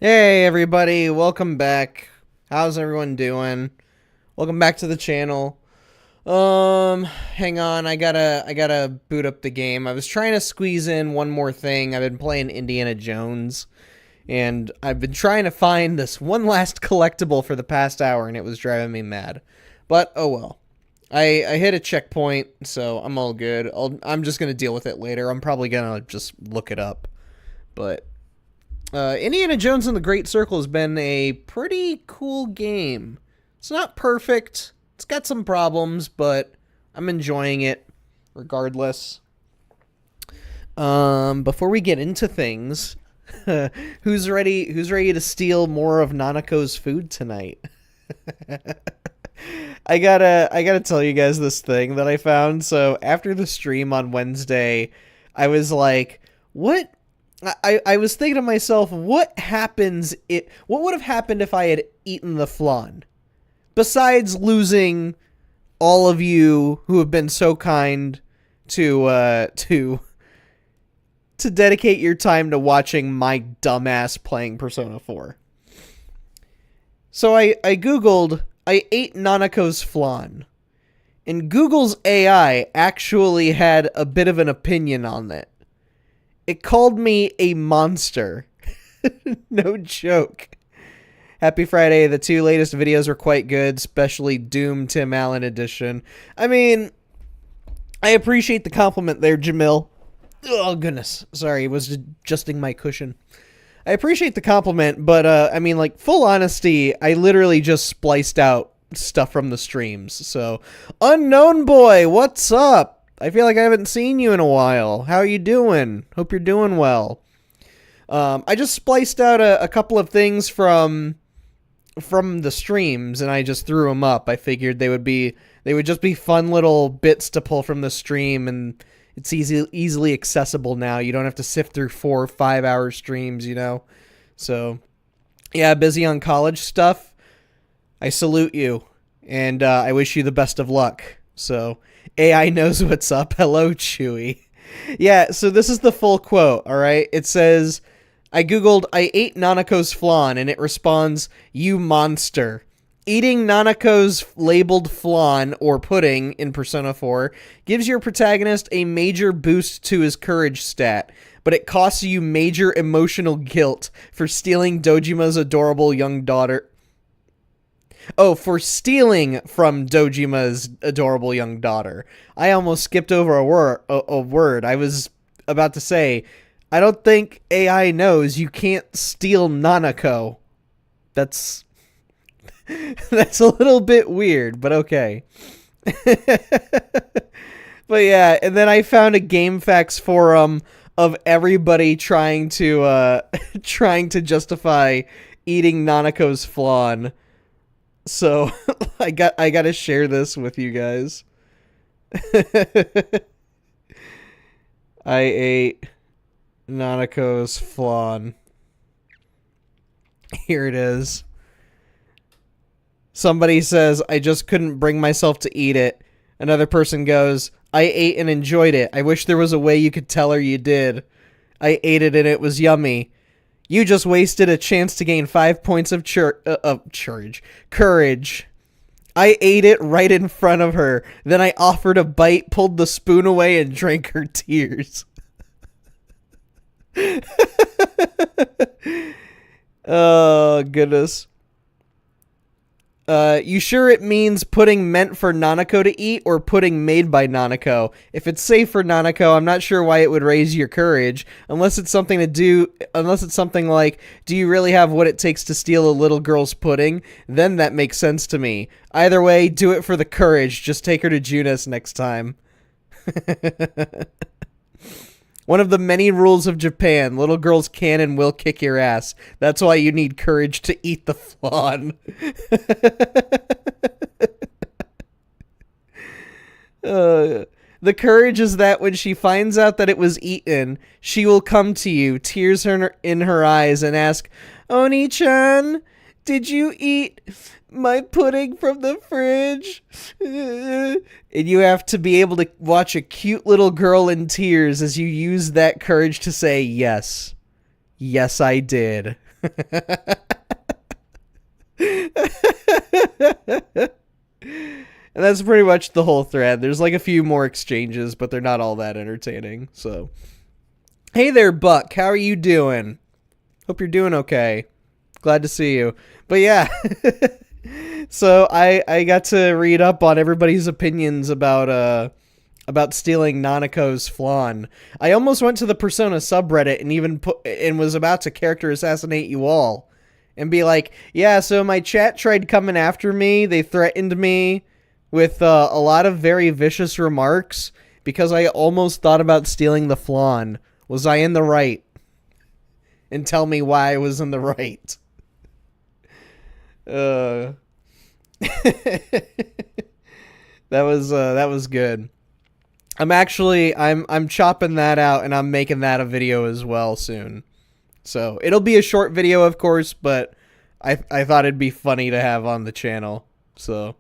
Hey everybody, welcome back. How's everyone doing? Welcome back to the channel. Hang on, I gotta boot up the game. I was trying to squeeze in one more thing. I've been playing Indiana Jones, and I've been trying to find this one last collectible for the past hour, and it was driving me mad. But, oh well. I hit a checkpoint, so I'm all good. I'm just gonna deal with it later. I'm probably gonna just look it up. But Indiana Jones and the Great Circle has been a pretty cool game. It's not perfect. It's got some problems, but I'm enjoying it regardless. Before we get into things, who's ready to steal more of Nanako's food tonight? I gotta tell you guys this thing that I found. So after the stream on Wednesday, I was like, what? I was thinking to myself, what would have happened if I had eaten the flan? Besides losing all of you who have been so kind to dedicate your time to watching my dumbass playing Persona 4. So I googled, I ate Nanako's flan. And Google's AI actually had a bit of an opinion on it. It called me a monster. No joke. Happy Friday. The two latest videos were quite good, especially Doom Tim Allen edition. I mean, I appreciate the compliment there, Jamil. Oh, goodness. Sorry, I was adjusting my cushion. I appreciate the compliment, but, I mean, like, full honesty, I literally just spliced out stuff from the streams. So, Unknown Boy, what's up? I feel like I haven't seen you in a while. How are you doing? Hope you're doing well. I just spliced out a couple of things from the streams, and I just threw them up. I figured they would just be fun little bits to pull from the stream, and it's easily accessible now. You don't have to sift through 4 or 5 hour streams, you know? So, yeah, busy on college stuff. I salute you, and I wish you the best of luck. So, AI knows what's up. Hello, Chewy. Yeah, so this is the full quote, alright? It says, I googled, I ate Nanako's flan, and it responds, you monster. Eating Nanako's labeled flan, or pudding, in Persona 4, gives your protagonist a major boost to his courage stat, but it costs you major emotional guilt for stealing Dojima's adorable young daughter. Oh, for stealing from Dojima's adorable young daughter. I almost skipped over a word. I was about to say, I don't think AI knows you can't steal Nanako. That's a little bit weird, but okay. But yeah, and then I found a GameFAQs forum of everybody trying to justify eating Nanako's flan. So, I gotta share this with you guys. I ate Nanako's flan. Here it is. Somebody says, I just couldn't bring myself to eat it. Another person goes, I ate and enjoyed it. I wish there was a way you could tell her you did. I ate it and it was yummy. You just wasted a chance to gain 5 points of courage. I ate it right in front of her. Then I offered a bite, pulled the spoon away, and drank her tears. Oh, goodness. You sure it means pudding meant for Nanako to eat or pudding made by Nanako? If it's safe for Nanako, I'm not sure why it would raise your courage. Unless it's something like, do you really have what it takes to steal a little girl's pudding? Then that makes sense to me. Either way, do it for the courage. Just take her to Junis next time. One of the many rules of Japan, little girls can and will kick your ass. That's why you need courage to eat the flan. The courage is that when she finds out that it was eaten, she will come to you, tears in her eyes, and ask, Oni-chan, Did you eat my pudding from the fridge? And you have to be able to watch a cute little girl in tears as you use that courage to say, yes. Yes, I did. And that's pretty much the whole thread. There's like a few more exchanges, but they're not all that entertaining. So, hey there, Buck. How are you doing? Hope you're doing okay. Glad to see you. But yeah, so I got to read up on everybody's opinions about stealing Nanako's flan. I almost went to the Persona subreddit and even was about to character assassinate you all and be like, yeah, so my chat tried coming after me. They threatened me with a lot of very vicious remarks because I almost thought about stealing the flan. Was I in the right? And tell me why I was in the right. That was good. I'm chopping that out and I'm making that a video as well soon. So it'll be a short video, of course, but I thought it'd be funny to have on the channel. So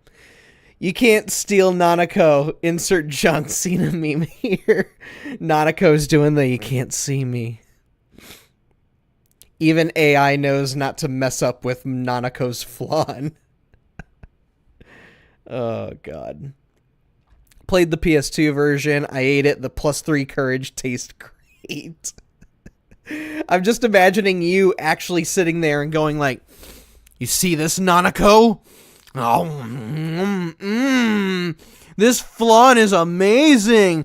you can't steal Nanako. Insert John Cena meme here. Nanako's doing the you can't see me. Even AI knows not to mess up with Nanako's flan. Oh, God. Played the PS2 version. I ate it. The +3 courage tastes great. I'm just imagining you actually sitting there and going like, you see this, Nanako? Oh, this flan is amazing.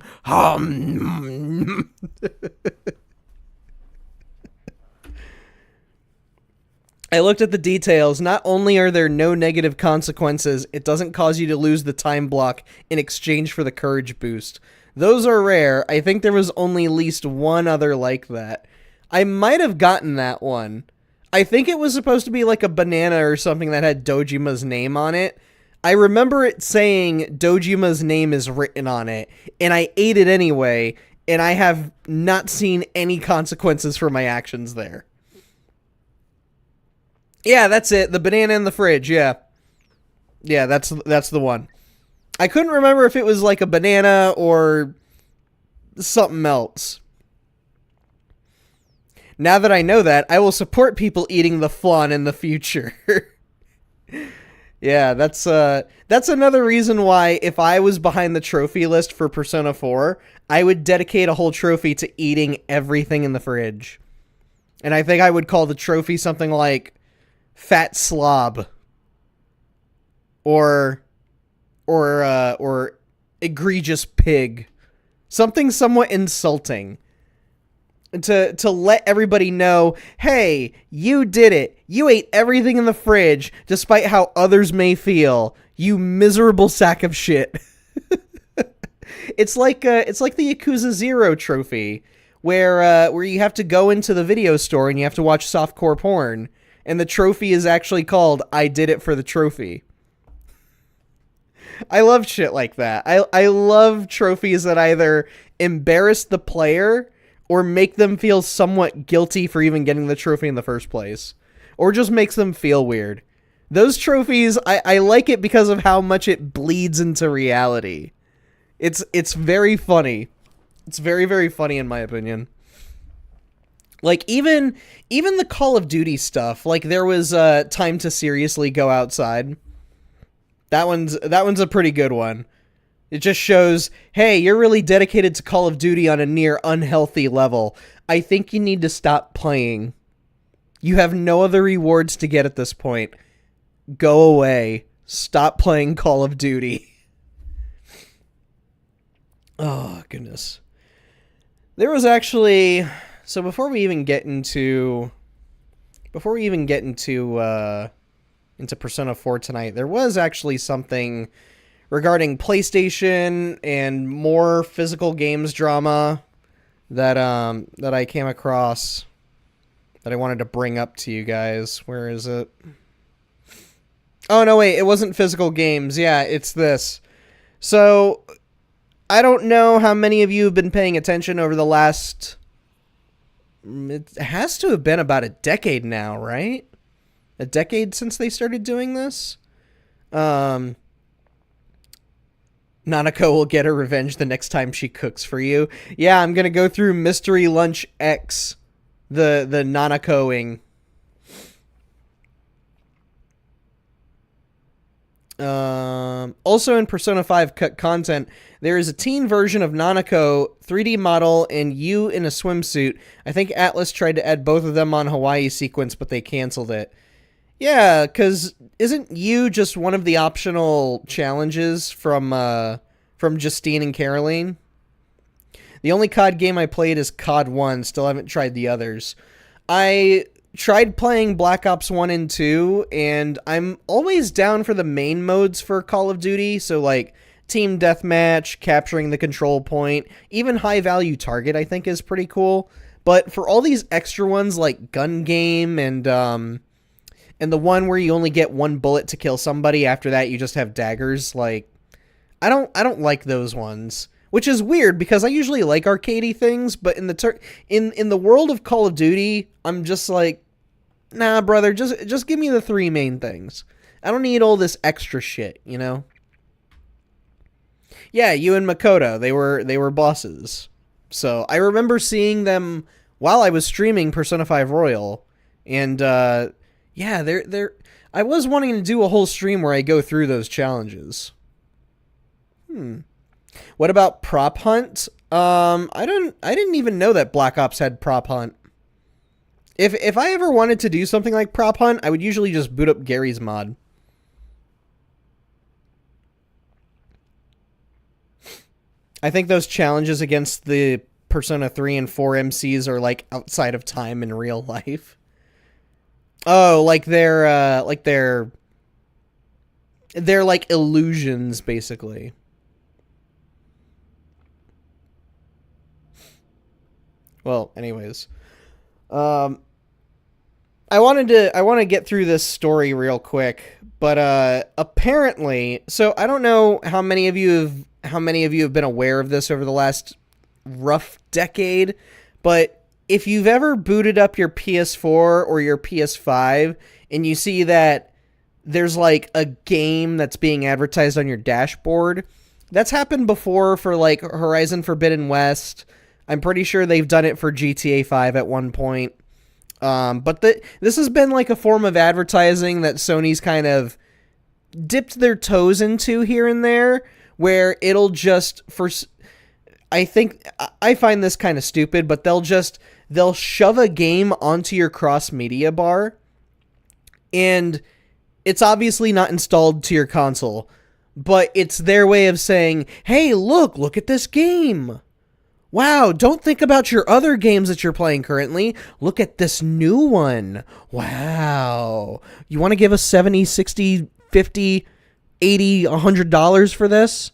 I looked at the details. Not only are there no negative consequences, it doesn't cause you to lose the time block in exchange for the courage boost. Those are rare. I think there was only at least one other like that. I might have gotten that one. I think it was supposed to be like a banana or something that had Dojima's name on it. I remember it saying Dojima's name is written on it, and I ate it anyway, and I have not seen any consequences for my actions there. Yeah, that's it. The banana in the fridge, yeah. Yeah, that's the one. I couldn't remember if it was like a banana or something else. Now that I know that, I will support people eating the flan in the future. Yeah, that's another reason why if I was behind the trophy list for Persona 4, I would dedicate a whole trophy to eating everything in the fridge. And I think I would call the trophy something like Fat Slob or Egregious Pig. Something somewhat insulting. To let everybody know, hey, you did it. You ate everything in the fridge, despite how others may feel. You miserable sack of shit. It's like the Yakuza 0 trophy, where you have to go into the video store and you have to watch softcore porn, and the trophy is actually called "I did it for the trophy." I love shit like that. I love trophies that either embarrass the player or make them feel somewhat guilty for even getting the trophy in the first place. Or just makes them feel weird. Those trophies, I like it because of how much it bleeds into reality. It's very funny. It's very, very funny in my opinion. Like, even the Call of Duty stuff, like there was Time to Seriously Go Outside. That one's a pretty good one. It just shows, hey, you're really dedicated to Call of Duty on a near unhealthy level. I think you need to stop playing. You have no other rewards to get at this point. Go away. Stop playing Call of Duty. Oh, goodness. There was actually... So before we even get into Persona 4 tonight, there was actually something regarding PlayStation and more physical games drama that I came across that I wanted to bring up to you guys. Where is it? Oh, no, wait. It wasn't physical games. Yeah, it's this. So, I don't know how many of you have been paying attention over the last... It has to have been about a decade now, right? a decade since they started doing this. Nanako will get her revenge the next time she cooks for you. Yeah, I'm gonna go through Mystery Lunch X, the Nanakoing. Also in Persona 5 cut content, there is a teen version of Nanako 3D model and you in a swimsuit. I think Atlas tried to add both of them on Hawaii sequence, but they canceled it. Yeah, because isn't you just one of the optional challenges from Justine and Caroline? The only COD game I played is COD 1. Still haven't tried the others. I tried playing Black Ops 1 and 2, and I'm always down for the main modes for Call of Duty, so like Team Deathmatch, capturing the control point, even High Value Target I think is pretty cool. But for all these extra ones like Gun Game and the one where you only get one bullet to kill somebody, after that you just have daggers, like I don't like those ones. Which is weird because I usually like arcadey things, but in the world of Call of Duty, I'm just like, nah, brother, just give me the three main things. I don't need all this extra shit, you know? Yeah, you and Makoto, they were bosses. So I remember seeing them while I was streaming Persona 5 Royal, and yeah, they're. I was wanting to do a whole stream where I go through those challenges. What about Prop Hunt? I didn't even know that Black Ops had Prop Hunt. If I ever wanted to do something like Prop Hunt, I would usually just boot up Gary's mod. I think those challenges against the Persona 3 and 4 MCs are like outside of time in real life. Oh, they're like illusions, basically. Well, anyways, I want to get through this story real quick, but apparently, so I don't know how many of you have been aware of this over the last rough decade, but if you've ever booted up your PS4 or your PS5 and you see that there's like a game that's being advertised on your dashboard, that's happened before for like Horizon Forbidden West. I'm pretty sure they've done it for GTA 5 at one point. But this has been like a form of advertising that Sony's kind of dipped their toes into here and there, where it'll just, I find this kind of stupid, but they'll shove a game onto your cross-media bar, and it's obviously not installed to your console, but it's their way of saying, hey, look at this game. Wow, don't think about your other games that you're playing currently. Look at this new one. Wow. You want to give us $70, $60, $50, $80, $100 for this?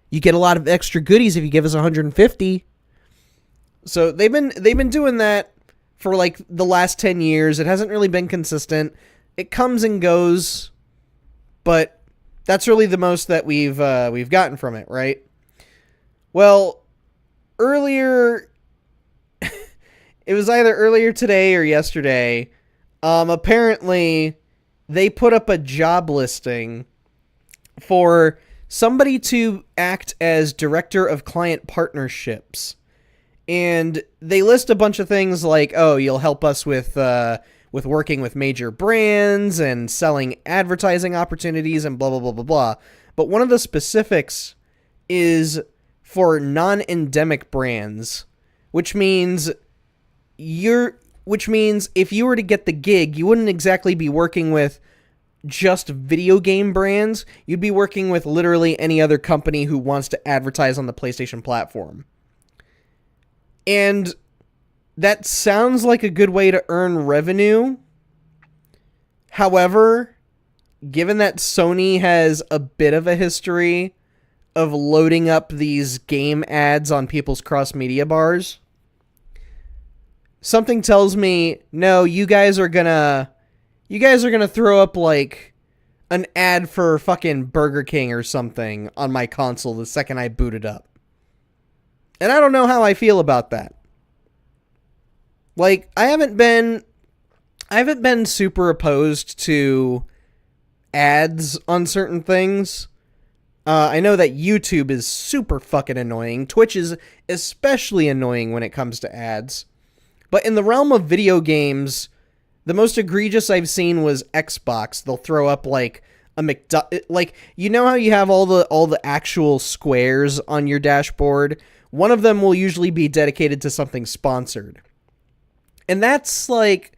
You get a lot of extra goodies if you give us $150. So they've been doing that for like the last 10 years. It hasn't really been consistent. It comes and goes, but that's really the most that we've gotten from it, right? Well, earlier, it was either earlier today or yesterday, apparently they put up a job listing for somebody to act as director of client partnerships. And they list a bunch of things like, oh, you'll help us with working with major brands and selling advertising opportunities and blah, blah, blah, blah, blah. But one of the specifics is for non-endemic brands, which means if you were to get the gig, you wouldn't exactly be working with just video game brands. You'd be working with literally any other company who wants to advertise on the PlayStation platform. And that sounds like a good way to earn revenue. However, given that Sony has a bit of a history of loading up these game ads on people's cross-media bars, something tells me, no, you guys are gonna throw up like an ad for fucking Burger King or something on my console the second I boot it up. And I don't know how I feel about that. Like, I haven't been I haven't been super opposed to ads on certain things. I know that YouTube is super fucking annoying. Twitch is especially annoying when it comes to ads. But in the realm of video games, the most egregious I've seen was Xbox. They'll throw up like a like, you know how you have all the actual squares on your dashboard? One of them will usually be dedicated to something sponsored. And that's like,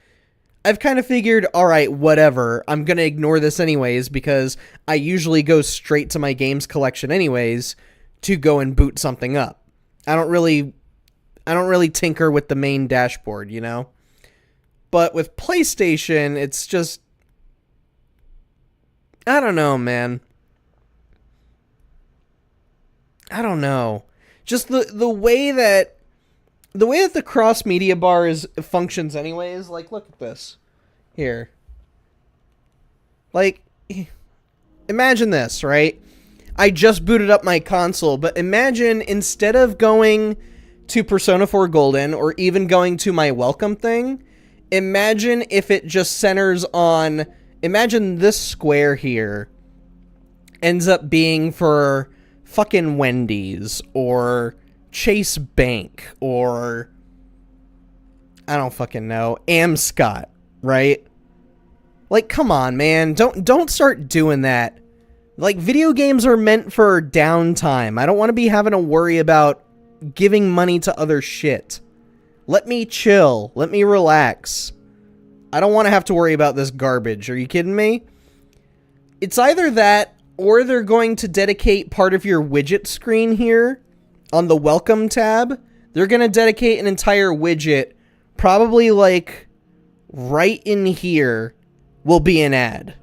I've kind of figured, all right, whatever. I'm going to ignore this anyways because I usually go straight to my games collection anyways to go and boot something up. I don't really tinker with the main dashboard, you know? But with PlayStation, it's just, I don't know, man. I don't know. Just the way that the cross media bar functions anyways, like, look at this. Here. Like, imagine this, right? I just booted up my console, but imagine instead of going to Persona 4 Golden or even going to my welcome thing, imagine if it just centers on, imagine this square here ends up being for fucking Wendy's or Chase Bank or I don't fucking know, Amscot, right? Like, come on, man. Don't start doing that. Like, video games are meant for downtime. I don't want to be having to worry about giving money to other shit. Let me chill. Let me relax. I don't want to have to worry about this garbage. Are you kidding me? It's either that or they're going to dedicate part of your widget screen here on the welcome tab. They're going to dedicate an entire widget, probably like right in here will be an ad.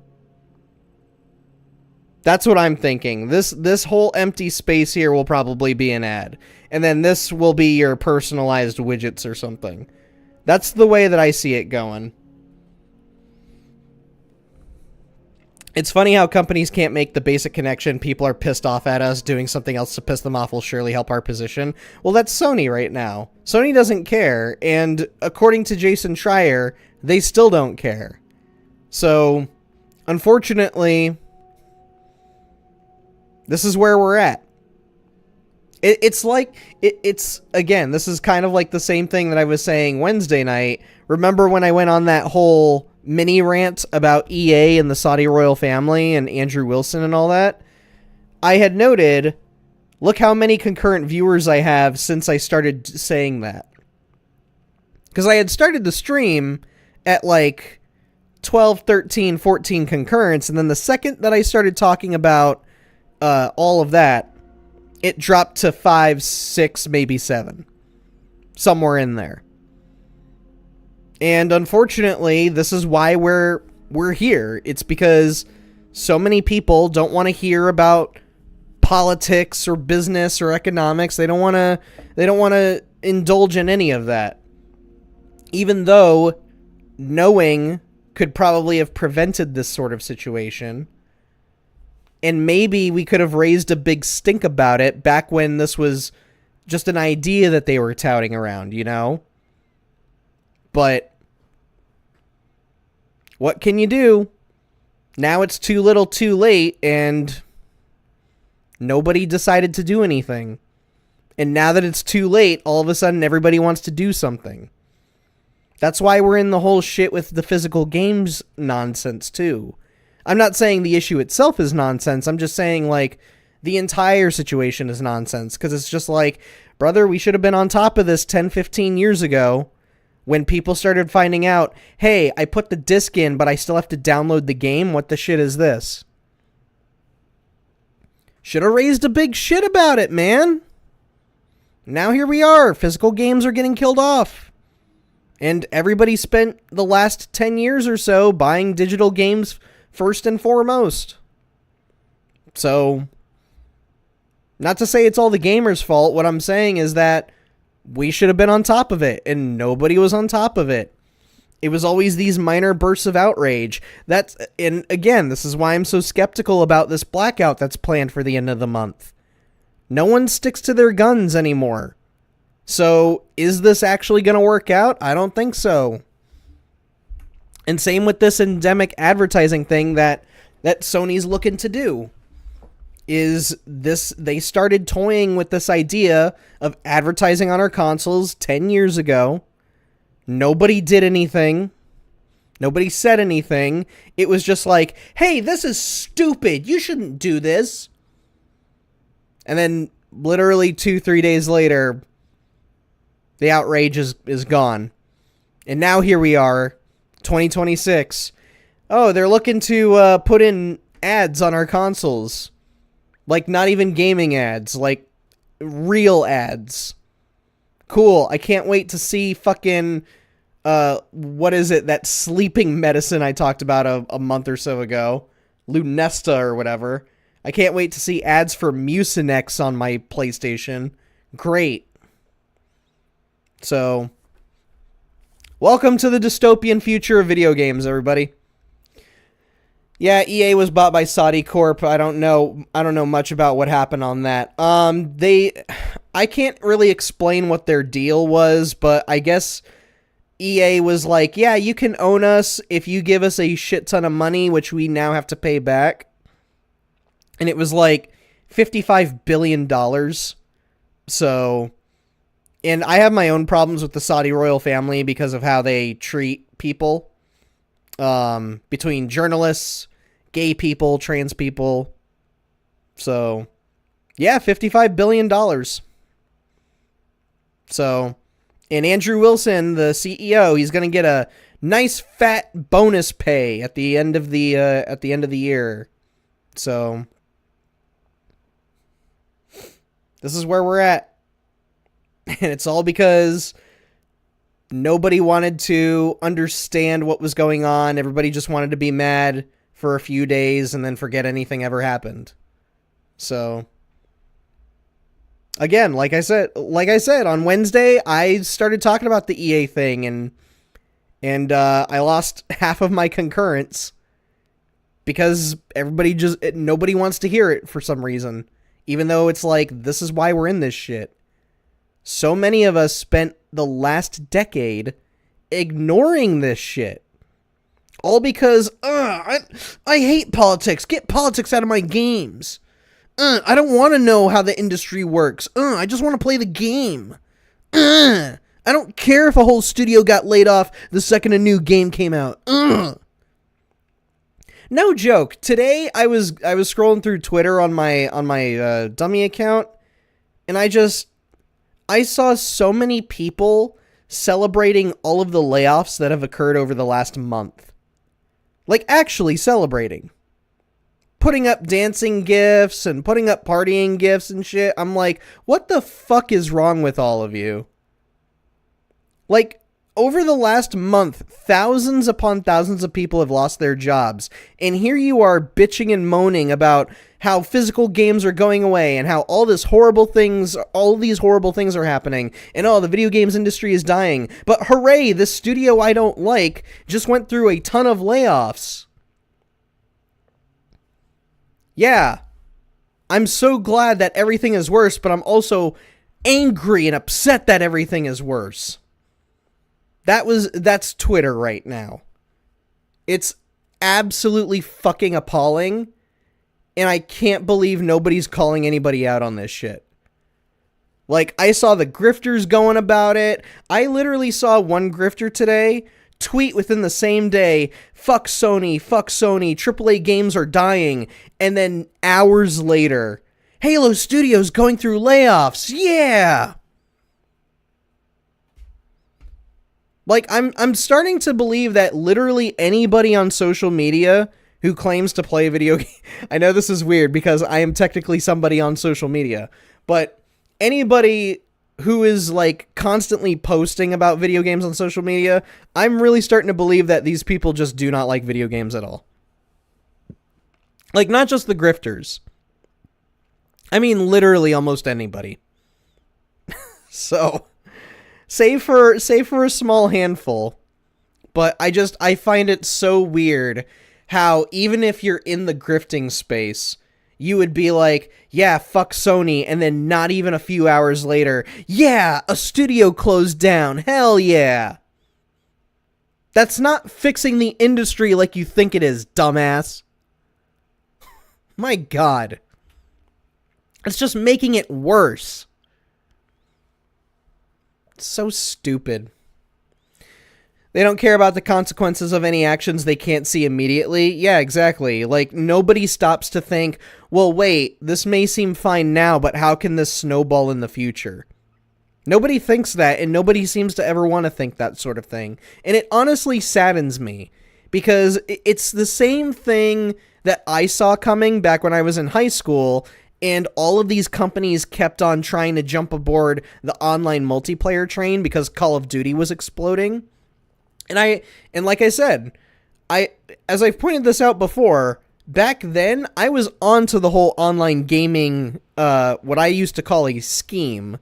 That's what I'm thinking. This whole empty space here will probably be an ad. And then this will be your personalized widgets or something. That's the way that I see it going. It's funny how companies can't make the basic connection. People are pissed off at us. Doing something else to piss them off will surely help our position. Well, that's Sony right now. Sony doesn't care. And according to Jason Schreier, they still don't care. So, unfortunately, this is where we're at. It's like, it's, again, this is kind of like the same thing that I was saying Wednesday night. Remember when I went on that whole mini rant about EA and the Saudi royal family and Andrew Wilson and all that? I had noted, look how many concurrent viewers I have since I started saying that. Because I had started the stream at like 12, 13, 14 concurrents, and then the second that I started talking about all of that, it dropped to 5, 6, maybe 7. Somewhere in there. And unfortunately, this is why we're here. It's because so many people don't want to hear about politics or business or economics. They don't want to indulge in any of that. Even though knowing could probably have prevented this sort of situation. And maybe we could have raised a big stink about it back when this was just an idea that they were touting around, you know? But what can you do? Now it's too little too late, and nobody decided to do anything. And now that it's too late, all of a sudden everybody wants to do something. That's why we're in the whole shit with the physical games nonsense, too. I'm not saying the issue itself is nonsense. I'm just saying, like, the entire situation is nonsense. Because it's just like, brother, we should have been on top of this 10, 15 years ago when people started finding out, hey, I put the disc in, but I still have to download the game. What the shit is this? Should have raised a big shit about it, man. Now here we are. Physical games are getting killed off. And everybody spent the last 10 years or so buying digital games first and foremost. So, not to say it's all the gamers' fault. What I'm saying is that we should have been on top of it, and nobody was on top of it. It was always these minor bursts of outrage. And again, this is why I'm so skeptical about this blackout that's planned for the end of the month. No one sticks to their guns anymore. So, is this actually going to work out? I don't think so. And same with this endemic advertising thing that Sony's looking to do. Is this, they started toying with this idea of advertising on our consoles 10 years ago. Nobody did anything. Nobody said anything. It was just like, hey, this is stupid. You shouldn't do this. And then literally 2-3 days later, the outrage is gone. And now here we are, 2026. Oh, they're looking to put in ads on our consoles. Like, not even gaming ads. Like, real ads. Cool. I can't wait to see fucking, what is it? That sleeping medicine I talked about a month or so ago. Lunesta or whatever. I can't wait to see ads for Mucinex on my PlayStation. Great. So, welcome to the dystopian future of video games, everybody. Yeah, EA was bought by Saudi Corp. I don't know much about what happened on that. I can't really explain what their deal was, but I guess EA was like, yeah, you can own us if you give us a shit ton of money, which we now have to pay back. And it was like $55 billion. So, and I have my own problems with the Saudi royal family because of how they treat people. Between journalists, gay people, trans people. So, yeah, $55 billion. So, and Andrew Wilson, the CEO, he's going to get a nice fat bonus pay at the end of the year. So, this is where we're at. And it's all because nobody wanted to understand what was going on. Everybody just wanted to be mad for a few days and then forget anything ever happened. So, again, like I said, on Wednesday, I started talking about the EA thing, and I lost half of my concurrence because nobody wants to hear it for some reason, even though it's like, this is why we're in this shit. So many of us spent the last decade ignoring this shit. All because, I hate politics. Get politics out of my games. I don't want to know how the industry works. I just want to play the game. I don't care if a whole studio got laid off the second a new game came out. No joke. Today I was scrolling through Twitter on my dummy account, and I saw so many people celebrating all of the layoffs that have occurred over the last month. Like, actually celebrating. Putting up dancing gifs and putting up partying gifs and shit. I'm like, what the fuck is wrong with all of you? Like, over the last month, thousands upon thousands of people have lost their jobs. And here you are bitching and moaning about how physical games are going away and how all these horrible things are happening. And the video games industry is dying. But hooray, this studio I don't like just went through a ton of layoffs. Yeah, I'm so glad that everything is worse, but I'm also angry and upset that everything is worse. That's Twitter right now. It's absolutely fucking appalling, and I can't believe nobody's calling anybody out on this shit. Like, I saw the grifters going about it. I literally saw one grifter today tweet within the same day, fuck Sony, AAA games are dying, and then hours later, Halo Studios going through layoffs, yeah! Like, I'm starting to believe that literally anybody on social media who claims to play video games... I know this is weird because I am technically somebody on social media, but anybody who is, like, constantly posting about video games on social media, I'm really starting to believe that these people just do not like video games at all. Like, not just the grifters. I mean, literally almost anybody. So... Save for a small handful, but I find it so weird how even if you're in the grifting space, you would be like, yeah, fuck Sony, and then not even a few hours later, yeah, a studio closed down, hell yeah. That's not fixing the industry like you think it is, dumbass. My God. It's just making it worse. It's so stupid. They don't care about the consequences of any actions they can't see immediately. Yeah, exactly. Like, nobody stops to think, well, wait, this may seem fine now, but how can this snowball in the future? Nobody thinks that, and nobody seems to ever want to think that sort of thing. And it honestly saddens me, because it's the same thing that I saw coming back when I was in high school, and all of these companies kept on trying to jump aboard the online multiplayer train because Call of Duty was exploding. And like I said, as I've pointed this out before, back then I was onto the whole online gaming, what I used to call a scheme,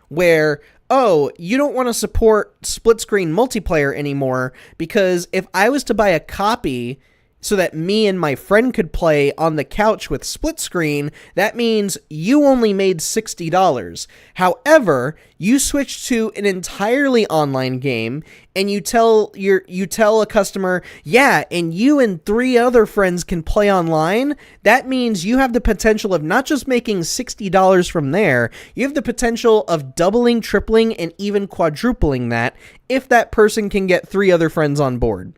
where, oh, you don't want to support split screen multiplayer anymore because if I was to buy a copy so that me and my friend could play on the couch with split screen, that means you only made $60. However, you switch to an entirely online game and you tell a customer, yeah, and you and 3 other friends can play online. That means you have the potential of not just making $60 from there, you have the potential of doubling, tripling, and even quadrupling that if that person can get 3 other friends on board.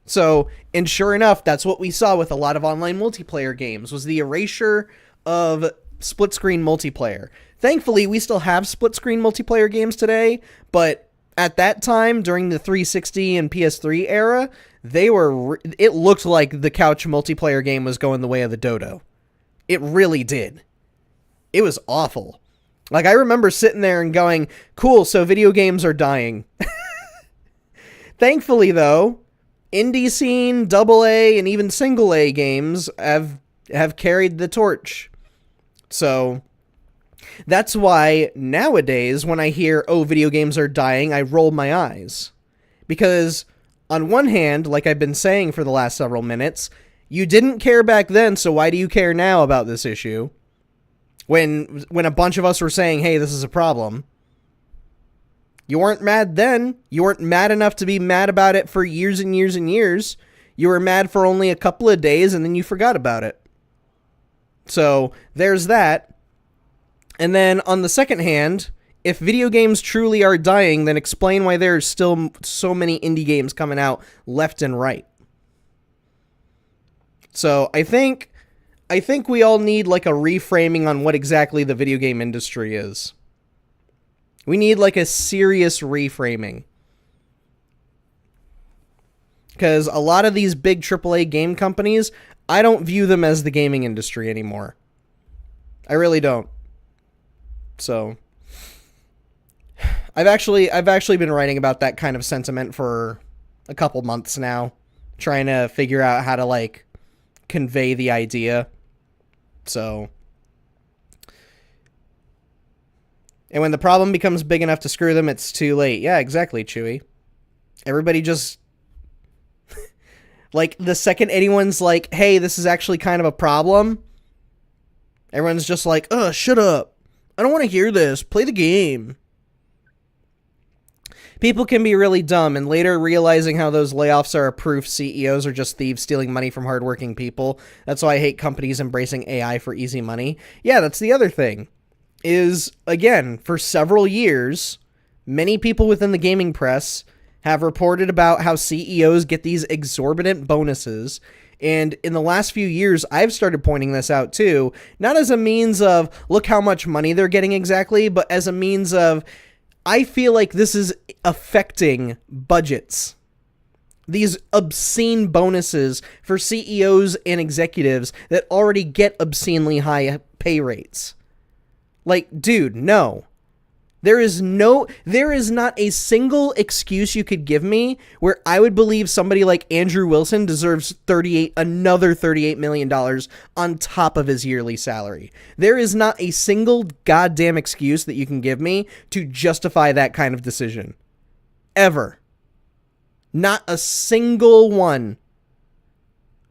So, and sure enough, that's what we saw with a lot of online multiplayer games, was the erasure of split-screen multiplayer. Thankfully, we still have split-screen multiplayer games today, but at that time, during the 360 and PS3 era, it looked like the couch multiplayer game was going the way of the dodo. It really did. It was awful. Like, I remember sitting there and going, cool, so video games are dying. Thankfully, though, indie scene, AA, and even single A games have carried the torch. So that's why nowadays when I hear, oh, video games are dying, I roll my eyes. Because on one hand, like I've been saying for the last several minutes, you didn't care back then, so why do you care now about this issue? When a bunch of us were saying, hey, this is a problem. You weren't mad then. You weren't mad enough to be mad about it for years and years and years. You were mad for only a couple of days and then you forgot about it. So there's that. And then on the second hand, if video games truly are dying, then explain why there's still so many indie games coming out left and right. So I think we all need like a reframing on what exactly the video game industry is. We need like a serious reframing. Because a lot of these big AAA game companies, I don't view them as the gaming industry anymore. I really don't. So I've actually been writing about that kind of sentiment for a couple months now, trying to figure out how to like convey the idea. So, and when the problem becomes big enough to screw them, it's too late. Yeah, exactly, Chewy. Everybody just like the second anyone's like, hey, this is actually kind of a problem, everyone's just like, shut up. I don't want to hear this. Play the game. People can be really dumb, and later realizing how those layoffs are a proof CEOs are just thieves stealing money from hardworking people. That's why I hate companies embracing AI for easy money. Yeah, that's the other thing. Is, again, for several years, many people within the gaming press have reported about how CEOs get these exorbitant bonuses. And in the last few years, I've started pointing this out too, not as a means of, look how much money they're getting exactly, but as a means of, I feel like this is affecting budgets. These obscene bonuses for CEOs and executives that already get obscenely high pay rates. Like, dude, no. There is not a single excuse you could give me where I would believe somebody like Andrew Wilson deserves another $38 million on top of his yearly salary. There is not a single goddamn excuse that you can give me to justify that kind of decision. Ever. Not a single one.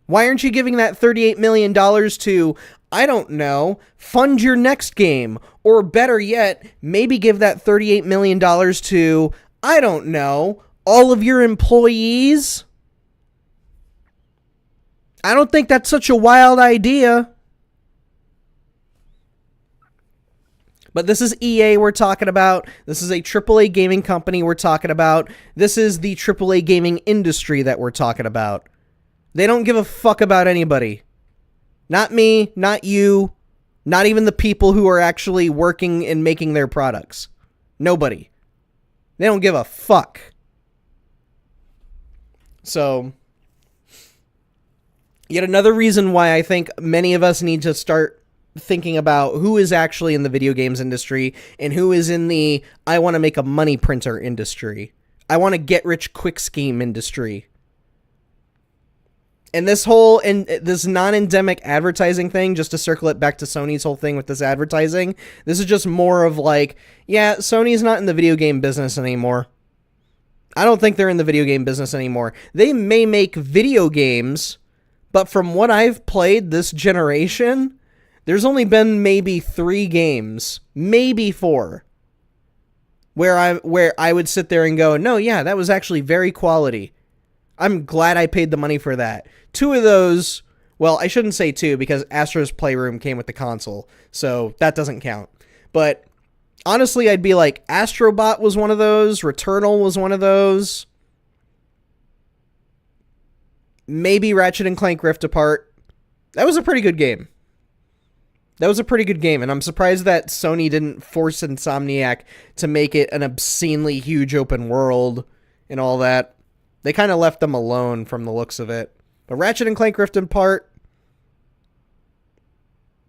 Why aren't you giving that $38 million to, I don't know, fund your next game? Or better yet, maybe give that $38 million to, I don't know, all of your employees? I don't think that's such a wild idea. But this is EA we're talking about. This is a AAA gaming company we're talking about. This is the AAA gaming industry that we're talking about. They don't give a fuck about anybody. Not me, not you, not even the people who are actually working and making their products. Nobody. They don't give a fuck. So, yet another reason why I think many of us need to start thinking about who is actually in the video games industry and who is in the I want to make a money printer industry. I want to get rich quick scheme industry. And this whole this non-endemic advertising thing, just to circle it back to Sony's whole thing with this advertising, this is just more of like, yeah, Sony's not in the video game business anymore. I don't think they're in the video game business anymore. They may make video games, but from what I've played this generation, there's only been maybe 3 games, maybe 4, where I would sit there and go, no, yeah, that was actually very quality. I'm glad I paid the money for that. 2 of those, well, I shouldn't say 2 because Astro's Playroom came with the console, so that doesn't count. But honestly, I'd be like, Astrobot was one of those, Returnal was one of those, maybe Ratchet and Clank Rift Apart. That was a pretty good game. And I'm surprised that Sony didn't force Insomniac to make it an obscenely huge open world and all that. They kind of left them alone from the looks of it. But Ratchet and Clank Rift Apart,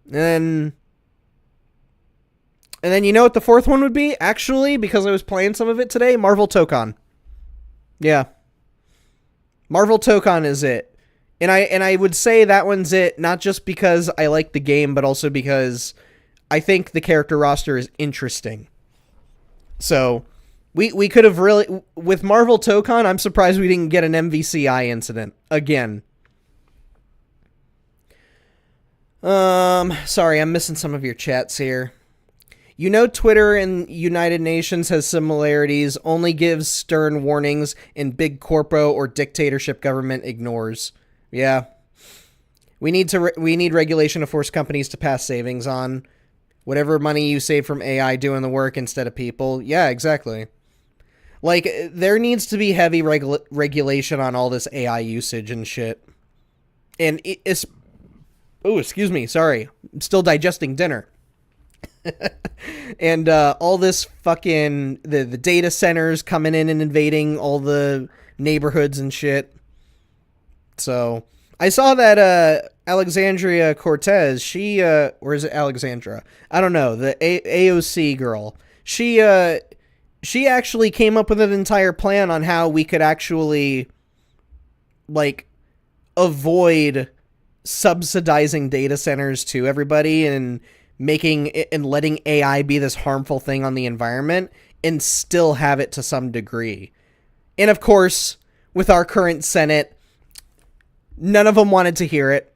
and then you know what the 4th one would be? Actually, because I was playing some of it today, Marvel Tokon. Yeah. Marvel Tokon is it. And I would say that one's it, not just because I like the game, but also because I think the character roster is interesting. So, we could have really... With Marvel Tokon, I'm surprised we didn't get an MVCI incident. Again. Sorry, I'm missing some of your chats here. You know Twitter and United Nations has similarities, only gives stern warnings, and big corpo or dictatorship government ignores. Yeah. We need regulation to force companies to pass savings on whatever money you save from AI doing the work instead of people. Yeah, exactly. Like, there needs to be heavy regulation on all this AI usage and shit. And it's... Oh, excuse me. Sorry. I'm still digesting dinner. And all this fucking... The data centers coming in and invading all the neighborhoods and shit. So, I saw that Alexandria Cortez, she, or is it Alexandra? I don't know, the AOC girl. She actually came up with an entire plan on how we could actually, like, avoid subsidizing data centers to everybody and letting AI be this harmful thing on the environment and still have it to some degree. And of course, with our current Senate, none of them wanted to hear it.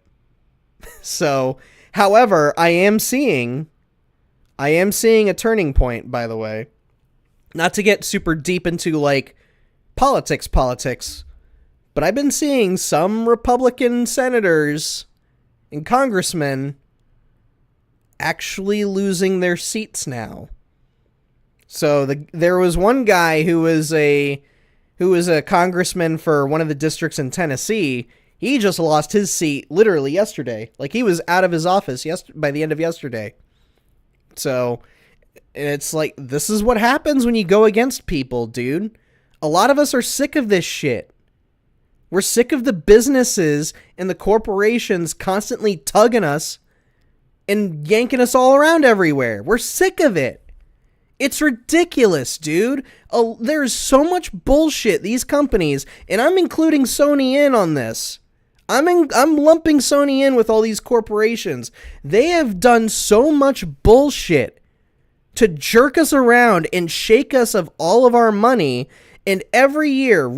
So, however, I am seeing a turning point, by the way. Not to get super deep into, like, politics, but I've been seeing some Republican senators and congressmen actually losing their seats now. So, there was one guy who was a congressman for one of the districts in Tennessee. He just lost his seat literally yesterday. Like, he was out of his office by the end of yesterday. So, it's like, this is what happens when you go against people, dude. A lot of us are sick of this shit. We're sick of the businesses and the corporations constantly tugging us and yanking us all around everywhere. We're sick of it. It's ridiculous, dude. There's so much bullshit these companies, and I'm including Sony in on this. I'm lumping Sony in with all these corporations. They have done so much bullshit to jerk us around and shake us of all of our money, and every year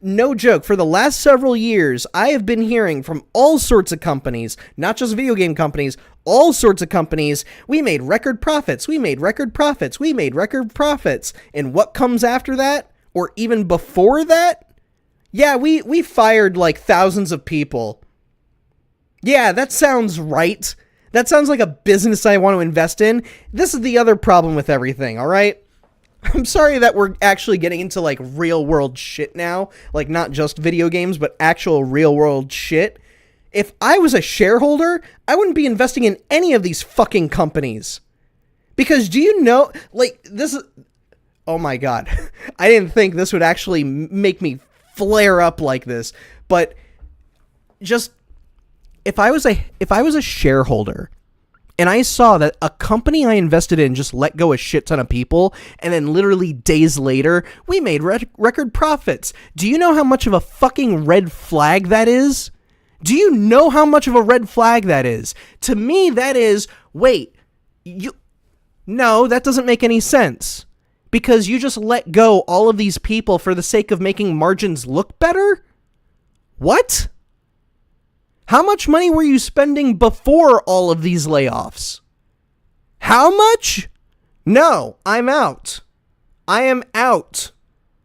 No joke, for the last several years, I have been hearing from all sorts of companies, not just video game companies, all sorts of companies, we made record profits, we made record profits, we made record profits. And what comes after that? Or even before that? Yeah, we fired like thousands of people. Yeah, that sounds right. That sounds like a business I want to invest in. This is the other problem with everything, all right? I'm sorry that we're actually getting into like real world shit now. Like not just video games, but actual real world shit. If I was a shareholder, I wouldn't be investing in any of these fucking companies. Because do you know, like this is, oh my God. I didn't think this would actually make me flare up like this. But just, if I was a shareholder, and I saw that a company I invested in just let go a shit ton of people, and then literally days later, we made record profits. Do you know how much of a fucking red flag that is? Do you know how much of a red flag that is? To me, that is, wait, no, that doesn't make any sense. Because you just let go all of these people for the sake of making margins look better? What? How much money were you spending before all of these layoffs? How much? No, I'm out. I am out.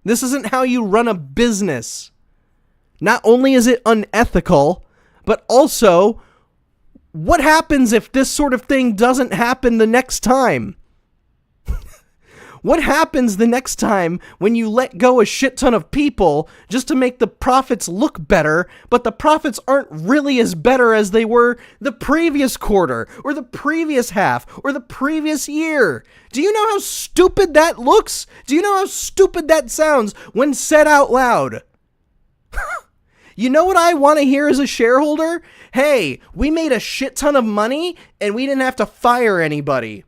This isn't how you run a business. Not only is it unethical, but also, what happens if this sort of thing doesn't happen the next time? What happens the next time when you let go a shit ton of people just to make the profits look better, but the profits aren't really as better as they were the previous quarter, or the previous half, or the previous year? Do you know how stupid that looks? Do you know how stupid that sounds when said out loud? You know what I want to hear as a shareholder? Hey, we made a shit ton of money and we didn't have to fire anybody.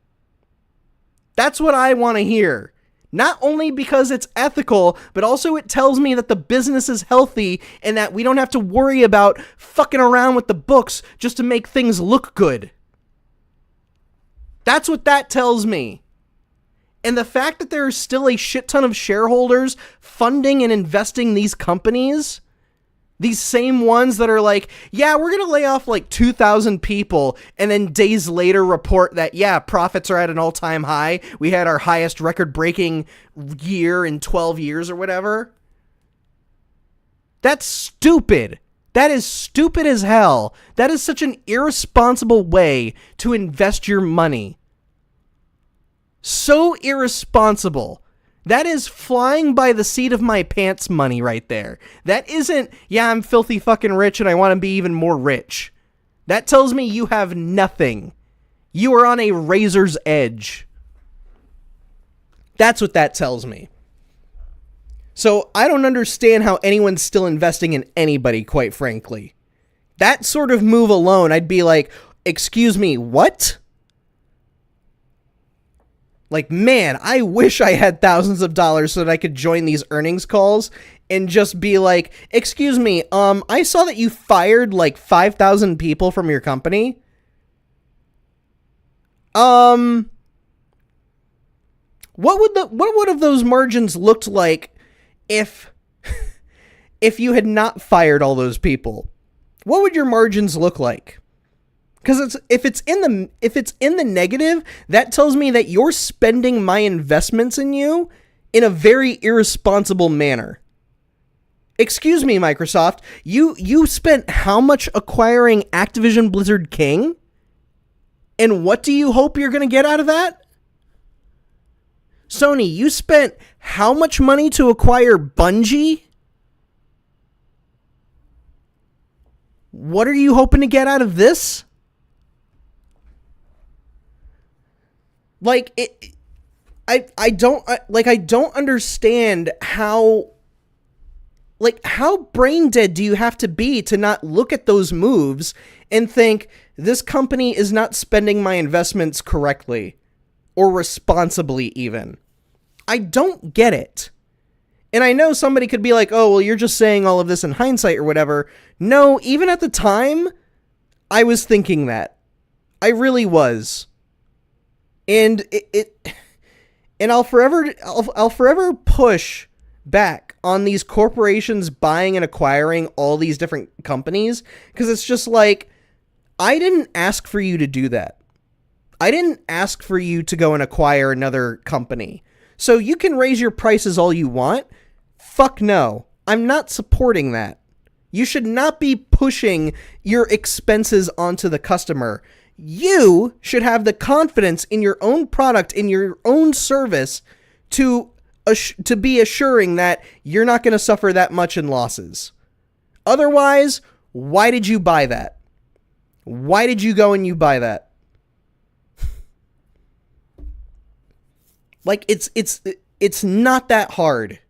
That's what I want to hear. Not only because it's ethical, but also it tells me that the business is healthy and that we don't have to worry about fucking around with the books just to make things look good. That's what that tells me. And the fact that there are still a shit ton of shareholders funding and investing these companies, these same ones that are like, yeah, we're going to lay off like 2,000 people, and then days later report that, yeah, profits are at an all-time high. We had our highest record-breaking year in 12 years or whatever. That's stupid. That is stupid as hell. That is such an irresponsible way to invest your money. So irresponsible. That is flying by the seat of my pants money right there. That isn't, yeah, I'm filthy fucking rich and I want to be even more rich. That tells me you have nothing. You are on a razor's edge. That's what that tells me. So I don't understand how anyone's still investing in anybody, quite frankly. That sort of move alone, I'd be like, excuse me, what? Like, man, I wish I had thousands of dollars so that I could join these earnings calls and just be like, excuse me, I saw that you fired like 5,000 people from your company. What would have those margins looked like if you had not fired all those people? What would your margins look like? Because if it's in the negative, that tells me that you're spending my investments in you in a very irresponsible manner. Excuse me, Microsoft, you spent how much acquiring Activision Blizzard King? And what do you hope you're going to get out of that? Sony, you spent how much money to acquire Bungie? What are you hoping to get out of this? Like, I don't understand how brain dead do you have to be to not look at those moves and think, this company is not spending my investments correctly or responsibly even. I don't get it. And I know somebody could be like, oh, well, you're just saying all of this in hindsight or whatever. No, even at the time, I was thinking that. I really was. And I'll forever push back on these corporations buying and acquiring all these different companies, because it's just like, I didn't ask for you to do that. I didn't ask for you to go and acquire another company. So you can raise your prices all you want. Fuck no. I'm not supporting that. You should not be pushing your expenses onto the customer. You should have the confidence in your own product, in your own service, to be assuring that you're not going to suffer that much in losses. Otherwise, why did you buy that? Why did you go and you buy that? Like, it's not that hard.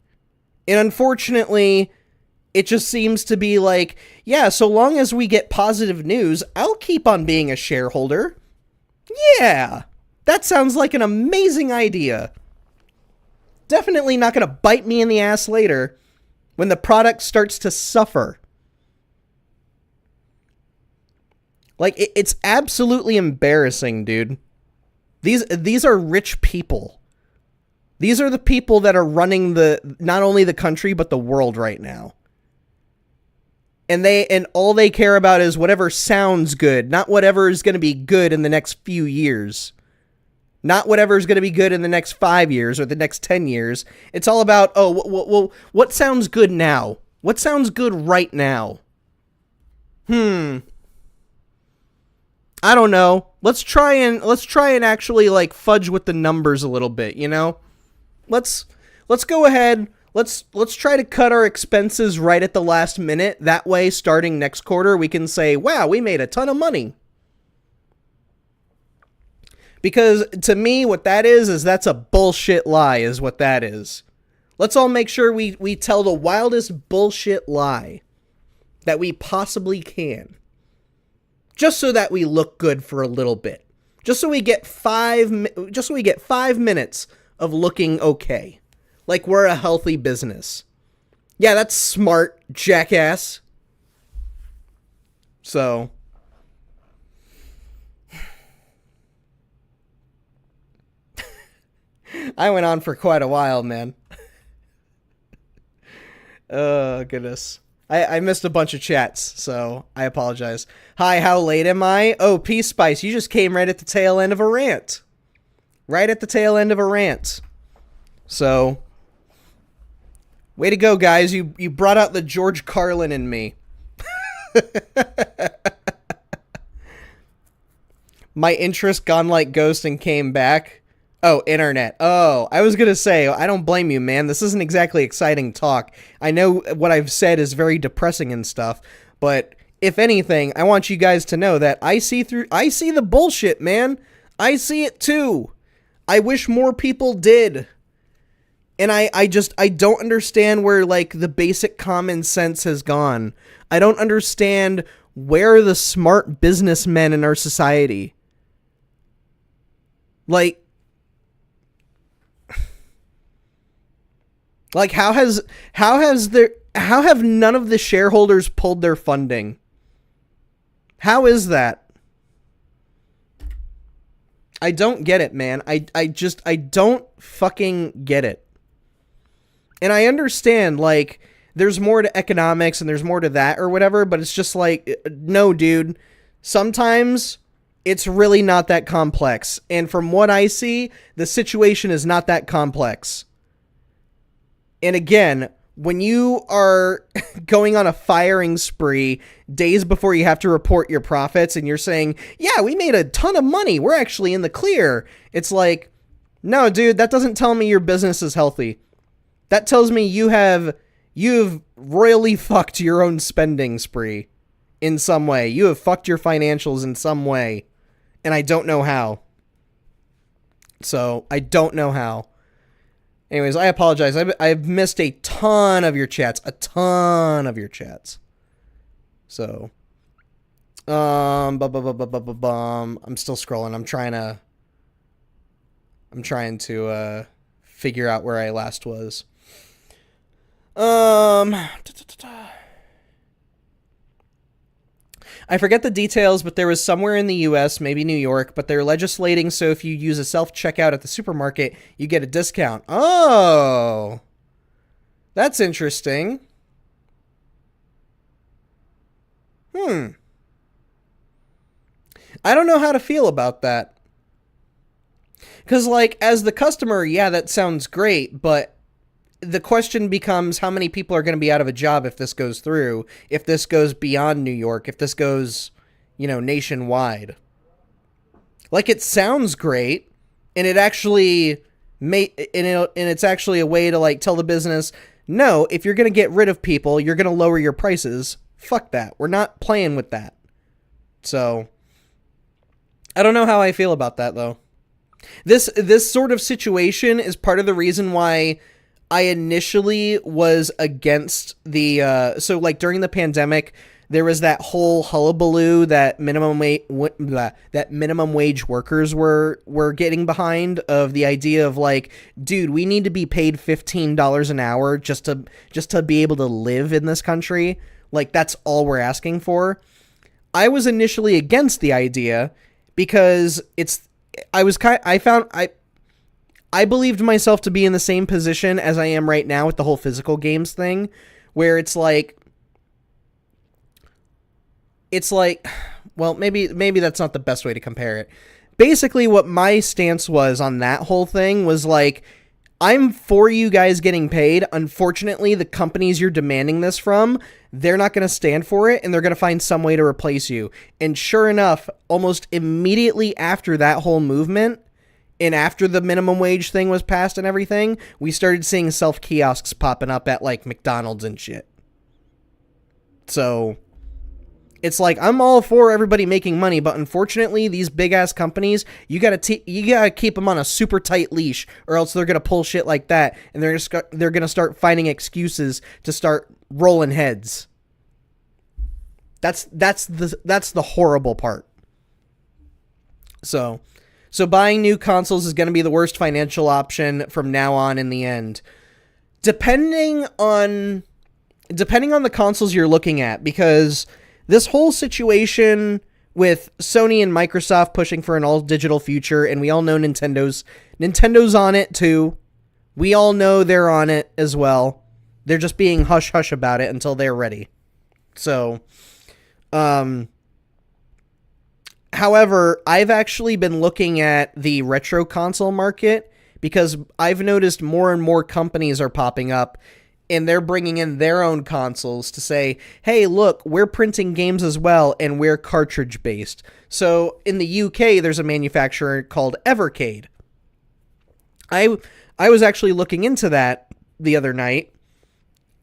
And unfortunately, it just seems to be like, yeah, so long as we get positive news, I'll keep on being a shareholder. Yeah, that sounds like an amazing idea. Definitely not going to bite me in the ass later when the product starts to suffer. Like, it's absolutely embarrassing, dude. These are rich people. These are the people that are running not only the country, but the world right now. And all they care about is whatever sounds good, not whatever is going to be good in the next few years. Not whatever is going to be good in the next 5 years or the next 10 years. It's all about, what sounds good now? What sounds good right now? I don't know. Let's try and actually like fudge with the numbers a little bit, you know? Let's go ahead. Let's try to cut our expenses right at the last minute. That way, starting next quarter, we can say, wow, we made a ton of money. Because to me, what that is that's a bullshit lie is what that is. Let's all make sure we tell the wildest bullshit lie that we possibly can. Just so that we look good for a little bit. Just so we get 5 minutes of looking okay. Like we're a healthy business. Yeah, that's smart, jackass. So I went on for quite a while, man. Oh, goodness. I missed a bunch of chats, so I apologize. Hi, how late am I? Oh, Peace Spice, you just came right at the tail end of a rant. Right at the tail end of a rant. So, way to go, guys. You brought out the George Carlin in me. My interest gone like ghost and came back. Oh, internet. Oh, I was going to say, I don't blame you, man. This isn't exactly exciting talk. I know what I've said is very depressing and stuff, but if anything, I want you guys to know that I see the bullshit, man. I see it too. I wish more people did. And I don't understand where, like, the basic common sense has gone. I don't understand where are the smart businessmen in our society. Like, how have none of the shareholders pulled their funding? How is that? I don't get it, man. I don't fucking get it. And I understand, like, there's more to economics and there's more to that or whatever, but it's just like, no, dude. Sometimes it's really not that complex. And from what I see, the situation is not that complex. And again, when you are going on a firing spree days before you have to report your profits and you're saying, yeah, we made a ton of money, we're actually in the clear. It's like, no, dude, that doesn't tell me your business is healthy. That tells me you've royally fucked your own spending spree in some way. You have fucked your financials in some way. And I don't know how. So, I don't know how. Anyways, I apologize. I've missed a ton of your chats. A ton of your chats. So, I'm still scrolling. I'm trying to figure out where I last was. I forget the details, but there was somewhere in the US, maybe New York, but they're legislating so if you use a self-checkout at the supermarket, you get a discount. Oh! That's interesting. I don't know how to feel about that. Because, like, as the customer, yeah, that sounds great, but the question becomes how many people are going to be out of a job if this goes through, if this goes beyond New York, if this goes, nationwide. Like, it sounds great, and it actually and it's actually a way to, like, tell the business, no, if you're going to get rid of people, you're going to lower your prices. Fuck that. We're not playing with that. So, I don't know how I feel about that, though. This sort of situation is part of the reason why I initially was against the so, like, during the pandemic, there was that whole hullabaloo that minimum wage workers were getting behind, of the idea of, like, dude, we need to be paid $15 an hour just to be able to live in this country. Like, that's all we're asking for. I was initially against the idea because I believed myself to be in the same position as I am right now with the whole physical games thing, where it's like, well, maybe that's not the best way to compare it. Basically, what my stance was on that whole thing was, like, I'm for you guys getting paid. Unfortunately, the companies you're demanding this from, they're not going to stand for it, and they're going to find some way to replace you. And sure enough, almost immediately after that whole movement, and after the minimum wage thing was passed and everything, we started seeing self-kiosks popping up at, like, McDonald's and shit. So, it's like, I'm all for everybody making money, but unfortunately, these big-ass companies, you gotta keep them on a super tight leash, or else they're gonna pull shit like that, and they're gonna start finding excuses to start rolling heads. That's the horrible part. So buying new consoles is going to be the worst financial option from now on in the end. Depending on the consoles you're looking at, because this whole situation with Sony and Microsoft pushing for an all-digital future, and we all know Nintendo's on it too. We all know they're on it as well. They're just being hush-hush about it until they're ready. So, however, I've actually been looking at the retro console market, because I've noticed more and more companies are popping up, and they're bringing in their own consoles to say, hey, look, we're printing games as well, and we're cartridge-based. So in the UK, there's a manufacturer called Evercade. I was actually looking into that the other night,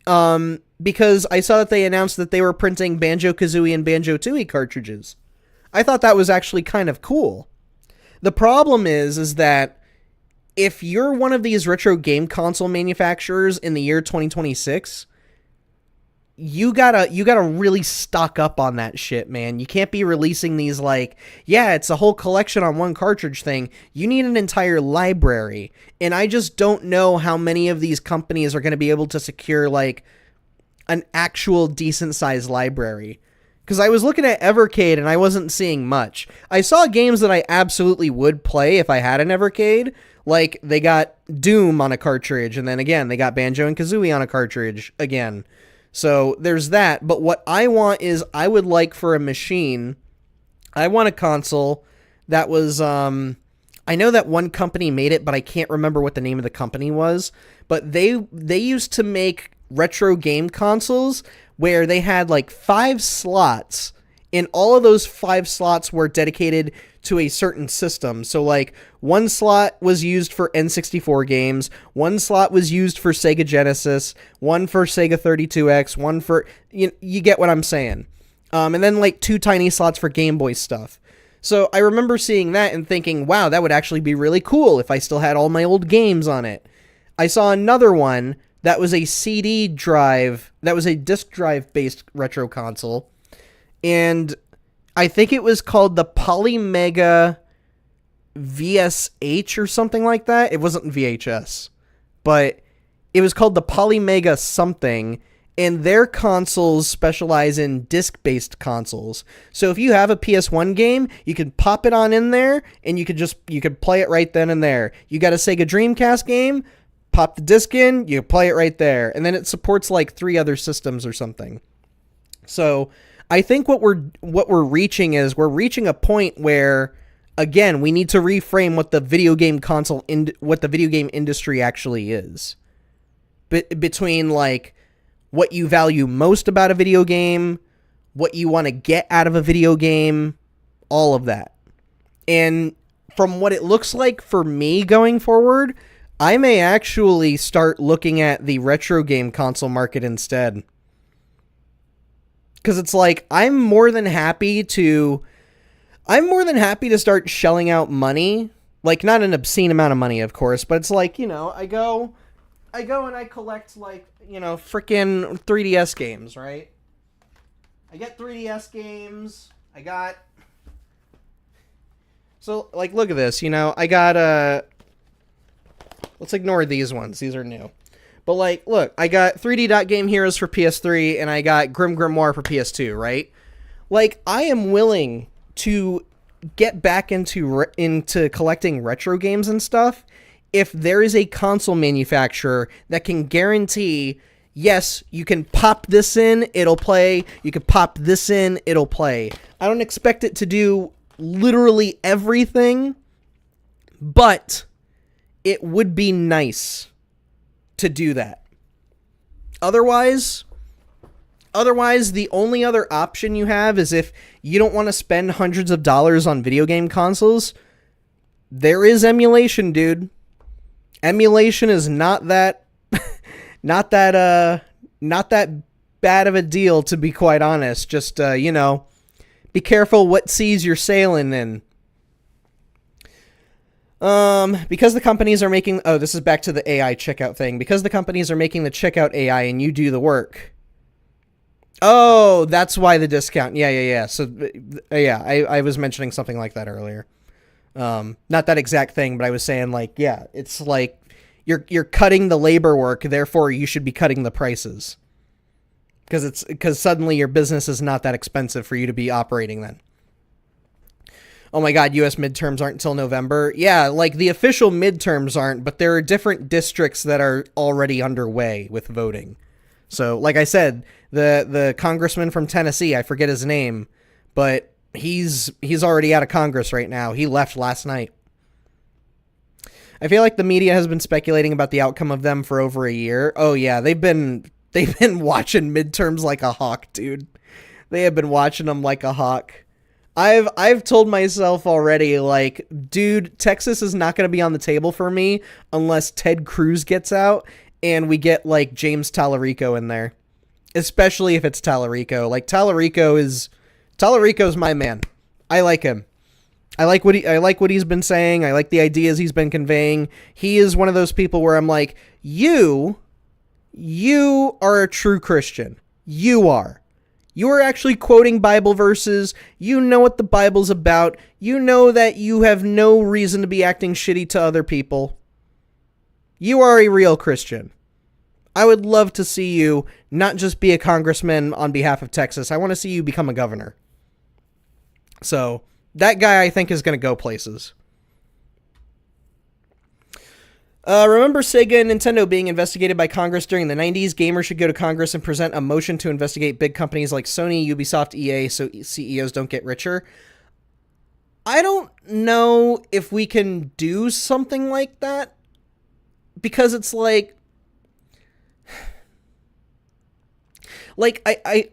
because I saw that they announced that they were printing Banjo-Kazooie and Banjo-Tooie cartridges. I thought that was actually kind of cool. The problem is that if you're one of these retro game console manufacturers in the year 2026, you gotta really stock up on that shit, man. You can't be releasing these like, yeah, it's a whole collection on one cartridge thing. You need an entire library. And I just don't know how many of these companies are going to be able to secure, like, an actual decent-sized library. Because I was looking at Evercade and I wasn't seeing much. I saw games that I absolutely would play if I had an Evercade. Like, they got Doom on a cartridge, and then again, they got Banjo and Kazooie on a cartridge again. So there's that. But what I want is, I would like for a machine, I want a console that was, I know that one company made it, but I can't remember what the name of the company was. But they used to make retro game consoles where they had like 5 slots, and all of those 5 slots were dedicated to a certain system. So like, one slot was used for N64 games, one slot was used for Sega Genesis, one for Sega 32X, one for, you get what I'm saying. And then like 2 tiny slots for Game Boy stuff. So I remember seeing that and thinking, wow, that would actually be really cool if I still had all my old games on it. I saw another one that was a CD drive, that was a disc drive based retro console, and I think it was called the Polymega VSH or something like that. It wasn't VHS, but it was called the Polymega something, and their consoles specialize in disc-based consoles. So if you have a PS1 game, you can pop it on in there, and you could play it right then and there. You got a Sega Dreamcast game, pop the disc in, you play it right there. And then it supports like 3 other systems or something. So I think what we're reaching is we're reaching a point where, again, we need to reframe what the video game what the video game industry actually is. Between like what you value most about a video game, what you want to get out of a video game, all of that. And from what it looks like for me going forward, I may actually start looking at the retro game console market instead. Because it's like, I'm more than happy to start shelling out money. Like, not an obscene amount of money, of course, but it's like, you know, I go and I collect, like, you know, freaking 3DS games, right? I get 3DS games. So, like, look at this, you know, I got, let's ignore these ones. These are new. But, like, look, I got 3D Dot Game Heroes for PS3, and I got Grim Grimoire for PS2, right? Like, I am willing to get back into collecting retro games and stuff if there is a console manufacturer that can guarantee, yes, you can pop this in, it'll play. You can pop this in, it'll play. I don't expect it to do literally everything, but it would be nice to do that. Otherwise, the only other option you have is if you don't want to spend hundreds of dollars on video game consoles, there is emulation, dude. Emulation is not that not that bad of a deal, to be quite honest. Just you know, be careful what seas you're sailing in. Because the companies are making... Oh, this is back to the AI checkout thing. Because the companies are making the checkout AI and you do the work. Oh, that's why the discount. Yeah. So, yeah, I was mentioning something like that earlier. Not that exact thing, but I was saying, like, yeah, it's like you're cutting the labor work, therefore you should be cutting the prices. Because suddenly your business is not that expensive for you to be operating then. Oh my God, U.S. midterms aren't until November. Yeah, like the official midterms aren't, but there are different districts that are already underway with voting. So, like I said, the congressman from Tennessee, I forget his name, but he's already out of Congress right now. He left last night. I feel like the media has been speculating about the outcome of them for over a year. Oh yeah, they've been watching midterms like a hawk, dude. They have been watching them like a hawk. I've told myself already, like, dude, Texas is not going to be on the table for me unless Ted Cruz gets out and we get, like, James Tallarico in there. Especially if it's Tallarico. Like, Tallarico's my man. I like him. I like what he's been saying. I like the ideas he's been conveying. He is one of those people where I'm like, you are a true Christian. You are. You are actually quoting Bible verses. You know what the Bible's about. You know that you have no reason to be acting shitty to other people. You are a real Christian. I would love to see you not just be a congressman on behalf of Texas. I want to see you become a governor. So, that guy I think is going to go places. Remember Sega and Nintendo being investigated by Congress during the 90s? Gamers should go to Congress and present a motion to investigate big companies like Sony, Ubisoft, EA, so CEOs don't get richer. I don't know if we can do something like that, because it's like I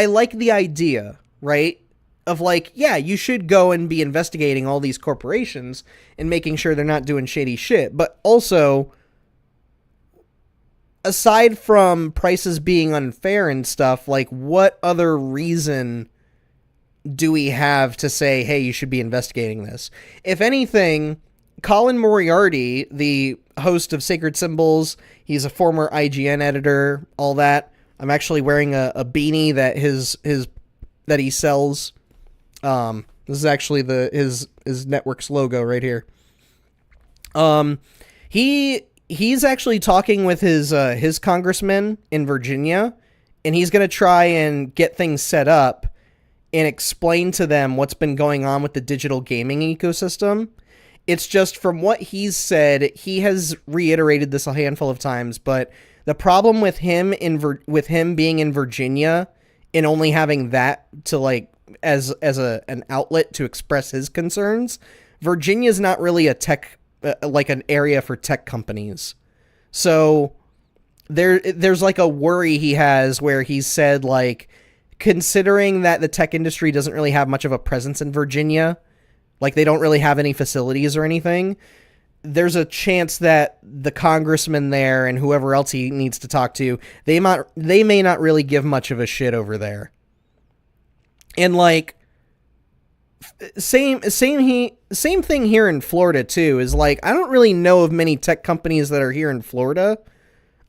like the idea, right? Of like, yeah, you should go and be investigating all these corporations and making sure they're not doing shady shit. But also, aside from prices being unfair and stuff, like, what other reason do we have to say, hey, you should be investigating this? If anything, Colin Moriarty, the host of Sacred Symbols, he's a former IGN editor, all that. I'm actually wearing a beanie that that he sells. This is actually his network's logo right here. He's actually talking with his congressman in Virginia, and he's going to try and get things set up and explain to them what's been going on with the digital gaming ecosystem. It's just from what he's said, he has reiterated this a handful of times, but the problem with him being in Virginia and only having that to like as an outlet to express his concerns, Virginia's not really a tech like an area for tech companies. So there's like a worry he has where he said, like, considering that the tech industry doesn't really have much of a presence in Virginia, like they don't really have any facilities or anything, there's a chance that the congressman there and whoever else he needs to talk to, they may not really give much of a shit over there. And like same thing here in Florida too, is like I don't really know of many tech companies that are here in Florida.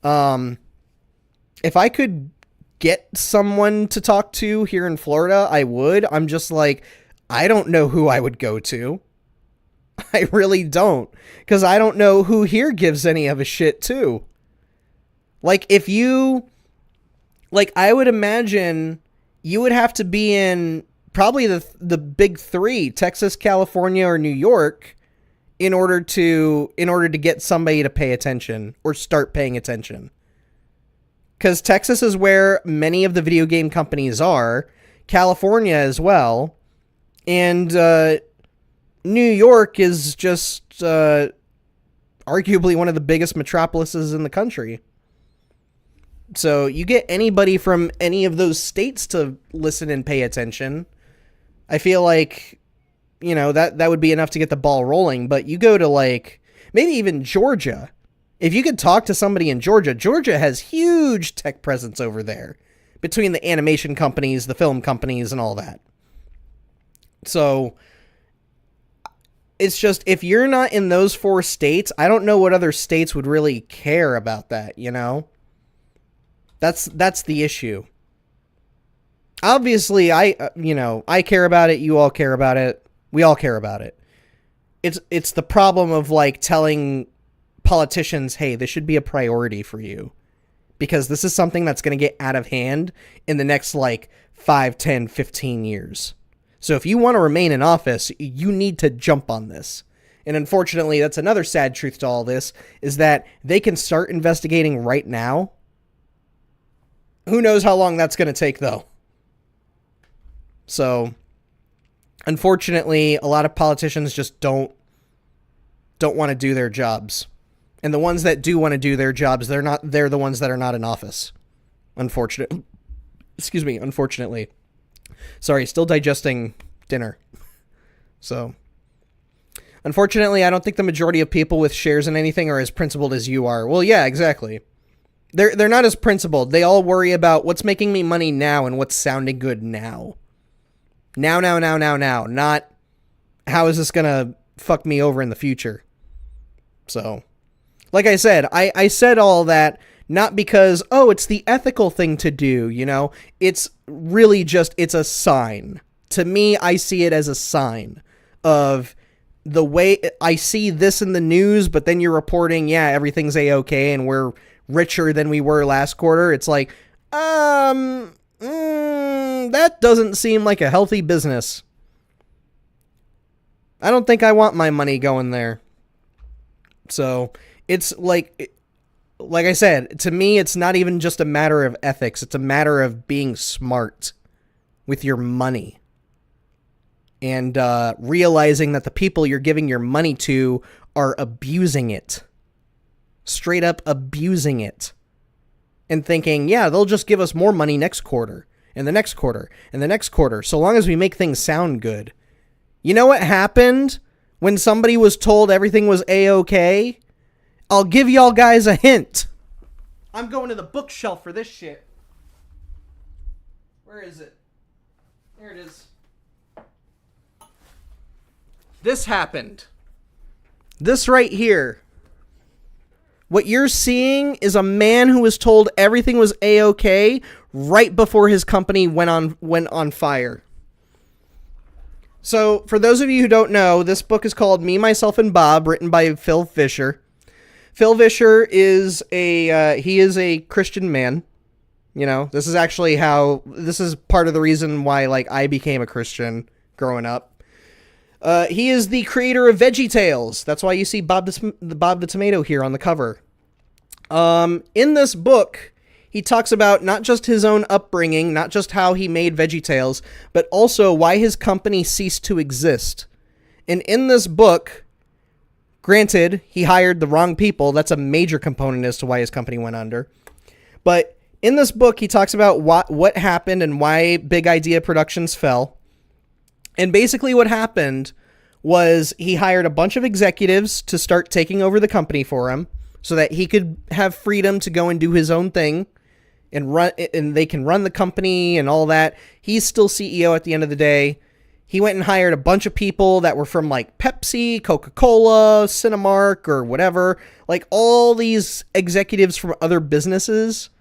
If I could get someone to talk to here in Florida, I would. I'm just like, I don't know who I would go to. I really don't, because I don't know who here gives any of a shit too. Like if you, like I would imagine you would have to be in probably the big three, Texas, California, or New York, in order to get somebody to pay attention or start paying attention. Because Texas is where many of the video game companies are, California as well, and New York is just arguably one of the biggest metropolises in the country. So you get anybody from any of those states to listen and pay attention, I feel like, you know, that would be enough to get the ball rolling. But you go to like maybe even Georgia. If you could talk to somebody in Georgia, Georgia has huge tech presence over there between the animation companies, the film companies, and all that. So it's just, if you're not in those 4 states, I don't know what other states would really care about that, you know? That's the issue. Obviously, I care about it, you all care about it, we all care about it. It's the problem of like telling politicians, hey, this should be a priority for you, because this is something that's going to get out of hand in the next like 5, 10, 15 years. So if you want to remain in office, you need to jump on this. And unfortunately, that's another sad truth to all this, is that they can start investigating right now. Who knows how long that's going to take, though. So, unfortunately, a lot of politicians just don't want to do their jobs. And the ones that do want to do their jobs, they're the ones that are not in office. Unfortunately. Sorry, still digesting dinner. So, unfortunately, I don't think the majority of people with shares in anything are as principled as you are. Well, yeah, exactly. They're not as principled. They all worry about what's making me money now and what's sounding good now. Now. Not how is this going to fuck me over in the future. So, like I said, I said all that not because, oh, it's the ethical thing to do, you know? It's really just, it's a sign. To me, I see it as a sign of the way I see this in the news, but then you're reporting, yeah, everything's A-okay and we're richer than we were last quarter. It's like, that doesn't seem like a healthy business. I don't think I want my money going there. So, it's like I said, to me, it's not even just a matter of ethics. It's a matter of being smart with your money. And realizing that the people you're giving your money to are abusing it. Straight up abusing it. And thinking, yeah, they'll just give us more money next quarter. And the next quarter. And the next quarter. So long as we make things sound good. You know what happened when somebody was told everything was A-okay? I'll give y'all guys a hint. I'm going to the bookshelf for this shit. Where is it? There it is. This happened. This right here. What you're seeing is a man who was told everything was A-okay right before his company went on fire. So, for those of you who don't know, this book is called Me, Myself, and Bob, written by Phil Vischer. Phil Vischer is a Christian man. You know, this is part of the reason why, like, I became a Christian growing up. He is the creator of VeggieTales. That's why you see Bob the Tomato here on the cover. In this book, he talks about not just his own upbringing, not just how he made VeggieTales, but also why his company ceased to exist. And in this book, granted, he hired the wrong people. That's a major component as to why his company went under. But in this book, he talks about what happened and why Big Idea Productions fell. And basically what happened was he hired a bunch of executives to start taking over the company for him so that he could have freedom to go and do his own thing and they can run the company and all that. He's still CEO at the end of the day. He went and hired a bunch of people that were from like Pepsi, Coca-Cola, Cinemark, or whatever. Like all these executives from other businesses.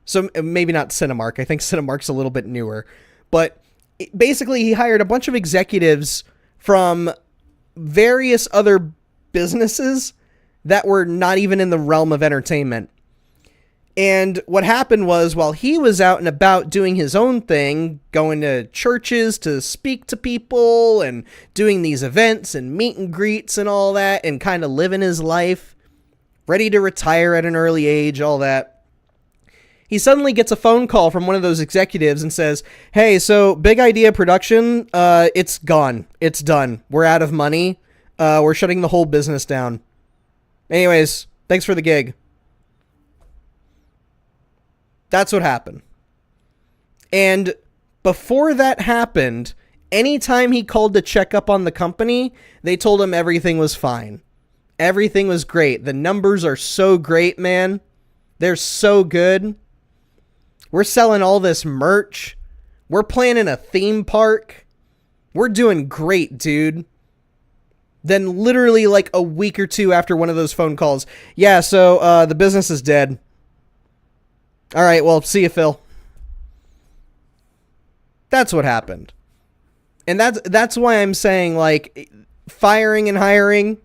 So maybe not Cinemark. I think Cinemark's a little bit newer. But basically he hired a bunch of executives from various other businesses that were not even in the realm of entertainment. And what happened was, while he was out and about doing his own thing, going to churches to speak to people and doing these events and meet and greets and all that and kind of living his life, ready to retire at an early age, all that, he suddenly gets a phone call from one of those executives and says, "Hey, so Big Idea Production, it's gone. It's done. We're out of money. We're shutting the whole business down. Anyways, thanks for the gig." That's what happened. And before that happened, anytime he called to check up on the company, they told him everything was fine. Everything was great. The numbers are so great, man. They're so good. We're selling all this merch. We're planning a theme park. We're doing great, dude. Then literally like a week or two after one of those phone calls, "Yeah, so the business is dead. All right, well, see you, Phil." That's what happened. And that's why I'm saying, like, firing and hiring,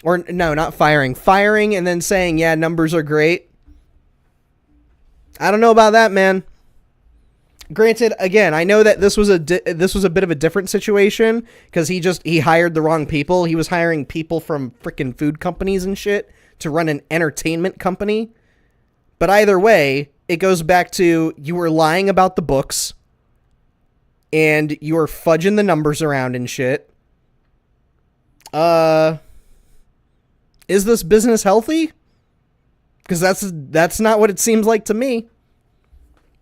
or no, not firing, firing and then saying, "Yeah, numbers are great." I don't know about that, man. Granted, again, I know that this was a bit of a different situation because he hired the wrong people. He was hiring people from freaking food companies and shit to run an entertainment company. But either way, it goes back to you were lying about the books and you were fudging the numbers around and shit. Is this business healthy? Because that's not what it seems like to me.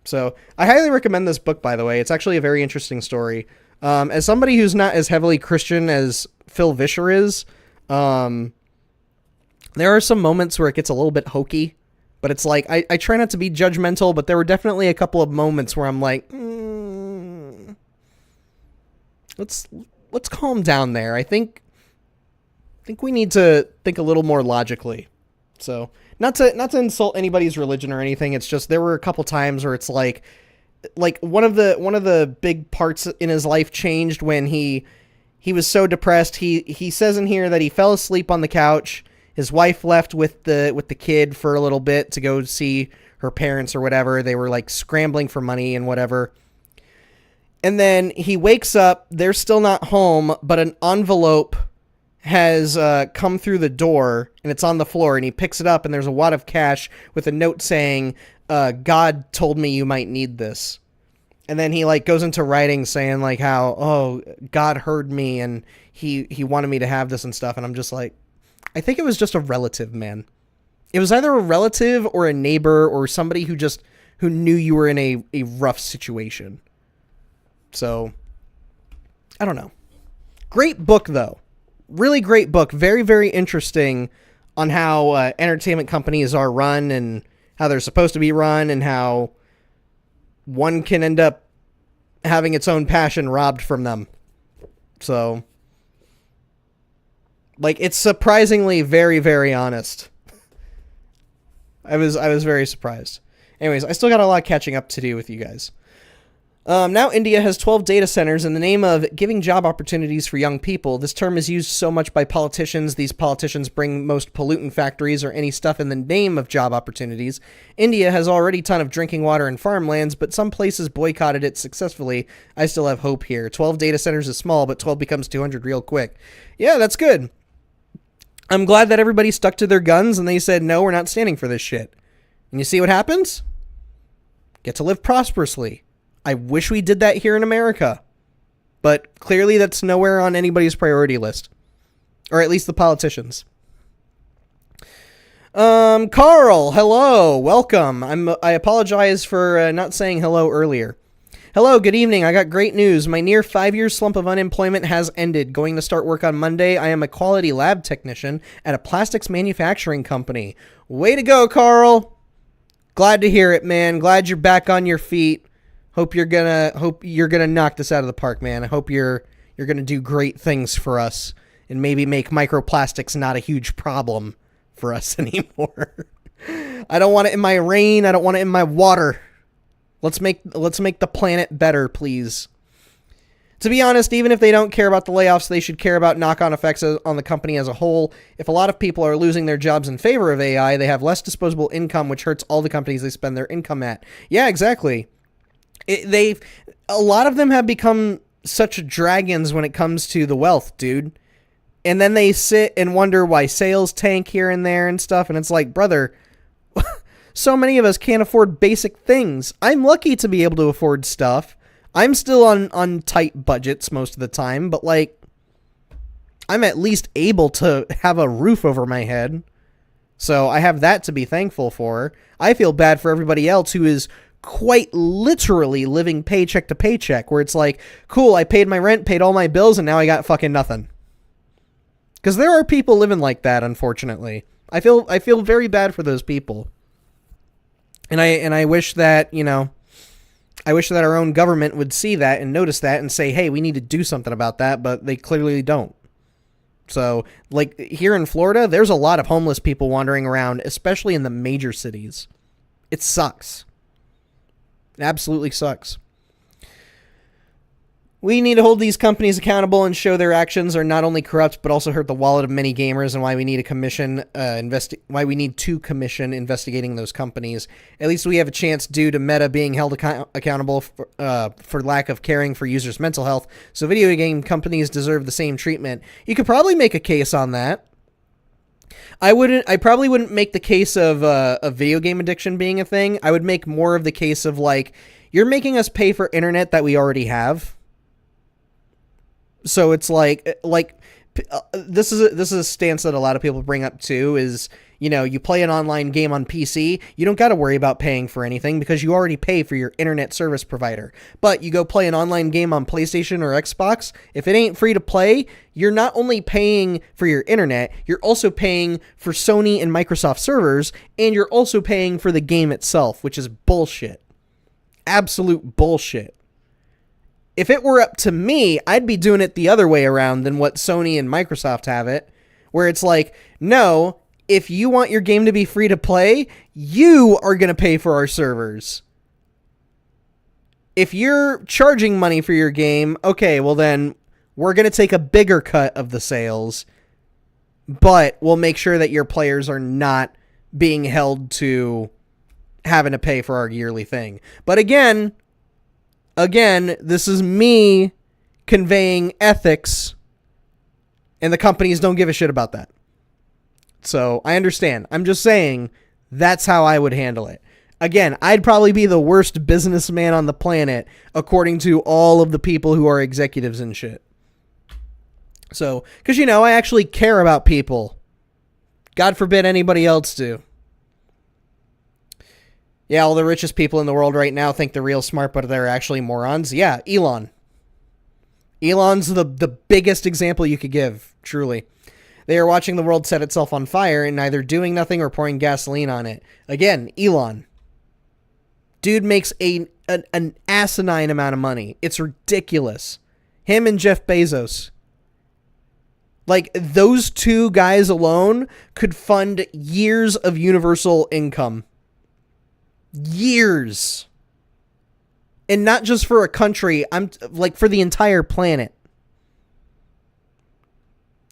So I highly recommend this book, by the way. It's actually a very interesting story. As somebody who's not as heavily Christian as Phil Vischer is, there are some moments where it gets a little bit hokey. But it's like, I try not to be judgmental, but there were definitely a couple of moments where I'm like, let's calm down there. I think we need to think a little more logically. So, not to insult anybody's religion or anything. It's just there were a couple times where it's like one of the big parts in his life changed when he was so depressed. He says in here that he fell asleep on the couch. His wife left with the kid for a little bit to go see her parents or whatever. They were like scrambling for money and whatever. And then he wakes up. They're still not home, but an envelope has come through the door and it's on the floor. And he picks it up and there's a wad of cash with a note saying, "God told me you might need this." And then he like goes into writing saying like how, "Oh, God heard me and he wanted me to have this and stuff." And I'm just like, I think it was just a relative, man. It was either a relative or a neighbor or somebody who knew you were in a rough situation. So, I don't know. Great book, though. Really great book. Very, very interesting on how entertainment companies are run and how they're supposed to be run and how one can end up having its own passion robbed from them. So, like, it's surprisingly very, very honest. I was very surprised. Anyways, I still got a lot of catching up to do with you guys. Now India has 12 data centers in the name of giving job opportunities for young people. This term is used so much by politicians. These politicians bring most pollutant factories or any stuff in the name of job opportunities. India has already a ton of drinking water and farmlands, but some places boycotted it successfully. I still have hope here. 12 data centers is small, but 12 becomes 200 real quick. Yeah, that's good. I'm glad that everybody stuck to their guns and they said, no, we're not standing for this shit. And you see what happens? Get to live prosperously. I wish we did that here in America. But clearly that's nowhere on anybody's priority list. Or at least the politicians. Carl, hello. Welcome. I apologize for not saying hello earlier. Hello, good evening. I got great news. My near 5-year slump of unemployment has ended. Going to start work on Monday. I am a quality lab technician at a plastics manufacturing company. Way to go, Carl. Glad to hear it, man. Glad you're back on your feet. Hope you're gonna knock this out of the park, man. I hope you're gonna do great things for us and maybe make microplastics not a huge problem for us anymore. I don't want it in my rain. I don't want it in my water. Let's make the planet better, please. To be honest, even if they don't care about the layoffs, they should care about knock-on effects on the company as a whole. If a lot of people are losing their jobs in favor of AI, they have less disposable income, which hurts all the companies they spend their income at. Yeah, exactly. A lot of them have become such dragons when it comes to the wealth, dude. And then they sit and wonder why sales tank here and there and stuff. And it's like, brother, so many of us can't afford basic things. I'm lucky to be able to afford stuff. I'm still on tight budgets most of the time, but like, I'm at least able to have a roof over my head. So I have that to be thankful for. I feel bad for everybody else who is quite literally living paycheck to paycheck, where it's like, cool, I paid my rent, paid all my bills, and now I got fucking nothing. Because there are people living like that, unfortunately. I feel very bad for those people. And I wish that, I wish that our own government would see that and notice that and say, hey, we need to do something about that, but they clearly don't. So, like, here in Florida, there's a lot of homeless people wandering around, especially in the major cities. It sucks. It absolutely sucks. We need to hold these companies accountable and show their actions are not only corrupt but also hurt the wallet of many gamers, and why we need to commission investigating those companies. At least we have a chance due to Meta being held accountable for lack of caring for users' mental health. So video game companies deserve the same treatment. You could probably make a case on that. I probably wouldn't make the case of video game addiction being a thing. I would make more of the case of, like, you're making us pay for internet that we already have. So it's like this is a stance that a lot of people bring up too, is, you play an online game on PC, you don't got to worry about paying for anything because you already pay for your internet service provider. But you go play an online game on PlayStation or Xbox, if it ain't free to play, you're not only paying for your internet, you're also paying for Sony and Microsoft servers, and you're also paying for the game itself, which is bullshit. Absolute bullshit. If it were up to me, I'd be doing it the other way around than what Sony and Microsoft have it, where it's like, no, if you want your game to be free to play, you are going to pay for our servers. If you're charging money for your game, okay, well then we're going to take a bigger cut of the sales, but we'll make sure that your players are not being held to having to pay for our yearly thing. But again, this is me conveying ethics, and the companies don't give a shit about that. So I understand. I'm just saying that's how I would handle it. Again, I'd probably be the worst businessman on the planet, according to all of the people who are executives and shit. So, because, I actually care about people. God forbid anybody else do. Yeah, all the richest people in the world right now think they're real smart, but they're actually morons. Yeah, Elon. Elon's the biggest example you could give, truly. They are watching the world set itself on fire and neither doing nothing or pouring gasoline on it. Again, Elon. Dude makes an asinine amount of money. It's ridiculous. Him and Jeff Bezos. Like, those two guys alone could fund years of universal income. Years. And not just for a country, I'm like for the entire planet.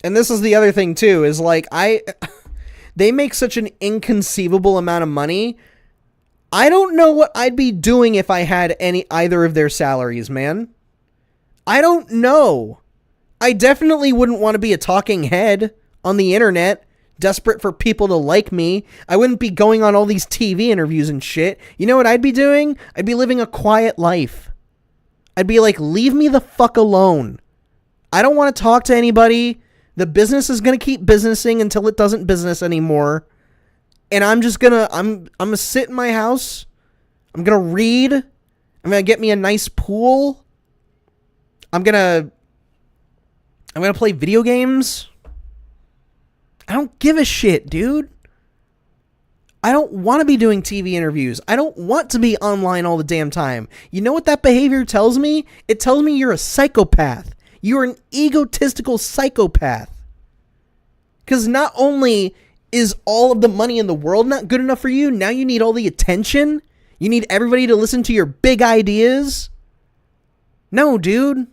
And this is the other thing too, is like they make such an inconceivable amount of money. I don't know what I'd be doing if I had either of their salaries, man. I don't know. I definitely wouldn't want to be a talking head on the internet, desperate for people to like me. I wouldn't be going on all these TV interviews and shit. You know what I'd be doing? I'd be living a quiet life. I'd be like, leave me the fuck alone. I don't want to talk to anybody. The business is going to keep businessing until it doesn't business anymore. And I'm just going to, I'm going to sit in my house. I'm going to read. I'm going to get me a nice pool. I'm going to play video games. I don't give a shit, dude. I don't want to be doing TV interviews. I don't want to be online all the damn time. You know what that behavior tells me? It tells me you're a psychopath. You're an egotistical psychopath. Because not only is all of the money in the world not good enough for you, now you need all the attention. You need everybody to listen to your big ideas. No, dude.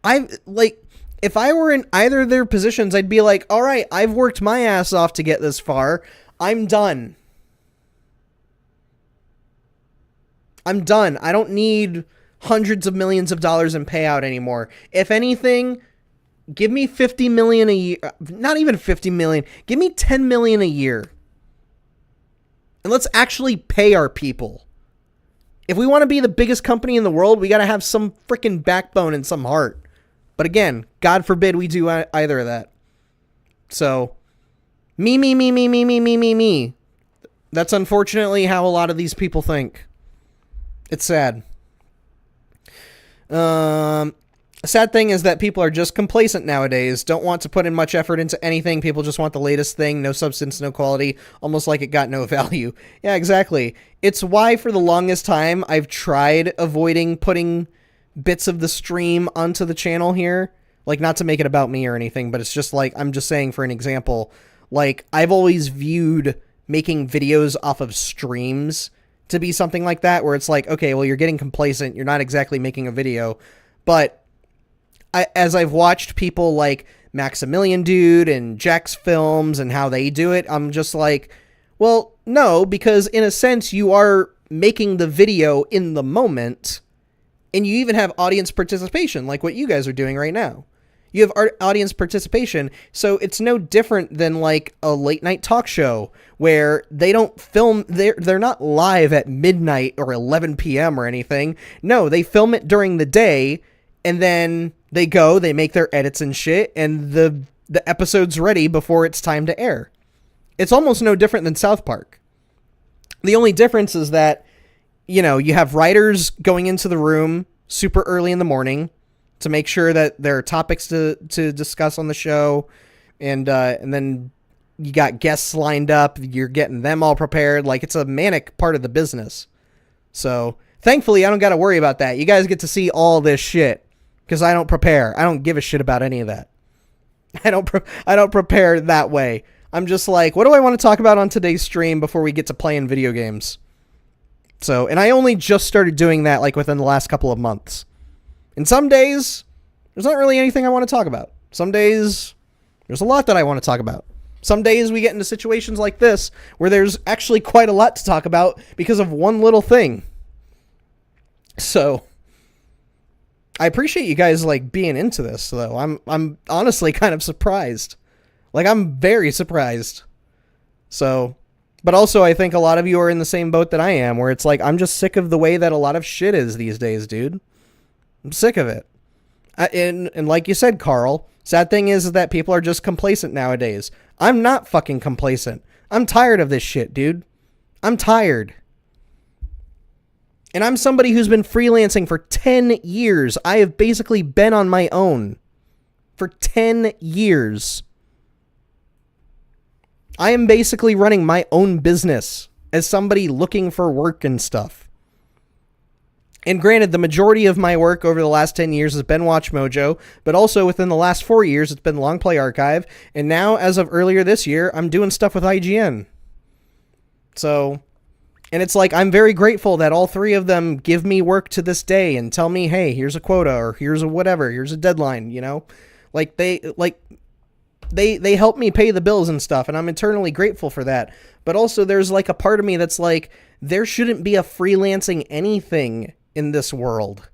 If I were in either of their positions, I'd be like, all right, I've worked my ass off to get this far. I'm done. I'm done. I don't need hundreds of millions of dollars in payout anymore. If anything, give me 50 million a year. Not even 50 million. Give me 10 million a year. And let's actually pay our people. If we want to be the biggest company in the world, we got to have some freaking backbone and some heart. But again, God forbid we do either of that. So, me. That's unfortunately how a lot of these people think. It's sad. A sad thing is that people are just complacent nowadays, don't want to put in much effort into anything. People just want the latest thing, no substance, no quality, almost like it got no value. Yeah, exactly. It's why for the longest time I've tried avoiding putting bits of the stream onto the channel here. Like, not to make it about me or anything, but it's just like, I'm just saying for an example, like, I've always viewed making videos off of streams to be something like that, where it's like, okay, well, you're getting complacent, you're not exactly making a video, but as I've watched people like Maximilian Dude and Jack's Films and how they do it, I'm just like, well, no, because in a sense, you are making the video in the moment, and you even have audience participation, like what you guys are doing right now. You have audience participation, so it's no different than like a late night talk show where they don't film, they're not live at midnight or 11 p.m. or anything. No, they film it during the day, and then they make their edits and shit, and the episode's ready before it's time to air. It's almost no different than South Park. The only difference is that, you know, you have writers going into the room super early in the morning to make sure that there are topics to discuss on the show, and then you got guests lined up. You're getting them all prepared. Like, it's a manic part of the business. So thankfully, I don't got to worry about that. You guys get to see all this shit because I don't prepare. I don't give a shit about any of that. I don't prepare that way. I'm just like, what do I want to talk about on today's stream before we get to playing video games? So, and I only just started doing that like within the last couple of months. And some days, there's not really anything I want to talk about. Some days, there's a lot that I want to talk about. Some days we get into situations like this where there's actually quite a lot to talk about because of one little thing. So, I appreciate you guys like being into this, though. I'm honestly kind of surprised. Like, I'm very surprised. So, but also I think a lot of you are in the same boat that I am, where it's like, I'm just sick of the way that a lot of shit is these days, dude. I'm sick of it. And like you said, Carl, sad thing is that people are just complacent nowadays. I'm not fucking complacent. I'm tired of this shit, dude. I'm tired. And I'm somebody who's been freelancing for 10 years. I have basically been on my own for 10 years. I am basically running my own business as somebody looking for work and stuff. And granted, the majority of my work over the last 10 years has been Watch Mojo, but also within the last 4 years, it's been Long Play Archive. And now, as of earlier this year, I'm doing stuff with IGN. So, And it's like, I'm very grateful that all three of them give me work to this day and tell me, hey, here's a quota, or here's a whatever, here's a deadline, you know? Like, they help me pay the bills and stuff, and I'm eternally grateful for that. But also, there's like a part of me that's like, there shouldn't be a freelancing anything in this world.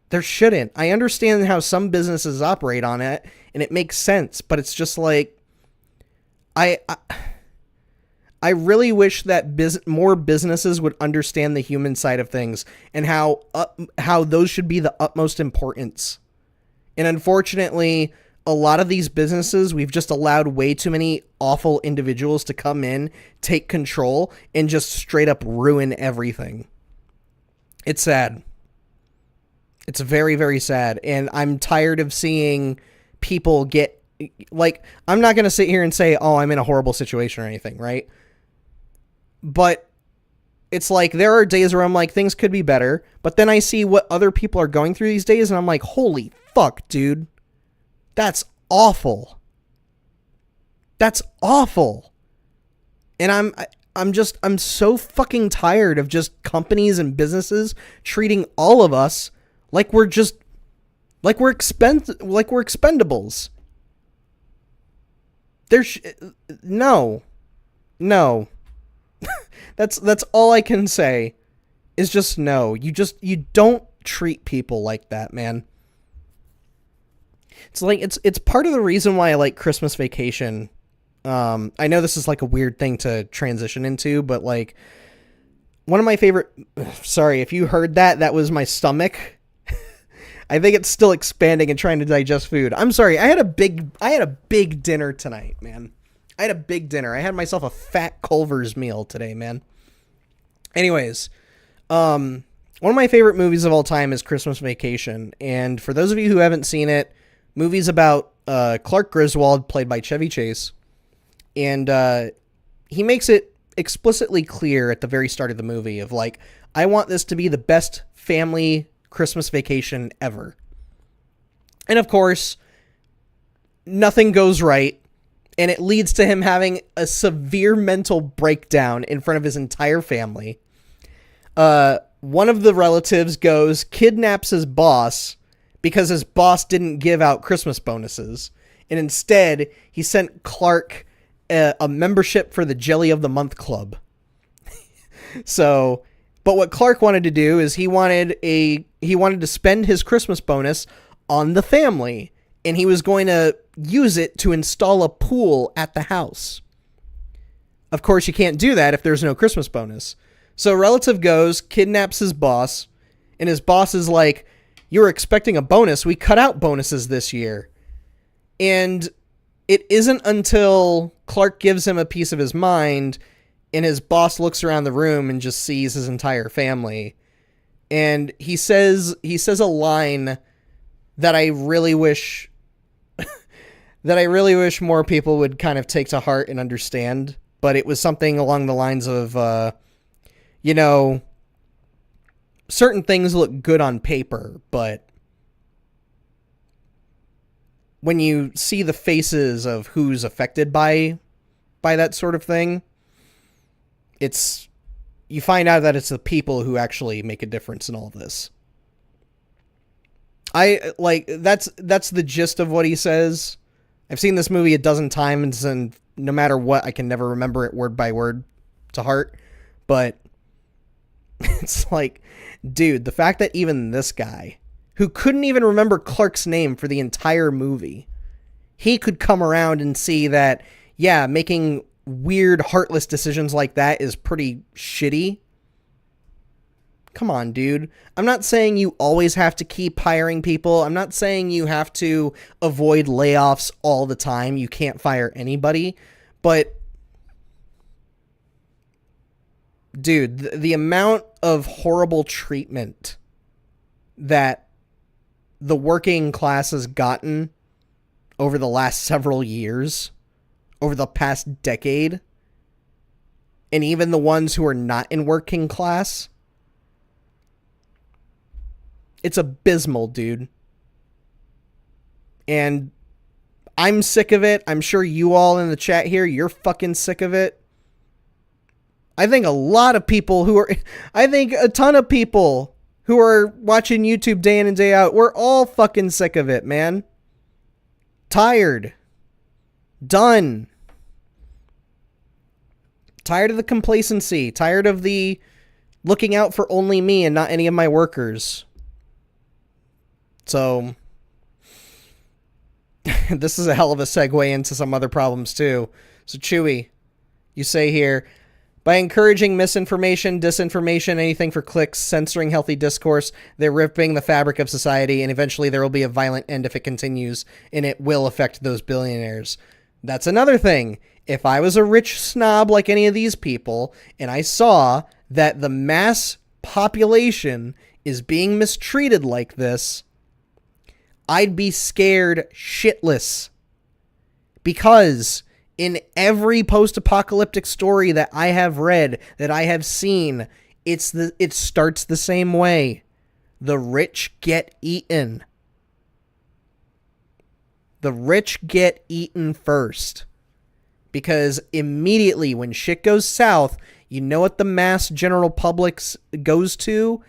There shouldn't. I understand how some businesses operate on it, and it makes sense, but it's just like, I really wish that more businesses would understand the human side of things and how those should be the utmost importance. And unfortunately, a lot of these businesses, we've just allowed way too many awful individuals to come in, take control, and just straight up ruin everything. It's sad. It's very, very sad. And I'm tired of seeing people get, like, I'm not going to sit here and say, oh, I'm in a horrible situation or anything, right? But it's like, there are days where I'm like, things could be better. But then I see what other people are going through these days, and I'm like, holy fuck, dude. That's awful. That's awful. And I'm so fucking tired of just companies and businesses treating all of us like we're expendables. No. That's all I can say is just no. You don't treat people like that, man. It's like, it's part of the reason why I like Christmas Vacation. I know this is like a weird thing to transition into, but like, one of my favorite, sorry, if you heard that was my stomach. I think it's still expanding and trying to digest food. I'm sorry. I had a big dinner tonight, man. I had a big dinner. I had myself a fat Culver's meal today, man. Anyways, one of my favorite movies of all time is Christmas Vacation. And for those of you who haven't seen it, movie's about Clark Griswold, played by Chevy Chase. And he makes it explicitly clear at the very start of the movie of like, I want this to be the best family Christmas vacation ever. And of course, nothing goes right. And it leads to him having a severe mental breakdown in front of his entire family. One of the relatives kidnaps his boss because his boss didn't give out Christmas bonuses. And instead, he sent Clark a membership for the Jelly of the Month Club. But what Clark wanted to do is he wanted to spend his Christmas bonus on the family. And he was going to use it to install a pool at the house. Of course, you can't do that if there's no Christmas bonus. So a relative goes, kidnaps his boss, and his boss is like, you were expecting a bonus. We cut out bonuses this year. And it isn't until Clark gives him a piece of his mind and his boss looks around the room and just sees his entire family. And he says a line that I really wish more people would kind of take to heart and understand. But it was something along the lines of, certain things look good on paper, but when you see the faces of who's affected by that sort of thing, you find out that it's the people who actually make a difference in all this. That's the gist of what he says. I've seen this movie a dozen times, and no matter what, I can never remember it word by word to heart. But it's like, dude, the fact that even this guy, who couldn't even remember Clark's name for the entire movie, he could come around and see that, yeah, making weird, heartless decisions like that is pretty shitty. Come on, dude. I'm not saying you always have to keep hiring people. I'm not saying you have to avoid layoffs all the time. You can't fire anybody. But, dude, the amount of horrible treatment that the working class has gotten over the last several years, over the past decade, and even the ones who are not in working class, it's abysmal, dude. And I'm sick of it. I'm sure you all in the chat here, you're fucking sick of it. I think a lot of people I think a ton of people who are watching YouTube day in and day out, we're all fucking sick of it, man. Tired. Done. Tired of the complacency. Tired of the looking out for only me and not any of my workers. So, this is a hell of a segue into some other problems too. So, Chewy, you say here, by encouraging misinformation, disinformation, anything for clicks, censoring healthy discourse, they're ripping the fabric of society, and eventually there will be a violent end if it continues, and it will affect those billionaires. That's another thing. If I was a rich snob like any of these people, and I saw that the mass population is being mistreated like this, I'd be scared shitless. Because in every post-apocalyptic story that I have read, that I have seen, it starts the same way. The rich get eaten. The rich get eaten first. Because immediately when shit goes south, you know what the mass general public goes to?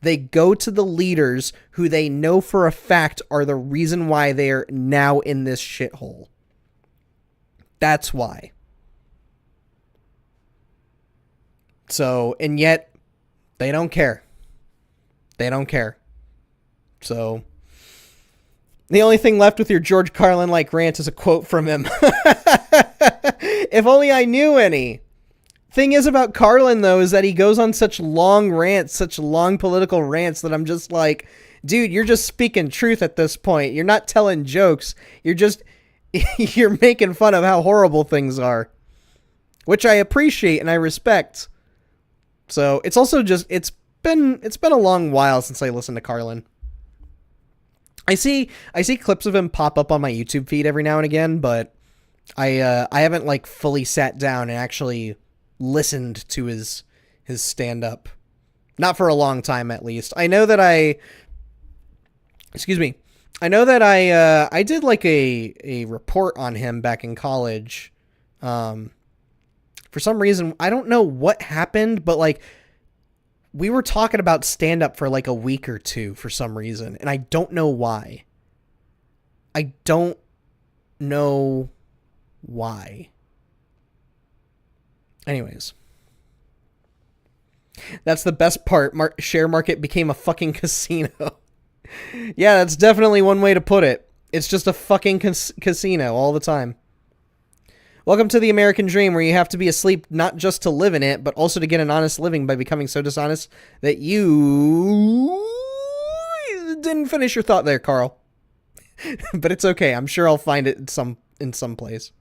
They go to the leaders who they know for a fact are the reason why they're now in this shithole. That's why. So, and yet, they don't care. They don't care. So, the only thing left with your George Carlin-like rant is a quote from him. If only I knew any. Thing is about Carlin, though, is that he goes on such long rants, such long political rants, that I'm just like, dude, you're just speaking truth at this point. You're not telling jokes. You're making fun of how horrible things are, which I appreciate and I respect. So it's also just, it's been a long while since I listened to Carlin. I see clips of him pop up on my YouTube feed every now and again, but I haven't like fully sat down and actually listened to his stand-up. Not for a long time, at least. I know that I did like a report on him back in college. For some reason, I don't know what happened, but like we were talking about stand-up for like a week or two for some reason, and I don't know why. I don't know why. Anyways. That's the best part. Share market became a fucking casino. Yeah, that's definitely one way to put it. It's just a fucking casino all the time. Welcome to the American dream, where you have to be asleep not just to live in it, but also to get an honest living by becoming so dishonest that you didn't finish your thought there, Carl. But it's okay. I'm sure I'll find it in some place.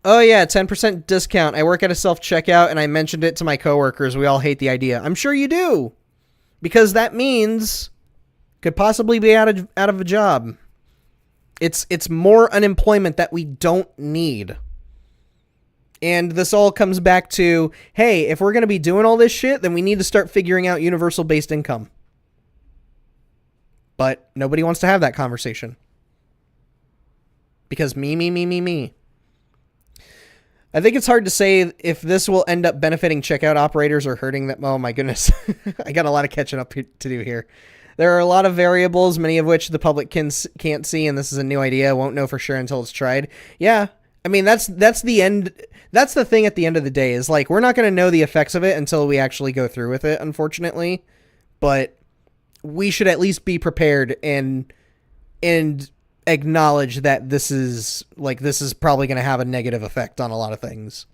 Oh yeah, 10% discount. I work at a self-checkout and I mentioned it to my coworkers. We all hate the idea. I'm sure you do. Because that means could possibly be out of a job. It's more unemployment that we don't need. And this all comes back to, hey, if we're going to be doing all this shit, then we need to start figuring out universal based income. But nobody wants to have that conversation. Because me. I think it's hard to say if this will end up benefiting checkout operators or hurting them. Oh my goodness. I got a lot of catching up to do here. There are a lot of variables, many of which the public can't see, and this is a new idea. Won't know for sure until it's tried. Yeah. I mean, that's the end. That's the thing at the end of the day is like, we're not going to know the effects of it until we actually go through with it, unfortunately. But we should at least be prepared and acknowledge that this is probably going to have a negative effect on a lot of things.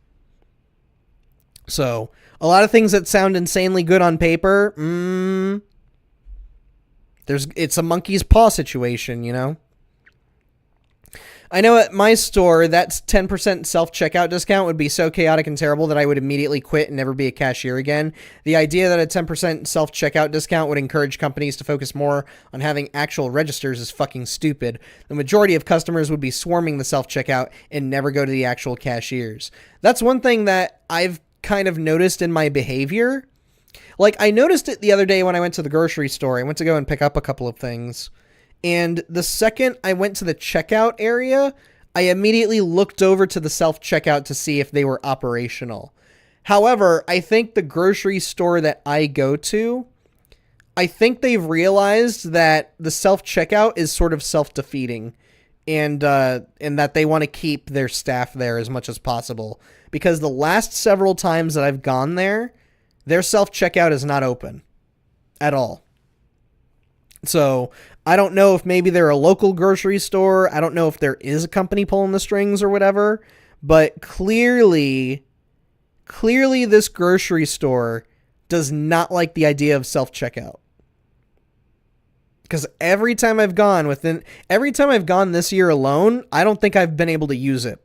So a lot of things that sound insanely good on paper, it's a monkey's paw situation, you know? I know at my store, that's 10% self-checkout discount would be so chaotic and terrible that I would immediately quit and never be a cashier again. The idea that a 10% self-checkout discount would encourage companies to focus more on having actual registers is fucking stupid. The majority of customers would be swarming the self-checkout and never go to the actual cashiers. That's one thing that I've kind of noticed in my behavior. Like, I noticed it the other day when I went to the grocery store. I went to go and pick up a couple of things. And the second I went to the checkout area, I immediately looked over to the self-checkout to see if they were operational. However, I think the grocery store that I go to, I think they've realized that the self-checkout is sort of self-defeating, and that they want to keep their staff there as much as possible. Because the last several times that I've gone there, their self-checkout is not open at all. So I don't know if maybe they're a local grocery store. I don't know if there is a company pulling the strings or whatever. But clearly this grocery store does not like the idea of self-checkout. Because every time I've gone this year alone, I don't think I've been able to use it.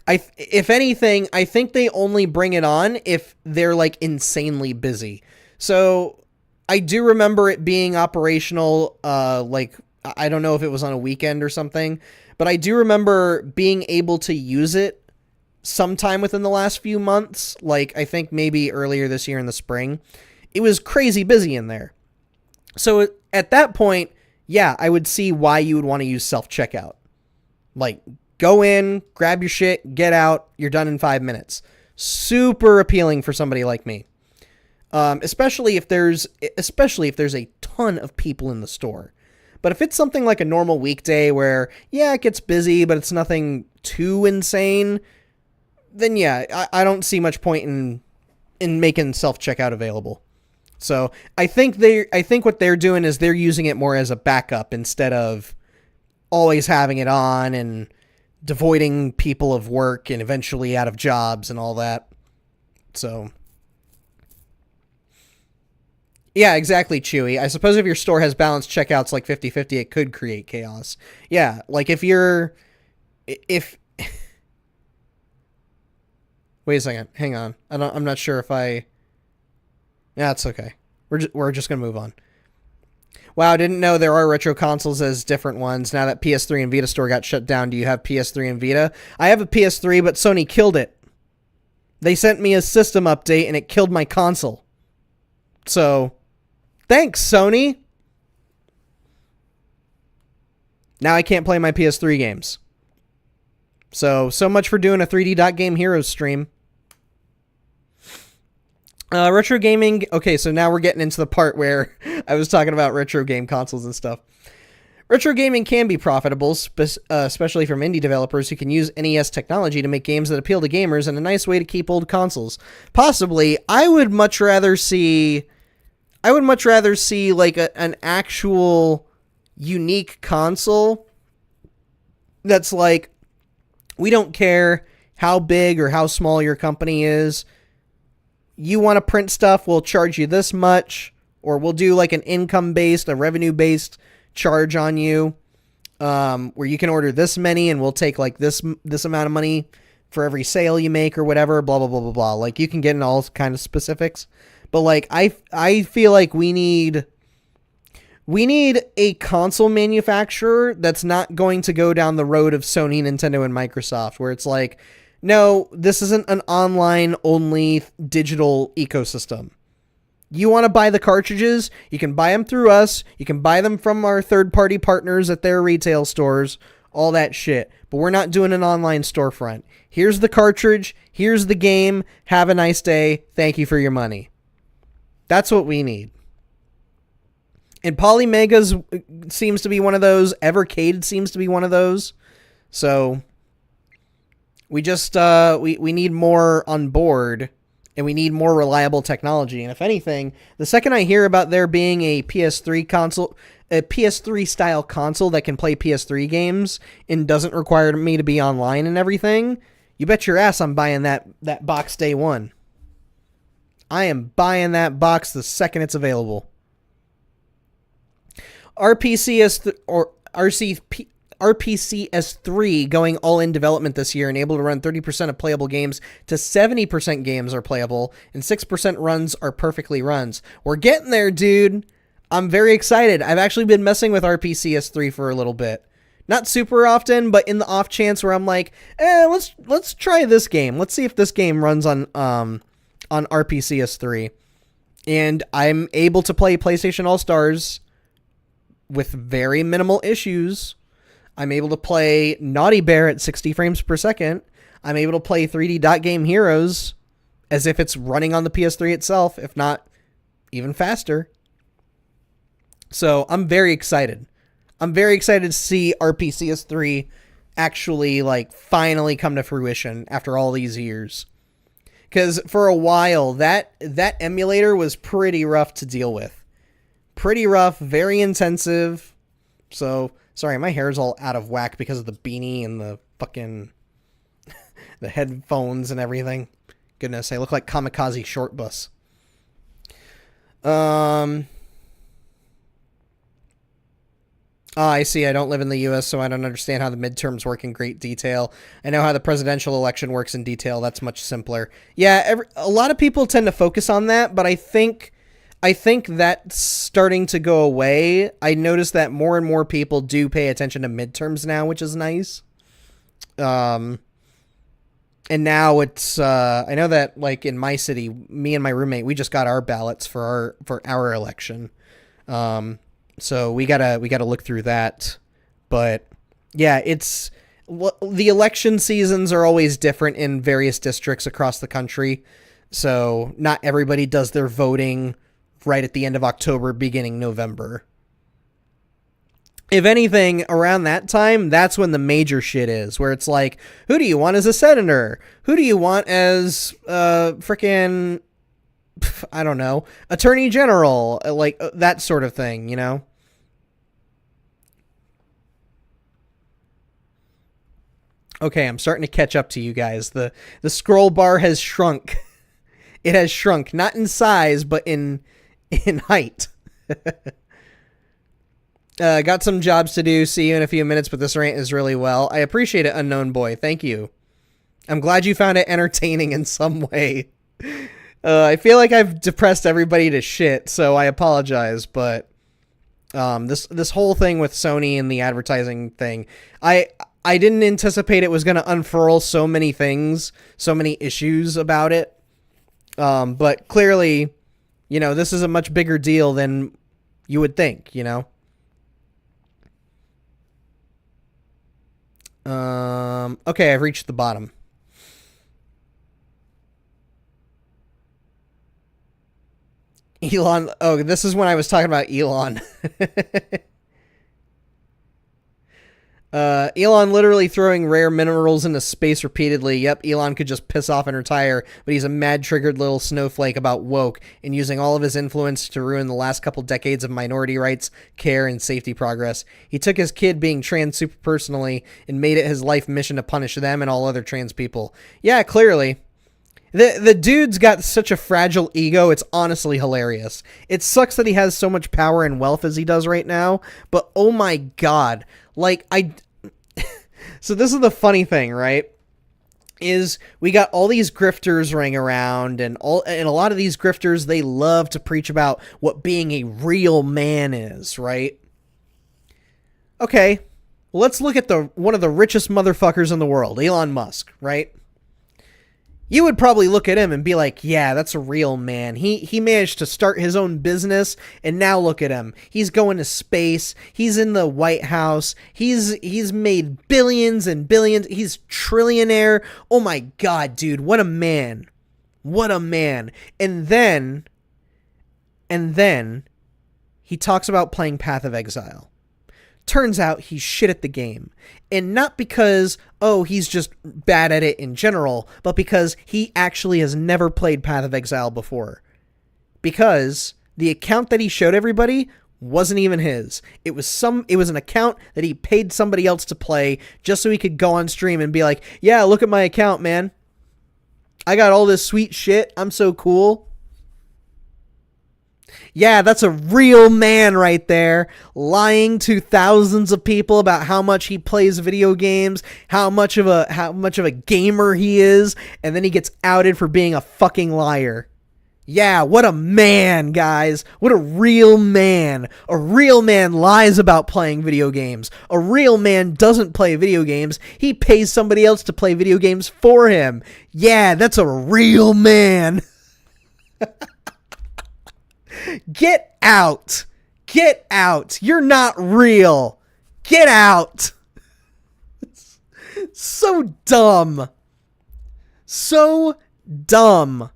If anything, I think they only bring it on if they're like insanely busy. So I do remember it being operational, like, I don't know if it was on a weekend or something, but I do remember being able to use it sometime within the last few months. Like, I think maybe earlier this year in the spring. It was crazy busy in there. So at that point, yeah, I would see why you would want to use self-checkout. Like, go in, grab your shit, get out, you're done in 5 minutes. Super appealing for somebody like me. Especially if there's a ton of people in the store. But if it's something like a normal weekday where, yeah, it gets busy, but it's nothing too insane, then yeah, I don't see much point in making self-checkout available. So I think what they're doing is they're using it more as a backup instead of always having it on and devoiding people of work and eventually out of jobs and all that. So yeah, exactly, Chewy. I suppose if your store has balanced checkouts like 50-50, it could create chaos. Yeah, like if wait a second, hang on. I'm not sure if I. Yeah, it's okay. We're just gonna move on. Wow, didn't know there are retro consoles as different ones. Now that PS3 and Vita store got shut down, do you have PS3 and Vita? I have a PS3, but Sony killed it. They sent me a system update and it killed my console. So, thanks, Sony. Now I can't play my PS3 games. So much for doing a 3D Dot Game Heroes stream. Retro gaming. Okay, so now we're getting into the part where I was talking about retro game consoles and stuff. Retro gaming can be profitable, especially from indie developers who can use NES technology to make games that appeal to gamers and a nice way to keep old consoles. Possibly, I would much rather see like an actual unique console that's like, we don't care how big or how small your company is. You want to print stuff, we'll charge you this much, or we'll do like an income-based, a revenue-based charge on you, where you can order this many and we'll take like this amount of money for every sale you make or whatever, blah, blah, blah, blah, blah. Like, you can get in all kind of specifics. But like, I feel like we need a console manufacturer that's not going to go down the road of Sony, Nintendo, and Microsoft, where it's like, no, this isn't an online-only digital ecosystem. You want to buy the cartridges, you can buy them through us, you can buy them from our third-party partners at their retail stores, all that shit. But we're not doing an online storefront. Here's the cartridge, here's the game, have a nice day, thank you for your money. That's what we need. And Polymegas seems to be one of those, Evercade seems to be one of those, so we just, we need more on board, and we need more reliable technology. And if anything, the second I hear about there being a PS3 console, a PS3 style console that can play PS3 games and doesn't require me to be online and everything, you bet your ass I'm buying that box day one. I am buying that box the second it's available. RPCS3 going all-in development this year and able to run 30% of playable games to 70% games are playable, and 6% runs are perfectly runs. We're getting there, dude. I'm very excited. I've actually been messing with RPCS3 for a little bit. Not super often, but in the off chance where I'm like, let's try this game. Let's see if this game runs on RPCS3. And I'm able to play PlayStation All-Stars with very minimal issues. I'm able to play Naughty Bear at 60 frames per second. I'm able to play 3D Dot Game Heroes as if it's running on the PS3 itself, if not even faster. So I'm very excited. I'm very excited to see RPCS3 actually like finally come to fruition after all these years. Because for a while, that emulator was pretty rough to deal with. Pretty rough, very intensive. So, sorry, my hair's all out of whack because of the beanie and the fucking the headphones and everything. Goodness, I look like Kamikaze Short Bus. I see. I don't live in the U.S., so I don't understand how the midterms work in great detail. I know how the presidential election works in detail. That's much simpler. Yeah, a lot of people tend to focus on that, but I think that's starting to go away. I noticed that more and more people do pay attention to midterms now, which is nice. And now it's I know that like in my city, me and my roommate, we just got our ballots for our election. So we gotta look through that, but yeah, the election seasons are always different in various districts across the country. So not everybody does their voting right at the end of October, beginning November. If anything, around that time, that's when the major shit is, where it's like, who do you want as a senator? Who do you want as frickin', I don't know, attorney general, like that sort of thing, you know? Okay, I'm starting to catch up to you guys. The scroll bar has shrunk. It has shrunk, not in size, but in height. Got some jobs to do. See you in a few minutes, but this rant is really well. I appreciate it, Unknown Boy. Thank you. I'm glad you found it entertaining in some way. I feel like I've depressed everybody to shit, so I apologize, but this whole thing with Sony and the advertising thing, I didn't anticipate it was going to unfurl so many things, so many issues about it. But clearly, you know, this is a much bigger deal than you would think, you know? Okay, I've reached the bottom. Elon, oh, this is when I was talking about Elon. Elon literally throwing rare minerals into space repeatedly. Yep, Elon could just piss off and retire, but he's a mad-triggered little snowflake about woke and using all of his influence to ruin the last couple decades of minority rights, care, and safety progress. He took his kid being trans super personally and made it his life mission to punish them and all other trans people. Yeah, clearly. The dude's got such a fragile ego, it's honestly hilarious. It sucks that he has so much power and wealth as he does right now, but oh my god. Like, so this is the funny thing, right? Is we got all these grifters running around, and a lot of these grifters, they love to preach about what being a real man is, right? Okay, let's look at one of the richest motherfuckers in the world, Elon Musk, right? You would probably look at him and be like, yeah, that's a real man. He managed to start his own business, and now look at him. He's going to space. He's in the White House. He's made billions and billions. He's trillionaire. Oh my god, dude, what a man. What a man. And then he talks about playing Path of Exile. Turns out he's shit at the game. And not because, oh, he's just bad at it in general, but because he actually has never played Path of Exile before. Because the account that he showed everybody wasn't even his. It was an account that he paid somebody else to play just so he could go on stream and be like, yeah, look at my account, man. I got all this sweet shit. I'm so cool. Yeah, that's a real man right there, lying to thousands of people about how much he plays video games, how much of a gamer he is, and then he gets outed for being a fucking liar. Yeah, what a man, guys. What a real man. A real man lies about playing video games. A real man doesn't play video games. He pays somebody else to play video games for him. Yeah, that's a real man. Get out. Get out. You're not real. Get out. So dumb. So dumb.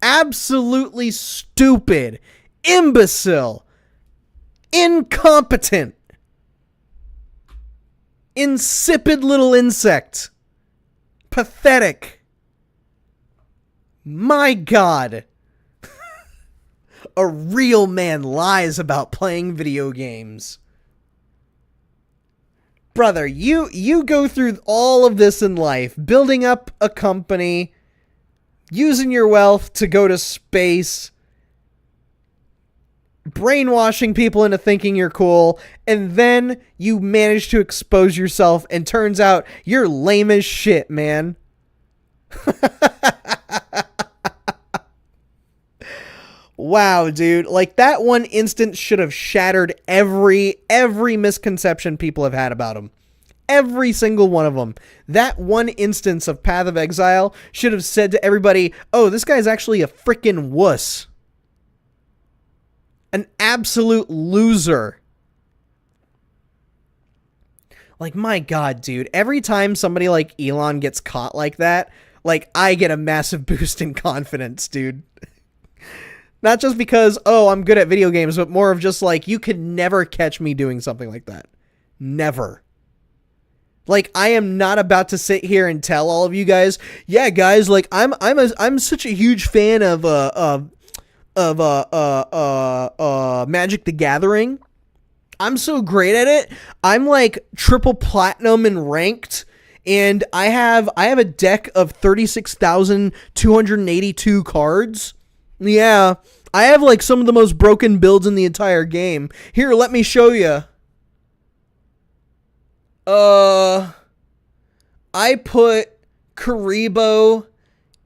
Absolutely stupid. Imbecile. Incompetent. Insipid little insect. Pathetic. My God. A real man lies about playing video games. Brother, you go through all of this in life, building up a company, using your wealth to go to space, brainwashing people into thinking you're cool, and then you manage to expose yourself, and turns out you're lame as shit, man. Wow, dude. Like, that one instance should have shattered every misconception people have had about him. Every single one of them. That one instance of Path of Exile should have said to everybody, oh, this guy's actually a freaking wuss. An absolute loser. Like, my God, dude. Every time somebody like Elon gets caught like that, like, I get a massive boost in confidence, dude. Not just because, oh, I'm good at video games, but more of just like, you could never catch me doing something like that. Never. Like, I am not about to sit here and tell all of you guys, yeah, guys, like, I'm such a huge fan of Magic the Gathering. I'm so great at it. I'm like triple platinum and ranked, and I have a deck of 36,282 cards. Yeah, I have like some of the most broken builds in the entire game. Here, let me show you. I put Karibo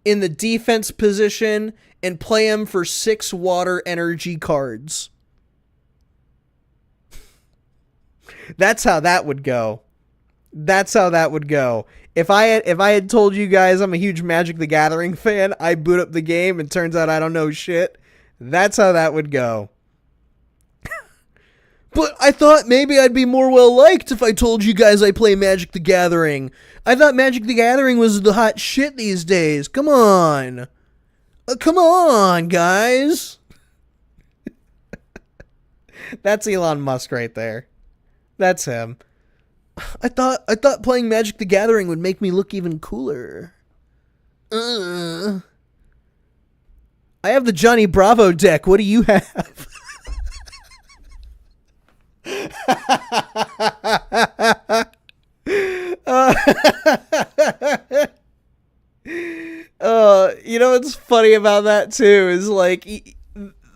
in the defense position and play him for 6 water energy cards. That's how that would go. That's how that would go. If I had told you guys I'm a huge Magic the Gathering fan, I boot up the game and turns out I don't know shit. That's how that would go. But I thought maybe I'd be more well-liked if I told you guys I play Magic the Gathering. I thought Magic the Gathering was the hot shit these days. Come on. Come on, guys. That's Elon Musk right there. That's him. I thought playing Magic the Gathering would make me look even cooler. I have the Johnny Bravo deck. What do you have? You know what's funny about that too is like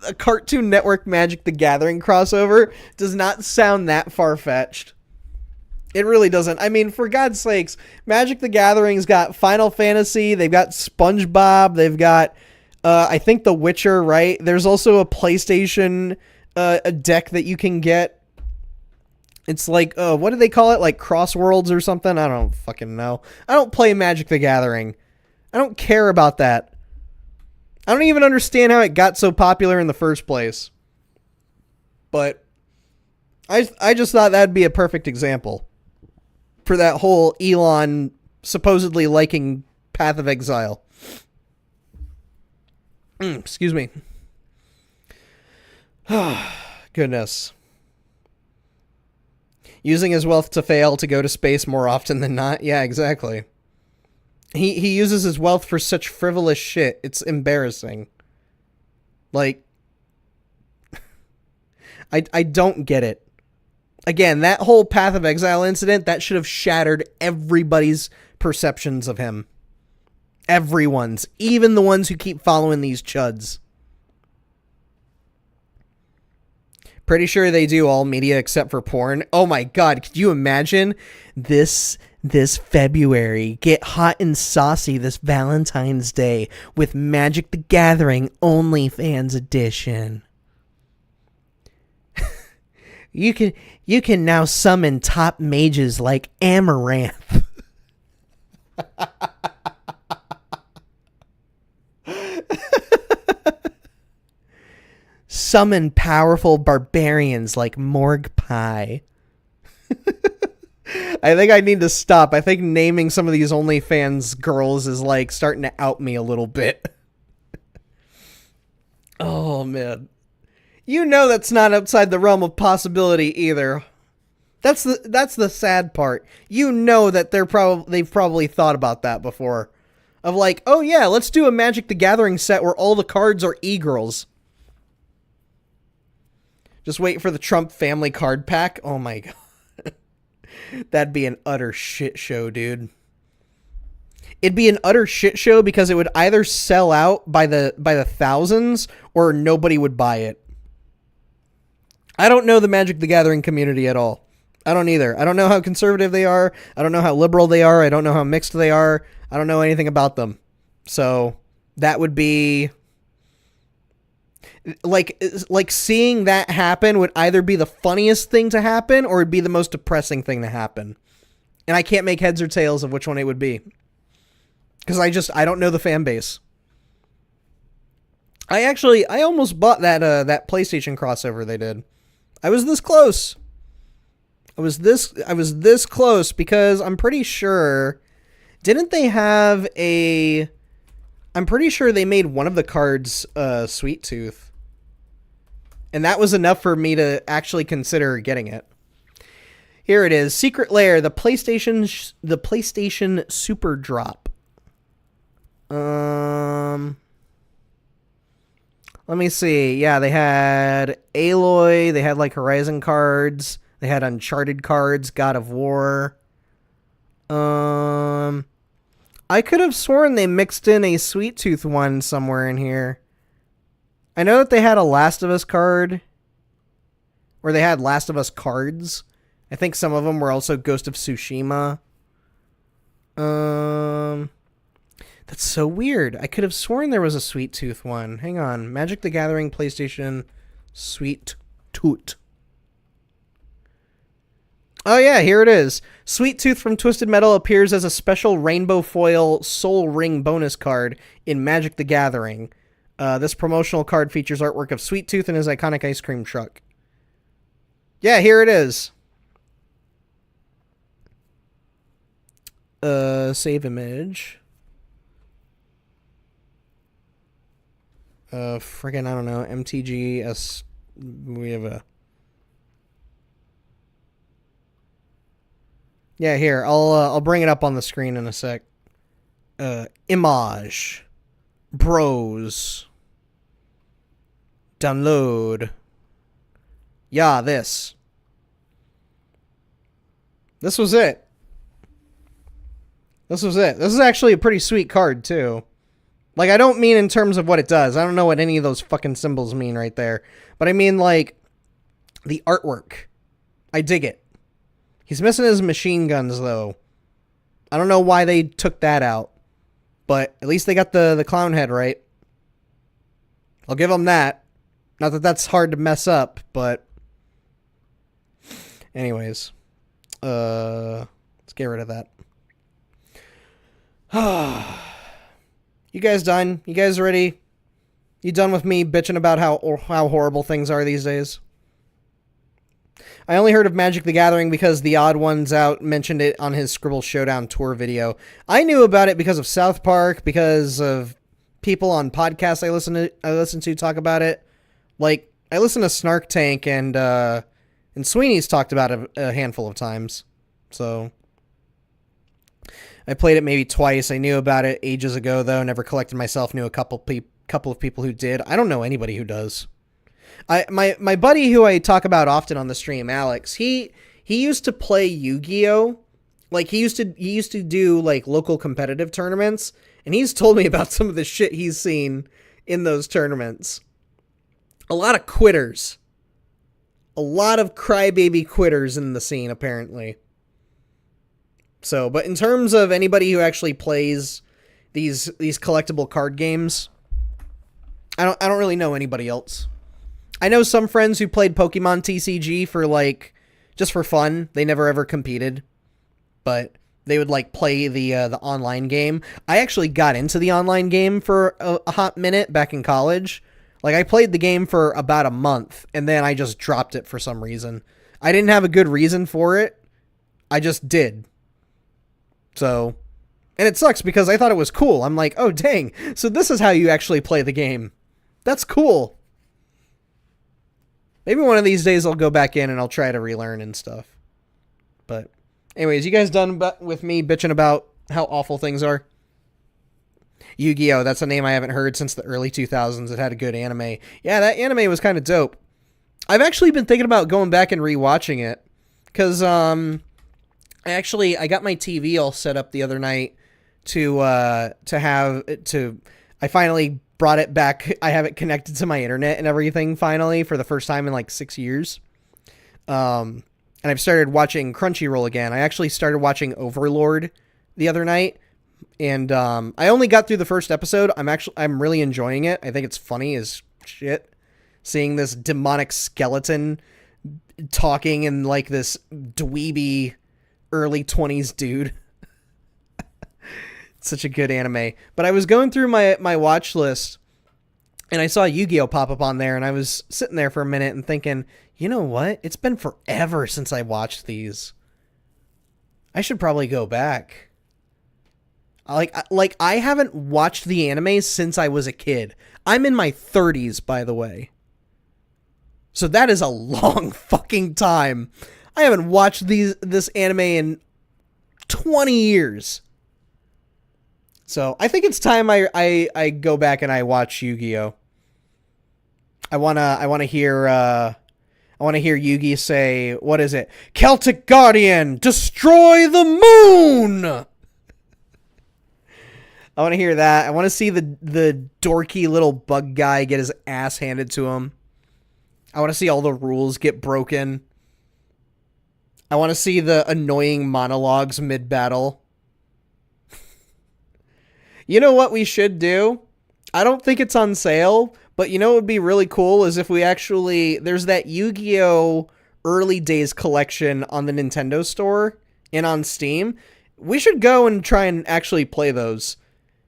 a Cartoon Network Magic the Gathering crossover does not sound that far-fetched. It really doesn't. I mean, for God's sakes, Magic the Gathering's got Final Fantasy, they've got SpongeBob, they've got I think The Witcher, right? There's also a PlayStation a deck that you can get. It's like, what do they call it? Like Crossworlds or something? I don't fucking know. I don't play Magic the Gathering. I don't care about that. I don't even understand how it got so popular in the first place. But I just thought that'd be a perfect example for that whole Elon supposedly liking Path of Exile. Excuse me. Goodness. Using his wealth to fail to go to space more often than not. Yeah, exactly. He uses his wealth for such frivolous shit. It's embarrassing. Like, I don't get it. Again, that whole Path of Exile incident, that should have shattered everybody's perceptions of him. Everyone's. Even the ones who keep following these chuds. Pretty sure they do all media except for porn. Oh my God, could you imagine this February? Get hot and saucy this Valentine's Day with Magic the Gathering OnlyFans edition. You can now summon top mages like Amaranth. Summon powerful barbarians like Morg Pie. I think I need to stop. I think naming some of these OnlyFans girls is like starting to out me a little bit. Oh man. You know that's not outside the realm of possibility either. That's the sad part. You know that they've probably thought about that before. Of like, oh yeah, let's do a Magic the Gathering set where all the cards are e-girls. Just wait for the Trump family card pack. Oh my god. That'd be an utter shit show, dude. It'd be an utter shit show because it would either sell out by the thousands or nobody would buy it. I don't know the Magic the Gathering community at all. I don't either. I don't know how conservative they are. I don't know how liberal they are. I don't know how mixed they are. I don't know anything about them. So that would be like seeing that happen would either be the funniest thing to happen or it'd be the most depressing thing to happen. And I can't make heads or tails of which one it would be. Because I don't know the fan base. I almost bought that PlayStation crossover they did. I was this close. I was this close because I'm pretty sure, didn't they have a, I'm pretty sure they made one of the cards Sweet Tooth. And that was enough for me to actually consider getting it. Here it is, Secret Lair, the PlayStation Super Drop. Let me see. Yeah, they had Aloy, they had like Horizon cards, they had Uncharted cards, God of War. I could have sworn they mixed in a Sweet Tooth one somewhere in here. I know that they had a Last of Us card, or they had Last of Us cards. I think some of them were also Ghost of Tsushima. That's so weird. I could have sworn there was a Sweet Tooth one. Hang on. Magic the Gathering PlayStation Sweet Tooth. Oh yeah, here it is. Sweet Tooth from Twisted Metal appears as a special rainbow foil Soul Ring bonus card in Magic the Gathering. This promotional card features artwork of Sweet Tooth and his iconic ice cream truck. Yeah, here it is. Save image. Friggin', I don't know, MTGS, we have a... Yeah, here, I'll bring it up on the screen in a sec. Image. Bros. Download. Yeah, this. This was it. This was it. This is actually a pretty sweet card, too. Like, I don't mean in terms of what it does. I don't know what any of those fucking symbols mean right there. But I mean, like, the artwork. I dig it. He's missing his machine guns, though. I don't know why they took that out. But at least they got the clown head right. I'll give them that. Not that that's hard to mess up, but... Anyways. Let's get rid of that. You guys done? You guys ready? You done with me bitching about how horrible things are these days? I only heard of Magic the Gathering because the Odd Ones Out mentioned it on his Scribble Showdown tour video. I knew about it because of South Park, because of people on podcasts I listen to talk about it. Like, I listen to Snark Tank and Sweeney's talked about it a handful of times. So... I played it maybe twice. I knew about it ages ago, though. Never collected myself. Knew a couple of people who did. I don't know anybody who does. My buddy who I talk about often on the stream, Alex, he used to play Yu-Gi-Oh! Like, he used to do, like, local competitive tournaments, and he's told me about some of the shit he's seen in those tournaments. A lot of quitters. A lot of crybaby quitters in the scene, apparently. So, but in terms of anybody who actually plays these collectible card games, I don't really know anybody else. I know some friends who played Pokemon TCG for, like, just for fun. They never ever competed, but they would, like, play the online game. I actually got into the online game for a hot minute back in college. Like, I played the game for about a month, and then I just dropped it for some reason. I didn't have a good reason for it. I just did. So, and it sucks because I thought it was cool. I'm like, oh dang, so this is how you actually play the game. That's cool. Maybe one of these days I'll go back in and I'll try to relearn and stuff. But anyways, you guys done with me bitching about how awful things are? Yu-Gi-Oh! That's a name I haven't heard since the early 2000s. It had a good anime. Yeah, that anime was kind of dope. I've actually been thinking about going back and rewatching it. Because, I got my TV all set up the other night I finally brought it back. I have it connected to my internet and everything finally for the first time in like 6 years. And I've started watching Crunchyroll again. I actually started watching Overlord the other night. And I only got through the first episode. I'm really enjoying it. I think it's funny as shit. Seeing this demonic skeleton talking in like this dweeby early 20s dude. It's such a good anime. But I was going through my watch list and I saw Yu-Gi-Oh! Pop up on there, and I was sitting there for a minute and thinking, you know what? It's been forever since I watched these. I should probably go back. Like I haven't watched the anime since I was a kid. I'm in my 30s, by the way. So that is a long fucking time. I haven't watched this anime in 20 years. So I think it's time I go back and I watch Yu-Gi-Oh! I wanna hear Yugi say, what is it? Celtic Guardian, destroy the moon! I want to hear that. I want to see the dorky little bug guy get his ass handed to him. I want to see all the rules get broken. I want to see the annoying monologues mid-battle. You know what we should do? I don't think it's on sale, but you know what would be really cool is if we actually... There's that Yu-Gi-Oh! Early Days collection on the Nintendo store and on Steam. We should go and try and actually play those.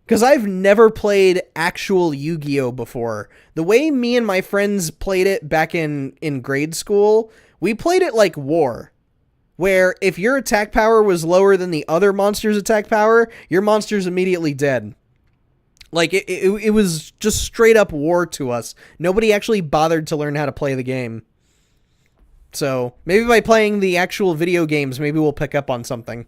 Because I've never played actual Yu-Gi-Oh! Before. The way me and my friends played it back in grade school, we played it like War. Where if your attack power was lower than the other monster's attack power, your monster's immediately dead. Like, it was just straight up War to us. Nobody actually bothered to learn how to play the game. So, maybe by playing the actual video games, maybe we'll pick up on something.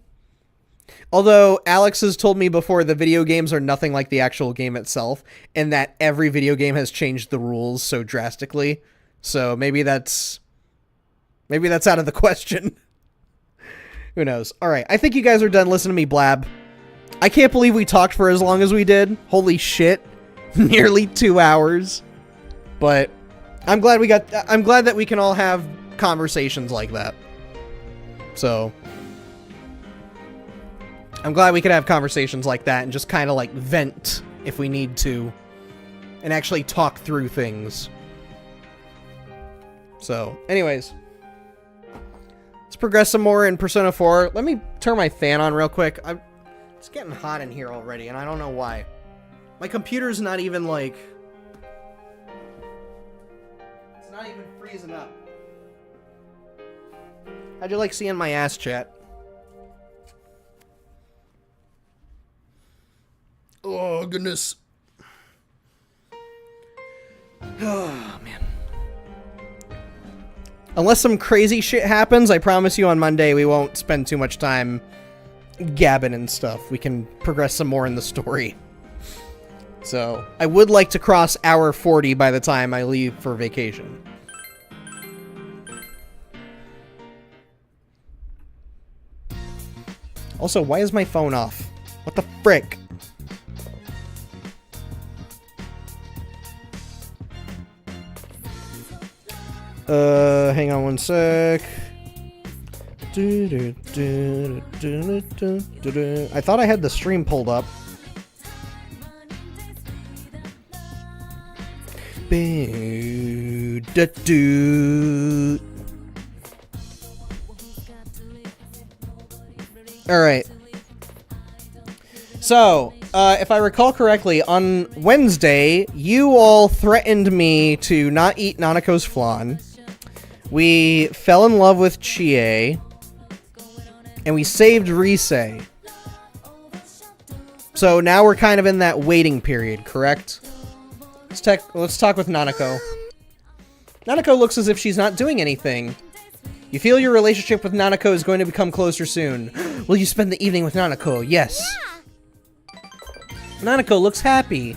Although Alex has told me before the video games are nothing like the actual game itself, and that every video game has changed the rules so drastically. So maybe that's out of the question. Who knows? All right, I think you guys are done listening to me blab. I can't believe we talked for as long as we did. Holy shit. Nearly 2 hours. But I'm glad that we can all have conversations like that. So I'm glad we could have conversations like that and just kind of like vent if we need to and actually talk through things. So, anyways, let's progress some more in Persona 4. Let me turn my fan on real quick. It's getting hot in here already, and I don't know why. My computer's not even like... It's not even freezing up. How'd you like seeing my ass, chat? Oh, goodness. Oh, man. Unless some crazy shit happens, I promise you on Monday we won't spend too much time gabbing and stuff. We can progress some more in the story. So, I would like to cross hour 40 by the time I leave for vacation. Also, why is my phone off? What the frick? Hang on one sec. I thought I had the stream pulled up. Alright. So, if I recall correctly, on Wednesday, you all threatened me to not eat Nanako's flan. We fell in love with Chie. And we saved Risei. So now we're kind of in that waiting period, correct? Let's talk with Nanako. Nanako looks as if she's not doing anything. You feel your relationship with Nanako is going to become closer soon. Will you spend the evening with Nanako? Yes. Nanako looks happy.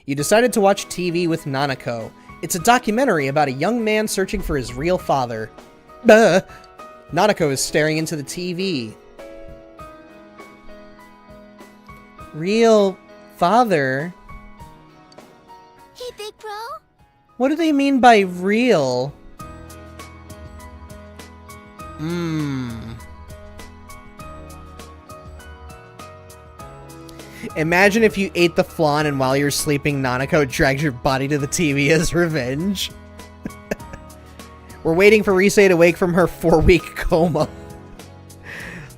You decided to watch TV with Nanako. It's a documentary about a young man searching for his real father. Nanako is staring into the TV. Real father? Hey, big bro. What do they mean by real? Imagine if you ate the flan and while you're sleeping, Nanako drags your body to the TV as revenge. We're waiting for Risei to wake from her 4-week coma.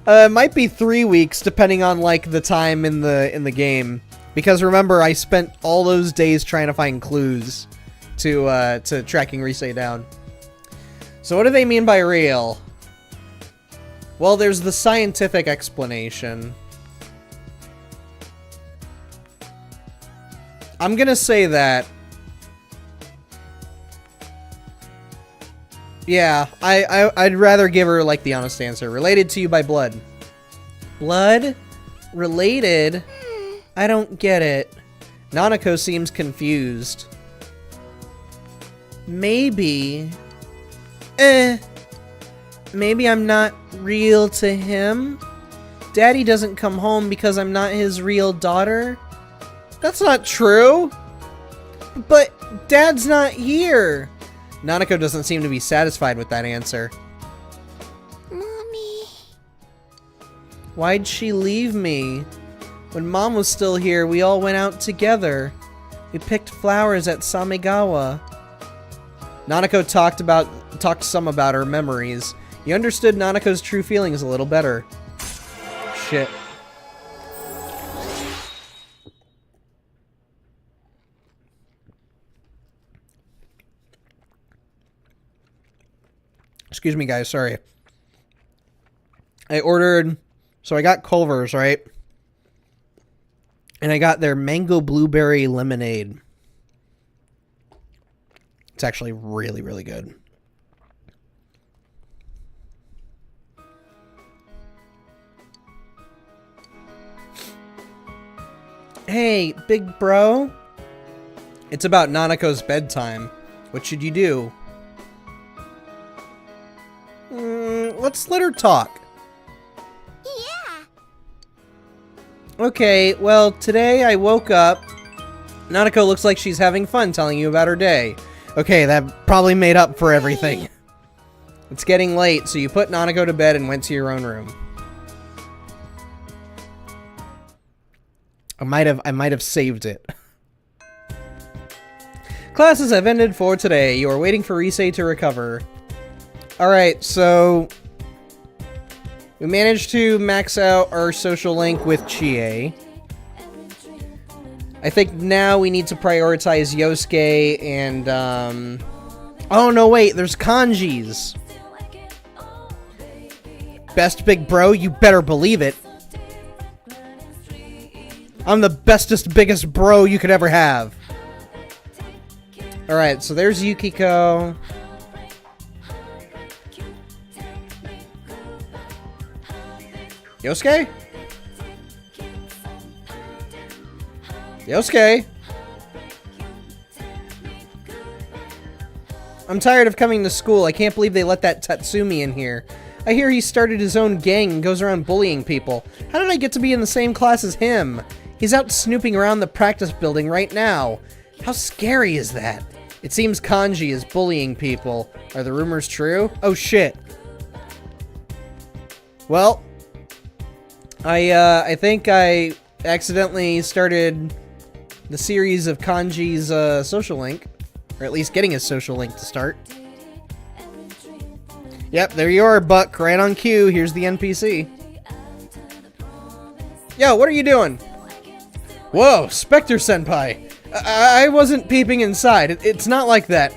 It might be 3 weeks, depending on like the time in the game. Because remember, I spent all those days trying to find clues to tracking Risei down. So what do they mean by real? Well, there's the scientific explanation. I'm gonna say that. Yeah, I'd rather give her, like, the honest answer. Related to you by blood. Blood? Related? I don't get it. Nanako seems confused. Maybe. Maybe I'm not real to him? Daddy doesn't come home because I'm not his real daughter? That's not true! But Dad's not here! Nanako doesn't seem to be satisfied with that answer. Mommy. Why'd she leave me? When Mom was still here, we all went out together. We picked flowers at Samegawa. Nanako talked some about her memories. You understood Nanako's true feelings a little better. Shit. Excuse me, guys. Sorry. I ordered... So I got Culver's, right? And I got their mango blueberry lemonade. It's actually really, really good. Hey, big bro. It's about Nanako's bedtime. What should you do? Let's let her talk. Yeah. Okay, well, today I woke up. Nanako looks like she's having fun telling you about her day. Okay, that probably made up for everything. It's getting late, so you put Nanako to bed and went to your own room. I might have saved it. Classes have ended for today. You are waiting for Risei to recover. Alright, so we managed to max out our social link with Chie. I think now we need to prioritize Yosuke and, oh no, wait, there's kanjis. Best big bro, you better believe it. I'm the bestest, biggest bro you could ever have. Alright, so there's Yukiko. Yosuke? Yosuke? I'm tired of coming to school. I can't believe they let that Tatsumi in here. I hear he started his own gang and goes around bullying people. How did I get to be in the same class as him? He's out snooping around the practice building right now. How scary is that? It seems Kanji is bullying people. Are the rumors true? Oh shit. Well, I think I accidentally started the series of Kanji's social link, or at least getting his social link to start. Yep, there you are, Buck, right on cue. Here's the NPC. Yo, what are you doing? Whoa, Spectre Senpai. I wasn't peeping inside. It's not like that.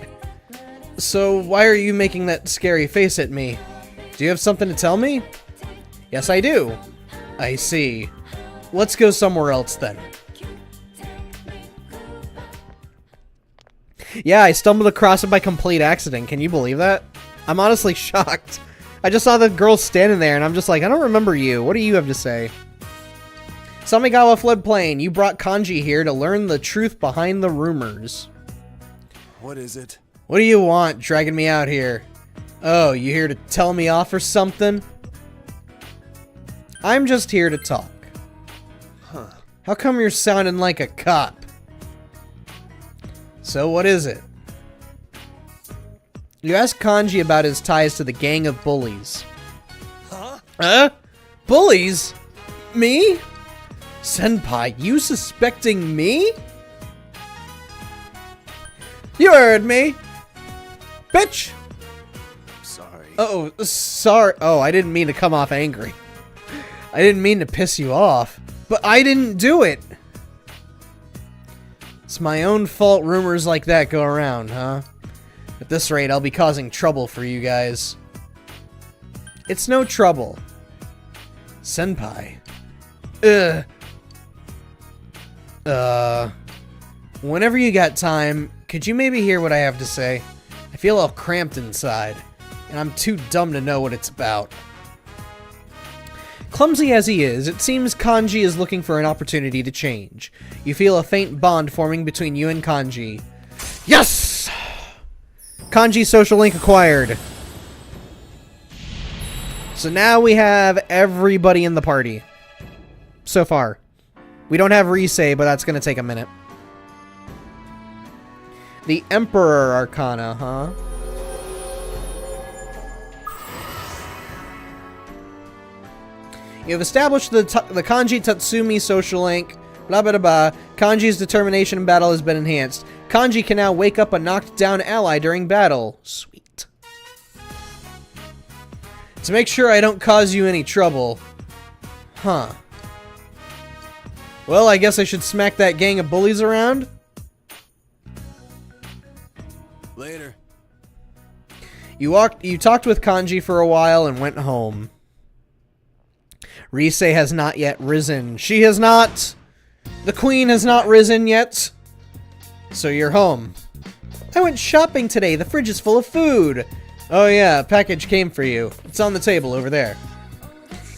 So why are you making that scary face at me? Do you have something to tell me? Yes, I do. I see. Let's go somewhere else then. Yeah, I stumbled across it by complete accident. Can you believe that? I'm honestly shocked. I just saw the girl standing there and I'm just like, I don't remember you. What do you have to say? Samigawa floodplain, you brought Kanji here to learn the truth behind the rumors. What is it? What do you want, dragging me out here? Oh, you here to tell me off or something? I'm just here to talk. Huh. How come you're sounding like a cop? So what is it? You asked Kanji about his ties to the gang of bullies. Huh? Bullies? Me? Senpai, you suspecting me? You heard me. Bitch! Sorry. Oh, sorry. Oh, I didn't mean to come off angry. I didn't mean to piss you off. But I didn't do it. It's my own fault rumors like that go around, huh? At this rate, I'll be causing trouble for you guys. It's no trouble. Senpai. Whenever you got time, could you maybe hear what I have to say? I feel all cramped inside, and I'm too dumb to know what it's about. Clumsy as he is, it seems Kanji is looking for an opportunity to change. You feel a faint bond forming between you and Kanji. Yes! Kanji social link acquired. So now we have everybody in the party. So far. We don't have Risei, but that's going to take a minute. The Emperor Arcana, huh? You have established the Kanji Tatsumi social link. Blah, blah, blah. Kanji's determination in battle has been enhanced. Kanji can now wake up a knocked down ally during battle. Sweet. To make sure I don't cause you any trouble. Huh. Well, I guess I should smack that gang of bullies around. Later. You talked with Kanji for a while and went home. Risei has not yet risen. She has not. The queen has not risen yet. So you're home. I went shopping today. The fridge is full of food. Oh yeah, a package came for you. It's on the table over there.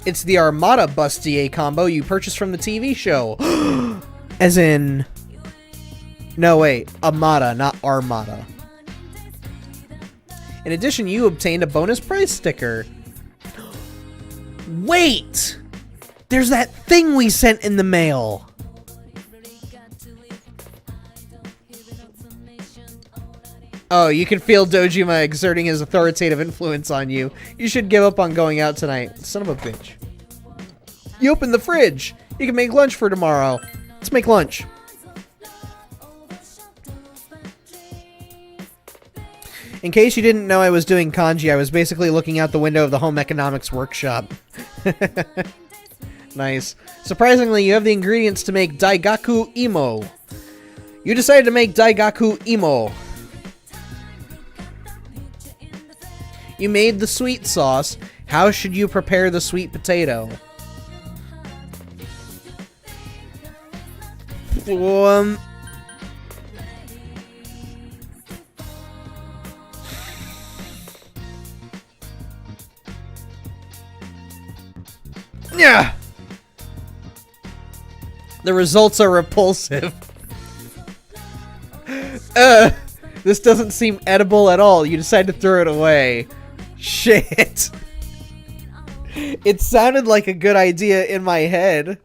It's the Armada Bustier combo you purchased from the TV show. As in... No, wait. Amada, not Armada. In addition, you obtained a bonus price sticker. Wait! There's that thing we sent in the mail. Oh, you can feel Dojima exerting his authoritative influence on you. You should give up on going out tonight. Son of a bitch. You opened the fridge. You can make lunch for tomorrow. Let's make lunch. In case you didn't know I was doing kanji, I was basically looking out the window of the home economics workshop. Nice. Surprisingly, you have the ingredients to make Daigaku Imo. You decided to make Daigaku Imo. You made the sweet sauce. How should you prepare the sweet potato? Yeah. The results are repulsive. This doesn't seem edible at all. You decide to throw it away. Shit. It sounded like a good idea in my head.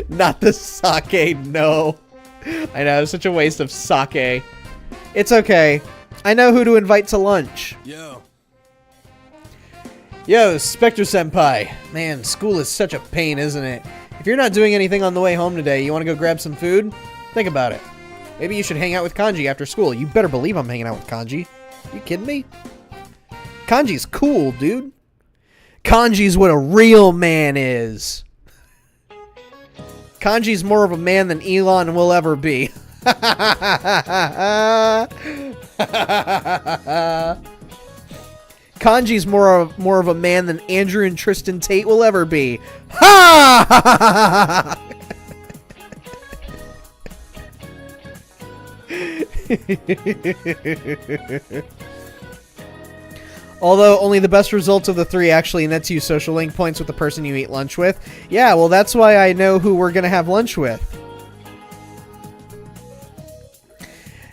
Not the sake, no. I know, it's such a waste of sake. It's okay. I know who to invite to lunch. Yo, Spectre Senpai. Man, school is such a pain, isn't it? If you're not doing anything on the way home today, you want to go grab some food? Think about it. Maybe you should hang out with Kanji after school. You better believe I'm hanging out with Kanji. You kidding me? Kanji's cool, dude. Kanji's what a real man is. Kanji's more of a man than Elon will ever be. Kanji's more of a man than Andrew and Tristan Tate will ever be. Ha! Although only the best results of the 3 actually nets you social link points with the person you eat lunch with. Yeah, well, that's why I know who we're gonna have lunch with.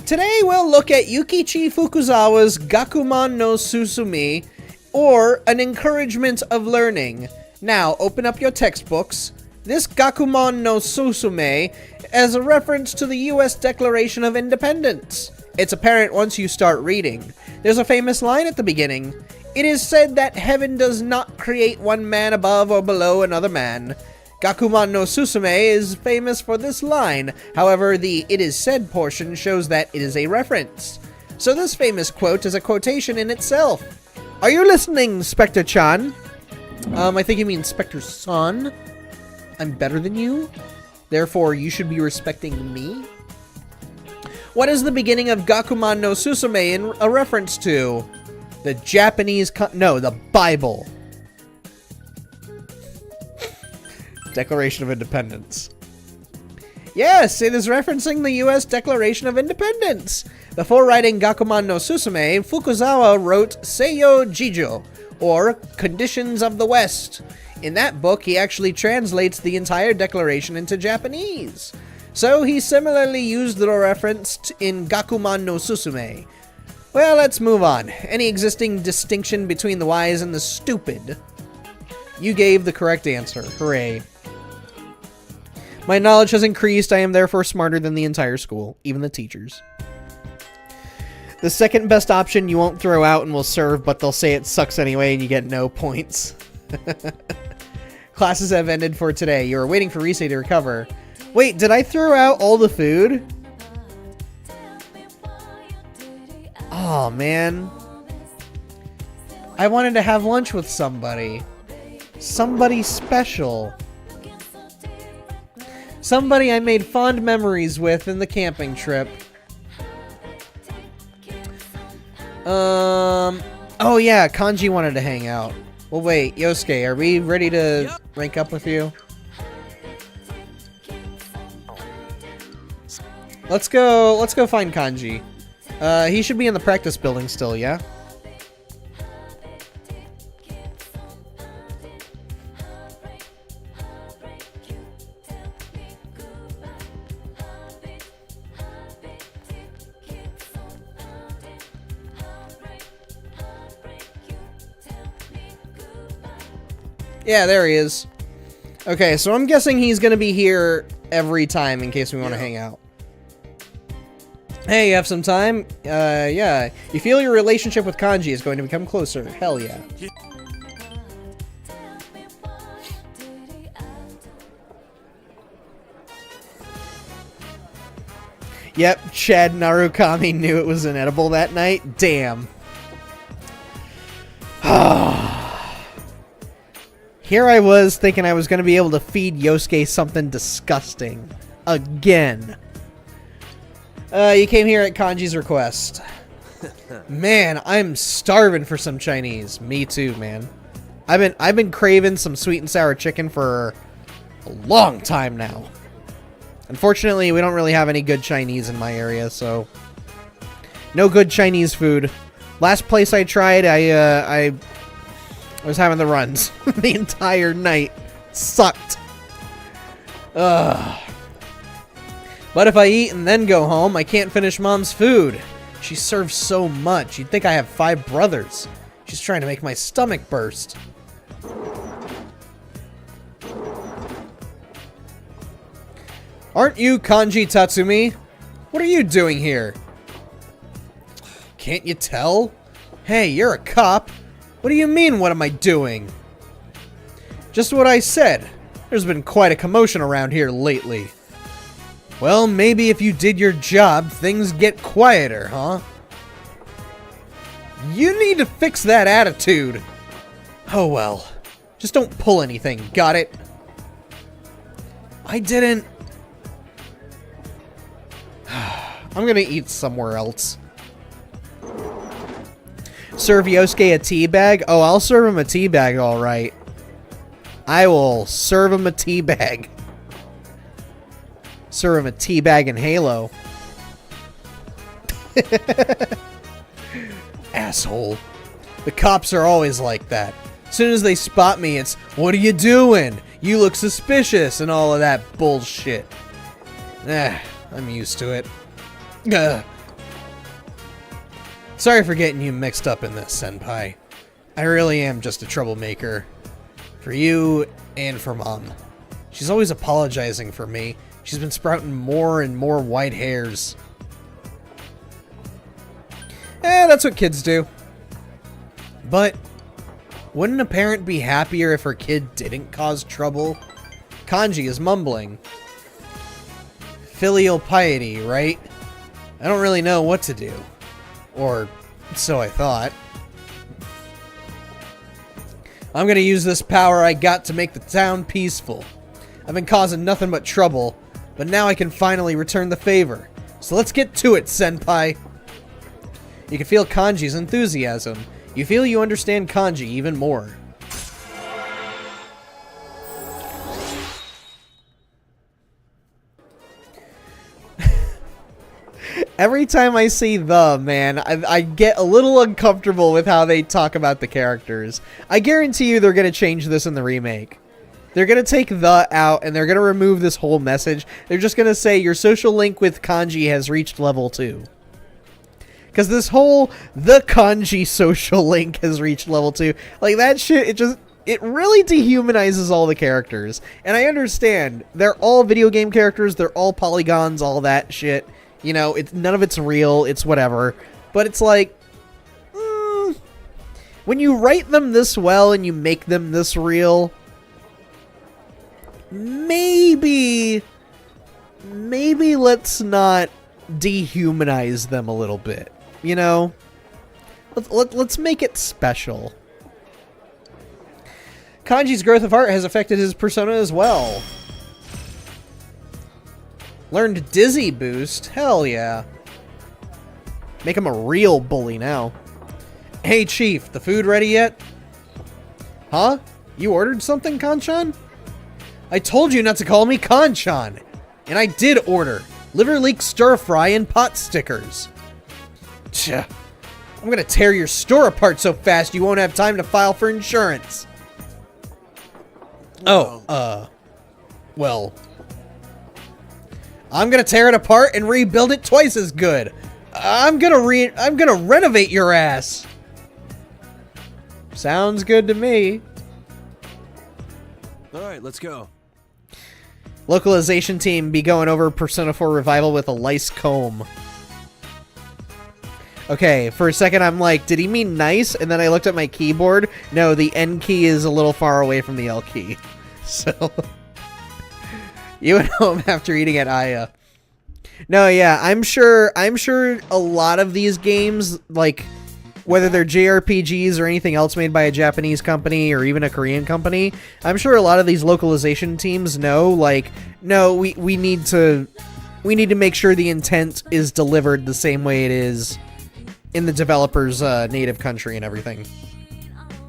Today we'll look at Yukichi Fukuzawa's Gakuman no Susumi, or An Encouragement of Learning. Now, open up your textbooks. This Gakuman no Susume is a reference to the U.S. Declaration of Independence. It's apparent once you start reading. There's a famous line at the beginning. It is said that heaven does not create one man above or below another man. Gakuman no Susume is famous for this line. However, the "it is said" portion shows that it is a reference. So this famous quote is a quotation in itself. Are you listening, Spectre-chan? I think you mean Spectre-son. I'm better than you. Therefore, you should be respecting me. What is the beginning of Gakuman no Susume a reference to? The Japanese... no, the Bible. Declaration of Independence. Yes, it is referencing the U.S. Declaration of Independence. Before writing Gakuman no Susume, Fukuzawa wrote Seiyo Jijo, or Conditions of the West. In that book, he actually translates the entire declaration into Japanese. So he similarly used the reference in Gakuman no Susume. Well, let's move on. Any existing distinction between the wise and the stupid? You gave the correct answer. Hooray. My knowledge has increased. I am therefore smarter than the entire school, even the teachers. The second best option you won't throw out and will serve, but they'll say it sucks anyway and you get no points. Classes have ended for today. You are waiting for Risei to recover. Wait, did I throw out all the food? Oh, man. I wanted to have lunch with somebody. Somebody special. Somebody I made fond memories with in the camping trip. Oh yeah, Kanji wanted to hang out. Well, wait, Yosuke, are we ready to rank up with you? Let's go find Kanji. He should be in the practice building still, yeah? Yeah, there he is. Okay, so I'm guessing he's gonna be here every time in case we want to hang out. Hey, you have some time? Yeah. You feel your relationship with Kanji is going to become closer. Hell yeah. Yep, Chad Narukami knew it was inedible that night. Damn. Here I was thinking I was going to be able to feed Yosuke something disgusting. Again. You came here at Kanji's request. Man, I'm starving for some Chinese. Me too, man. I've been craving some sweet and sour chicken for a long time now. Unfortunately, we don't really have any good Chinese in my area, so no good Chinese food. Last place I tried, I was having the runs the entire night. Sucked. Ugh. But if I eat and then go home, I can't finish Mom's food. She serves so much. You'd think I have 5 brothers. She's trying to make my stomach burst. Aren't you Kanji Tatsumi? What are you doing here? Can't you tell? Hey, you're a cop. What do you mean, what am I doing? Just what I said. There's been quite a commotion around here lately. Well, maybe if you did your job, things get quieter, huh? You need to fix that attitude. Oh well. Just don't pull anything, got it? I didn't... I'm gonna eat somewhere else. Serve Yosuke a tea bag? Oh, I'll serve him a tea bag, all right. I will serve him a tea bag. Serve him a tea bag in Halo. Asshole. The cops are always like that. As soon as they spot me, it's, what are you doing? You look suspicious and all of that bullshit. I'm used to it. Ugh. Sorry for getting you mixed up in this, Senpai. I really am just a troublemaker. For you and for Mom. She's always apologizing for me. She's been sprouting more and more white hairs. That's what kids do. But wouldn't a parent be happier if her kid didn't cause trouble? Kanji is mumbling. Filial piety, right? I don't really know what to do. Or so I thought. I'm gonna use this power I got to make the town peaceful. I've been causing nothing but trouble, but now I can finally return the favor. So let's get to it, Senpai! You can feel Kanji's enthusiasm. You feel you understand Kanji even more. Every time I see the, man, I get a little uncomfortable with how they talk about the characters. I guarantee you they're going to change this in the remake. They're going to take the out and they're going to remove this whole message. They're just going to say your social link with Kanji has reached level 2. Because this whole, the Kanji social link has reached level 2. Like, that shit, it really dehumanizes all the characters. And I understand, they're all video game characters, they're all polygons, all that shit. You know, none of it's real, it's whatever. But it's like, when you write them this well and you make them this real, maybe let's not dehumanize them a little bit. You know? Let's make it special. Kanji's growth of heart has affected his persona as well. Learned Dizzy Boost? Hell yeah. Make him a real bully now. Hey, Chief, the food ready yet? Huh? You ordered something, Kanchan? I told you not to call me Kanchan. And I did order. Liver leek stir fry and pot stickers. Tch. I'm gonna tear your store apart so fast you won't have time to file for insurance. Well, I'm gonna tear it apart and rebuild it twice as good. I'm gonna renovate your ass. Sounds good to me. All right, let's go. Localization team be going over Persona 4 Revival with a lice comb. Okay, for a second I'm like, did he mean nice? And then I looked at my keyboard. No, the N key is a little far away from the L key. So, you went home after eating at Aya. No, yeah, I'm sure a lot of these games, like, whether they're JRPGs or anything else made by a Japanese company or even a Korean company, I'm sure a lot of these localization teams know, like, no, we need to make sure the intent is delivered the same way it is in the developer's native country and everything.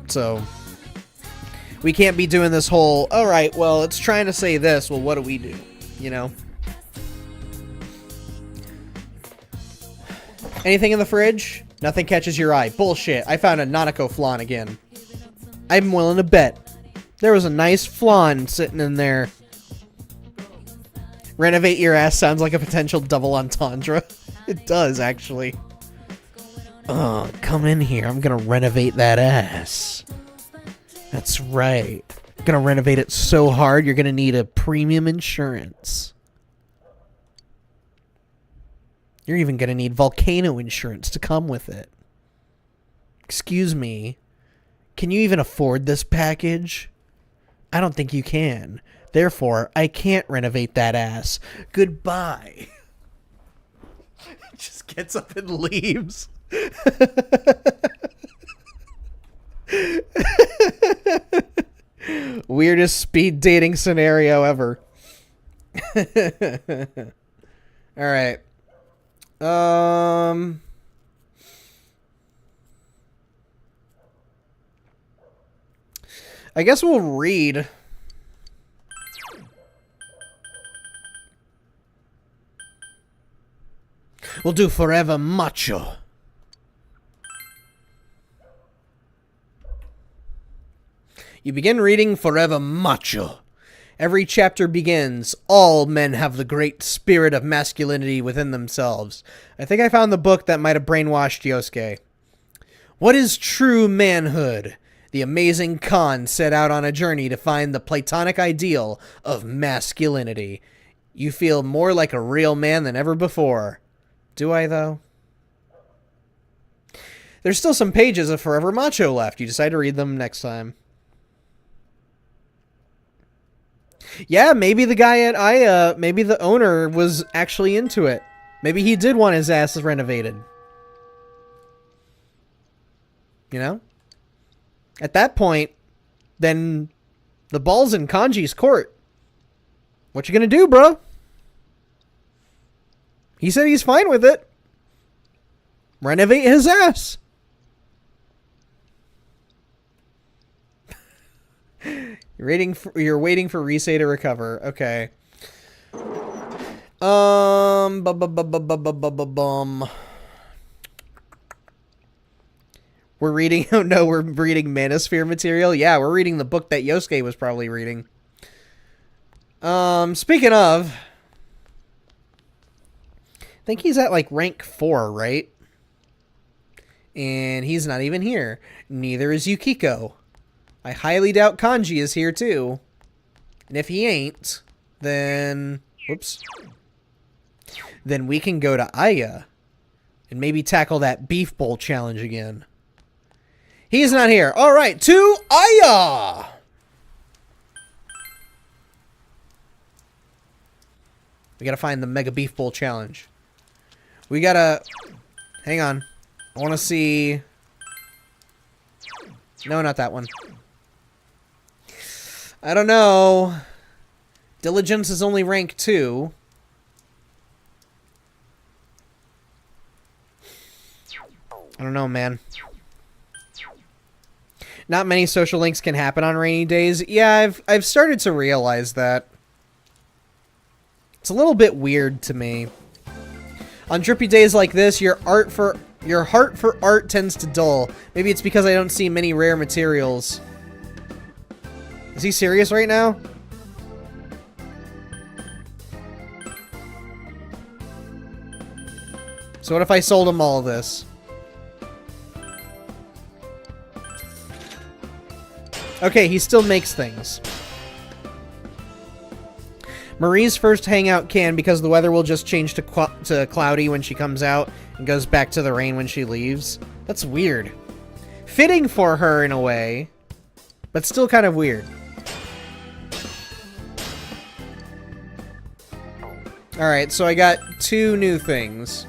So, we can't be doing this whole, alright, well, it's trying to say this, well, what do we do? You know? Anything in the fridge? Nothing catches your eye. Bullshit. I found a Nanako flan again. I'm willing to bet. There was a nice flan sitting in there. Renovate your ass sounds like a potential double entendre. It does, actually. Come in here. I'm gonna renovate that ass. That's right. I'm gonna renovate it so hard you're gonna need a premium insurance. You're even gonna need volcano insurance to come with it. Excuse me. Can you even afford this package? I don't think you can. Therefore, I can't renovate that ass. Goodbye. Just gets up and leaves. Weirdest speed dating scenario ever. Alright. I guess we'll read. We'll do Forever Macho. You begin reading Forever Macho. Every chapter begins, all men have the great spirit of masculinity within themselves. I think I found the book that might have brainwashed Yosuke. What is true manhood? The amazing Khan set out on a journey to find the platonic ideal of masculinity. You feel more like a real man than ever before. Do I, though? There's still some pages of Forever Macho left. You decide to read them next time. Yeah, maybe the guy at Aya, maybe the owner was actually into it. Maybe he did want his ass renovated. You know? At that point, then the ball's in Kanji's court. What you gonna do, bro? He said he's fine with it. Renovate his ass. You're waiting for Risei to recover. Okay. We're reading. Oh no, we're reading Manosphere material. Yeah, we're reading the book that Yosuke was probably reading. Speaking of, I think he's at like rank 4, right? And he's not even here. Neither is Yukiko. I highly doubt Kanji is here too. And if he ain't, then... Whoops. Then we can go to Aya. And maybe tackle that beef bowl challenge again. He's not here. Alright, to Aya! We gotta find the Mega Beef Bowl challenge. We gotta... Hang on. I wanna see... No, not that one. I don't know. Diligence is only rank 2. I don't know, man. Not many social links can happen on rainy days. Yeah, I've started to realize that. It's a little bit weird to me. On drippy days like this, your heart for art tends to dull. Maybe it's because I don't see many rare materials. Is he serious right now? So what if I sold him all of this? Okay, he still makes things. Marie's first hangout can because the weather will just change to cloudy when she comes out and goes back to the rain when she leaves. That's weird. Fitting for her in a way, but still kind of weird. Alright, so I got 2 new things.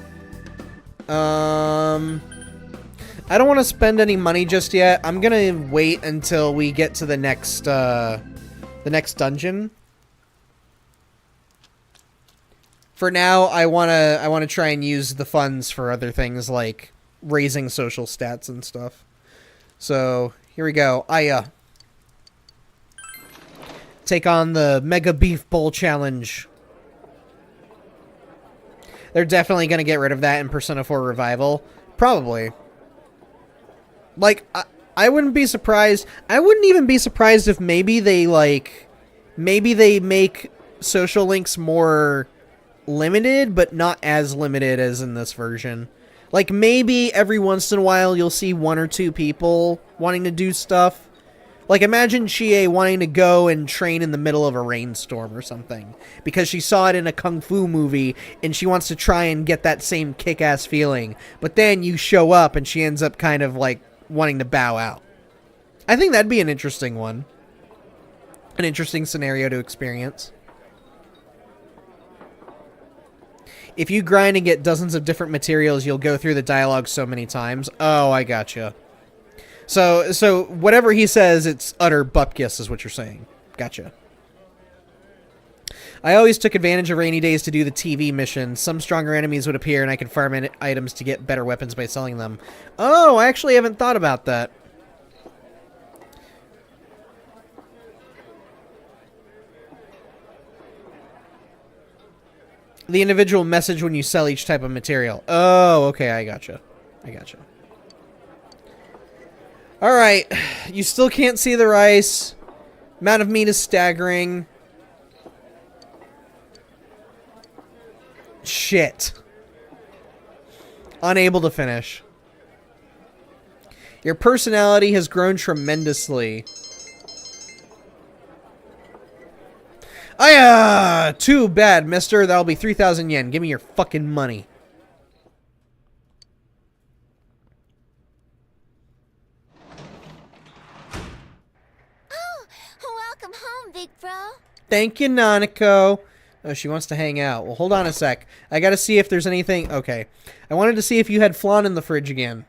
I don't want to spend any money just yet. I'm gonna wait until we get to the next dungeon. For now, I wanna try and use the funds for other things like raising social stats and stuff. So here we go. Aya. Take on the Mega Beef Bowl Challenge. They're definitely gonna get rid of that in Persona 4 Revival. Probably. Like, I wouldn't be surprised. I wouldn't even be surprised if maybe they make social links more limited, but not as limited as in this version. Like, maybe every once in a while you'll see 1 or 2 people wanting to do stuff. Like, imagine Chie wanting to go and train in the middle of a rainstorm or something. Because she saw it in a kung fu movie, and she wants to try and get that same kick-ass feeling. But then you show up, and she ends up kind of, like, wanting to bow out. I think that'd be an interesting one. An interesting scenario to experience. If you grind and get dozens of different materials, you'll go through the dialogue so many times. Oh, I gotcha. So whatever he says, it's utter bupkis is what you're saying. Gotcha. I always took advantage of rainy days to do the TV missions. Some stronger enemies would appear, and I could farm items to get better weapons by selling them. Oh, I actually haven't thought about that. The individual message when you sell each type of material. Oh, okay, I gotcha. Alright, you still can't see the rice. Amount of meat is staggering. Shit. Unable to finish. Your personality has grown tremendously. Too bad, mister. That'll be 3,000 yen. Give me your fucking money. Oh, welcome home, big bro. Thank you, Nanako. Oh, she wants to hang out. Well, hold on a sec. I gotta see if there's anything... Okay. I wanted to see if you had flan in the fridge again.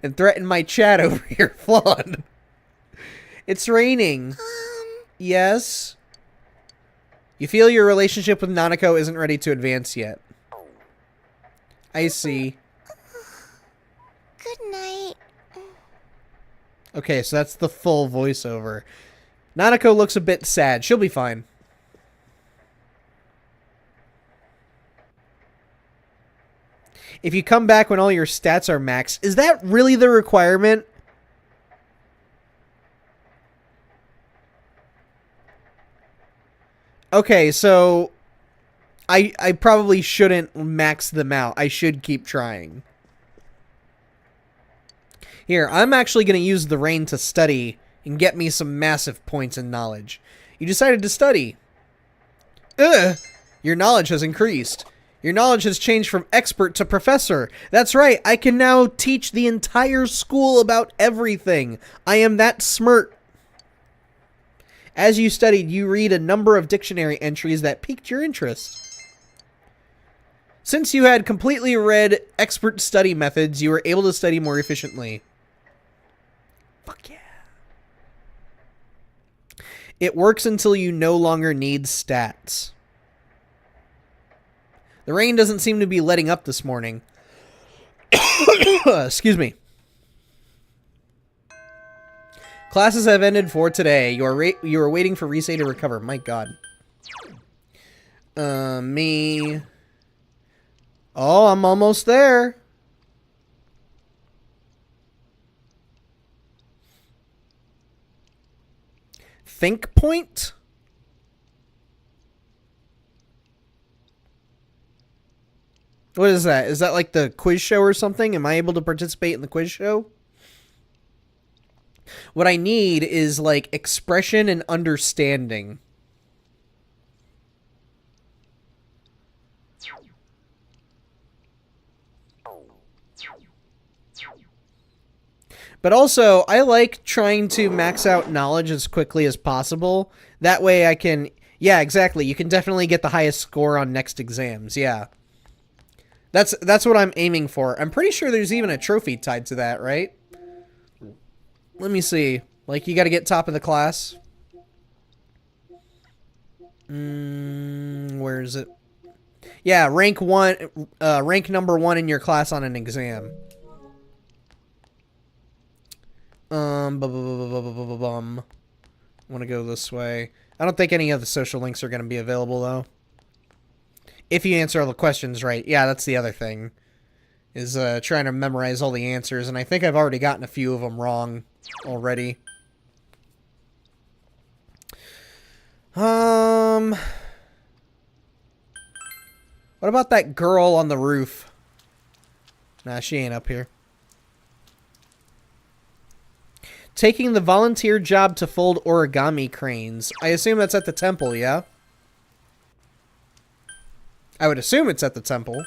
And threaten my chat over your flan. It's raining. Yes? You feel your relationship with Nanako isn't ready to advance yet. I see. Good night. Okay, so that's the full voiceover. Nanako looks a bit sad. She'll be fine. If you come back when all your stats are maxed, is that really the requirement? Okay, so I probably shouldn't max them out. I should keep trying. Here, I'm actually going to use the rain to study and get me some massive points in knowledge. You decided to study. Ugh! Your knowledge has increased. Your knowledge has changed from expert to professor. That's right, I can now teach the entire school about everything. I am that smart. As you studied, you read a number of dictionary entries that piqued your interest. Since you had completely read expert study methods, you were able to study more efficiently. Fuck yeah. It works until you no longer need stats. The rain doesn't seem to be letting up this morning. Excuse me. Classes have ended for today. You are waiting for Risei to recover. My god. Me. Oh, I'm almost there. Think point? What is that? Is that like the quiz show or something? Am I able to participate in the quiz show? What I need is like expression and understanding. But also, I like trying to max out knowledge as quickly as possible. That way I can... Yeah, exactly. You can definitely get the highest score on next exams. Yeah. That's what I'm aiming for. I'm pretty sure there's even a trophy tied to that, right? Let me see. Like, you gotta get top of the class. Where is it? Yeah, rank number 1 in your class on an exam. I want to go this way. I don't think any of the social links are going to be available, though. If you answer all the questions right. Yeah, that's the other thing. Is trying to memorize all the answers, and I think I've already gotten a few of them wrong already. What about that girl on the roof? Nah, she ain't up here. Taking the volunteer job to fold origami cranes. I assume that's at the temple, yeah? I would assume it's at the temple.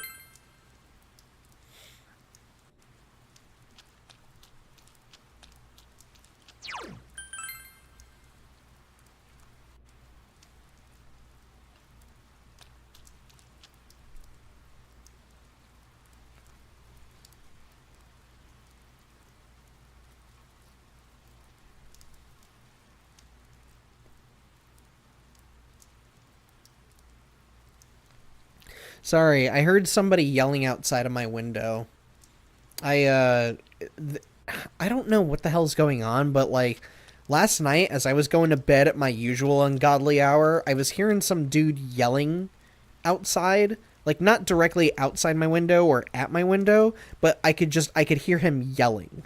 Sorry, I heard somebody yelling outside of my window. I don't know what the hell's going on, but like last night as I was going to bed at my usual ungodly hour, I was hearing some dude yelling outside, like not directly outside my window or at my window, but I could hear him yelling.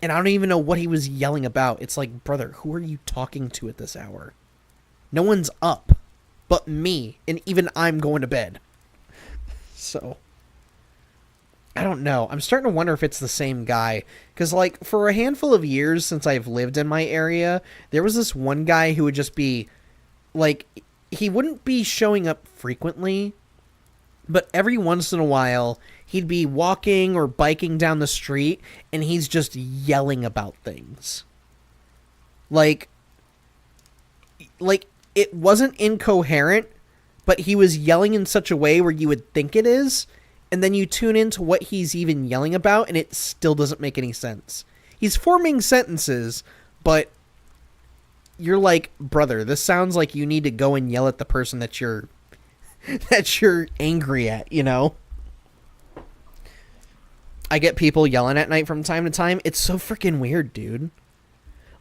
And I don't even know what he was yelling about. It's like, brother, who are you talking to at this hour? No one's up but me, and even I'm going to bed. So, I don't know. I'm starting to wonder if it's the same guy. Because, like, for a handful of years since I've lived in my area, there was this one guy who would just be, like, he wouldn't be showing up frequently, but every once in a while, he'd be walking or biking down the street, and he's just yelling about things. Like, it wasn't incoherent, but he was yelling in such a way where you would think it is, and then you tune into what he's even yelling about, and it still doesn't make any sense. He's forming sentences, but you're like, brother, this sounds like you need to go and yell at the person that you're angry at, you know? I get people yelling at night from time to time. It's so freaking weird, dude.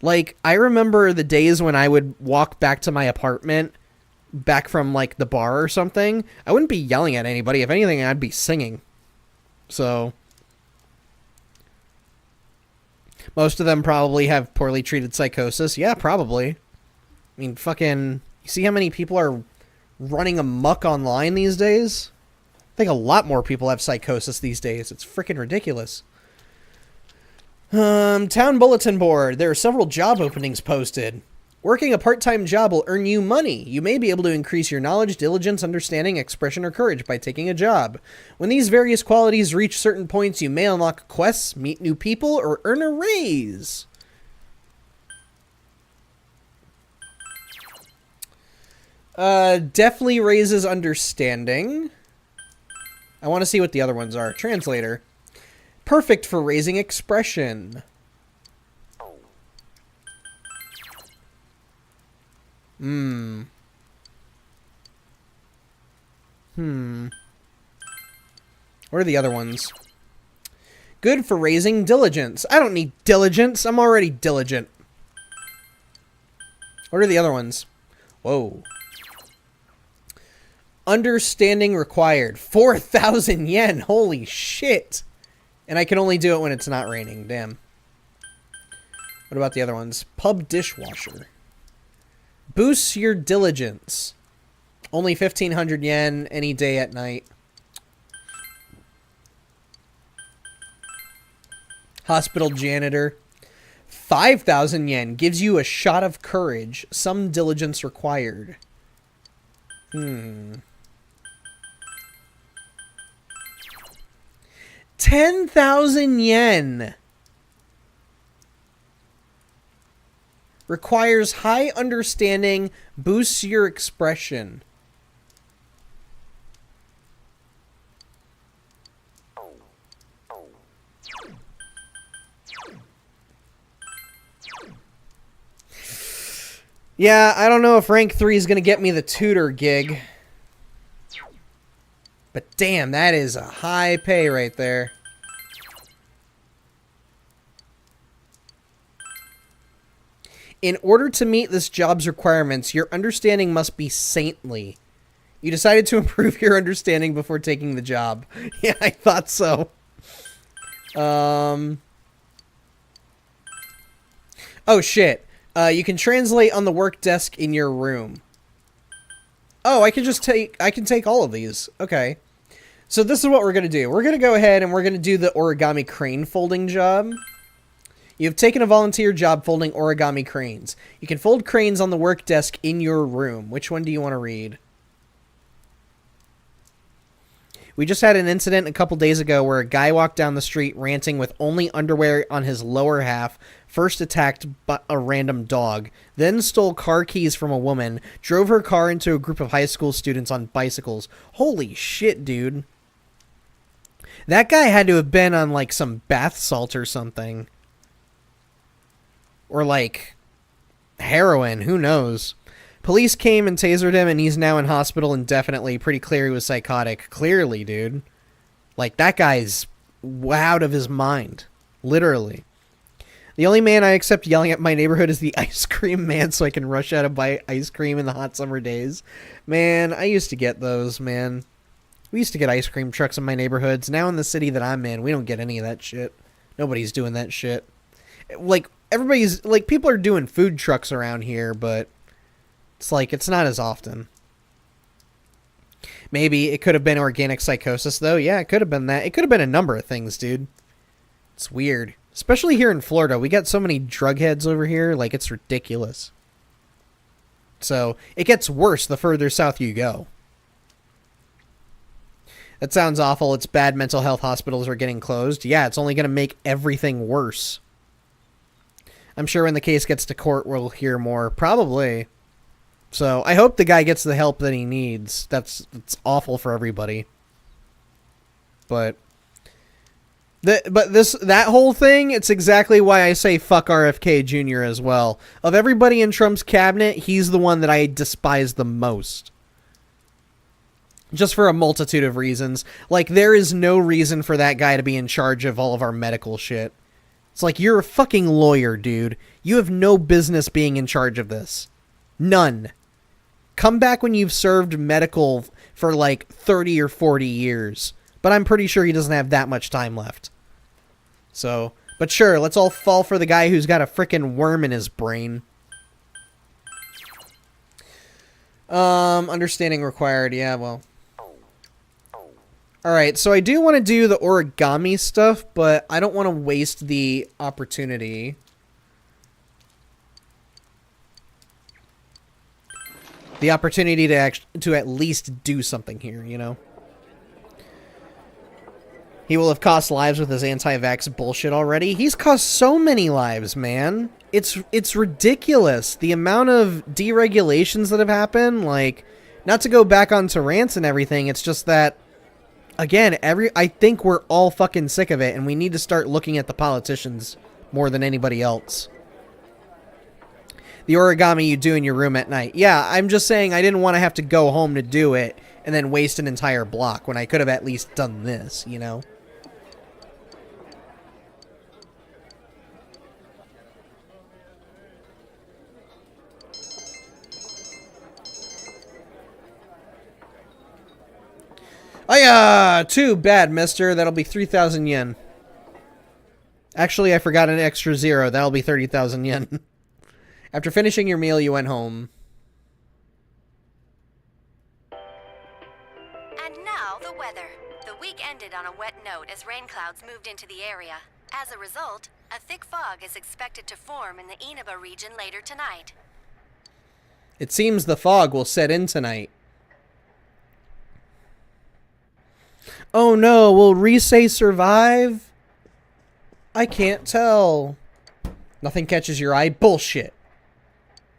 Like, I remember the days when I would walk back to my apartment, back from, like, the bar or something. I wouldn't be yelling at anybody. If anything, I'd be singing. So, most of them probably have poorly treated psychosis. Yeah, probably. I mean, fucking, you see how many people are running amok online these days? I think a lot more people have psychosis these days. It's freaking ridiculous. Town bulletin board. There are several job openings posted. Working a part-time job will earn you money. You may be able to increase your knowledge, diligence, understanding, expression, or courage by taking a job. When these various qualities reach certain points, you may unlock quests, meet new people, or earn a raise. Definitely raises understanding. I want to see what the other ones are. Translator. Perfect for raising expression. What are the other ones? Good for raising diligence. I don't need diligence. I'm already diligent. What are the other ones? Whoa. Understanding required. 4,000 yen. Holy shit. And I can only do it when it's not raining. Damn. What about the other ones? Pub dishwasher. Boosts your diligence. Only 1,500 yen any day at night. Hospital janitor. 5,000 yen gives you a shot of courage. Some diligence required. 10,000 yen. Requires high understanding, boosts your expression. Yeah, I don't know if rank 3 is going to get me the tutor gig. But damn, that is a high pay right there. In order to meet this job's requirements, your understanding must be saintly. You decided to improve your understanding before taking the job. Yeah, I thought so. Oh, shit. You can translate on the work desk in your room. Oh, I can take all of these. Okay. So this is what we're going to do. We're going to go ahead and we're going to do the origami crane folding job. You've taken a volunteer job folding origami cranes. You can fold cranes on the work desk in your room. Which one do you want to read? We just had an incident a couple days ago where a guy walked down the street ranting with only underwear on his lower half, first attacked a random dog, then stole car keys from a woman, drove her car into a group of high school students on bicycles. Holy shit, dude. That guy had to have been on, like, some bath salt or something. Or, like, heroin. Who knows? Police came and tasered him, and he's now in hospital indefinitely. Pretty clear he was psychotic. Clearly, dude. Like, that guy's out of his mind. Literally. The only man I accept yelling at my neighborhood is the ice cream man so I can rush out and buy ice cream in the hot summer days. Man, I used to get those, man. We used to get ice cream trucks in my neighborhoods. Now in the city that I'm in, we don't get any of that shit. Nobody's doing that shit. Like, everybody's, like, people are doing food trucks around here, but it's like, it's not as often. Maybe it could have been organic psychosis, though. Yeah, it could have been that. It could have been a number of things, dude. It's weird. Especially here in Florida. We got so many drug heads over here, like, it's ridiculous. So, it gets worse the further south you go. That sounds awful. It's bad. Mental health hospitals are getting closed. Yeah, it's only going to make everything worse. I'm sure when the case gets to court, we'll hear more. Probably. So, I hope the guy gets the help that he needs. That's awful for everybody. But that whole thing, it's exactly why I say fuck RFK Jr. as well. Of everybody in Trump's cabinet, he's the one that I despise the most. Just for a multitude of reasons. Like, there is no reason for that guy to be in charge of all of our medical shit. It's like, you're a fucking lawyer, dude. You have no business being in charge of this. None. Come back when you've served medical for like 30 or 40 years. But I'm pretty sure he doesn't have that much time left. So, but sure, let's all fall for the guy who's got a frickin' worm in his brain. Understanding required. Yeah, well. Alright, so I do want to do the origami stuff, but I don't want to waste the opportunity. The opportunity to at least do something here, you know? He will have cost lives with his anti-vax bullshit already. He's cost so many lives, man. It's ridiculous. The amount of deregulations that have happened, like, not to go back onto rants and everything, it's just that, again, I think we're all fucking sick of it, and we need to start looking at the politicians more than anybody else. The origami you do in your room at night. Yeah, I'm just saying I didn't want to have to go home to do it and then waste an entire block when I could have at least done this, you know? Too bad, mister. That'll be 3,000 yen. Actually, I forgot an extra zero. That'll be 30,000 yen. After finishing your meal, you went home. And now, the weather. The week ended on a wet note as rain clouds moved into the area. As a result, a thick fog is expected to form in the Inaba region later tonight. It seems the fog will set in tonight. Oh no, will Risei survive? I can't tell. Nothing catches your eye? Bullshit.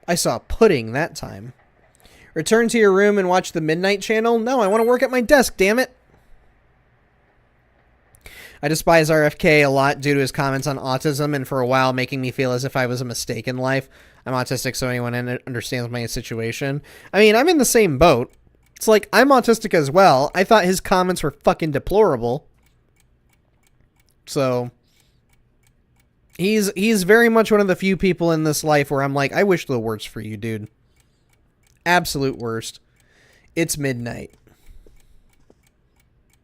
I saw pudding that time. Return to your room and watch the Midnight Channel? No, I want to work at my desk, damn it. I despise RFK a lot due to his comments on autism and for a while making me feel as if I was a mistake in life. I'm autistic, so anyone understands my situation. I mean, I'm in the same boat. It's like, I'm autistic as well. I thought his comments were fucking deplorable. So, he's very much one of the few people in this life where I'm like, I wish the worst for you, dude. Absolute worst. It's midnight.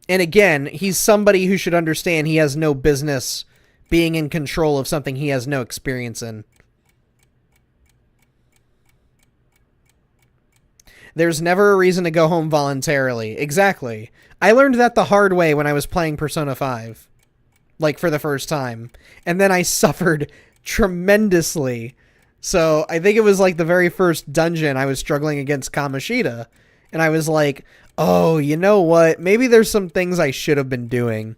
And again, he's somebody who should understand he has no business being in control of something he has no experience in. There's never a reason to go home voluntarily. Exactly. I learned that the hard way when I was playing Persona 5. Like, for the first time. And then I suffered tremendously. So, I think it was like the very first dungeon I was struggling against Kamoshida. And I was like, oh, you know what? Maybe there's some things I should have been doing.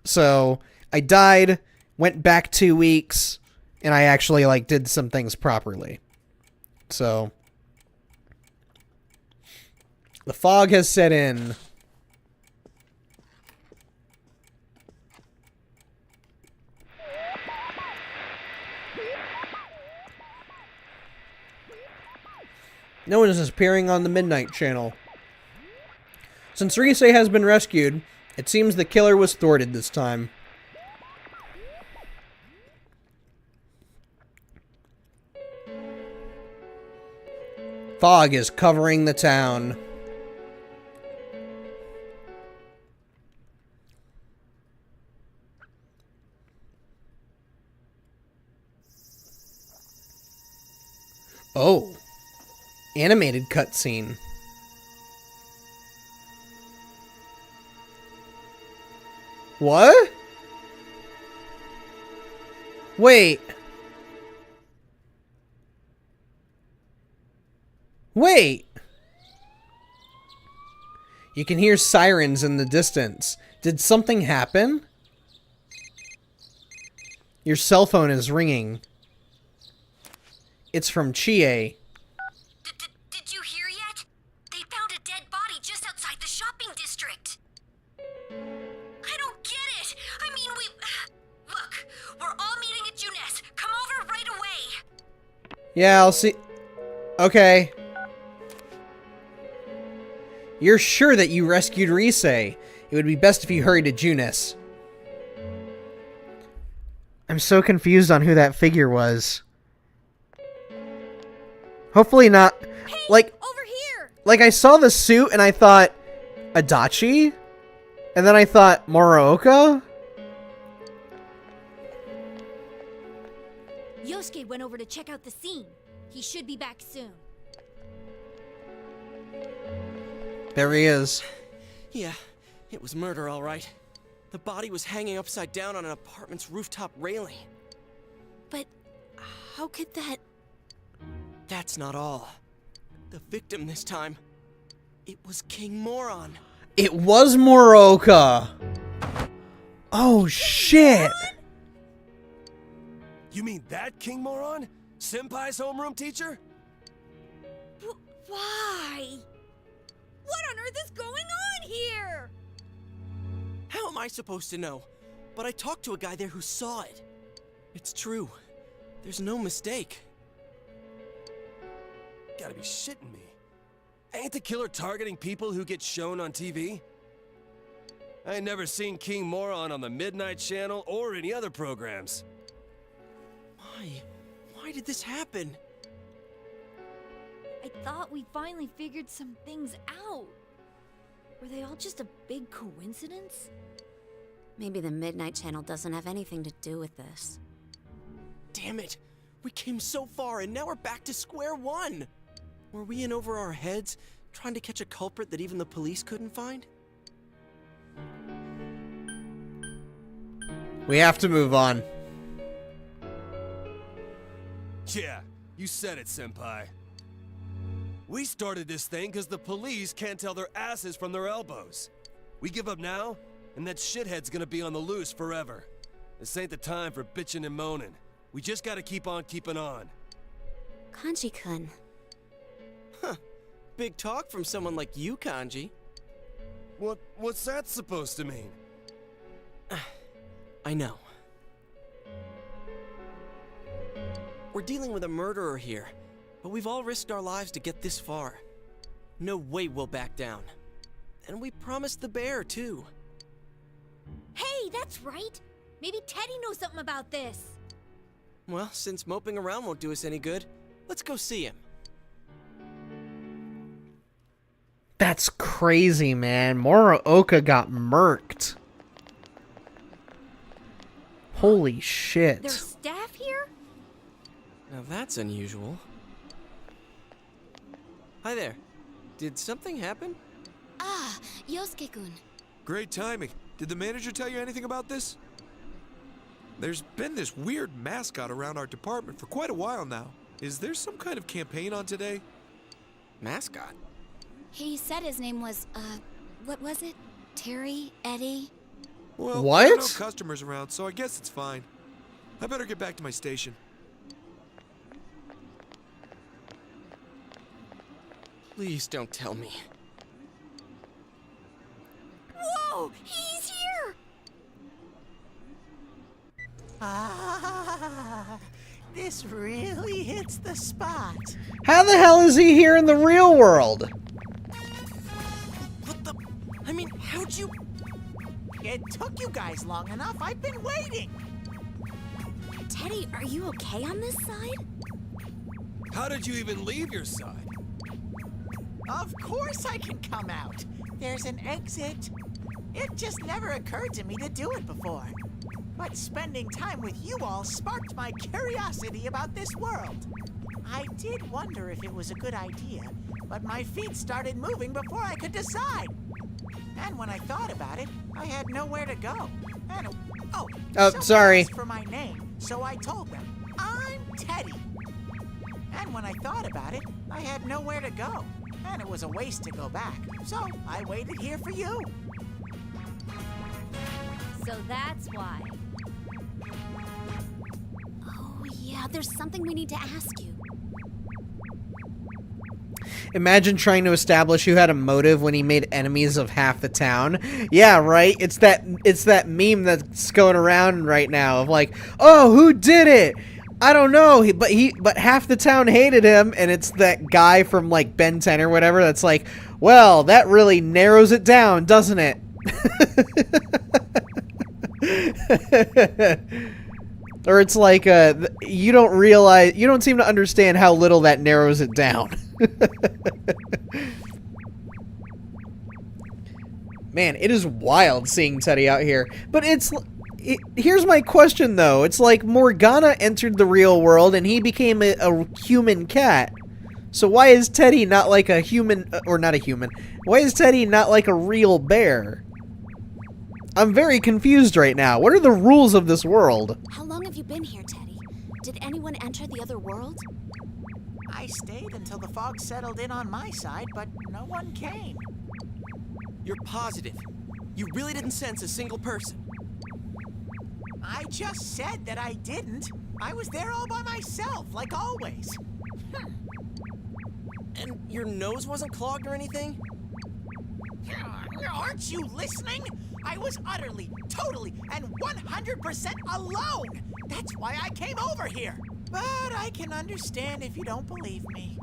So, I died, went back 2 weeks, and I actually, like, did some things properly. So, the fog has set in. No one is appearing on the Midnight Channel. Since Risei has been rescued, it seems the killer was thwarted this time. Fog is covering the town. Oh. Animated cutscene. What? Wait. Wait. You can hear sirens in the distance. Did something happen? Your cell phone is ringing. It's from Chie. Did you hear yet? They found a dead body just outside the shopping district. I don't get it. I mean, look, we're all meeting at Junes. Come over right away. Yeah, I'll see. Okay. You're sure that you rescued Rise. It would be best if you hurried to Junes. I'm so confused on who that figure was. Hopefully not. Hey, like, over here. Like, I saw the suit and I thought, Adachi? And then I thought, Morooka? Yosuke went over to check out the scene. He should be back soon. There he is. Yeah, it was murder, all right. The body was hanging upside down on an apartment's rooftop railing. But how could that... That's not all. The victim this time, it was King Moron. It was Morooka. Oh, shit. You mean that King Moron? Senpai's homeroom teacher? Why? What on earth is going on here? How am I supposed to know? But I talked to a guy there who saw it. It's true. There's no mistake. Gotta be shitting me. Ain't the killer targeting people who get shown on TV? I ain't never seen King Moron on the Midnight Channel or any other programs. Why did this happen? I thought we finally figured some things out. Were they all just a big coincidence? Maybe the Midnight Channel doesn't have anything to do with this. Damn it! We came so far and now we're back to square one! Were we in over our heads, trying to catch a culprit that even the police couldn't find? We have to move on. Yeah, you said it, Senpai. We started this thing because the police can't tell their asses from their elbows. We give up now, and that shithead's gonna be on the loose forever. This ain't the time for bitching and moaning. We just gotta keep on keeping on. Kanji-kun. Huh. Big talk from someone like you, Kanji. What's that supposed to mean? I know. We're dealing with a murderer here, but we've all risked our lives to get this far. No way we'll back down. And we promised the bear, too. Hey, that's right. Maybe Teddy knows something about this. Well, since moping around won't do us any good, let's go see him. That's crazy, man. Morooka got murked. Holy shit. There's staff here? Now that's unusual. Hi there. Did something happen? Ah, Yosuke-kun. Great timing. Did the manager tell you anything about this? There's been this weird mascot around our department for quite a while now. Is there some kind of campaign on today? Mascot? He said his name was, what was it? Terry? Eddie? Well, What? there are no customers around, so I guess it's fine. I better get back to my station. Please don't tell me. Whoa! He's here! Ah, this really hits the spot. How the hell is he here in the real world? What the? I mean, how'd you? It took you guys long enough. I've been waiting. Teddy, are you okay on this side? How did you even leave your side? Of course I can come out. There's an exit. It just never occurred to me to do it before. But spending time with you all sparked my curiosity about this world. I did wonder if it was a good idea, but my feet started moving before I could decide. And when I thought about it, I had nowhere to go. And someone sorry. asked for my name, so I told them, I'm Teddy. And when I thought about it, I had nowhere to go. And it was a waste to go back. So I waited here for you. So that's why. Oh, yeah, there's something we need to ask you. Imagine trying to establish who had a motive when he made enemies of half the town. Yeah, right? It's that meme that's going around right now of like, oh, who did it? I don't know, but half the town hated him, and it's that guy from like Ben 10 or whatever that's like, well, that really narrows it down, doesn't it? Or it's like, you don't seem to understand how little that narrows it down. Man, it is wild seeing Teddy out here. But here's my question, though. It's like Morgana entered the real world and he became a human cat. So why is Teddy not like a human, or not a human? Why is Teddy not like a real bear? I'm very confused right now. What are the rules of this world? How long have you been here, Teddy? Did anyone enter the other world? I stayed until the fog settled in on my side, but no one came. You're positive. You really didn't sense a single person. I just said that I didn't. I was there all by myself, like always. And your nose wasn't clogged or anything? Aren't you listening? I was utterly, totally, and 100% alone. That's why I came over here. But I can understand if you don't believe me.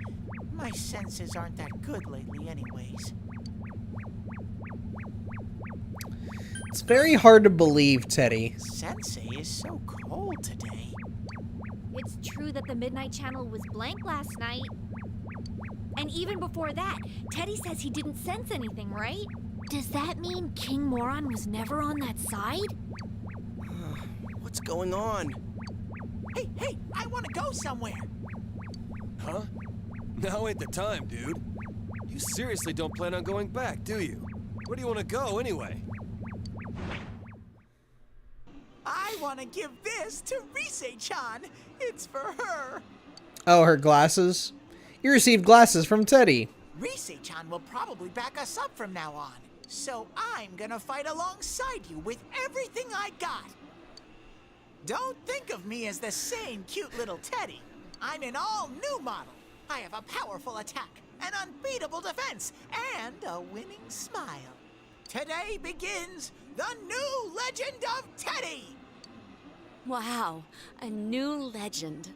My senses aren't that good lately anyways. It's very hard to believe, Teddy. Sensei is so cold today. It's true that the Midnight Channel was blank last night. And even before that, Teddy says he didn't sense anything, right? Does that mean King Moron was never on that side? What's going on? Hey, I want to go somewhere. Huh? Now ain't the time, dude. You seriously don't plan on going back, do you? Where do you want to go, anyway? I want to give this to Rise-chan. It's for her. Oh, her glasses? You received glasses from Teddy. Rise-chan will probably back us up from now on. So I'm gonna fight alongside you with everything I got. Don't think of me as the same cute little Teddy. I'm an all-new model. I have a powerful attack, an unbeatable defense, and a winning smile. Today begins the new legend of Teddy! Wow, a new legend.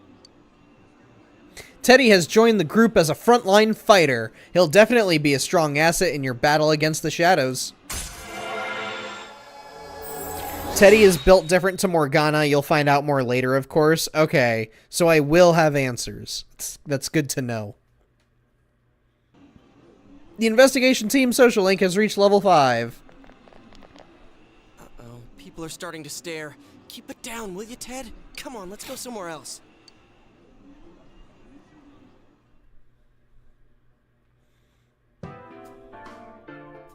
Teddy has joined the group as a frontline fighter. He'll definitely be a strong asset in your battle against the shadows. Teddy is built different to Morgana. You'll find out more later, of course. Okay, so I will have answers. That's good to know. The investigation team social link has reached level 5. Uh-oh, people are starting to stare. Keep it down, will you, Ted? Come on, let's go somewhere else.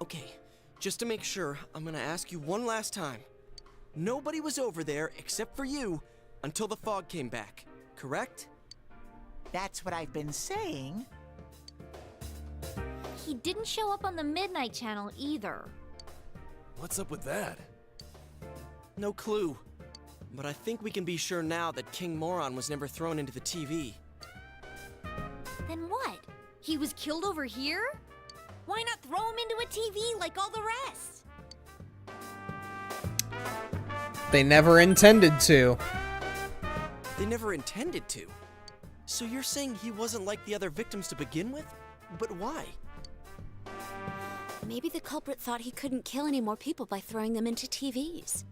Okay, just to make sure, I'm gonna ask you one last time. Nobody was over there except for you until the fog came back, correct? That's what I've been saying. He didn't show up on the Midnight Channel either. What's up with that? No clue. But I think we can be sure now that King Moron was never thrown into the TV. Then what? He was killed over here? Why not throw him into a TV like all the rest? They never intended to. They never intended to. So you're saying he wasn't like the other victims to begin with? But why? Maybe the culprit thought he couldn't kill any more people by throwing them into TVs.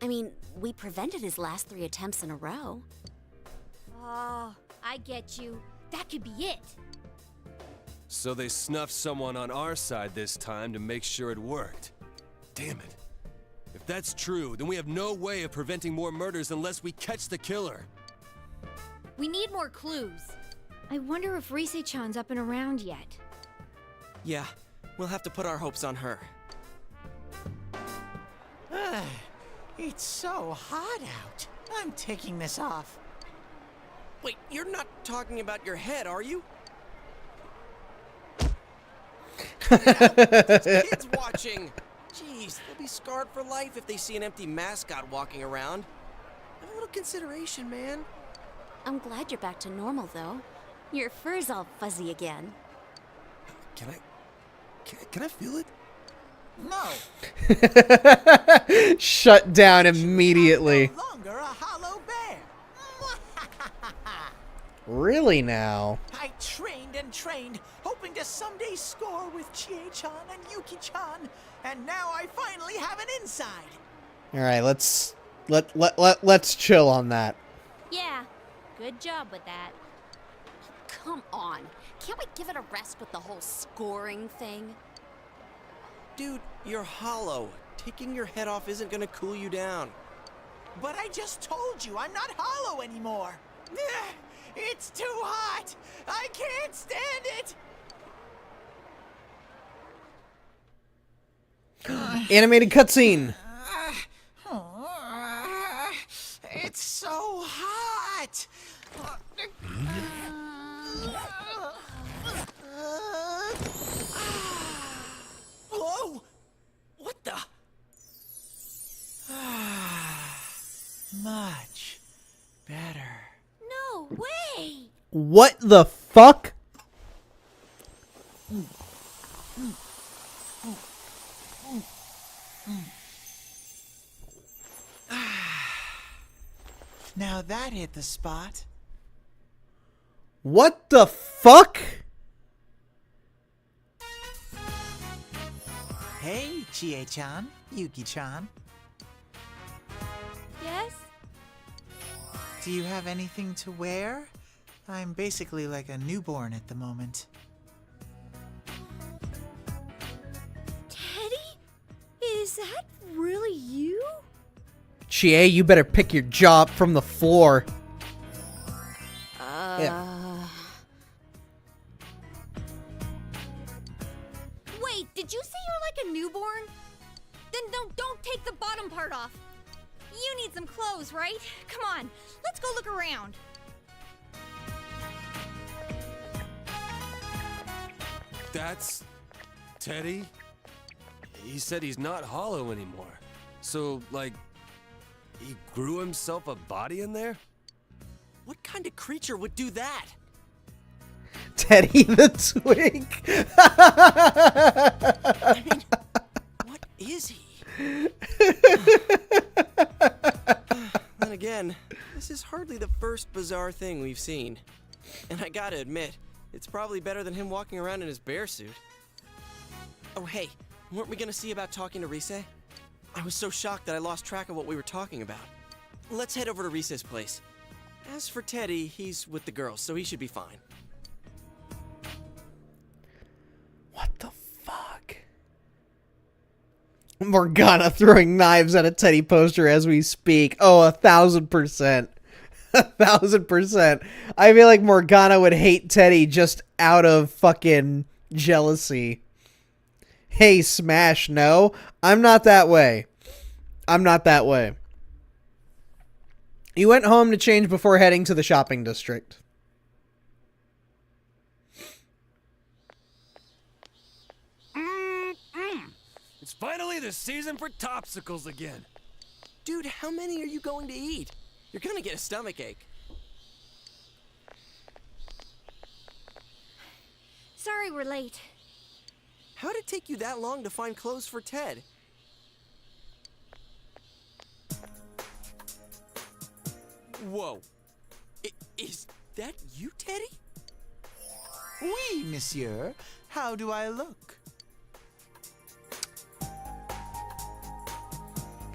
I mean, we prevented his last 3 attempts in a row. Oh, I get you. That could be it. So they snuffed someone on our side this time to make sure it worked. Damn it. If that's true, then we have no way of preventing more murders unless we catch the killer. We need more clues. I wonder if Rise-chan's up and around yet. Yeah, we'll have to put our hopes on her. It's so hot out. I'm taking this off. Wait, you're not talking about your head, are you? Kids watching! Jeez, they'll be scarred for life if they see an empty mascot walking around. Have a little consideration, man. I'm glad you're back to normal, though. Your fur's all fuzzy again. Can I feel it? No, Shut down immediately. no longer a hollow bear. Really now? I trained and trained, hoping to someday score with Chie-chan and Yuki-chan, and now I finally have an inside. All right, let's chill on that. Yeah, good job with that. Come on. Can't we give it a rest with the whole scoring thing? Dude, you're hollow. Taking your head off isn't gonna cool you down. But I just told you I'm not hollow anymore. It's too hot. I can't stand it. Animated cutscene. It's so hot. Whoa! What the? Much better. No way! What the fuck? Now that hit the spot. What the fuck? Hey, Chie-chan, Yuki-chan. Yes? Do you have anything to wear? I'm basically like a newborn at the moment. Teddy? Is that really you? Chie, you better pick your jaw up from the floor. Wait, did you say you're like a newborn? Then don't take the bottom part off. You need some clothes, right? Come on, let's go look around. That's Teddy? He said he's not hollow anymore. So, like, he grew himself a body in there? What kind of creature would do that? Teddy the Twink. I mean, what is he? Then again, this is hardly the first bizarre thing we've seen. And I gotta admit, it's probably better than him walking around in his bear suit. Oh hey, weren't we gonna see about talking to Rise? I was so shocked that I lost track of what we were talking about. Let's head over to Rise's place. As for Teddy, he's with the girls, so he should be fine. What the fuck? Morgana throwing knives at a Teddy poster as we speak. Oh, 1,000%. 1,000%. I feel like Morgana would hate Teddy just out of fucking jealousy. Hey, Smash, no. I'm not that way. I'm not that way. You went home to change before heading to the shopping district. It's finally the season for topsicles again. Dude, how many are you going to eat? You're gonna get a stomachache. Sorry we're late. How'd it take you that long to find clothes for Ted? Whoa. Is that you, Teddy? Oui, monsieur. How do I look?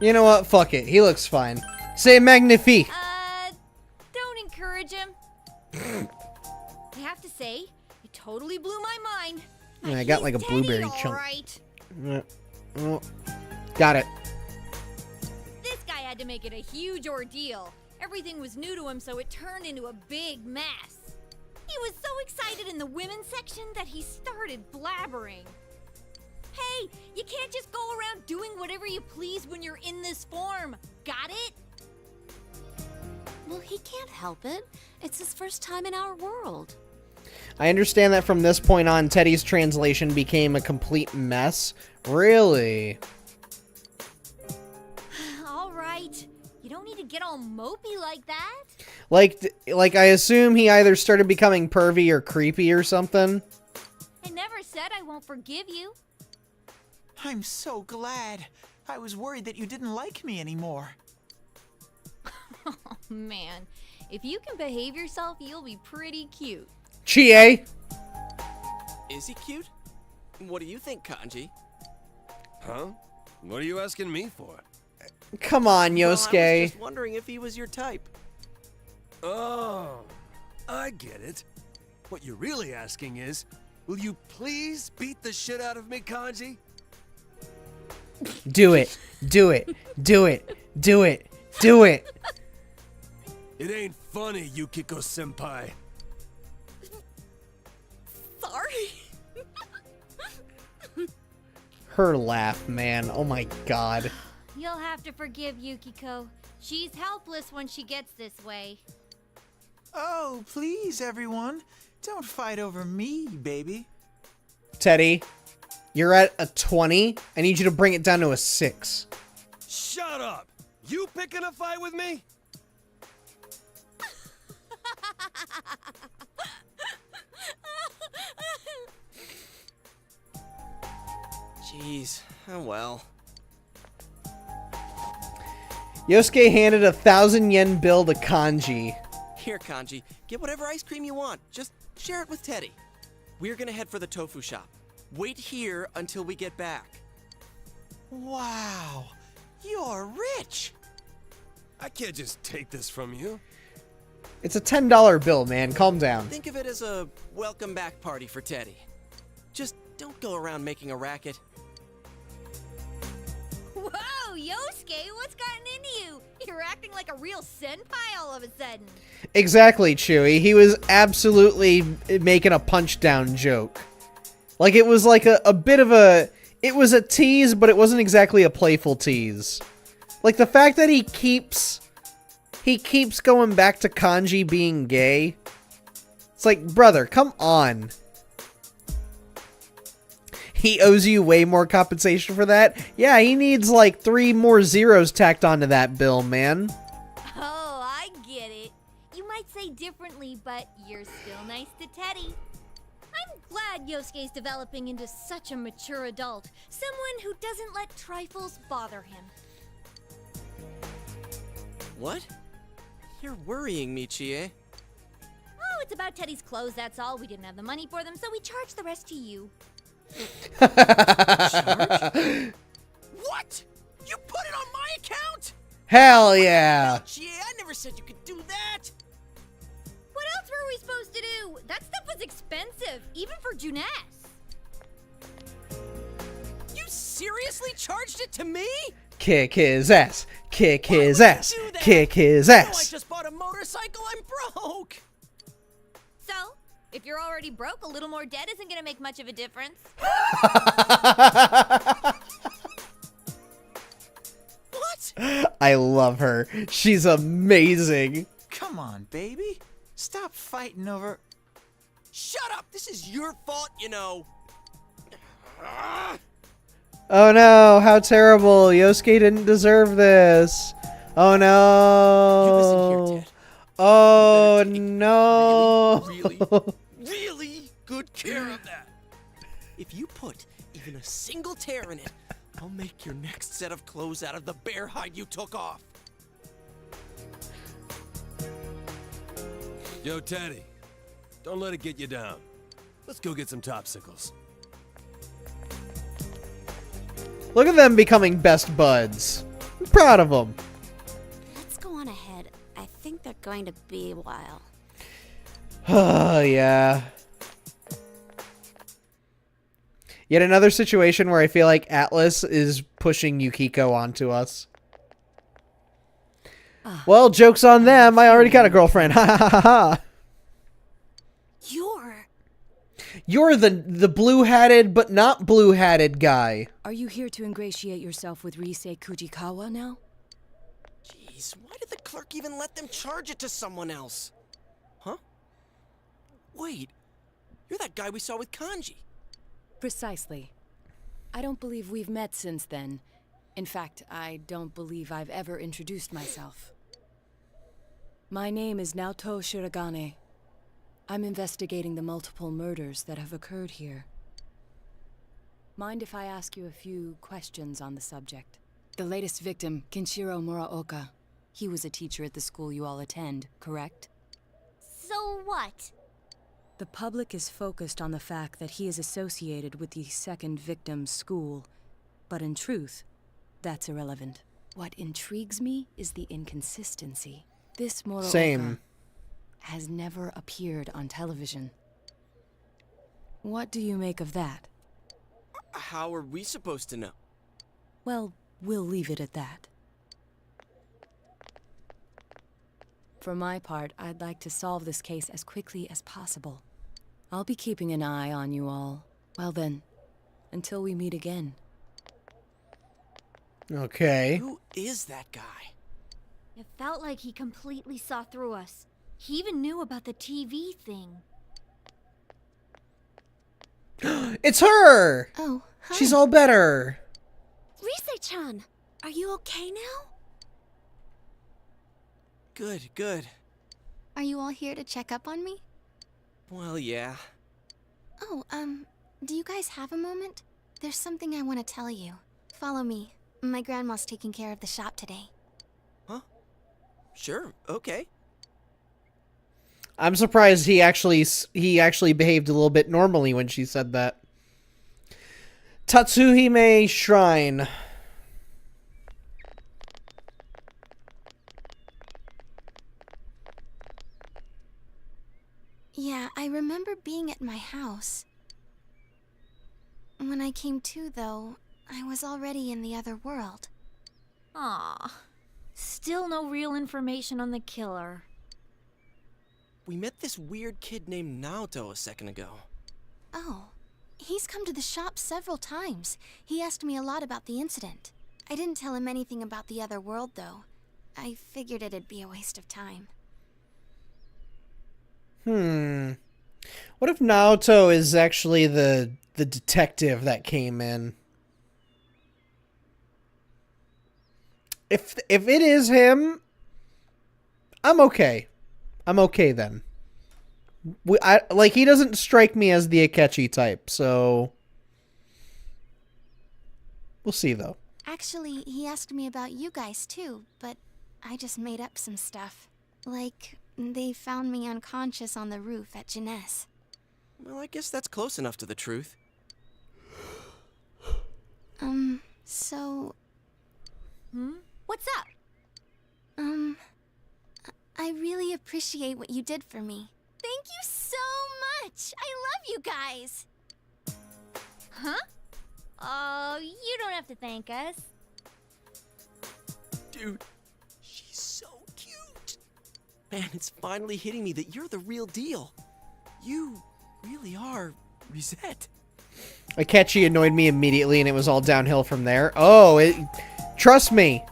You know what? Fuck it. He looks fine. Say magnifique. Don't encourage him. I have to say, It totally blew my mind. Yeah, I got He's like a Teddy, blueberry all chunk. right. Oh, got it. This guy had to make it a huge ordeal. Everything was new to him, so it turned into a big mess. He was so excited in the women's section that he started blabbering. Hey, you can't just go around doing whatever you please when you're in this form. Got it? Well, he can't help it. It's his first time in our world. I understand that from this point on, Teddy's translation became a complete mess. Really? All right. You don't need to get all mopey like that. Like I assume he either started becoming pervy or creepy or something. I never said I won't forgive you. I'm so glad. I was worried that you didn't like me anymore. Oh, man. If you can behave yourself, you'll be pretty cute. Chie! Is he cute? What do you think, Kanji? Huh? What are you asking me for? Come on, Well, I was Yosuke. just wondering if he was your type. Oh, I get it. What you're really asking is, will you please beat the shit out of me, Kanji? Do it. Do it. Do it. Do it. Do it. It ain't funny, Yukiko-senpai. Sorry. Her laugh, man. Oh my god. You'll have to forgive Yukiko. She's helpless when she gets this way. Oh, please, everyone. Don't fight over me, baby. Teddy, you're at a 20. I need you to bring it down to a 6. Shut up! You picking a fight with me? Jeez, oh well. Yosuke handed a 1,000 yen bill to Kanji. Here, Kanji, get whatever ice cream you want. Just share it with Teddy. We're gonna head for the tofu shop. Wait here until we get back. Wow, you're rich. I can't just take this from you. It's a $10 bill, man. Calm down. Think of it as a welcome back party for Teddy. Just don't go around making a racket. Whoa, Yosuke, what's gotten into you? You're acting like a real senpai all of a sudden. Exactly, Chewie. He was absolutely making a punch down joke. Like, it was like a bit of a... It was a tease, but it wasn't exactly a playful tease. Like, the fact that he keeps going back to Kanji being gay. It's like, brother, come on. He owes you way more compensation for that? Yeah, he needs like 3 more zeros tacked onto that bill, man. Oh, I get it. You might say differently, but you're still nice to Teddy. I'm glad Yosuke's developing into such a mature adult. Someone who doesn't let trifles bother him. What? You're worrying me, Chie. Oh, it's about Teddy's clothes, that's all. We didn't have the money for them, so we charged the rest to you. What? You put it on my account? Hell yeah. Chie, I never said you could do that. What else were we supposed to do? That stuff was expensive, even for Juness. You seriously charged it to me? Kick his ass. Kick Why his would you ass. do that? Kick his No, I ass. just bought a motorcycle. I'm broke. So, if you're already broke, a little more debt isn't gonna make much of a difference. What? I love her. She's amazing. Come on, baby. Stop fighting over... Shut up. This is your fault, you know. Oh no, how terrible. Yosuke didn't deserve this. Oh no. You listen here, Ted. Oh You better take no. really good care of that. If you put even a single tear in it, I'll make your next set of clothes out of the bear hide you took off. Yo, Teddy, don't let it get you down. Let's go get some topsicles. Look at them becoming best buds. I'm proud of them. Let's go on ahead. I think they're going to be a while. Oh, yeah. Yet another situation where I feel like Atlas is pushing Yukiko onto us. Well, joke's on them. I already got a girlfriend. Ha ha ha ha ha. You're the blue-hatted but not blue-hatted guy. Are you here to ingratiate yourself with Risei Kujikawa now? Jeez, why did the clerk even let them charge it to someone else? Huh? Wait, you're that guy we saw with Kanji. Precisely. I don't believe we've met since then. In fact, I don't believe I've ever introduced myself. My name is Naoto Shiragane. I'm investigating the multiple murders that have occurred here. Mind if I ask you a few questions on the subject? The latest victim, Kenshiro Muraoka. He was a teacher at the school you all attend, correct? So what? The public is focused on the fact that he is associated with the second victim's school, but in truth, that's irrelevant. What intrigues me is the inconsistency. This Muraoka Same. has never appeared on television. What do you make of that? How are we supposed to know? Well, we'll leave it at that. For my part, I'd like to solve this case as quickly as possible. I'll be keeping an eye on you all. Well then, until we meet again. Okay. Who is that guy? It felt like he completely saw through us. He even knew about the TV thing. It's her! Oh, hi. She's all better. Risei-chan, are you okay now? Good, good. Are you all here to check up on me? Well, yeah. Oh, do you guys have a moment? There's something I want to tell you. Follow me. My grandma's taking care of the shop today. Huh? Sure, okay. I'm surprised he actually behaved a little bit normally when she said that. Tatsuhime Shrine. Yeah, I remember being at my house. When I came to, though, I was already in the other world. Aw. Still no real information on the killer. We met this weird kid named Naoto a second ago. Oh, he's come to the shop several times. He asked me a lot about the incident. I didn't tell him anything about the other world, though. I figured it'd be a waste of time. What if Naoto is actually the detective that came in? If it is him, I'm okay. I'm okay then. He doesn't strike me as the Akechi type, so we'll see though. Actually, he asked me about you guys too, but I just made up some stuff. Like, they found me unconscious on the roof at Jeunesse. Well, I guess that's close enough to the truth. So... What's up? I really appreciate what you did for me. Thank you so much! I love you guys! Huh? Oh, you don't have to thank us. Dude, she's so cute. Man, it's finally hitting me that you're the real deal. You really are Risette. Akechi annoyed me immediately, and it was all downhill from there. Trust me,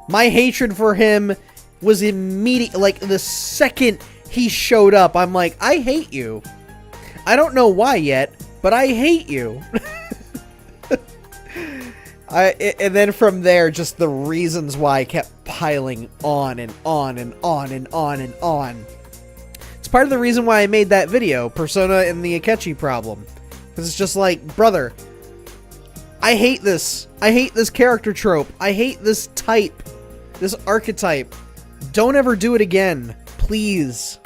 my hatred for him was immediate. Like, the second he showed up, I'm like, I hate you. I don't know why yet, but I hate you. And then from there, just the reasons why kept piling on and on and on and on and on. It's part of the reason why I made that video, Persona and the Akechi problem. Because it's just like, brother, I hate this. I hate this character trope. I hate this type. This archetype. Don't ever do it again. Please.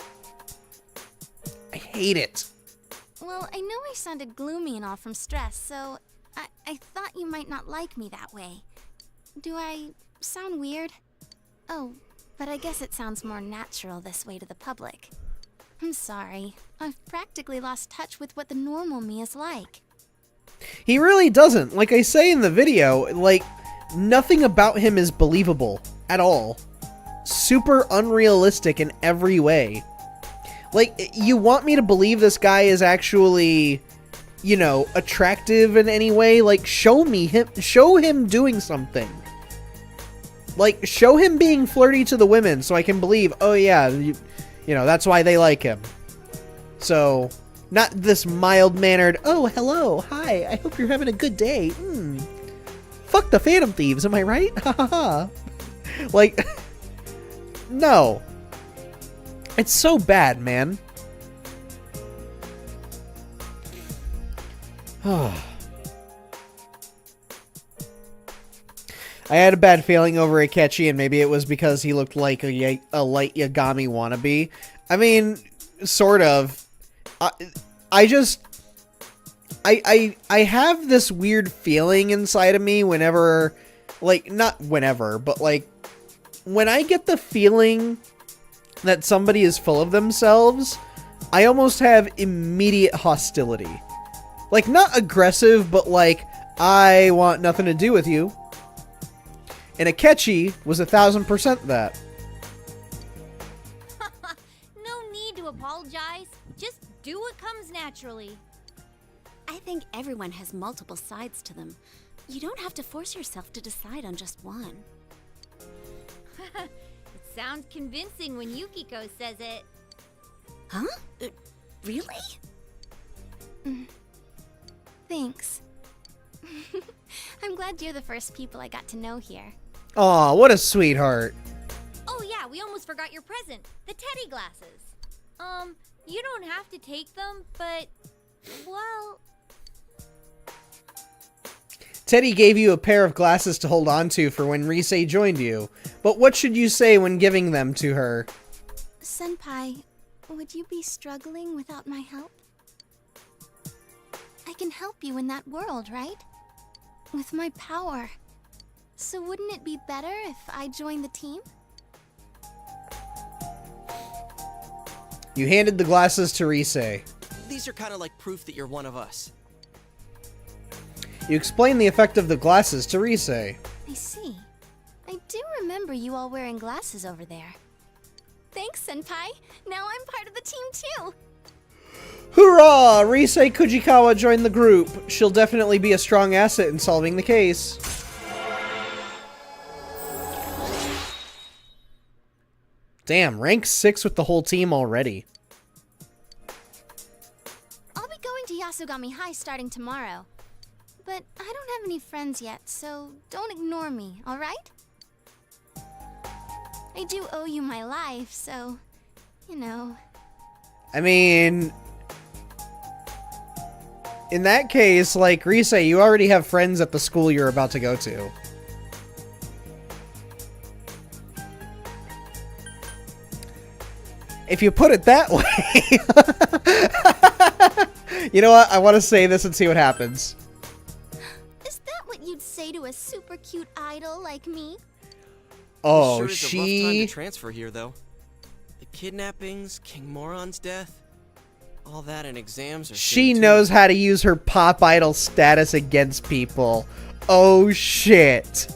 I hate it. Well, I know I sounded gloomy and all from stress, so I thought you might not like me that way. Do I sound weird? Oh, but I guess it sounds more natural this way to the public. I'm sorry. I've practically lost touch with what the normal me is like. He really doesn't. Like I say in the video, like, nothing about him is believable at all. Super unrealistic in every way. Like, you want me to believe this guy is actually, you know, attractive in any way? Like, show him doing something. Like, show him being flirty to the women so I can believe, oh yeah, you know, that's why they like him. So, not this mild-mannered, oh, hello, hi, I hope you're having a good day. Fuck the Phantom Thieves, am I right? Ha ha ha. Like, no. It's so bad, man. I had a bad feeling over Akechi, and maybe it was because he looked like a light Yagami wannabe. I mean, sort of. I have this weird feeling inside of me whenever, like, not whenever, but like, when I get the feeling that somebody is full of themselves, I almost have immediate hostility. Like, not aggressive, but like, I want nothing to do with you. And Akechi was 1000% that. No need to apologize. Just do what comes naturally. I think everyone has multiple sides to them. You don't have to force yourself to decide on just one. It sounds convincing when Yukiko says it. Huh? Really? Thanks. I'm glad you're the first people I got to know here. Aw, what a sweetheart. Oh yeah, we almost forgot your present. The teddy glasses. You don't have to take them, but, well... Teddy gave you a pair of glasses to hold on to for when Rise joined you. But what should you say when giving them to her? Senpai, would you be struggling without my help? I can help you in that world, right? With my power. So wouldn't it be better if I joined the team? You handed the glasses to Rise. These are kind of like proof that you're one of us. You explained the effect of the glasses to Rise. I see. I do remember you all wearing glasses over there. Thanks, Senpai. Now I'm part of the team too. Hoorah! Rise Kujikawa joined the group. She'll definitely be a strong asset in solving the case. Damn, rank 6 with the whole team already. I'll be going to Yasugami High starting tomorrow. But I don't have any friends yet, so don't ignore me, alright? I do owe you my life, so, you know. I mean, in that case, like, Rise, you already have friends at the school you're about to go to. If you put it that way. You know what? I want to say this and see what happens. Is that what you'd say to a super cute idol like me? Oh, Sure is a rough time to transfer here, though. The kidnappings, King Moron's death, all that and exams are. She knows how to use her pop idol status against people. Oh shit.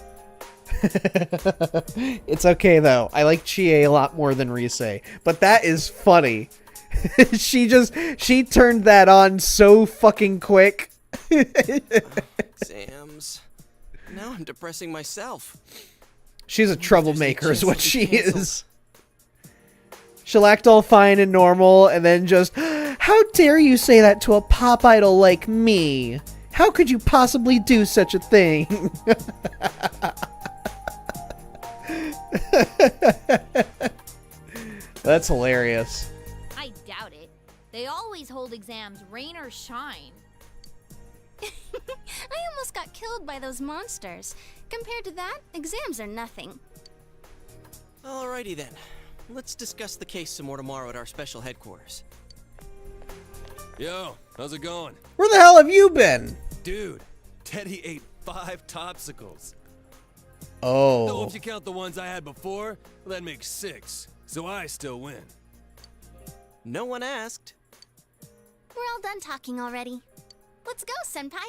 It's okay though. I like Chie a lot more than Rise, but that is funny. She turned that on so fucking quick. Exams. Now I'm depressing myself. She's a troublemaker is what chance to she be canceled. is. She'll act all fine and normal and then just, how dare you say that to a pop idol like me? How could you possibly do such a thing? That's hilarious. I doubt it. They always hold exams, rain or shine. I almost got killed by those monsters. Compared to that, exams are nothing. Alrighty then. Let's discuss the case some more tomorrow at our special headquarters. Yo, how's it going? Where the hell have you been? Dude, Teddy ate 5 topsicles. Oh. Though if you count the ones I had before, well, that makes 6. So I still win. No one asked. We're all done talking already. Let's go, Senpai.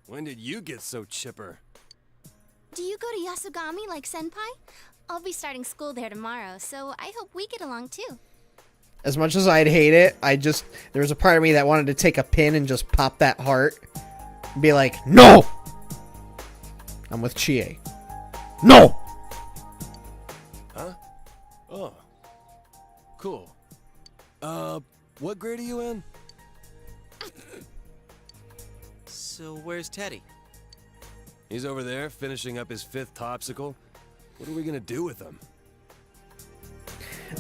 When did you get so chipper? Do you go to Yasugami like Senpai? I'll be starting school there tomorrow, so I hope we get along too. As much as I'd hate it, there was a part of me that wanted to take a pin and just pop that heart. And be like, no! I'm with Chie. No! Huh? Oh. Cool. What grade are you in? So where's Teddy? He's over there, finishing up his 5th topsicle. What are we gonna do with him?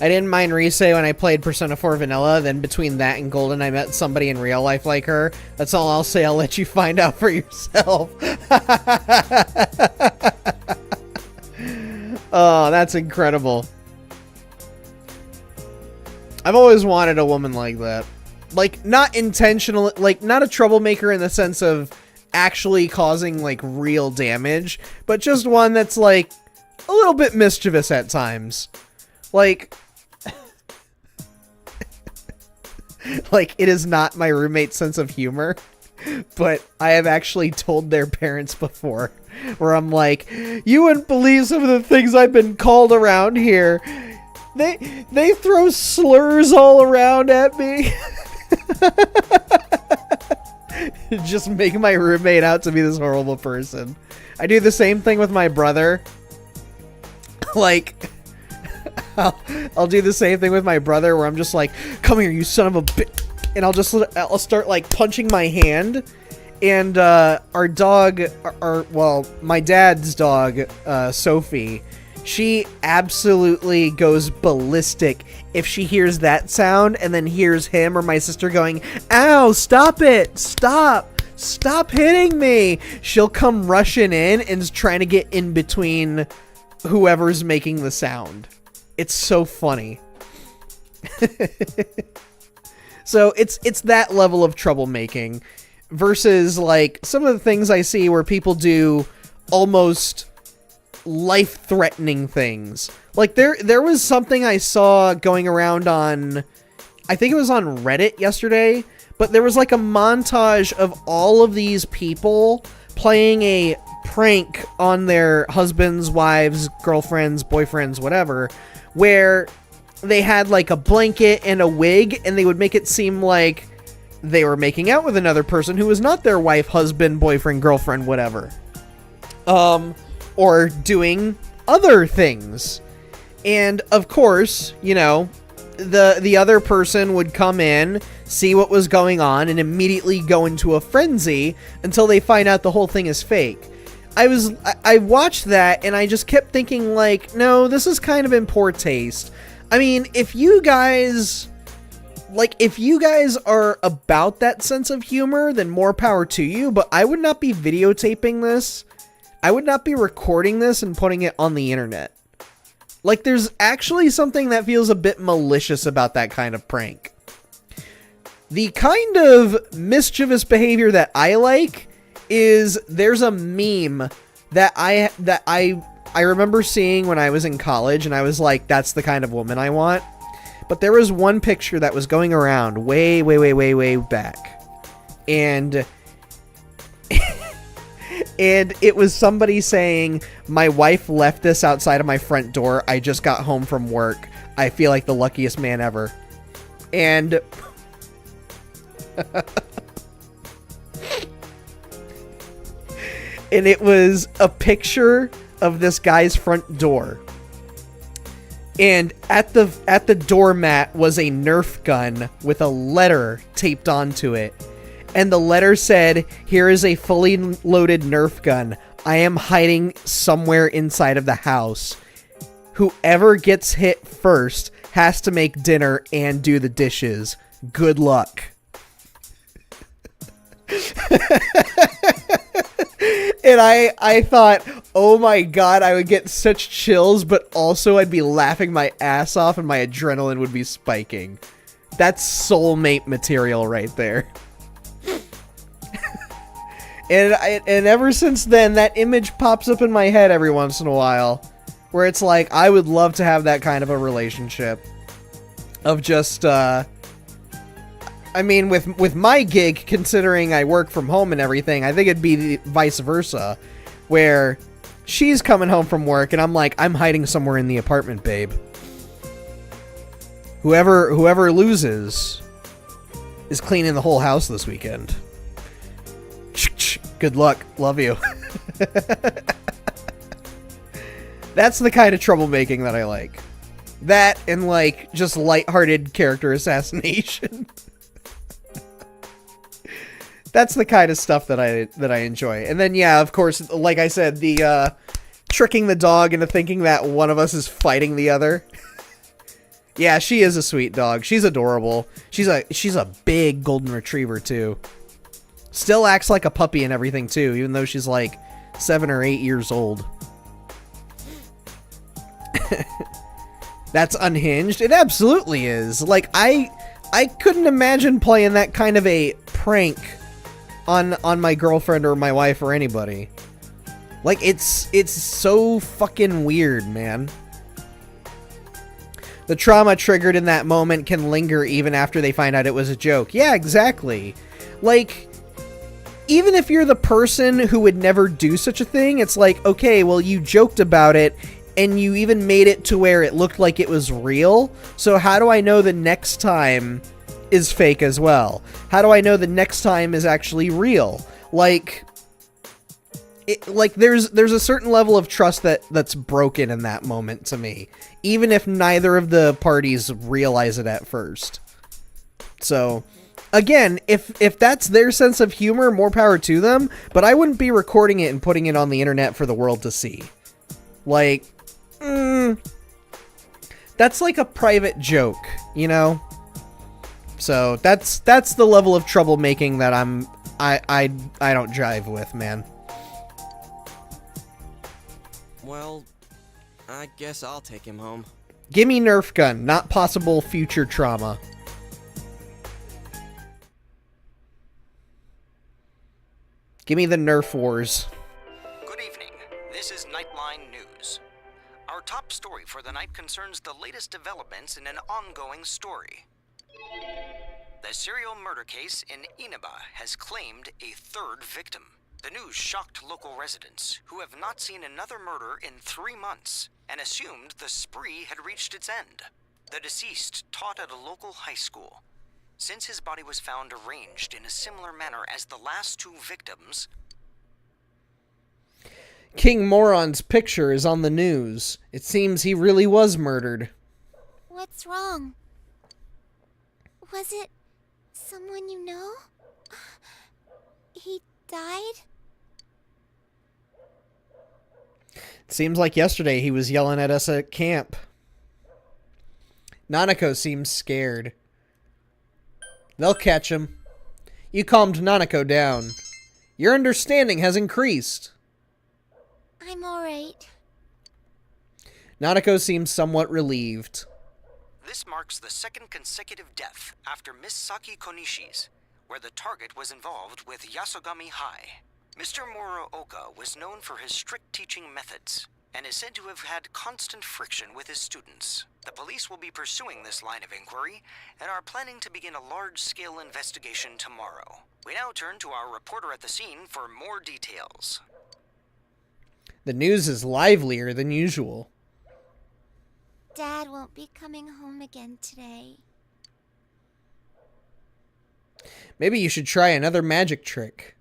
I didn't mind Rise when I played Persona 4 Vanilla, then between that and Golden I met somebody in real life like her. That's all I'll say, I'll let you find out for yourself. Oh, that's incredible. I've always wanted a woman like that. Like, not intentional, like, not a troublemaker in the sense of actually causing, like, real damage, but just one that's, like, a little bit mischievous at times. Like, like, it is not my roommate's sense of humor, but I have actually told their parents before, where I'm like, you wouldn't believe some of the things I've been called around here. They throw slurs all around at me. Just make my roommate out to be this horrible person. I do the same thing with my brother. Like, I'll do the same thing with my brother where I'm just like, come here, you son of a bitch. And I'll start like punching my hand. And our dog, my dad's dog, Sophie, she absolutely goes ballistic if she hears that sound and then hears him or my sister going, ow, stop it, stop hitting me. She'll come rushing in and is trying to get in between whoever's making the sound. It's so funny. So it's that level of troublemaking versus like some of the things I see where people do almost life-threatening things. Like there was something I saw going around on, I think it was on Reddit yesterday, but there was like a montage of all of these people playing a prank on their husbands, wives, girlfriends, boyfriends, whatever, where they had like a blanket and a wig and they would make it seem like they were making out with another person who was not their wife, husband, boyfriend, girlfriend, whatever. Or doing other things. And of course, you know, the other person would come in, see what was going on, and immediately go into a frenzy until they find out the whole thing is fake. I watched that and I just kept thinking like, no, this is kind of in poor taste. I mean, if you guys are about that sense of humor, then more power to you, but I would not be videotaping this. I would not be recording this and putting it on the internet. Like, there's actually something that feels a bit malicious about that kind of prank. The kind of mischievous behavior that I like is there's a meme that I remember seeing when I was in college, and I was like, that's the kind of woman I want. But there was one picture that was going around way, way, way, way, way back. And and it was somebody saying, my wife left this outside of my front door. I just got home from work. I feel like the luckiest man ever. And and it was a picture of this guy's front door. And at the doormat was a Nerf gun with a letter taped onto it. And the letter said, here is a fully loaded Nerf gun. I am hiding somewhere inside of the house. Whoever gets hit first has to make dinner and do the dishes. Good luck. And I thought, oh my god, I would get such chills, but also I'd be laughing my ass off and my adrenaline would be spiking. That's soulmate material right there. And ever since then, that image pops up in my head every once in a while, where it's like, I would love to have that kind of a relationship of just, I mean, with my gig, considering I work from home and everything, I think it'd be the vice versa, where she's coming home from work and I'm like, I'm hiding somewhere in the apartment, babe. Whoever loses is cleaning the whole house this weekend. Good luck. Love you. That's the kind of troublemaking that I like. That and, like, just lighthearted character assassination. That's the kind of stuff that I enjoy. And then, yeah, of course, like I said, the tricking the dog into thinking that one of us is fighting the other. Yeah, she is a sweet dog. She's adorable. She's a big golden retriever too. Still acts like a puppy and everything too, even though she's like 7 or 8 years old. That's unhinged. It absolutely is. Like I couldn't imagine playing that kind of a prank on my girlfriend or my wife or anybody. Like it's so fucking weird, man. The trauma triggered in that moment can linger even after they find out it was a joke. Yeah, exactly. Like, even if you're the person who would never do such a thing, it's like, okay, well, you joked about it, and you even made it to where it looked like it was real, so how do I know the next time is fake as well? How do I know the next time is actually real? Like, there's a certain level of trust that's broken in that moment to me, even if neither of the parties realize it at first. So, again, if that's their sense of humor, more power to them, but I wouldn't be recording it and putting it on the internet for the world to see. Like, that's like a private joke, you know? So, that's the level of troublemaking that I don't jive with, man. Well, I guess I'll take him home. Gimme Nerf gun, not possible future trauma. Gimme the Nerf wars. Good evening. This is Nightline News. Our top story for the night concerns the latest developments in an ongoing story. The serial murder case in Inaba has claimed a third victim. The news shocked local residents, who have not seen another murder in 3 months, and assumed the spree had reached its end. The deceased taught at a local high school. Since his body was found arranged in a similar manner as the last 2 victims... King Moron's picture is on the news. It seems he really was murdered. What's wrong? Was it someone you know? He died? It seems like yesterday he was yelling at us at camp. Nanako seems scared. They'll catch him. You calmed Nanako down. Your understanding has increased. I'm alright. Nanako seems somewhat relieved. This marks the second consecutive death after Miss Saki Konishi's, where the target was involved with Yasogami High. Mr. Muraoka was known for his strict teaching methods, and is said to have had constant friction with his students. The police will be pursuing this line of inquiry, and are planning to begin a large-scale investigation tomorrow. We now turn to our reporter at the scene for more details. The news is livelier than usual. Dad won't be coming home again today. Maybe you should try another magic trick.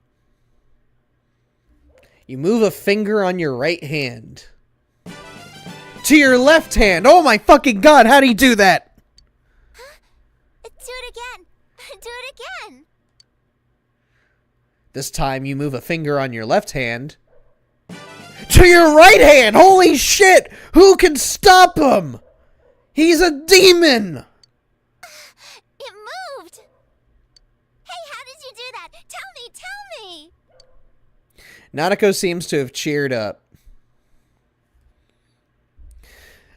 You move a finger on your right hand to your left hand. Oh my fucking god, how do you do that? Huh? Do it again. Do it again. This time you move a finger on your left hand to your right hand. Holy shit! Who can stop him? He's a demon! It moved! Hey, how did you do that? Tell me! Nanako seems to have cheered up.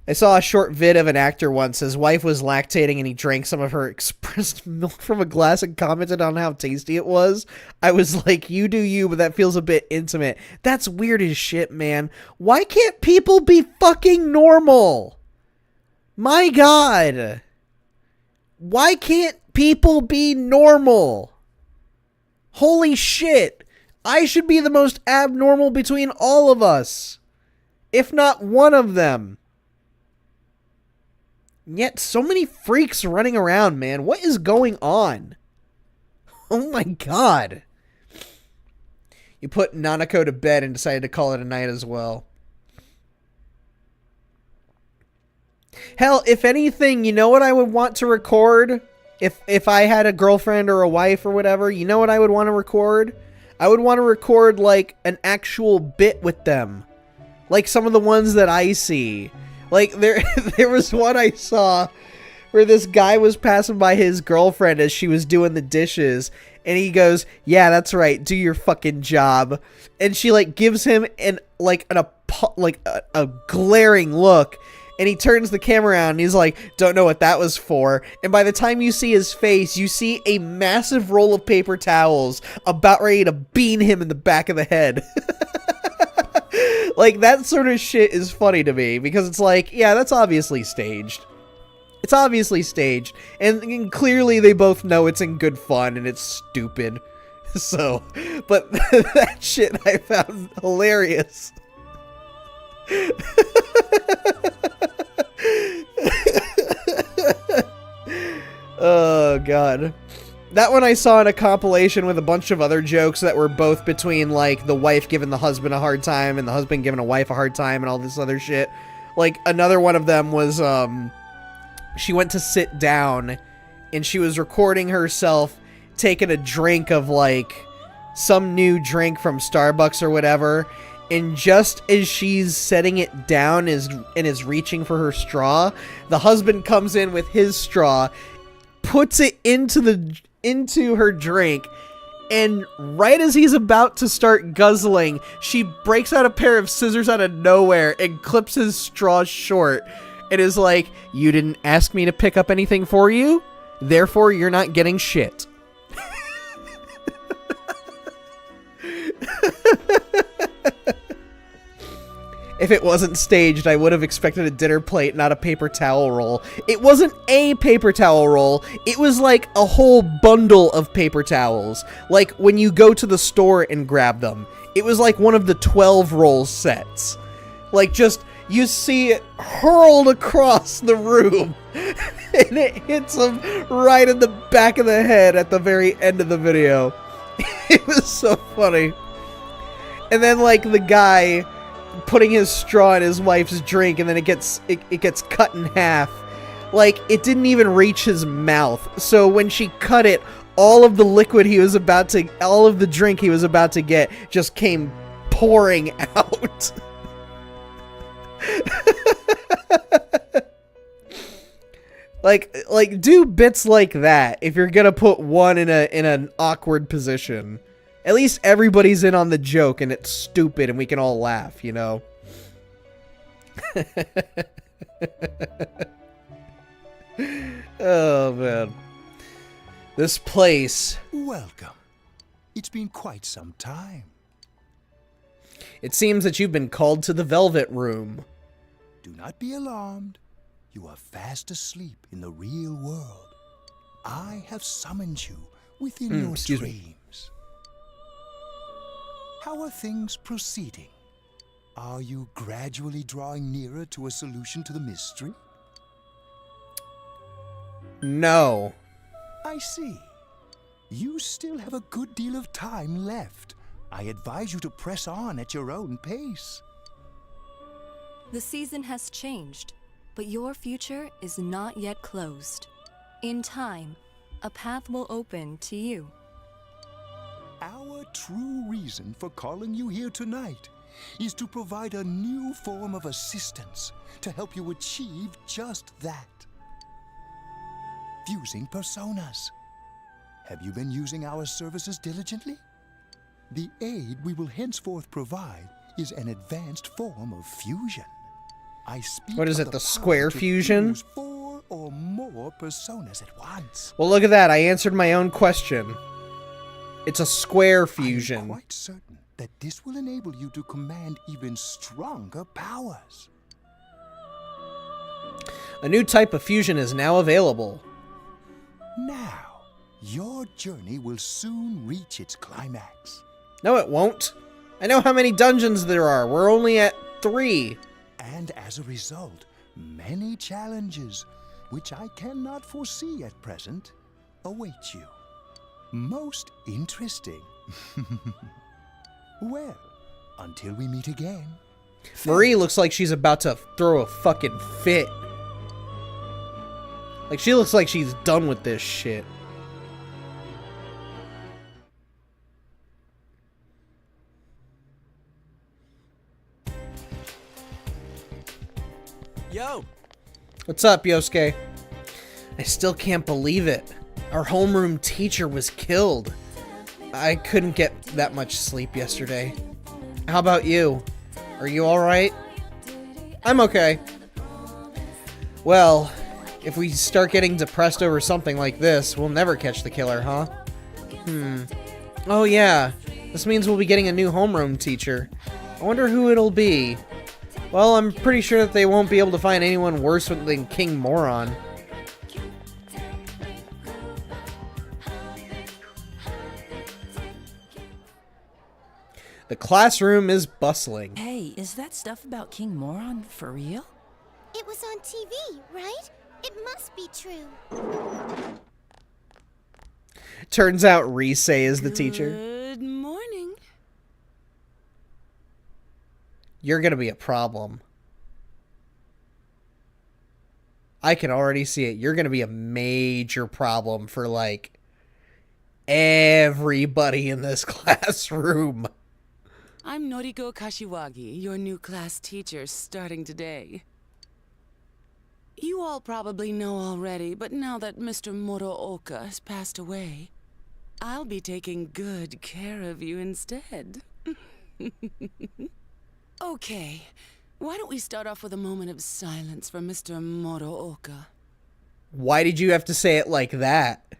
I saw a short vid of an actor once. His wife was lactating and he drank some of her expressed milk from a glass and commented on how tasty it was. I was like, you do you, but that feels a bit intimate. That's weird as shit, man. Why can't people be fucking normal? My god. Why can't people be normal. Holy shit. I should be the most abnormal between all of us, if not one of them. Yet so many freaks running around, man. What is going on? Oh my god. You put Nanako to bed and decided to call it a night as well. Hell, if anything, you know what I would want to record? If I had a girlfriend or a wife or whatever, you know what I would want to record? I would want to record, like, an actual bit with them. Like some of the ones that I see. Like, there was one I saw where this guy was passing by his girlfriend as she was doing the dishes. And he goes, yeah, that's right, do your fucking job. And she, like, gives him a glaring look. And he turns the camera around and he's like, don't know what that was for. And by the time you see his face, you see a massive roll of paper towels about ready to bean him in the back of the head. Like, that sort of shit is funny to me because it's like, yeah, that's obviously staged. It's obviously staged. And clearly they both know it's in good fun and it's stupid. So, but that shit I found hilarious. Oh god. That one I saw in a compilation with a bunch of other jokes that were both between, like, the wife giving the husband a hard time and the husband giving a wife a hard time and all this other shit. Like, another one of them was, she went to sit down and she was recording herself taking a drink of, like, some new drink from Starbucks or whatever. And just as she's setting it down and is reaching for her straw, the husband comes in with his straw, puts it into her drink, and right as he's about to start guzzling, she breaks out a pair of scissors out of nowhere and clips his straw short and is like, you didn't ask me to pick up anything for you, therefore you're not getting shit. If it wasn't staged, I would have expected a dinner plate, not a paper towel roll. It wasn't a paper towel roll. It was like a whole bundle of paper towels. Like when you go to the store and grab them. It was like one of the 12 roll sets. Like just, you see it hurled across the room. And it hits him right in the back of the head at the very end of the video. It was so funny. And then like the guy putting his straw in his wife's drink, and then it gets cut in half. Like, it didn't even reach his mouth. So when she cut it, all of the drink he was about to get just came pouring out. like do bits like that if you're gonna put one in an awkward position. At least everybody's in on the joke and it's stupid and we can all laugh, you know? Oh, man. This place. Welcome. It's been quite some time. It seems that you've been called to the Velvet Room. Do not be alarmed. You are fast asleep in the real world. I have summoned you within your dreams. How are things proceeding? Are you gradually drawing nearer to a solution to the mystery? No. I see. You still have a good deal of time left. I advise you to press on at your own pace. The season has changed, but your future is not yet closed. In time, a path will open to you. Our true reason for calling you here tonight is to provide a new form of assistance to help you achieve just that. Fusing personas. Have you been using our services diligently? The aid we will henceforth provide is an advanced form of fusion. I speak What is of it, the power square to fusion? fuse 4 or more personas at once. Well, look at that. I answered my own question. It's a square fusion. I'm quite certain that this will enable you to command even stronger powers. A new type of fusion is now available. Now, your journey will soon reach its climax. No, it won't. I know how many dungeons there are. We're only at 3. And as a result, many challenges, which I cannot foresee at present, await you. Most interesting. Well, until we meet again. Marie looks like she's about to throw a fucking fit. Like, she looks like she's done with this shit. Yo! What's up, Yosuke? I still can't believe it. Our homeroom teacher was killed. I couldn't get that much sleep yesterday. How about you? Are you alright? I'm okay. Well, if we start getting depressed over something like this, we'll never catch the killer, huh? Oh yeah, this means we'll be getting a new homeroom teacher. I wonder who it'll be. Well, I'm pretty sure that they won't be able to find anyone worse than King Moron. The classroom is bustling. Hey, is that stuff about King Moron for real? It was on TV, right? It must be true. Turns out Rise is the teacher. Good morning. You're gonna be a problem. I can already see it. You're gonna be a major problem for, like, everybody in this classroom. I'm Noriko Kashiwagi, your new class teacher starting today. You all probably know already, but now that Mr. Morooka has passed away, I'll be taking good care of you instead. Okay, why don't we start off with a moment of silence for Mr. Morooka? Why did you have to say it like that?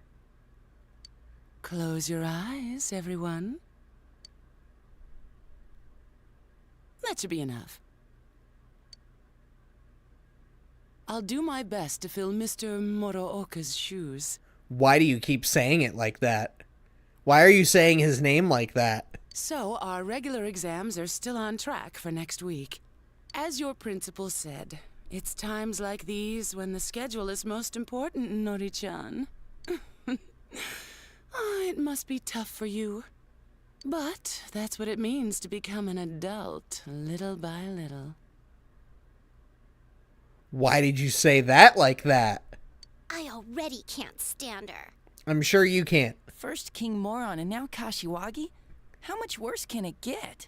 Close your eyes, everyone. That should be enough. I'll do my best to fill Mr. Morooka's shoes. Why do you keep saying it like that? Why are you saying his name like that? So, our regular exams are still on track for next week. As your principal said, it's times like these when the schedule is most important, Nori-chan. Oh, it must be tough for you. But that's what it means to become an adult, little by little. Why did you say that like that? I already can't stand her. I'm sure you can't. First King Moron and now Kashiwagi? How much worse can it get?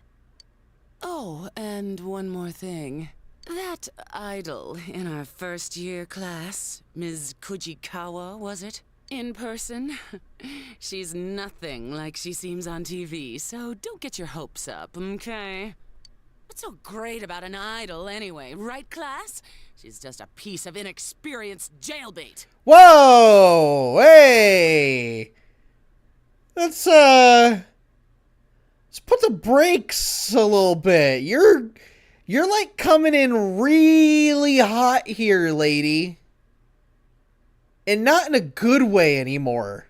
Oh, and one more thing. That idol in our first year class, Ms. Kujikawa, was it? In person? She's nothing like she seems on TV, so don't get your hopes up, okay? What's so great about an idol anyway, right, class? She's just a piece of inexperienced jailbait. Whoa! Hey! Let's put the brakes a little bit. You're like coming in really hot here, lady. And not in a good way anymore.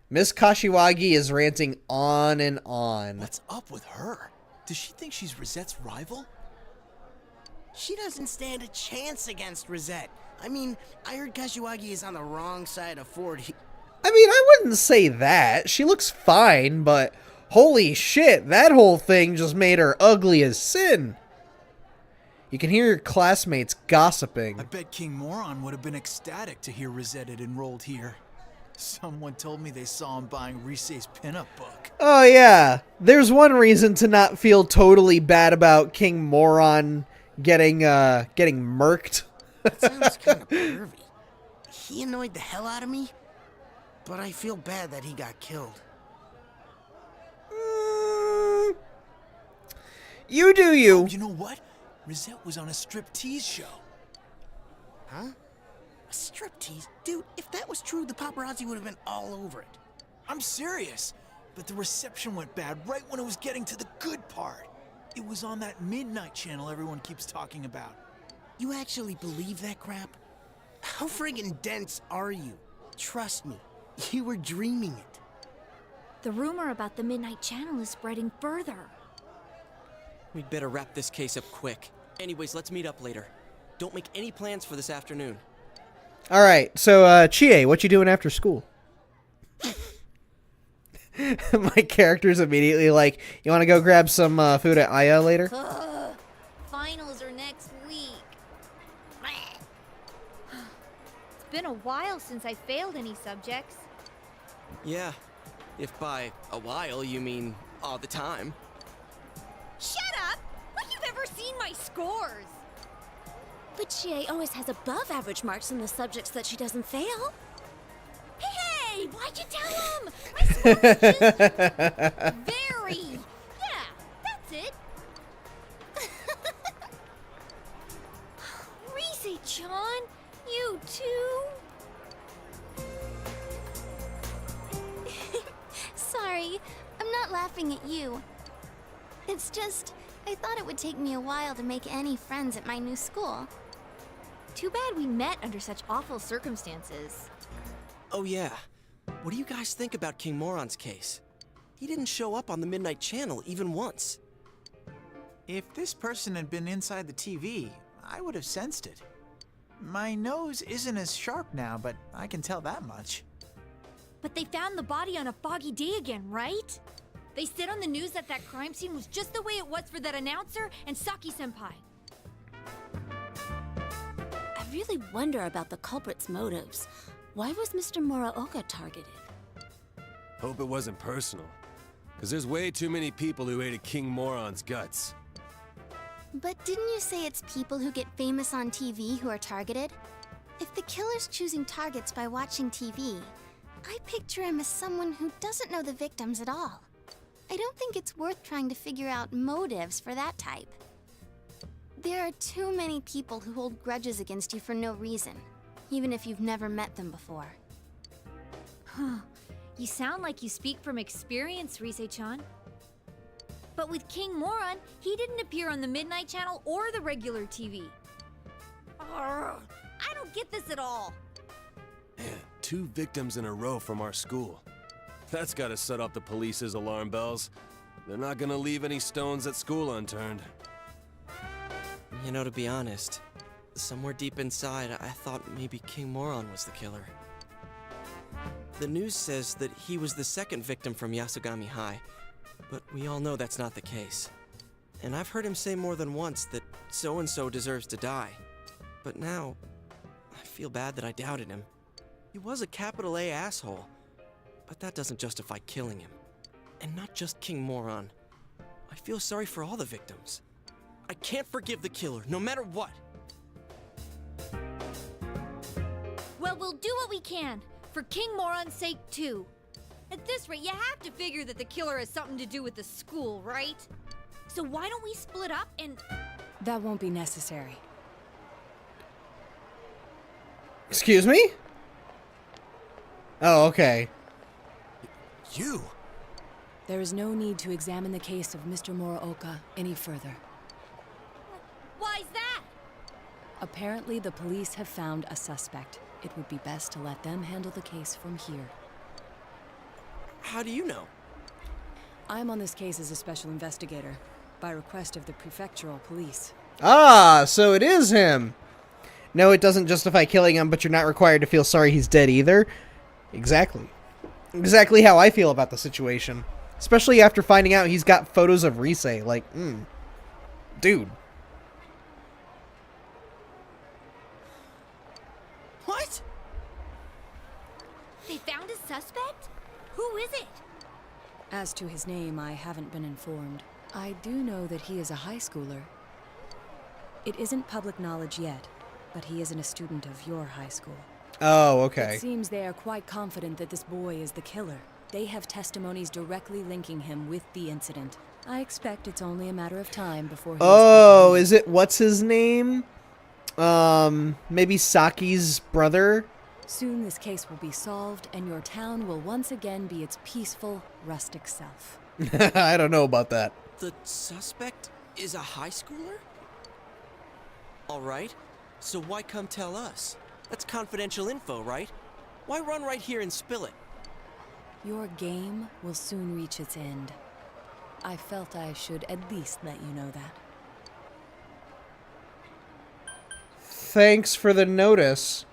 Miss Kashiwagi is ranting on and on. What's up with her? Does she think she's Rosette's rival? She doesn't stand a chance against Rosette. I mean, I heard Kashiwagi is on the wrong side of 40. I mean, I wouldn't say that. She looks fine, but holy shit, that whole thing just made her ugly as sin. You can hear your classmates gossiping. I bet King Moron would have been ecstatic to hear Rosette had enrolled here. Someone told me they saw him buying Rise's pinup book. Oh yeah, there's one reason to not feel totally bad about King Moron getting murked. That sounds kind of pervy. He annoyed the hell out of me, but I feel bad that he got killed. You do you. Oh, you know what? Rosette was on a striptease show. Huh? A striptease? Dude, if that was true, the paparazzi would have been all over it. I'm serious. But the reception went bad right when it was getting to the good part. It was on that midnight channel everyone keeps talking about. You actually believe that crap? How friggin' dense are you? Trust me, you were dreaming it. The rumor about the Midnight Channel is spreading further. We'd better wrap this case up quick. Anyways, let's meet up later. Don't make any plans for this afternoon. All right, so Chie, what you doing after school? My character's immediately like, you want to go grab some food at Aya later? Ugh, finals are next week. It's been a while since I failed any subjects. Yeah, if by a while you mean all the time. Shut up! Like you've ever seen my scores! But she always has above average marks in the subjects that she doesn't fail. Hey, why'd you tell him? My scores are just very. Yeah, that's it. Rise-chan, you too? Sorry, I'm not laughing at you. It's just, I thought it would take me a while to make any friends at my new school. Too bad we met under such awful circumstances. Oh yeah, what do you guys think about King Moron's case? He didn't show up on the Midnight Channel even once. If this person had been inside the TV, I would have sensed it. My nose isn't as sharp now, but I can tell that much. But they found the body on a foggy day again, right? They said on the news that that crime scene was just the way it was for that announcer and Saki-senpai. I really wonder about the culprit's motives. Why was Mr. Muraoka targeted? Hope it wasn't personal. Because there's way too many people who hated King Moron's guts. But didn't you say it's people who get famous on TV who are targeted? If the killer's choosing targets by watching TV, I picture him as someone who doesn't know the victims at all. I don't think it's worth trying to figure out motives for that type. There are too many people who hold grudges against you for no reason, even if you've never met them before. Huh. You sound like you speak from experience, Rise-chan. But with King Moron, he didn't appear on the Midnight Channel or the regular TV. Arrgh, I don't get this at all. Man, 2 victims in a row from our school. That's gotta set off the police's alarm bells. They're not gonna leave any stones at school unturned. You know, to be honest, somewhere deep inside, I thought maybe King Moron was the killer. The news says that he was the second victim from Yasogami High, but we all know that's not the case. And I've heard him say more than once that so-and-so deserves to die. But now, I feel bad that I doubted him. He was a capital A asshole, but that doesn't justify killing him. And not just King Moron. I feel sorry for all the victims. I can't forgive the killer, no matter what. Well, we'll do what we can, for King Moron's sake too. At this rate, you have to figure that the killer has something to do with the school, right? So why don't we split up and... That won't be necessary. Excuse me? Oh, okay. You? There is no need to examine the case of Mr. Muraoka any further. Why's that? Apparently, the police have found a suspect. It would be best to let them handle the case from here. How do you know? I'm on this case as a special investigator, by request of the prefectural police. Ah, so it is him. No, it doesn't justify killing him, but you're not required to feel sorry he's dead either. Exactly. Exactly how I feel about the situation. Especially after finding out he's got photos of Rise. Like, dude. What? They found a suspect? Who is it? As to his name, I haven't been informed. I do know that he is a high schooler. It isn't public knowledge yet, but he isn't a student of your high school. Oh, okay. It seems they are quite confident that this boy is the killer. They have testimonies directly linking him with the incident. I expect it's only a matter of time before he is it, what's his name? Maybe Saki's brother? Soon this case will be solved, and your town will once again be its peaceful, rustic self. I don't know about that. The suspect is a high schooler? All right, so why come tell us? That's confidential info, right? Why run right here and spill it? Your game will soon reach its end. I felt I should at least let you know that. Thanks for the notice.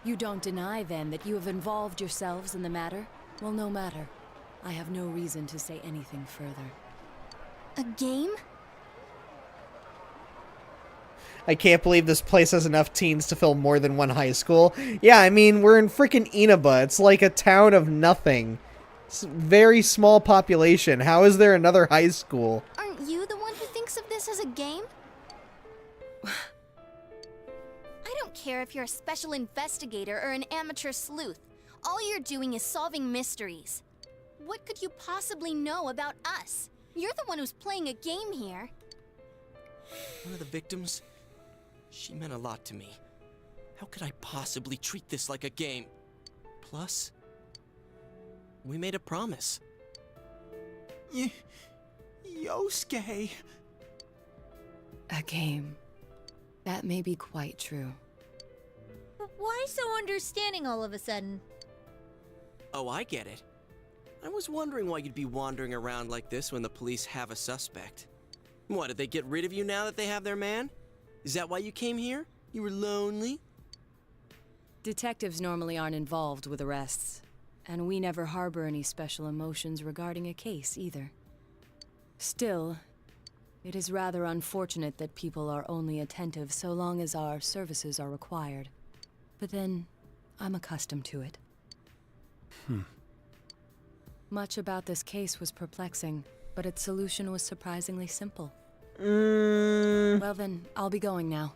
You don't deny, then, that you have involved yourselves in the matter? Well, no matter. I have no reason to say anything further. A game? I can't believe this place has enough teens to fill more than one high school. Yeah, I mean, we're in frickin' Inaba. It's like a town of nothing. It's a very small population. How is there another high school? Aren't you the one who thinks of this as a game? I don't care if you're a special investigator or an amateur sleuth. All you're doing is solving mysteries. What could you possibly know about us? You're the one who's playing a game here. One of the victims? She meant a lot to me. How could I possibly treat this like a game? Plus, we made a promise. Yosuke. A game. That may be quite true. But why so understanding all of a sudden? Oh, I get it. I was wondering why you'd be wandering around like this when the police have a suspect. What, did they get rid of you now that they have their man? Is that why you came here? You were lonely? Detectives normally aren't involved with arrests, and we never harbor any special emotions regarding a case either. Still, it is rather unfortunate that people are only attentive so long as our services are required. But then, I'm accustomed to it. Much about this case was perplexing, but its solution was surprisingly simple. Well then, I'll be going now.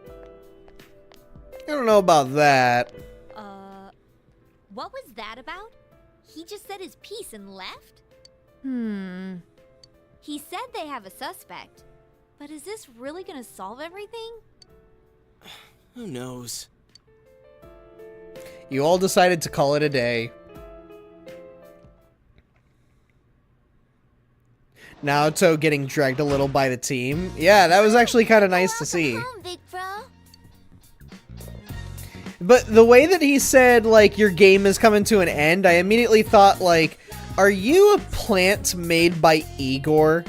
I don't know about that. What was that about? He just said his piece and left? He said they have a suspect, but is this really gonna solve everything? Who knows? You all decided to call it a day. Naoto getting dragged a little by the team. Yeah, that was actually kind of nice to see. Home, big bro. But the way that he said, like, your game is coming to an end, I immediately thought, like, are you a plant made by Igor?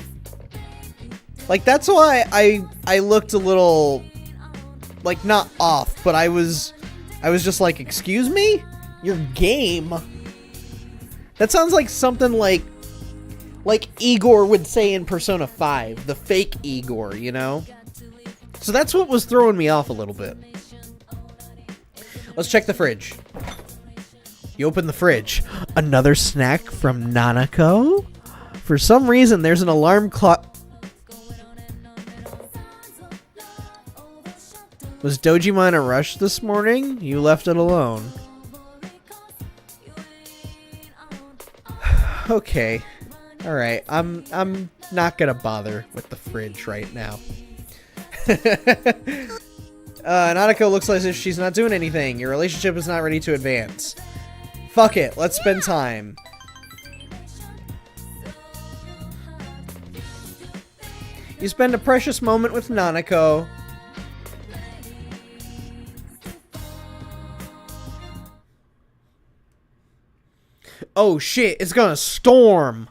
Like, that's why I looked a little, like, not off, but I was just like, excuse me? Your game? That sounds like something like Igor would say in Persona 5, the fake Igor, you know? So that's what was throwing me off a little bit. Let's check the fridge. You open the fridge. Another snack from Nanako? For some reason, there's an alarm clock. Was Dojima in a rush this morning? You left it alone. Okay. Alright, I'm not gonna bother with the fridge right now. Nanako looks as if she's not doing anything. Your relationship is not ready to advance. Fuck it, let's spend time. You spend a precious moment with Nanako. Oh shit, it's gonna storm!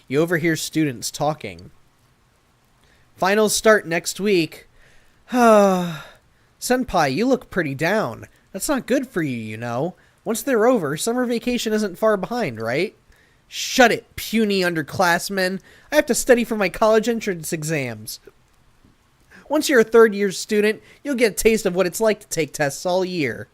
You overhear students talking. Finals start next week. Senpai, you look pretty down. That's not good for you, you know. Once they're over, summer vacation isn't far behind, right? Shut it, puny underclassmen. I have to study for my college entrance exams. Once you're a third-year student, you'll get a taste of what it's like to take tests all year.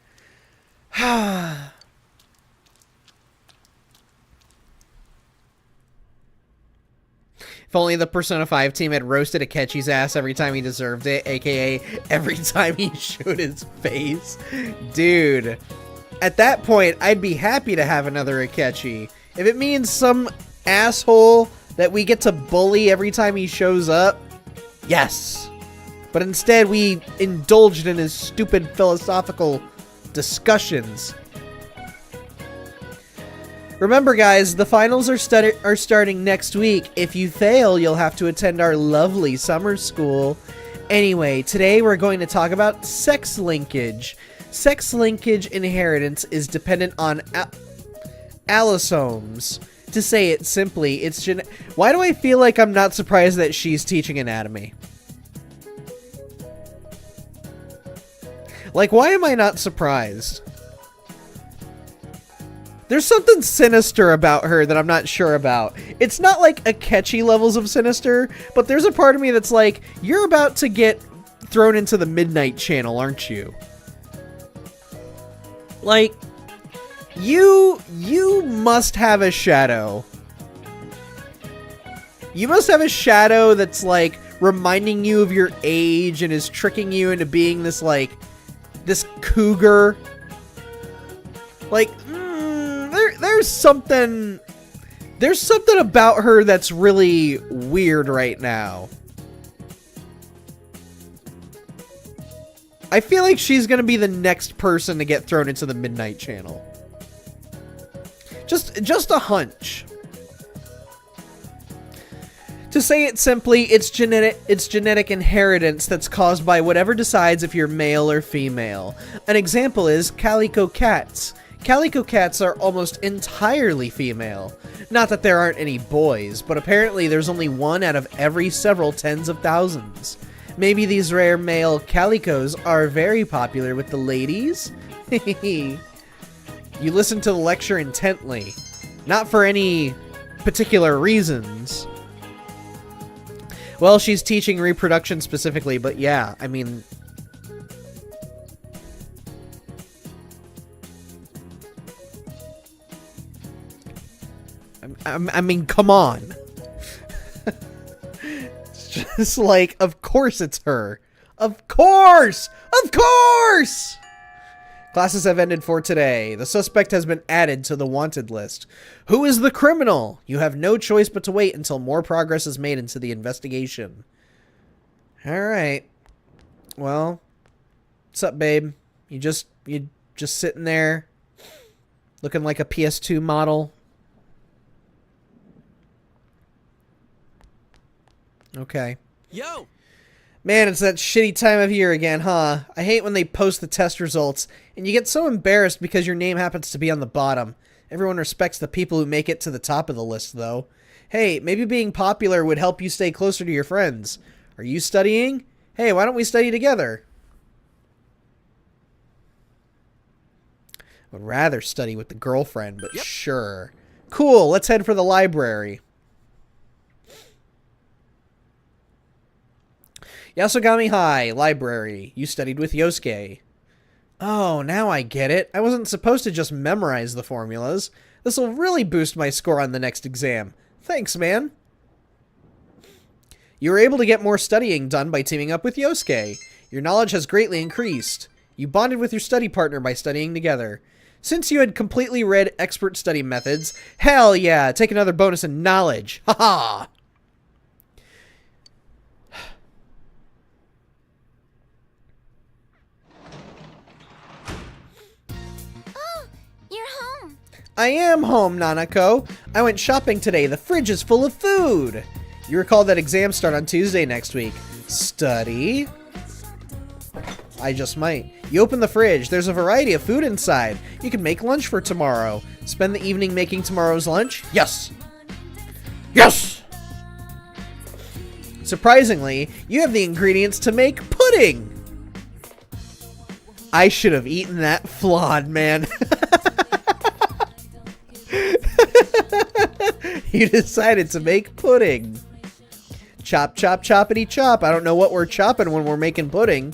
If only the Persona 5 team had roasted Akechi's ass every time he deserved it, aka every time he showed his face. Dude, at that point, I'd be happy to have another Akechi. If it means some asshole that we get to bully every time he shows up, yes. But instead, we indulged in his stupid philosophical discussions. Remember, guys, the finals are starting next week. If you fail, you'll have to attend our lovely summer school. Anyway, today we're going to talk about sex linkage. Sex linkage inheritance is dependent on allosomes. To say it simply, it's Why do I feel like I'm not surprised that she's teaching anatomy? Like, why am I not surprised? There's something sinister about her that I'm not sure about. It's not like a catchy levels of sinister, but there's a part of me that's like, you're about to get thrown into the Midnight Channel, aren't you? Like, you must have a shadow. You must have a shadow that's like reminding you of your age and is tricking you into being this like, this cougar. Like, there's something about her that's really weird right now. I feel like she's gonna be the next person to get thrown into the Midnight Channel. Just a hunch. To say it simply, it's genetic inheritance that's caused by whatever decides if you're male or female. An example is calico cats. Calico cats are almost entirely female. Not that there aren't any boys, but apparently there's only one out of every several tens of thousands. Maybe these rare male calicos are very popular with the ladies? You listen to the lecture intently. Not for any particular reasons. Well, she's teaching reproduction specifically, but yeah, I mean... I mean, come on. It's just like, of course it's her. Of course! Of course! Classes have ended for today. The suspect has been added to the wanted list. Who is the criminal? You have no choice but to wait until more progress is made into the investigation. Alright. Well, what's up, babe? You just sitting there looking like a PS2 model? Okay. Yo! Man, it's that shitty time of year again, huh? I hate when they post the test results, and you get so embarrassed because your name happens to be on the bottom. Everyone respects the people who make it to the top of the list, though. Hey, maybe being popular would help you stay closer to your friends. Are you studying? Hey, why don't we study together? Would rather study with the girlfriend, but sure. Cool, let's head for the library. Yasogami High, library. You studied with Yosuke. Oh, now I get it. I wasn't supposed to just memorize the formulas. This'll really boost my score on the next exam. Thanks, man. You were able to get more studying done by teaming up with Yosuke. Your knowledge has greatly increased. You bonded with your study partner by studying together. Since you had completely read expert study methods, hell yeah, take another bonus in knowledge. Haha! I am home, Nanako. I went shopping today. The fridge is full of food. You recall that exams start on Tuesday next week. Study? I just might. You open the fridge. There's a variety of food inside. You can make lunch for tomorrow. Spend the evening making tomorrow's lunch? Yes! Yes! Surprisingly, you have the ingredients to make pudding! I should have eaten that flan, man. You decided to make pudding. Chop, chop, choppity chop. I don't know what we're chopping when we're making pudding.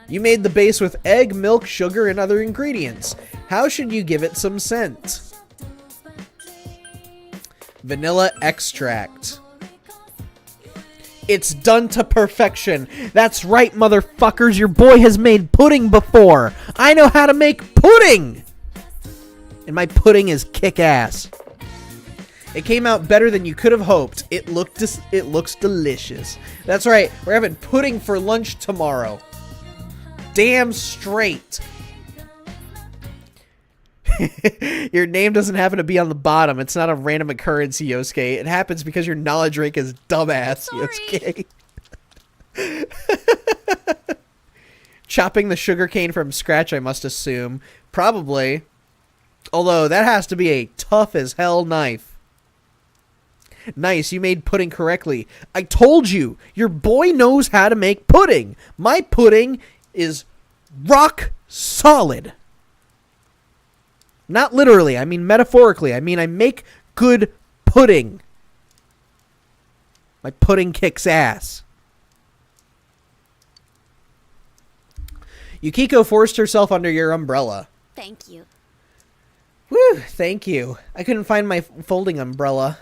You made the base with egg, milk, sugar, and other ingredients. How should you give it some scent? Vanilla extract. It's done to perfection. That's right, motherfuckers. Your boy has made pudding before. I know how to make pudding. And my pudding is kick-ass. It came out better than you could have hoped. It looks delicious. That's right. We're having pudding for lunch tomorrow. Damn straight. Your name doesn't happen to be on the bottom. It's not a random occurrence, Yosuke. It happens because your knowledge rank is dumbass, Yosuke. Chopping the sugarcane from scratch, I must assume. Probably. Although, that has to be a tough as hell knife. Nice, you made pudding correctly. I told you, your boy knows how to make pudding. My pudding is rock solid. Not literally, I mean metaphorically. I mean I make good pudding. My pudding kicks ass. Yukiko forced herself under your umbrella. Thank you. Whew, thank you. I couldn't find my folding umbrella.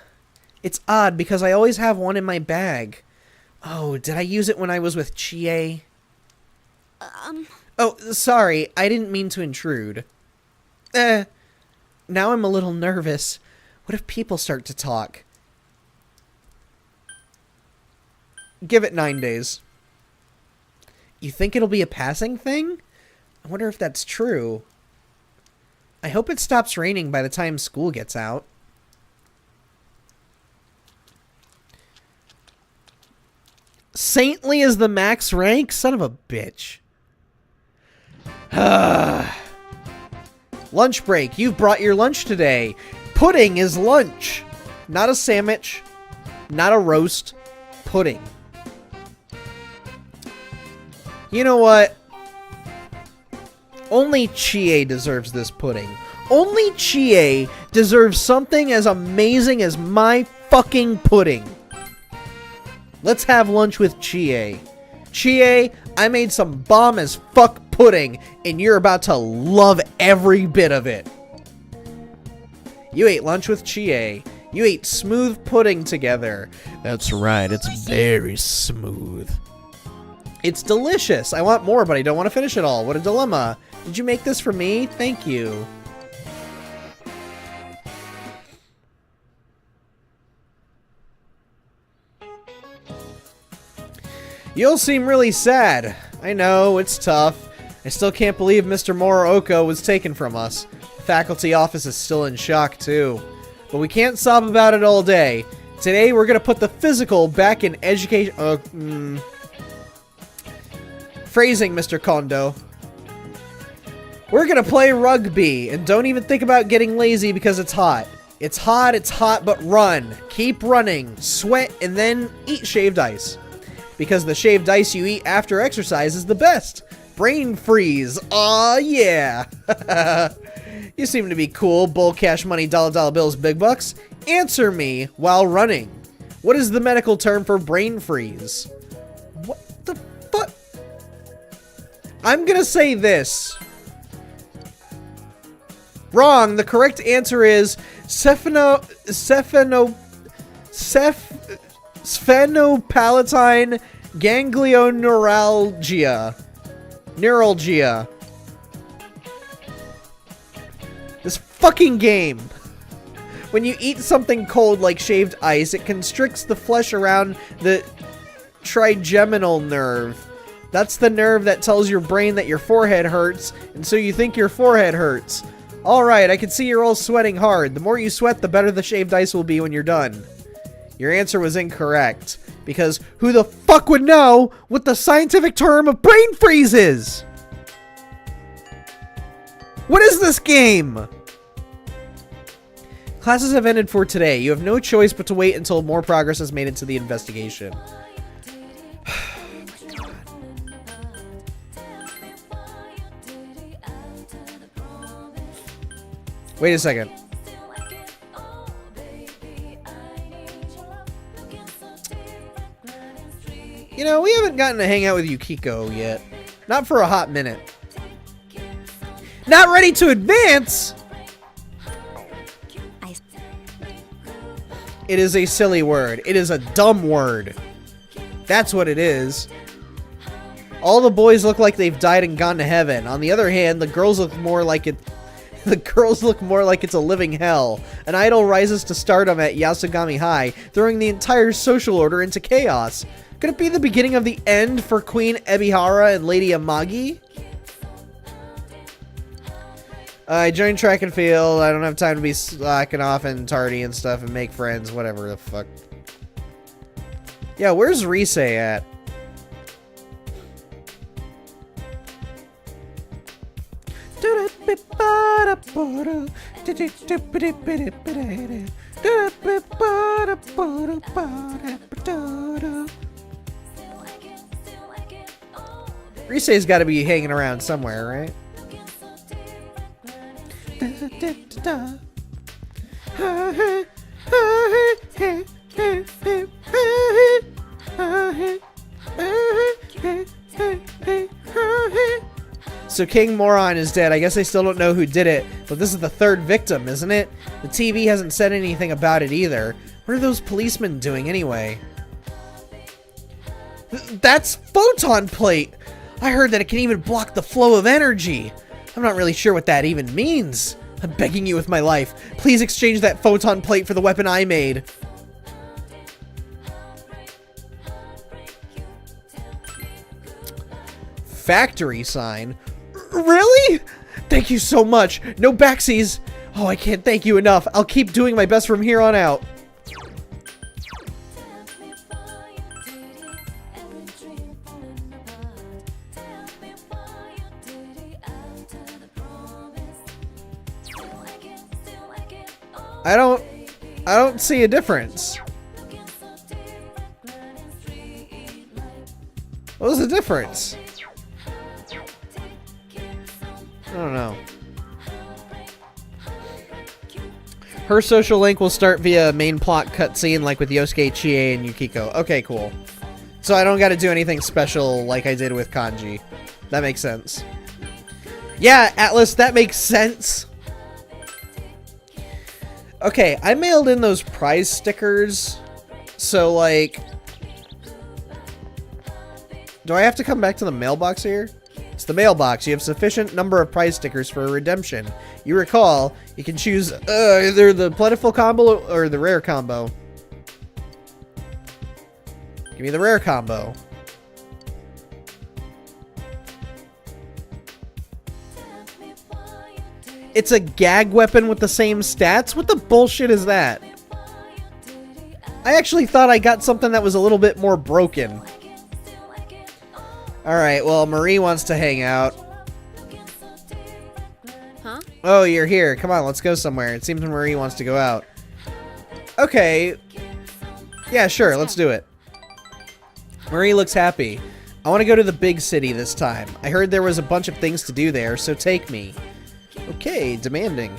It's odd because I always have one in my bag. Oh, did I use it when I was with Chie? Oh, sorry. I didn't mean to intrude. Now I'm a little nervous. What if people start to talk? Give it 9 days. You think it'll be a passing thing? I wonder if that's true. I hope it stops raining by the time school gets out. Saintly is the max rank? Son of a bitch. Lunch break. You've brought your lunch today. Pudding is lunch. Not a sandwich. Not a roast. Pudding. You know what? Only Chie deserves this pudding. Only Chie deserves something as amazing as my fucking pudding. Let's have lunch with Chie. Chie, I made some bomb as fuck pudding, and you're about to love every bit of it. You ate lunch with Chie. You ate smooth pudding together. That's right, it's very smooth. It's delicious. I want more, but I don't want to finish it all. What a dilemma. Did you make this for me? Thank you. You all seem really sad. I know, it's tough. I still can't believe Mr. Morooko was taken from us. The faculty office is still in shock, too. But we can't sob about it all day. Today, we're gonna put the physical back in education. Phrasing, Mr. Kondo. We're gonna play rugby, and don't even think about getting lazy because it's hot. It's hot, but run. Keep running, sweat, and then eat shaved ice. Because the shaved ice you eat after exercise is the best. Brain freeze. Aw, yeah. You seem to be cool. Bull, cash money, dollar bills, big bucks. Answer me while running. What is the medical term for brain freeze? What the fuck? I'm gonna say this. Wrong. The correct answer is sphenopalatine ganglioneuralgia. Neuralgia. This fucking game. When you eat something cold like shaved ice, it constricts the flesh around the trigeminal nerve. That's the nerve that tells your brain that your forehead hurts, and so you think your forehead hurts. Alright, I can see you're all sweating hard. The more you sweat, the better the shaved ice will be when you're done. Your answer was incorrect, because who the fuck would know what the scientific term of brain freeze is? What is this game? Classes have ended for today. You have no choice but to wait until more progress is made into the investigation. Wait a second. You know, we haven't gotten to hang out with Yukiko yet. Not for a hot minute. Not ready to advance? It is a silly word. It is a dumb word. That's what it is. All the boys look like they've died and gone to heaven. On the other hand, the girls look more like it. The girls look more like it's a living hell. An idol rises to stardom at Yasugami High, throwing the entire social order into chaos. Could it be the beginning of the end for Queen Ebihara and Lady Amagi? I joined track and field. I don't have time to be slacking off and tardy and stuff and make friends. Whatever the fuck. Yeah, where's Rise at? Rise's got to be hanging around somewhere, right? So King Moron is dead. I guess they still don't know who did it, but this is the third victim, isn't it? The TV hasn't said anything about it either. What are those policemen doing anyway? That's photon plate! I heard that it can even block the flow of energy. I'm not really sure what that even means. I'm begging you with my life. Please exchange that photon plate for the weapon I made. Factory sign? Really? Thank you so much. No backsies. Oh, I can't thank you enough. I'll keep doing my best from here on out. I don't see a difference. What was the difference? I don't know. Her social link will start via main plot cutscene like with Yosuke, Chie, and Yukiko. Okay, cool. So I don't gotta do anything special like I did with Kanji. That makes sense. Yeah, Atlas, that makes sense. Okay, I mailed in those prize stickers, so, like... Do I have to come back to the mailbox here? It's the mailbox. You have sufficient number of prize stickers for a redemption. You recall, you can choose either the plentiful combo or the rare combo. Give me the rare combo. It's a gag weapon with the same stats? What the bullshit is that? I actually thought I got something that was a little bit more broken. Alright, well, Marie wants to hang out. Huh? Oh, you're here. Come on, let's go somewhere. It seems Marie wants to go out. Okay. Yeah, sure, let's do it. Marie looks happy. I want to go to the big city this time. I heard there was a bunch of things to do there, so take me. Okay, demanding.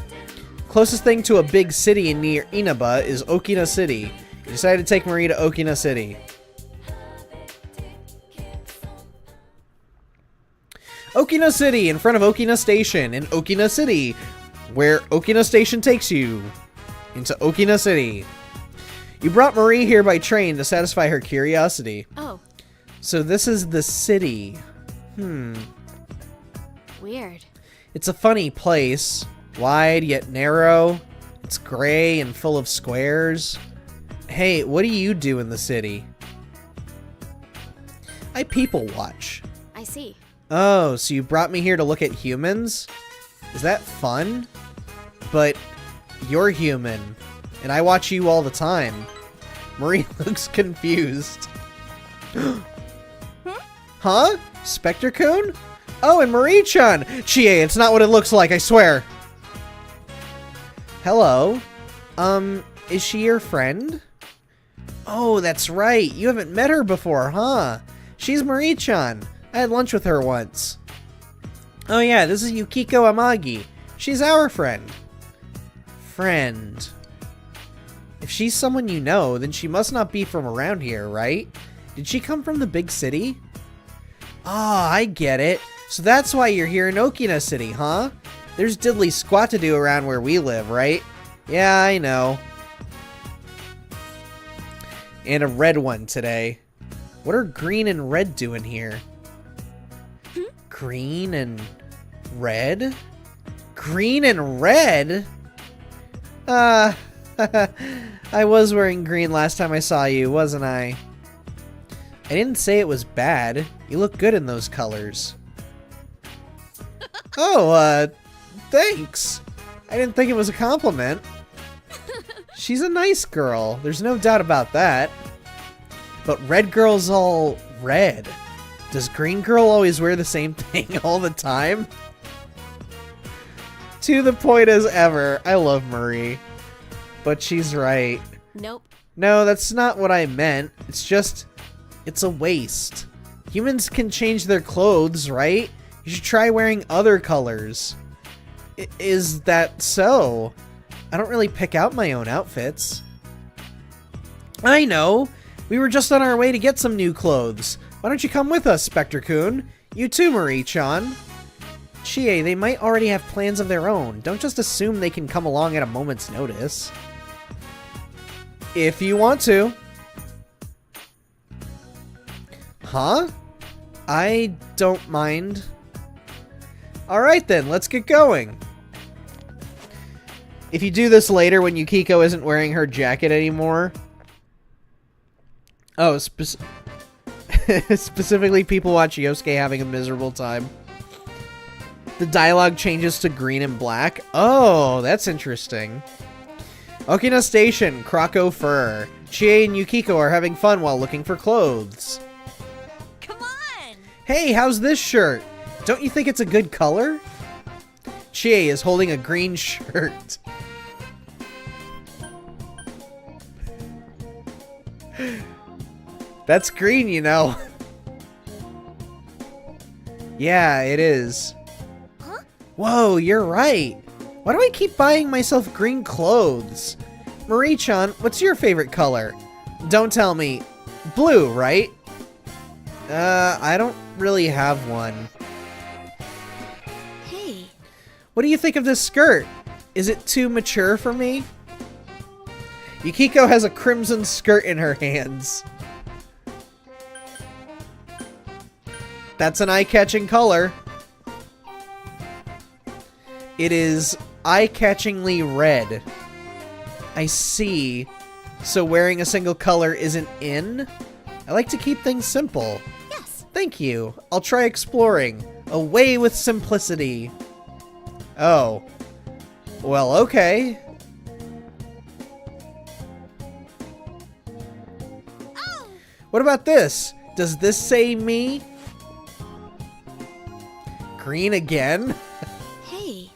Closest thing to a big city near Inaba is Okina City. You decided to take Marie to Okina City. Okina City, in front of Okina Station, in Okina City, where Okina Station takes you into Okina City. You brought Marie here by train to satisfy her curiosity. Oh. So this is the city. Weird. It's a funny place. Wide yet narrow. It's gray and full of squares. Hey, what do you do in the city? I people watch. I see. Oh, so you brought me here to look at humans? Is that fun? But you're human, and I watch you all the time. Marie looks confused. Huh? Spectre-kun? Oh, and Marie-chan! Chie, it's not what it looks like, I swear! Hello? Is she your friend? Oh, that's right. You haven't met her before, huh? She's Marie-chan. I had lunch with her once. Oh yeah, this is Yukiko Amagi. She's our friend. Friend. If she's someone you know, then she must not be from around here, right? Did she come from the big city? Ah, I get it. So that's why you're here in Okina City, huh? There's diddly squat to do around where we live, right? Yeah, I know. And a red one today. What are green and red doing here? Green and red? Green and red? I was wearing green last time I saw you, wasn't I? I didn't say it was bad. You look good in those colors. Oh, Thanks. I didn't think it was a compliment. She's a nice girl. There's no doubt about that. But red girl's all red. Does green girl always wear the same thing all the time? To the point as ever. I love Marie. But she's right. Nope. No, that's not what I meant. It's just, it's a waste. Humans can change their clothes, right? You should try wearing other colors. Is that so? I don't really pick out my own outfits. I know. We were just on our way to get some new clothes. Why don't you come with us, Spectre-kun? You too, Marie-chan. Chie, they might already have plans of their own. Don't just assume they can come along at a moment's notice. If you want to. Huh? I don't mind. Alright then, let's get going. If you do this later when Yukiko isn't wearing her jacket anymore... Oh, specifically people watch Yosuke having a miserable time. The dialogue changes to green and black. Oh, that's interesting. Okina Station, Croco Fur. Chie and Yukiko are having fun while looking for clothes. Come on! Hey, how's this shirt? Don't you think it's a good color? Chie is holding a green shirt. That's green, you know. Yeah, it is. Huh? Whoa, you're right. Why do I keep buying myself green clothes? Marie-chan, what's your favorite color? Don't tell me. Blue, right? I don't really have one. Hey. What do you think of this skirt? Is it too mature for me? Yukiko has a crimson skirt in her hands. That's an eye-catching color. It is eye-catchingly red. I see. So wearing a single color isn't in? I like to keep things simple. Yes. Thank you. I'll try exploring. Away with simplicity. Oh. Well, okay. Oh. What about this? Does this say me? Green again? Hey.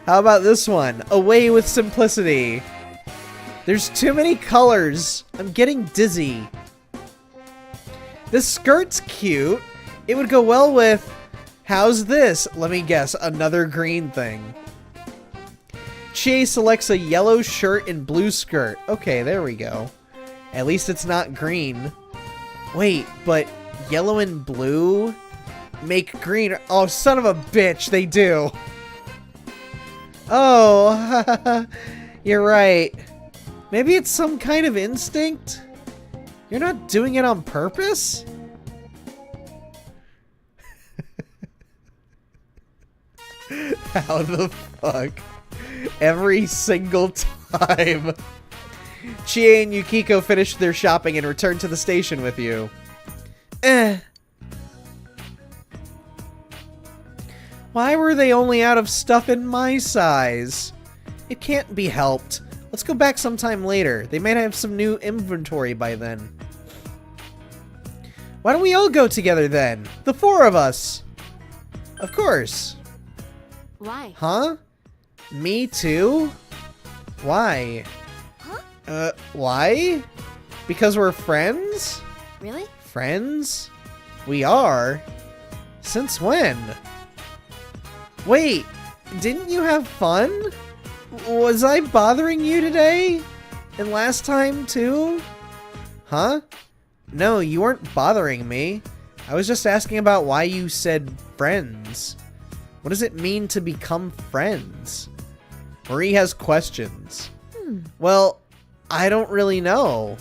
How about this one? Away with simplicity. There's too many colors. I'm getting dizzy. This skirt's cute. It would go well with... How's this? Let me guess. Another green thing. Chie selects a yellow shirt and blue skirt. Okay, there we go. At least it's not green. Wait, but yellow and blue make green. Oh, son of a bitch, they do. Oh, you're right. Maybe it's some kind of instinct? You're not doing it on purpose? How the fuck? Every single time. Chie and Yukiko finish their shopping and return to the station with you. Why were they only out of stuff in my size? It can't be helped. Let's go back sometime later. They might have some new inventory by then. Why don't we all go together then? The four of us. Of course. Why? Huh? Me too? Why? Huh? Why? Because we're friends? Really? Friends? We are? Since when? Wait, didn't you have fun? Was I bothering you today? And last time too? Huh? No, you weren't bothering me. I was just asking about why you said friends. What does it mean to become friends? Marie has questions. Well, I don't really know.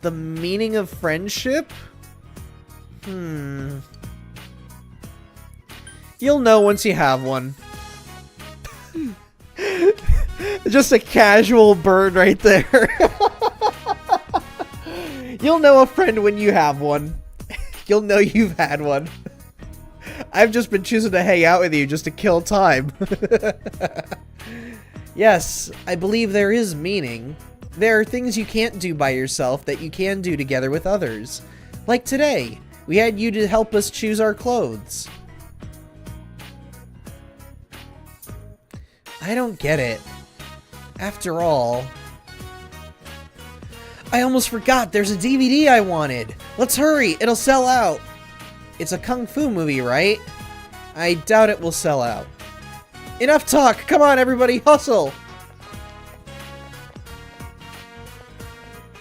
The meaning of friendship? You'll know once you have one. Just a casual burn right there. You'll know a friend when you have one. You'll know you've had one. I've just been choosing to hang out with you just to kill time. Yes, I believe there is meaning. There are things you can't do by yourself that you can do together with others. Like today, we had you to help us choose our clothes. I don't get it. After all... I almost forgot, there's a DVD I wanted. Let's hurry, it'll sell out. It's a kung fu movie, right? I doubt it will sell out. Enough talk, come on everybody, hustle!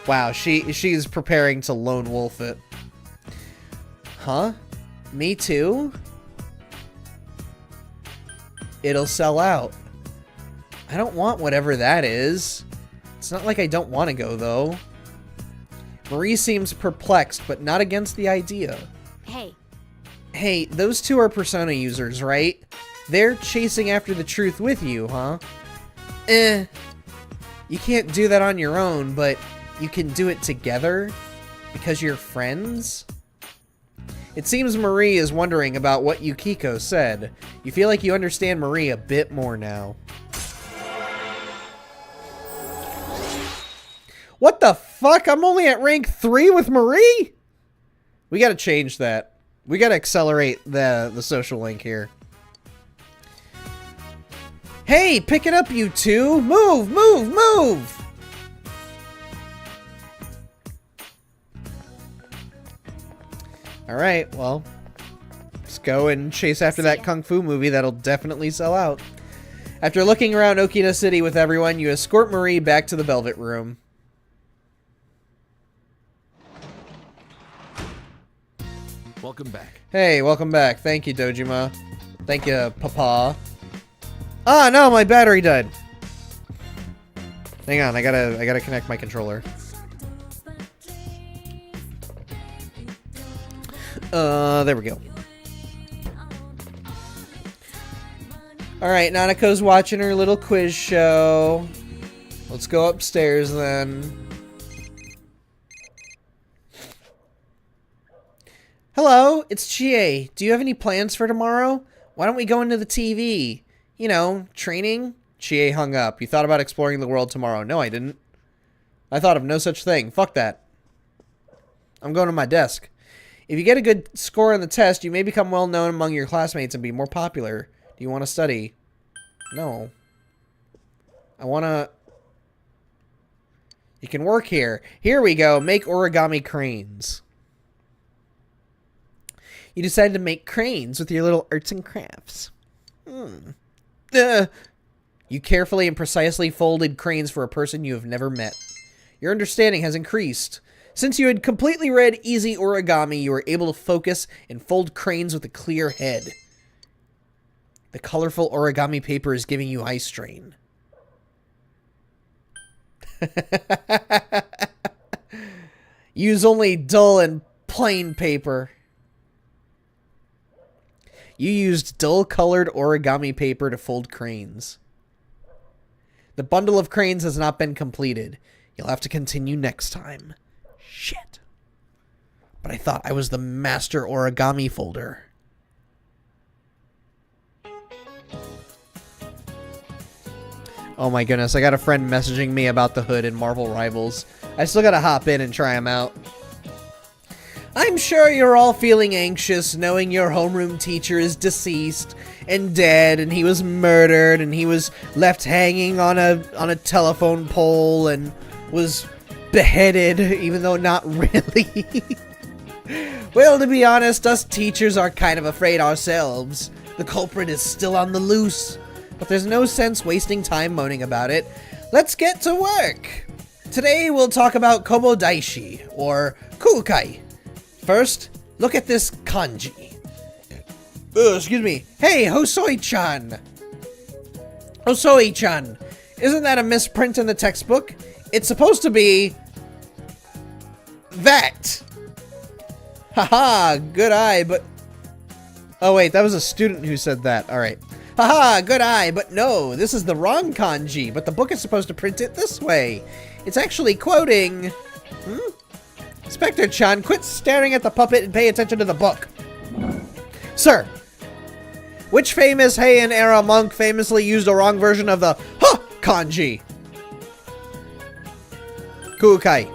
Wow, she's preparing to lone wolf it. Huh? Me too? It'll sell out. I don't want whatever that is. It's not like I don't want to go, though. Marie seems perplexed, but not against the idea. Hey. Hey, those two are Persona users, right? They're chasing after the truth with you, huh? You can't do that on your own, but you can do it together? Because you're friends? It seems Marie is wondering about what Yukiko said. You feel like you understand Marie a bit more now. What the fuck? I'm only at rank 3 with Marie? We gotta change that. We gotta accelerate the social link here. Hey, pick it up, you two! Move, move, move! Alright, well, let's go and chase after that kung fu movie that'll definitely sell out. After looking around Okina City with everyone, you escort Marie back to the Velvet Room. Welcome back. Hey, welcome back. Thank you, Dojima. Thank you, Papa. Ah, no, my battery died. Hang on, I gotta connect my controller. There we go. Alright, Nanako's watching her little quiz show. Let's go upstairs then. Hello, it's Chie. Do you have any plans for tomorrow? Why don't we go into the TV? You know, training? Chie hung up. You thought about exploring the world tomorrow. No, I didn't. I thought of no such thing. Fuck that. I'm going to my desk. If you get a good score on the test, you may become well known among your classmates and be more popular. Do you want to study? No. I want to... You can work here. Here we go. Make origami cranes. You decided to make cranes with your little arts and crafts. You carefully and precisely folded cranes for a person you have never met. Your understanding has increased. Since you had completely read Easy Origami, you were able to focus and fold cranes with a clear head. The colorful origami paper is giving you eye strain. Use only dull and plain paper. You used dull-colored origami paper to fold cranes. The bundle of cranes has not been completed. You'll have to continue next time. Shit. But I thought I was the master origami folder. Oh my goodness, I got a friend messaging me about the hood in Marvel Rivals. I still gotta hop in and try him out. I'm sure you're all feeling anxious knowing your homeroom teacher is deceased and dead and he was murdered and he was left hanging on a telephone pole and was beheaded, even though not really. Well, to be honest, us teachers are kind of afraid ourselves. The culprit is still on the loose, but there's no sense wasting time moaning about it. Let's get to work. Today we'll talk about Kobodaishi, or Kukai. First, look at this kanji. Excuse me. Hey, Hosoi-chan. Hosoi-chan. Isn't that a misprint in the textbook? It's supposed to be... that. Haha, good eye, but... Oh wait, that was a student who said that. Alright. Haha, good eye, but no, this is the wrong kanji, but the book is supposed to print it this way. It's actually quoting... Inspector-chan, quit staring at the puppet and pay attention to the book. Sir, Which famous Heian era monk famously used a wrong version of the ha kanji? Kukai.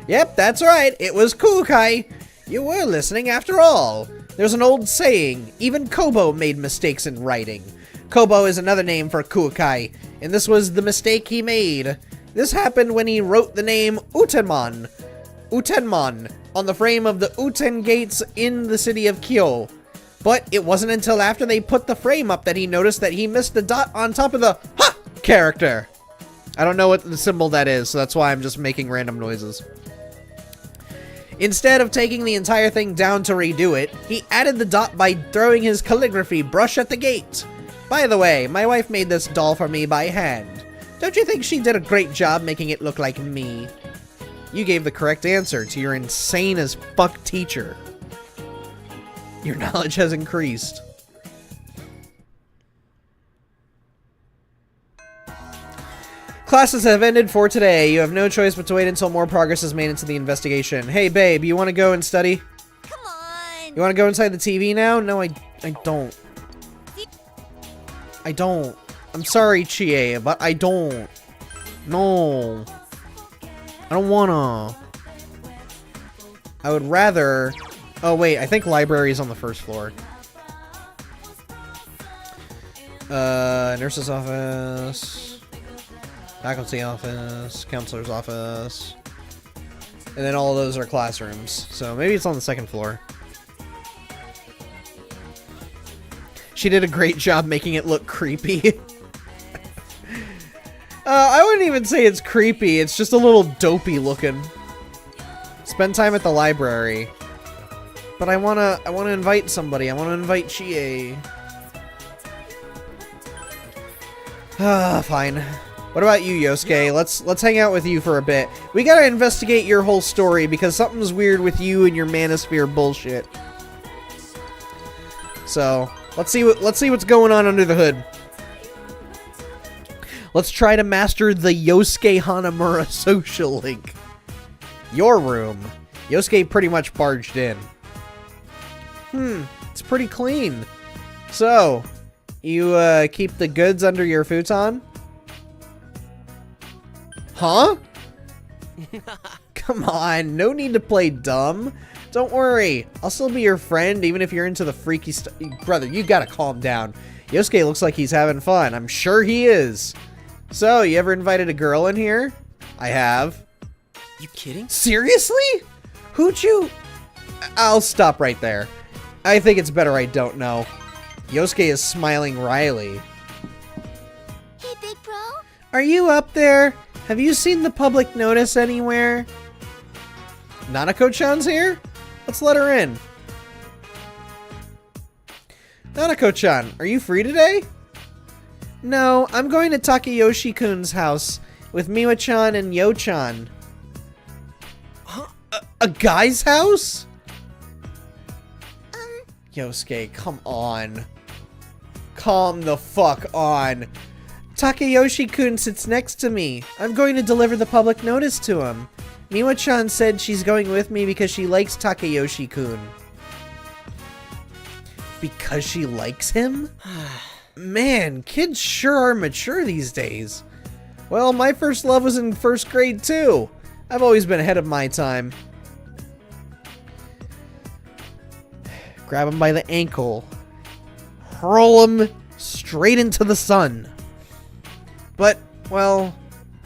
Yep, that's right. It was Kukai. You were listening after all. There's an old saying, even Kobo made mistakes in writing. Kobo is another name for Kukai, and this was the mistake he made. This happened when he wrote the name Utenmon on the frame of the Uten gates in the city of Kyo. But it wasn't until after they put the frame up that he noticed that he missed the dot on top of the ha character. I don't know what the symbol that is, so that's why I'm just making random noises. Instead of taking the entire thing down to redo it, he added the dot by throwing his calligraphy brush at the gate. By the way, my wife made this doll for me by hand. Don't you think she did a great job making it look like me? You gave the correct answer to your insane as fuck teacher. Your knowledge has increased. Classes have ended for today. You have no choice but to wait until more progress is made into the investigation. Hey, babe, you want to go and study? Come on. You want to go inside the TV now? No, I don't. I don't. I'm sorry, Chie, but I don't. No. I don't wanna. I would rather... Oh, wait, I think library is on the first floor. Nurse's office... Faculty office, counselor's office, and then all of those are classrooms. So maybe it's on the second floor. She did a great job making it look creepy. I wouldn't even say it's creepy. It's just a little dopey looking. Spend time at the library. But I wanna invite somebody. I wanna invite Chie. Fine. What about you, Yosuke? Let's hang out with you for a bit. We gotta investigate your whole story because something's weird with you and your manosphere bullshit. So let's see what's going on under the hood. Let's try to master the Yosuke Hanamura social link. Your room. Yosuke pretty much barged in. It's pretty clean. So, you keep the goods under your futon? Huh? Come on, no need to play dumb. Don't worry, I'll still be your friend even if you're into the freaky stuff. Brother, you gotta calm down. Yosuke looks like he's having fun. I'm sure he is. So, you ever invited a girl in here? I have. You kidding? Seriously? Who'd you... I'll stop right there. I think it's better I don't know. Yosuke is smiling wryly. Hey, big bro? Are you up there? Have you seen the public notice anywhere? Nanako-chan's here? Let's let her in. Nanako-chan, are you free today? No, I'm going to Takayoshi-kun's house with Miwa-chan and Yo-chan. Huh? A guy's house? Yosuke, come on. Calm the fuck on. Takayoshi-kun sits next to me. I'm going to deliver the public notice to him. Miwa-chan said she's going with me because she likes Takayoshi-kun. Because she likes him? Man, kids sure are mature these days. Well, my first love was in first grade too. I've always been ahead of my time. Grab him by the ankle. Hurl him straight into the sun. But, well,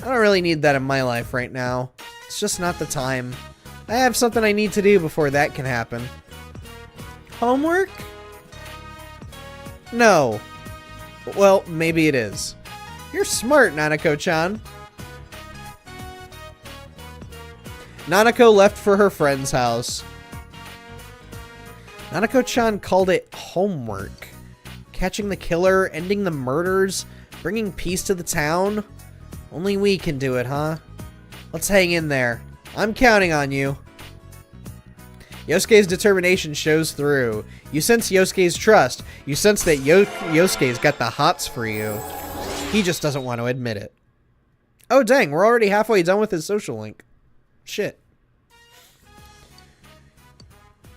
I don't really need that in my life right now. It's just not the time. I have something I need to do before that can happen. Homework? No. Well, maybe it is. You're smart, Nanako-chan. Nanako left for her friend's house. Nanako-chan called it homework. Catching the killer, ending the murders, bringing peace to the town. Only we can do it, huh? Let's hang in there. I'm counting on you. Yosuke's determination shows through. You sense Yosuke's trust. You sense that Yosuke's got the hots for you. He just doesn't want to admit it. Oh dang, we're already halfway done with his social link. Shit.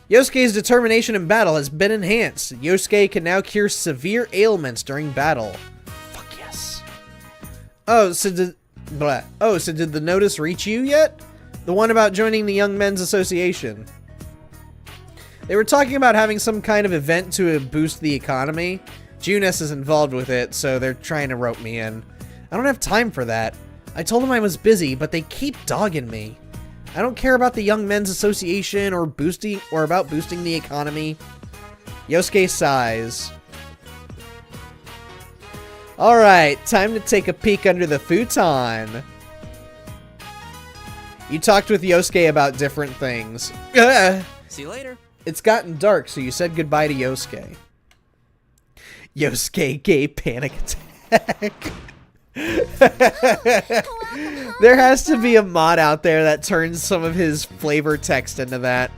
Yosuke's determination in battle has been enhanced. Yosuke can now cure severe ailments during battle. Fuck yes. Oh, so did the notice reach you yet? The one about joining the Young Men's Association. They were talking about having some kind of event to boost the economy. Juness is involved with it, so they're trying to rope me in. I don't have time for that. I told them I was busy, but they keep dogging me. I don't care about the Young Men's Association or about boosting the economy. Yosuke sighs. Alright, time to take a peek under the futon. You talked with Yosuke about different things. See you later. It's gotten dark, so you said goodbye to Yosuke. Yosuke gay panic attack. There has to be a mod out there that turns some of his flavor text into that.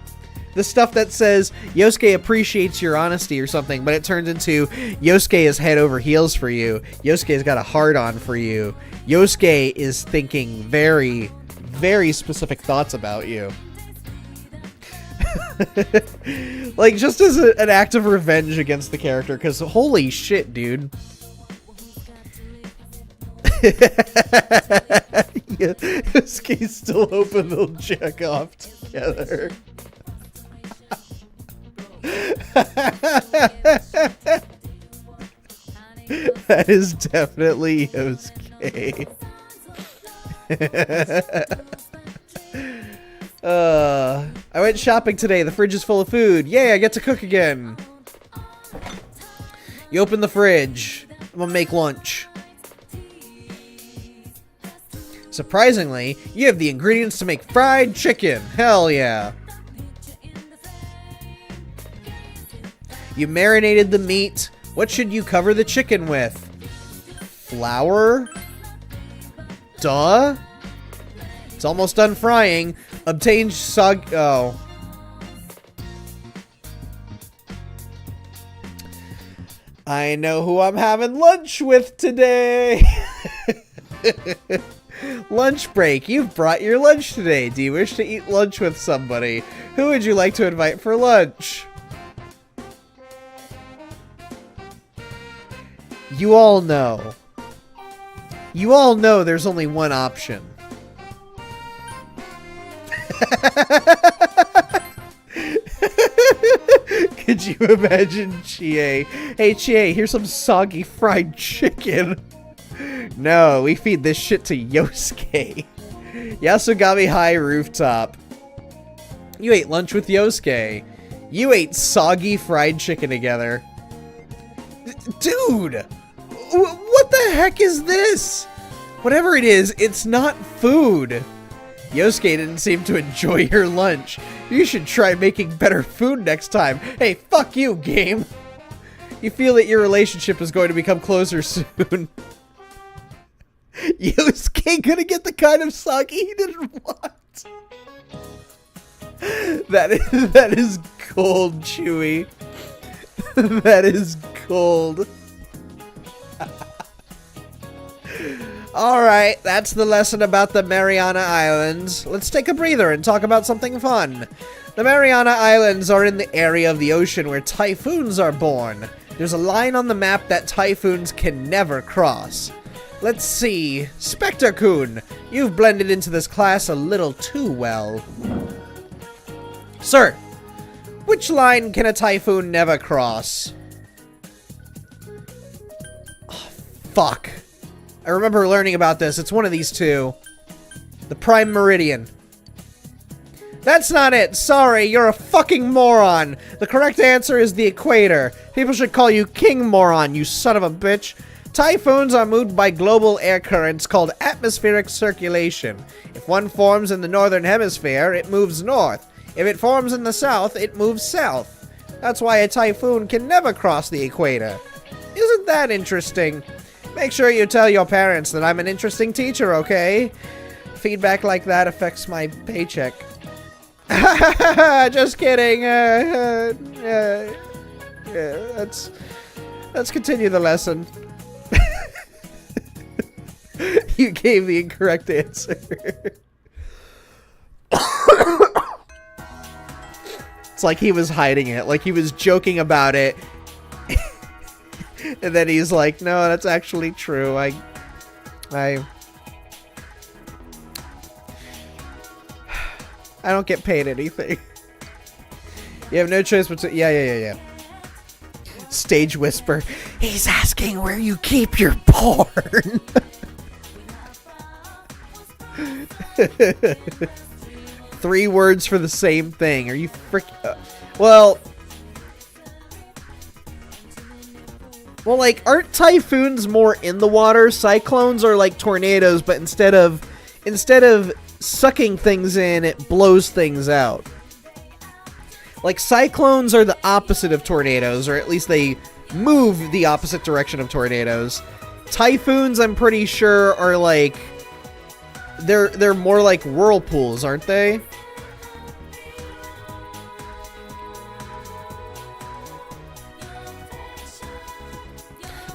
The stuff that says, Yosuke appreciates your honesty or something, but it turns into, Yosuke is head over heels for you. Yosuke's got a hard-on for you. Yosuke is thinking very, very specific thoughts about you. Like, just as an act of revenge against the character, because holy shit, dude. Yeah, Yosuke's still hoping they'll check off together. That is definitely Yosuke. I went shopping today. The fridge is full of food. Yay, I get to cook again. You open the fridge. I'm gonna make lunch. Surprisingly, you have the ingredients to make fried chicken. Hell yeah. You marinated the meat. What should you cover the chicken with? Flour? Duh. It's almost done frying. Obtain oh. I know who I'm having lunch with today. Lunch break. You've brought your lunch today. Do you wish to eat lunch with somebody? Who would you like to invite for lunch? You all know. You all know there's only one option. Could you imagine Chie? Hey Chie, here's some soggy fried chicken. No, we feed this shit to Yosuke. Yasugami High Rooftop. You ate lunch with Yosuke. You ate soggy fried chicken together. Dude! What the heck is this? Whatever it is, it's not food. Yosuke didn't seem to enjoy your lunch. You should try making better food next time. Hey, fuck you, game. You feel that your relationship is going to become closer soon. Yosuke gonna get the kind of soggy he didn't want. That is cold, Chewy. That is cold. Alright, that's the lesson about the Mariana Islands. Let's take a breather and talk about something fun. The Mariana Islands are in the area of the ocean where typhoons are born. There's a line on the map that typhoons can never cross. Let's see. Spectre-kun, you've blended into this class a little too well. Sir, which line can a typhoon never cross? Oh, fuck. I remember learning about this. It's one of these two. The Prime Meridian. That's not it. Sorry, you're a fucking moron. The correct answer is the equator. People should call you King Moron, you son of a bitch. Typhoons are moved by global air currents called atmospheric circulation. If one forms in the northern hemisphere, it moves north. If it forms in the south, it moves south. That's why a typhoon can never cross the equator. Isn't that interesting? Make sure you tell your parents that I'm an interesting teacher, okay? Feedback like that affects my paycheck. Just kidding. Let's continue the lesson. You gave the incorrect answer. It's like he was hiding it. Like he was joking about it. And then he's like, no, that's actually true. I don't get paid anything. You have no choice but to... Yeah. Stage whisper. He's asking where you keep your porn. 3 words for the same thing. Are you well, like, aren't typhoons more in the water? Cyclones are like tornadoes, but instead of sucking things in, it blows things out. Like, cyclones are the opposite of tornadoes, or at least they move the opposite direction of tornadoes. Typhoons, I'm pretty sure, are like... They're more like whirlpools, aren't they?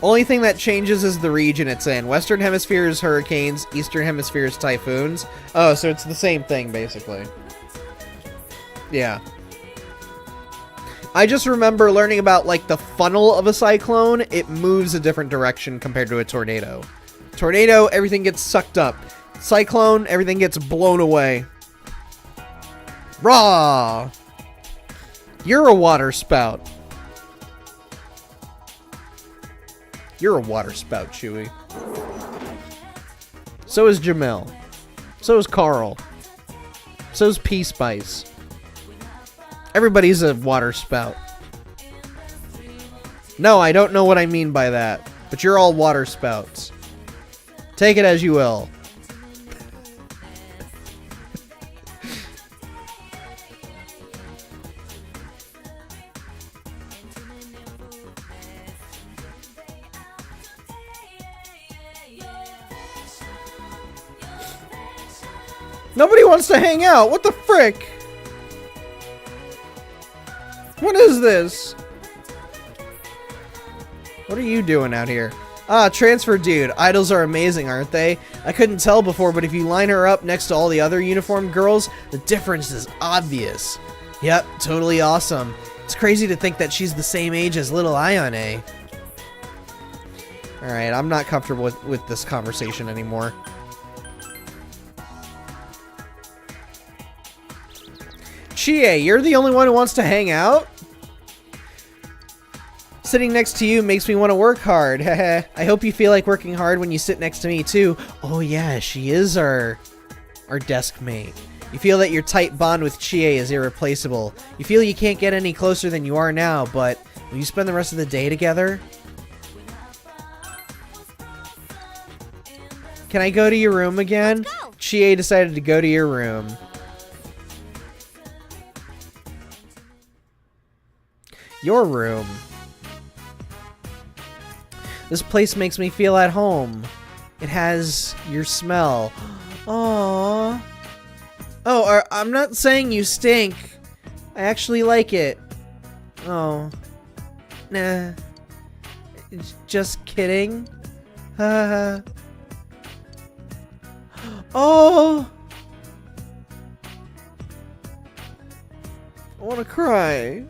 Only thing that changes is the region it's in. Western Hemisphere is hurricanes, Eastern Hemisphere is typhoons. Oh, so it's the same thing, basically. Yeah. I just remember learning about, like, the funnel of a cyclone. It moves a different direction compared to a tornado. Tornado, everything gets sucked up. Cyclone, everything gets blown away. Raw! You're a water spout. You're a water spout, Chewie. So is Jamel. So is Carl. So is Pea Spice. Everybody's a water spout. No, I don't know what I mean by that. But you're all water spouts. Take it as you will. Nobody wants to hang out. What the frick? What is this? What are you doing out here? Ah, transfer dude. Idols are amazing, aren't they? I couldn't tell before, but if you line her up next to all the other uniformed girls, the difference is obvious. Yep, totally awesome. It's crazy to think that she's the same age as little Ayane. Alright, I'm not comfortable with this conversation anymore. Chie, you're the only one who wants to hang out? Sitting next to you makes me want to work hard. I hope you feel like working hard when you sit next to me, too. Oh, yeah, she is our desk mate. You feel that your tight bond with Chie is irreplaceable. You feel you can't get any closer than you are now, but will you spend the rest of the day together? Can I go to your room again? Chie decided to go to your room. Your room. This place makes me feel at home. It has your smell. Aww. Oh, I'm not saying you stink. I actually like it. Oh. Nah. Just kidding. Oh. I want to cry.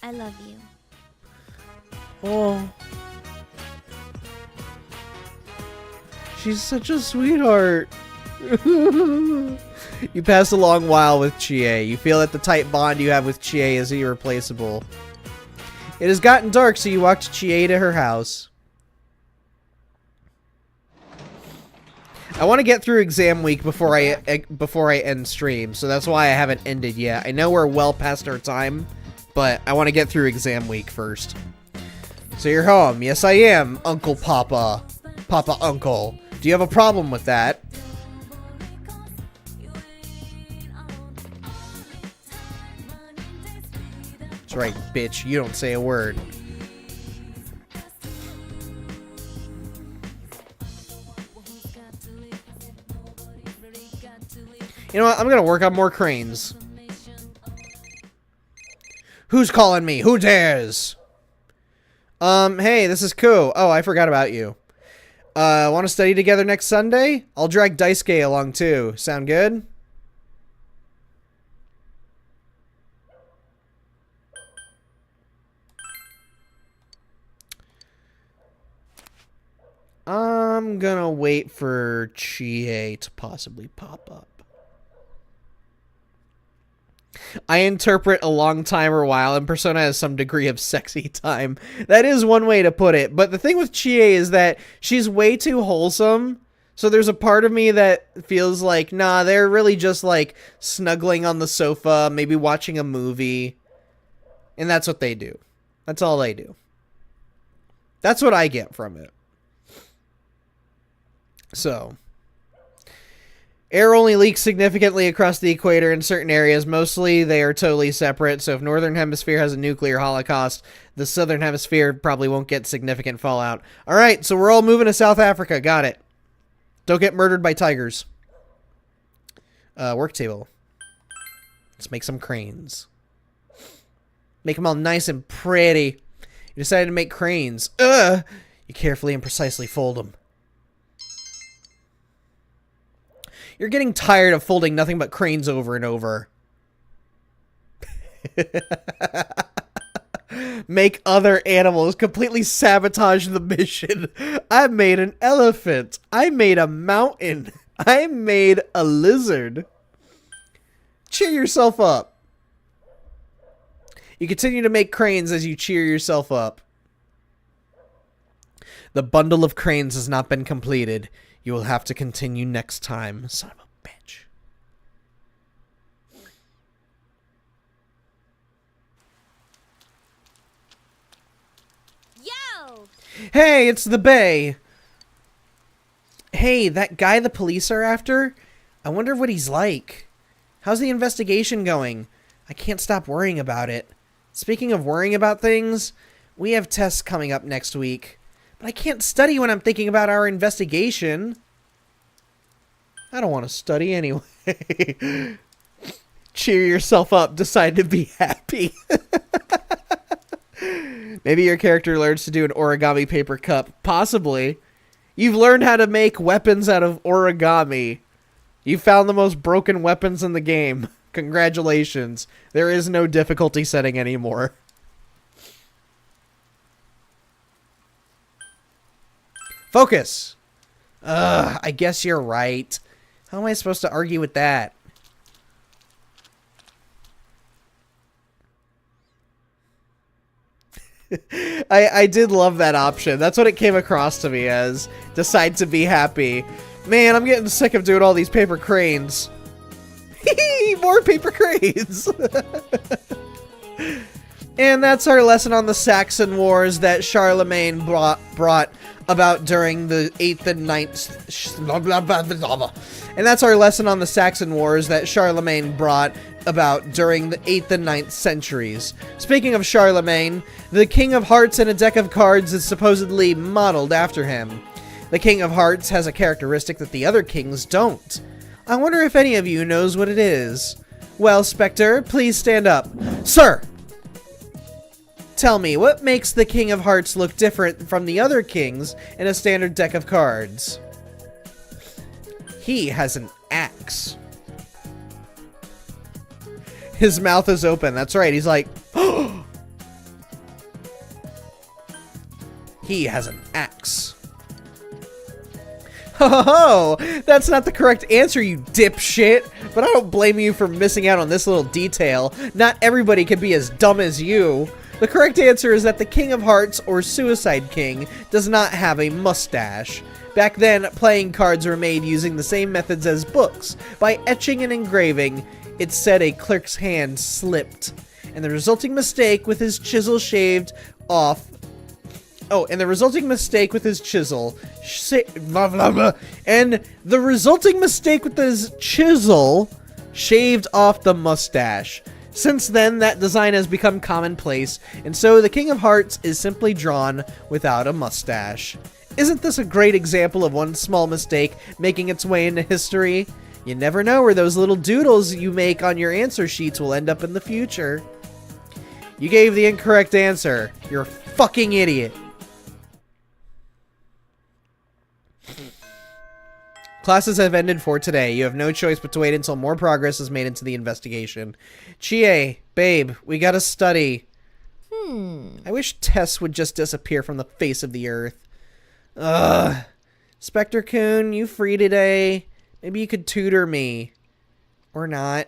I love you. Oh. She's such a sweetheart. You pass a long while with Chie. You feel that the tight bond you have with Chie is irreplaceable. It has gotten dark, so you walk to Chie to her house. I want to get through exam week before I end stream, so that's why I haven't ended yet. I know we're well past our time, but I want to get through exam week first. So you're home. Yes, I am, Uncle Papa. Papa Uncle. Do you have a problem with that? That's right, bitch. You don't say a word. You know what? I'm gonna work on more cranes. Who's calling me? Who dares? Hey, this is Ku. Oh, I forgot about you. Want to study together next Sunday? I'll drag Daisuke along too. Sound good? I'm gonna wait for Chie to possibly pop up. I interpret a long time or while, and Persona has some degree of sexy time. That is one way to put it. But the thing with Chie is that she's way too wholesome. So there's a part of me that feels like, nah, they're really just like snuggling on the sofa, maybe watching a movie. And that's what they do. That's all they do. That's what I get from it. So, air only leaks significantly across the equator in certain areas. Mostly they are totally separate. So if Northern Hemisphere has a nuclear holocaust, the Southern Hemisphere probably won't get significant fallout. All right, so we're all moving to South Africa. Got it. Don't get murdered by tigers. Work table. Let's make some cranes. Make them all nice and pretty. You decided to make cranes. You carefully and precisely fold them. You're getting tired of folding nothing but cranes over and over. Make other animals. Completely sabotage the mission. I made an elephant. I made a mountain. I made a lizard. Cheer yourself up. You continue to make cranes as you cheer yourself up. The bundle of cranes has not been completed. You will have to continue next time. Son of a bitch. Yo! Hey, it's the Bay. Hey, that guy the police are after? I wonder what he's like. How's the investigation going? I can't stop worrying about it. Speaking of worrying about things, we have tests coming up next week. But I can't study when I'm thinking about our investigation. I don't want to study anyway. Cheer yourself up. Decide to be happy. Maybe your character learns to do an origami paper cup. Possibly. You've learned how to make weapons out of origami. You found the most broken weapons in the game. Congratulations. There is no difficulty setting anymore. Focus! I guess you're right. How am I supposed to argue with that? I did love that option. That's what it came across to me as. Decide to be happy. Man, I'm getting sick of doing all these paper cranes. More paper cranes! And that's our lesson on the Saxon Wars that Charlemagne brought about during the 8th and 9th... And that's our lesson on the Saxon Wars that Charlemagne brought about during the 8th and 9th centuries. Speaking of Charlemagne, the King of Hearts in a deck of cards is supposedly modeled after him. The King of Hearts has a characteristic that the other kings don't. I wonder if any of you knows what it is. Well, Spectre, please stand up. Sir! Tell me, what makes the King of Hearts look different from the other kings in a standard deck of cards? He has an axe. His mouth is open. That's right. He's like, oh! He has an axe. Ho ho ho! That's not the correct answer, you dipshit. But I don't blame you for missing out on this little detail. Not everybody can be as dumb as you. The correct answer is that the King of Hearts, or Suicide King, does not have a mustache. Back then, playing cards were made using the same methods as books. By etching and engraving, it said a clerk's hand slipped, and the resulting mistake with his chisel shaved off... Oh, and the resulting mistake with his chisel... And the resulting mistake with his chisel shaved off the mustache. Since then, that design has become commonplace, and so the King of Hearts is simply drawn without a mustache. Isn't this a great example of one small mistake making its way into history? You never know where those little doodles you make on your answer sheets will end up in the future. You gave the incorrect answer. You're a fucking idiot. Classes have ended for today. You have no choice but to wait until more progress is made into the investigation. Chie, babe, we gotta study. I wish Tess would just disappear from the face of the earth. Ugh. Spectre Coon, you free today? Maybe you could tutor me. Or not.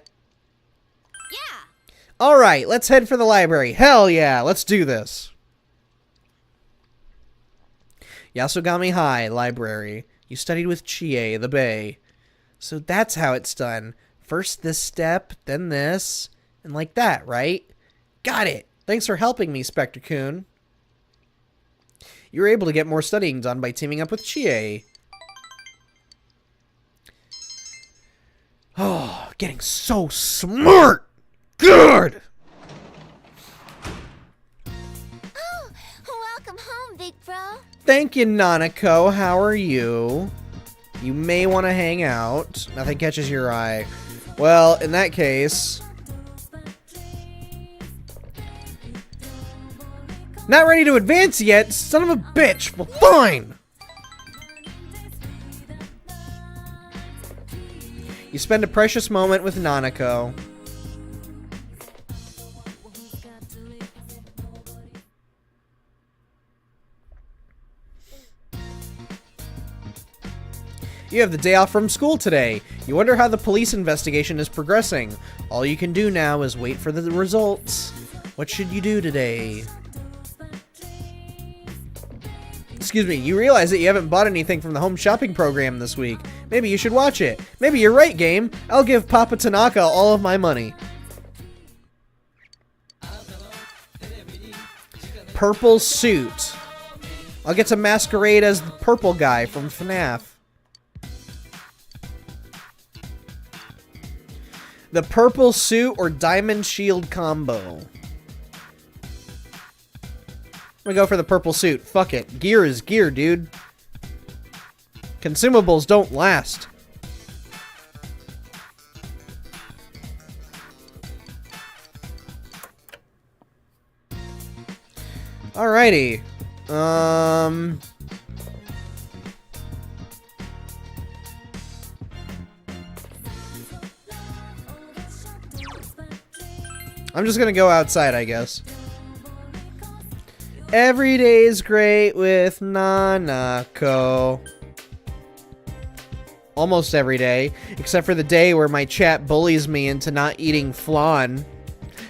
Yeah. Alright, let's head for the library. Hell yeah, let's do this. Yasogami High Library. You studied with Chie, the Bay. So that's how it's done. First this step, then this, and like that, right? Got it. Thanks for helping me, Spectre Coon. You were able to get more studying done by teaming up with Chie. Oh, getting so smart! Good! Oh, welcome home, big bro. Thank you, Nanako. How are you? You may want to hang out. Nothing catches your eye. Well, in that case... Not ready to advance yet, son of a bitch! Well, fine! You spend a precious moment with Nanako. You have the day off from school today. You wonder how the police investigation is progressing. All you can do now is wait for the results. What should you do today? Excuse me, you realize that you haven't bought anything from the home shopping program this week. Maybe you should watch it. Maybe you're right, game. I'll give Papa Tanaka all of my money. Purple suit. I'll get to masquerade as the purple guy from FNAF. The purple suit or diamond shield combo. I'm gonna go for the purple suit. Fuck it. Gear is gear, dude. Consumables don't last. Alrighty. I'm just gonna go outside, I guess. Every day's great with Nanako. Almost every day, except for the day where my chat bullies me into not eating flan.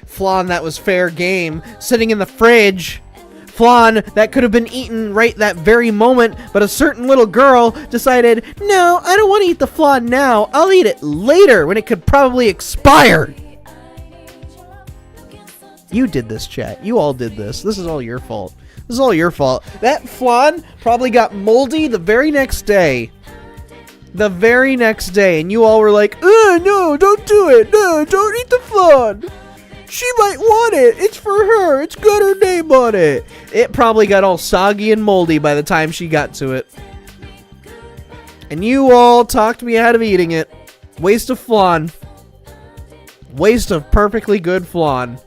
Flan that was fair game, sitting in the fridge. Flan that could have been eaten right that very moment, but a certain little girl decided, no, I don't want to eat the flan now. I'll eat it later when it could probably expire. You did this, chat. You all did this. This is all your fault. This is all your fault. That flan probably got moldy the very next day. The very next day. And you all were like, no, don't do it. No, don't eat the flan. She might want it. It's for her. It's got her name on it. It probably got all soggy and moldy by the time she got to it. And you all talked me out of eating it. Waste of flan. Waste of perfectly good flan.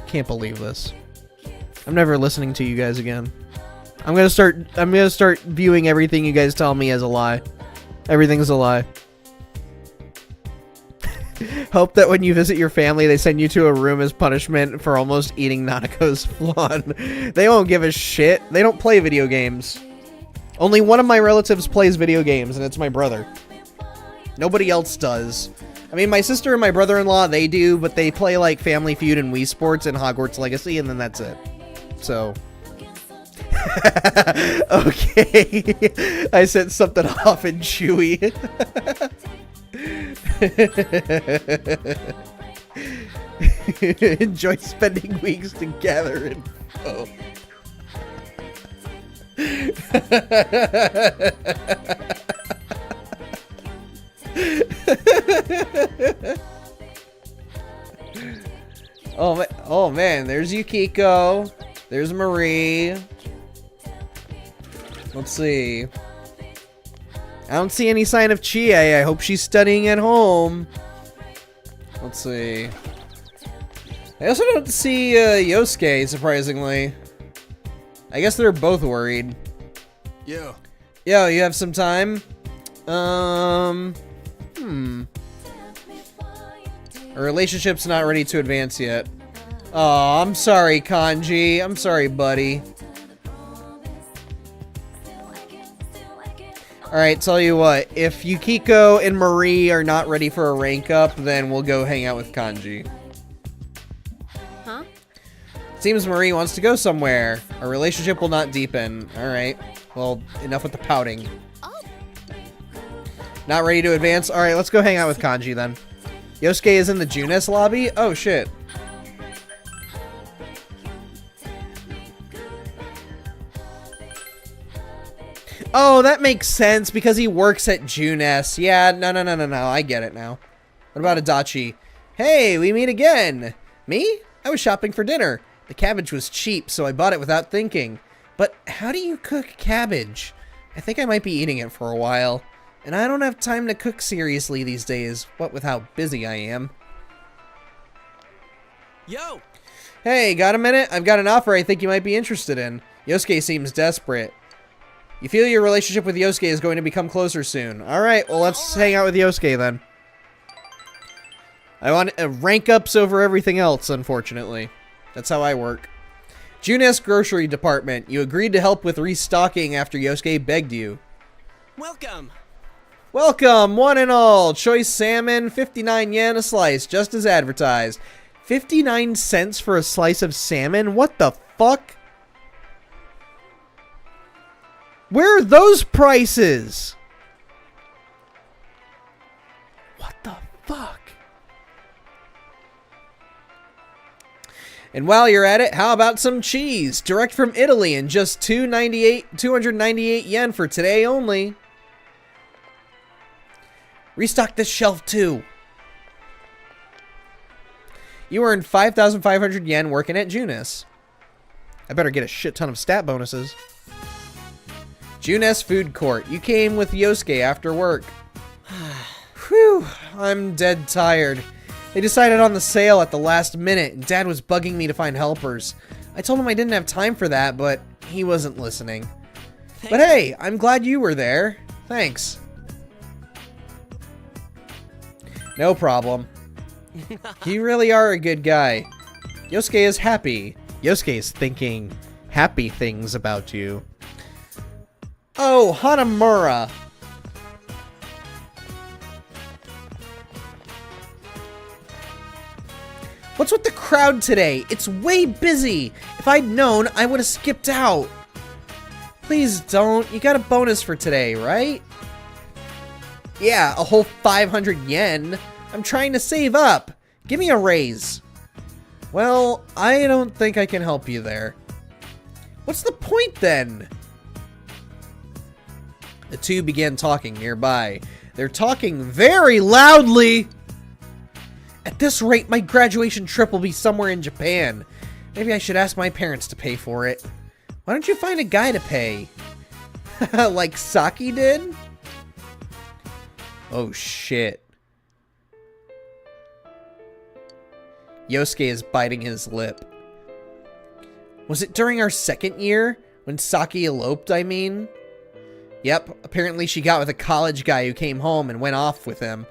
Can't believe this. I'm never listening to you guys again. I'm gonna start viewing everything you guys tell me as a lie. Everything's a lie. Hope that when you visit your family, they send you to a room as punishment for almost eating Nanako's flan. They won't give a shit. They don't play video games. Only one of my relatives plays video games, and it's my brother. Nobody else does. I mean, my sister and my brother-in-law, they do, but they play, like, Family Feud and Wii Sports and Hogwarts Legacy, and then that's it. So. Okay. I sent something off in Chewy. Enjoy spending weeks together and oh. Oh man, there's Yukiko. There's Marie. Let's see. I don't see any sign of Chie. I hope she's studying at home. Let's see. I also don't see Yosuke, surprisingly. I guess they're both worried. Yo, you have some time? Our relationship's not ready to advance yet. Oh, I'm sorry, Kanji. I'm sorry, buddy. Alright, tell you what. If Yukiko and Marie are not ready for a rank up, then we'll go hang out with Kanji. Huh? Seems Marie wants to go somewhere. Our relationship will not deepen. Alright. Well, enough with the pouting. Not ready to advance? Alright, let's go hang out with Kanji then. Yosuke is in the Junes lobby? Oh, shit. Oh, that makes sense because he works at Junes. Yeah, no. I get it now. What about Adachi? Hey, we meet again. Me? I was shopping for dinner. The cabbage was cheap, so I bought it without thinking. But how do you cook cabbage? I think I might be eating it for a while. And I don't have time to cook seriously these days, what with how busy I am. Yo! Hey, got a minute? I've got an offer I think you might be interested in. Yosuke seems desperate. You feel your relationship with Yosuke is going to become closer soon. Alright, well let's hang out with Yosuke then. I want rank ups over everything else, unfortunately. That's how I work. Junes Grocery Department. You agreed to help with restocking after Yosuke begged you. Welcome! Welcome, one and all. Choice salmon, 59 yen a slice, just as advertised. 59 cents for a slice of salmon? What the fuck? Where are those prices? What the fuck? And while you're at it, how about some cheese? Direct from Italy and just 298 yen for today only. Restock this shelf too. You earned 5,500 yen working at Junes. I better get a shit ton of stat bonuses. Junes Food Court. You came with Yosuke after work. Whew, I'm dead tired. They decided on the sale at the last minute, and Dad was bugging me to find helpers. I told him I didn't have time for that, but he wasn't listening. But hey, I'm glad you were there. Thanks. No problem. You really are a good guy. Yosuke is happy. Yosuke is thinking happy things about you. Oh, Hanamura. What's with the crowd today? It's way busy. If I'd known, I would have skipped out. Please don't. You got a bonus for today, right? Yeah, a whole 500 yen. I'm trying to save up. Give me a raise. Well, I don't think I can help you there. What's the point then? The two began talking nearby. They're talking very loudly. At this rate, my graduation trip will be somewhere in Japan. Maybe I should ask my parents to pay for it. Why don't you find a guy to pay? Like Saki did? Oh shit. Yosuke is biting his lip. Was it during our second year? When Saki eloped, I mean? Yep, apparently she got with a college guy who came home and went off with him.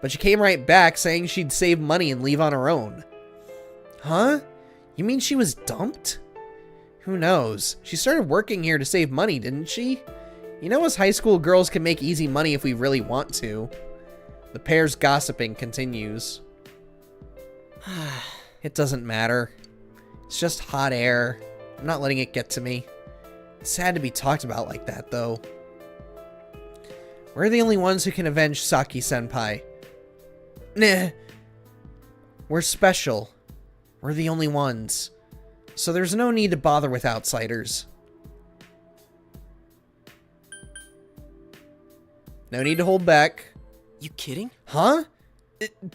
But she came right back saying she'd save money and leave on her own. Huh? You mean she was dumped? Who knows? She started working here to save money, didn't she? You know us high school girls can make easy money if we really want to. The pair's gossiping continues. It doesn't matter. It's just hot air. I'm not letting it get to me. It's sad to be talked about like that, though. We're the only ones who can avenge Saki-senpai. Nah. We're special. We're the only ones. So there's no need to bother with outsiders. No need to hold back. You kidding? Huh?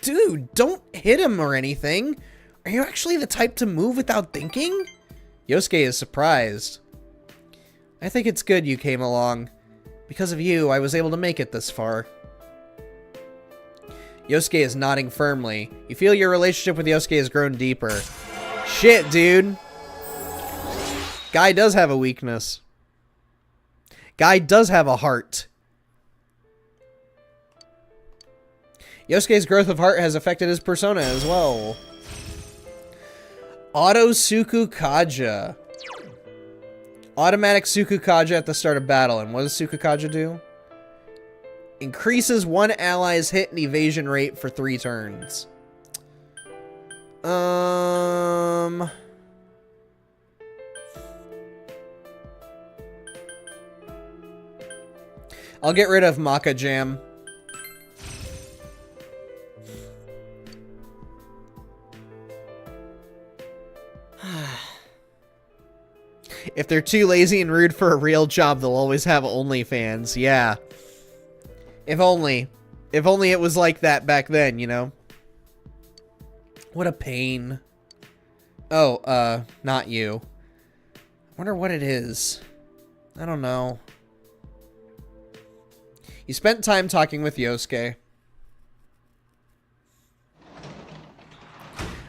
Dude, don't hit him or anything. Are you actually the type to move without thinking? Yosuke is surprised. I think it's good you came along. Because of you, I was able to make it this far. Yosuke is nodding firmly. You feel your relationship with Yosuke has grown deeper. Shit, dude. Guy does have a weakness. Guy does have a heart. Yosuke's growth of heart has affected his persona as well. Auto Suku Kaja. Automatic Suku Kaja at the start of battle. And what does Suku Kaja do? Increases one ally's hit and evasion rate for 3 turns. I'll get rid of Maca Jam. If they're too lazy and rude for a real job, they'll always have OnlyFans. Yeah. If only. If only it was like that back then, you know? What a pain. Oh, not you. I wonder what it is. I don't know. You spent time talking with Yosuke.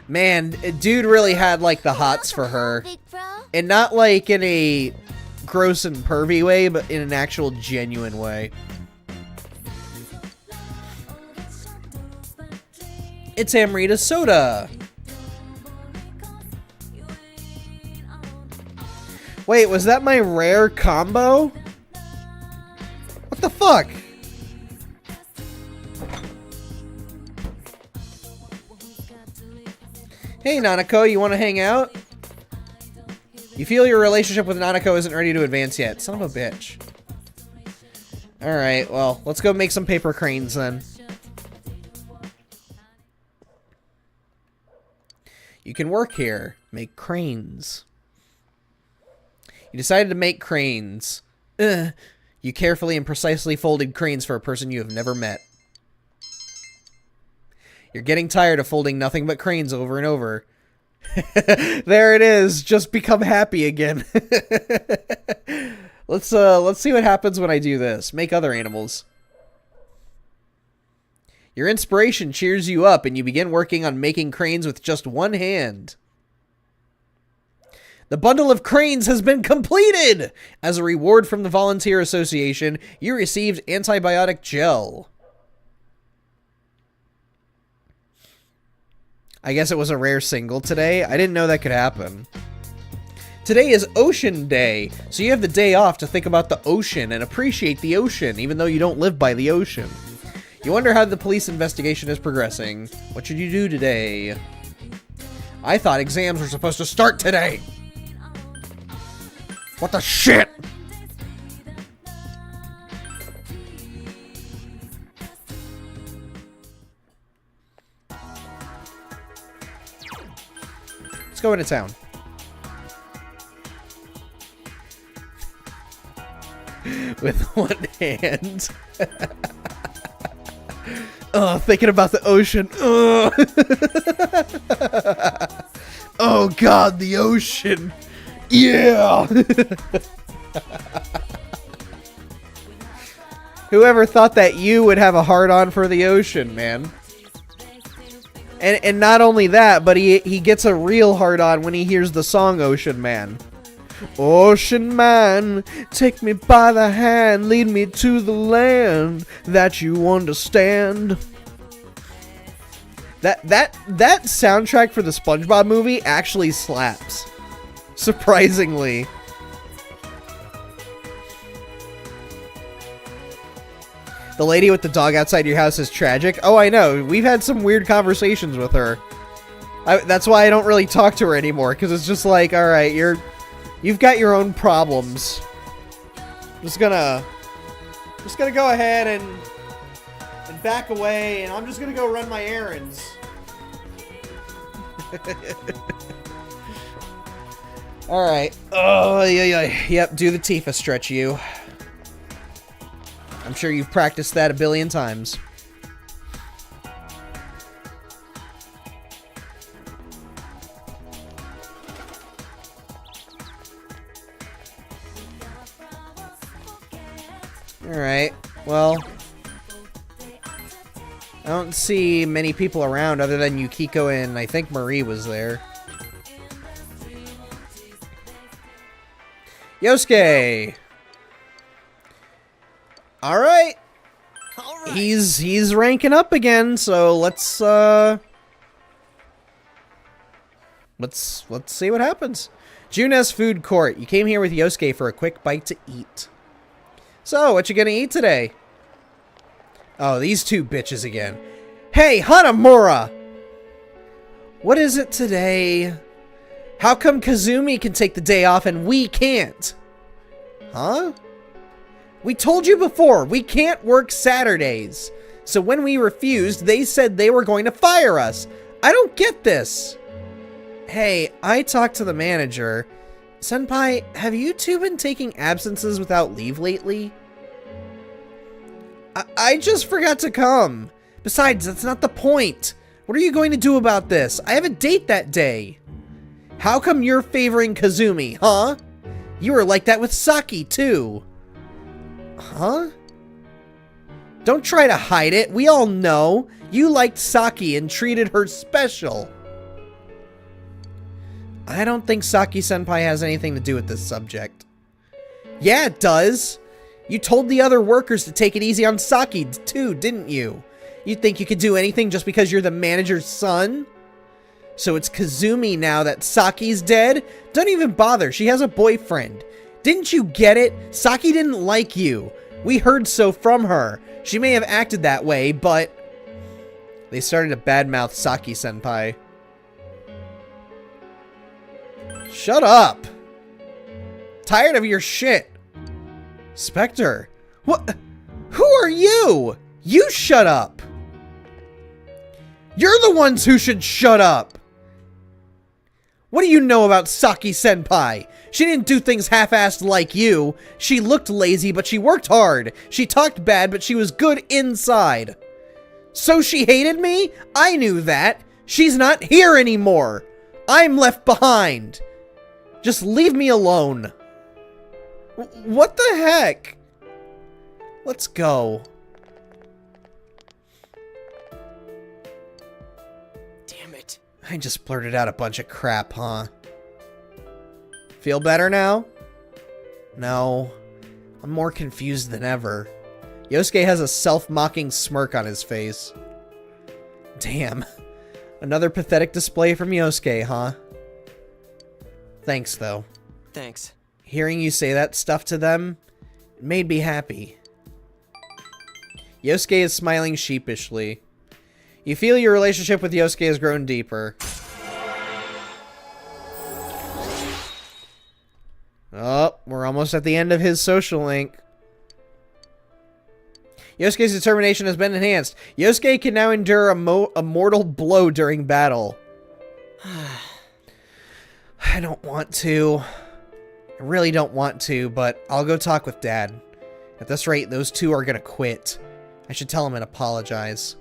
Man, dude really had, like, the hots for her. And not, like, in a gross and pervy way, but in an actual genuine way. It's Amrita Soda. Wait, was that my rare combo? What the fuck? Hey, Nanako, you want to hang out? You feel your relationship with Nanako isn't ready to advance yet. Son of a bitch. Alright, well, let's go make some paper cranes then. You can work here. Make cranes. You decided to make cranes. You carefully and precisely folded cranes for a person you have never met. You're getting tired of folding nothing but cranes over and over. There it is. Just become happy again. Let's see what happens when I do this. Make other animals. Your inspiration cheers you up and you begin working on making cranes with just one hand. The bundle of cranes has been completed! As a reward from the Volunteer Association, you received antibiotic gel. I guess it was a rare single today. I didn't know that could happen. Today is Ocean Day, so you have the day off to think about the ocean and appreciate the ocean, even though you don't live by the ocean. You wonder how the police investigation is progressing. What should you do today? I thought exams were supposed to start today. What the shit? Let's go into town. With one hand. Oh, thinking about the ocean. Oh, oh God, the ocean. Yeah. Whoever thought that you would have a hard-on for the ocean, man? And not only that, but he gets a real hard-on when he hears the song Ocean Man. Ocean Man, take me by the hand, lead me to the land that you understand. That soundtrack for the SpongeBob movie actually slaps. Surprisingly. The lady with the dog outside your house is tragic. Oh, I know. We've had some weird conversations with her. That's why I don't really talk to her anymore, because it's just like, alright, you've got your own problems. Just gonna go ahead and back away, and I'm just gonna go run my errands. Alright. Oh, yeah. Yep, do the Tifa stretch, you. I'm sure you've practiced that a billion times. Alright, well, I don't see many people around other than Yukiko and I think Marie was there. Yosuke! Alright! He's ranking up again, so let's see what happens. Junes Food Court. You came here with Yosuke for a quick bite to eat. So, what you gonna eat today? Oh, these two bitches again. Hey, Hanamura! What is it today? How come Kazumi can take the day off and we can't? Huh? We told you before, we can't work Saturdays. So when we refused, they said they were going to fire us. I don't get this. Hey, I talked to the manager. Senpai, have you two been taking absences without leave lately? I just forgot to come. Besides, that's not the point. What are you going to do about this? I have a date that day. How come you're favoring Kazumi, huh? You were like that with Saki, too. Huh? Don't try to hide it. We all know. You liked Saki and treated her special. I don't think Saki-senpai has anything to do with this subject. Yeah, it does. You told the other workers to take it easy on Saki, too, didn't you? You think you could do anything just because you're the manager's son? So it's Kazumi now that Saki's dead? Don't even bother, she has a boyfriend. Didn't you get it? Saki didn't like you. We heard so from her. She may have acted that way, but... They started to badmouth Saki-senpai. Shut up! Tired of your shit. Spectre, what? Who are you? You shut up. You're the ones who should shut up. What do you know about Saki-senpai? She didn't do things half-assed like you. She looked lazy, but she worked hard. She talked bad, but she was good inside. So she hated me? I knew that. She's not here anymore. I'm left behind. Just leave me alone. What the heck? Let's go. Damn it. I just blurted out a bunch of crap, huh? Feel better now? No. I'm more confused than ever. Yosuke has a self-mocking smirk on his face. Damn. Another pathetic display from Yosuke, huh? Thanks, though. Thanks. Hearing you say that stuff to them made me happy. Yosuke is smiling sheepishly. You feel your relationship with Yosuke has grown deeper. Oh, we're almost at the end of his social link. Yosuke's determination has been enhanced. Yosuke can now endure a mortal blow during battle. I don't want to. I really don't want to, but I'll go talk with Dad. At this rate, those two are gonna quit. I should tell him and apologize.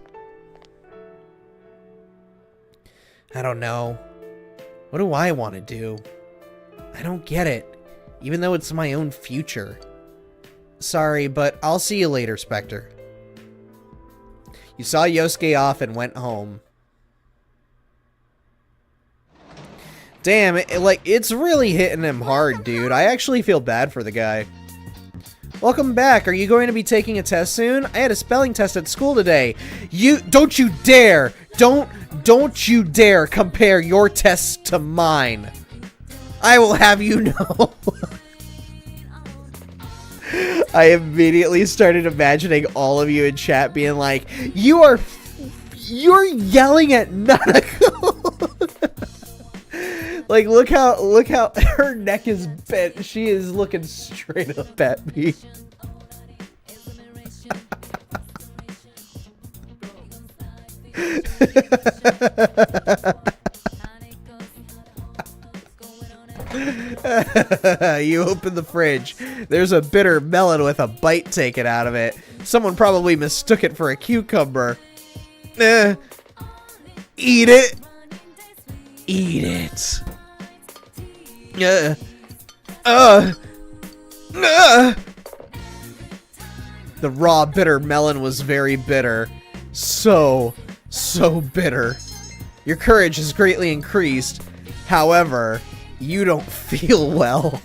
I don't know. What do I want to do? I don't get it, even though it's my own future. Sorry, but I'll see you later, Spectre. You saw Yosuke off and went home. Damn, it's really hitting him hard, dude. I actually feel bad for the guy. Welcome back. Are you going to be taking a test soon? I had a spelling test at school today. Don't you dare! Don't you dare compare your tests to mine. I will have you know. I immediately started imagining all of you in chat being like, you're yelling at Nanako. Like, look how her neck is bent. She is looking straight up at me. You open the fridge. There's a bitter melon with a bite taken out of it. Someone probably mistook it for a cucumber. Eat it. Eat it. The raw bitter melon was very bitter. So bitter. Your courage has greatly increased. However, you don't feel well.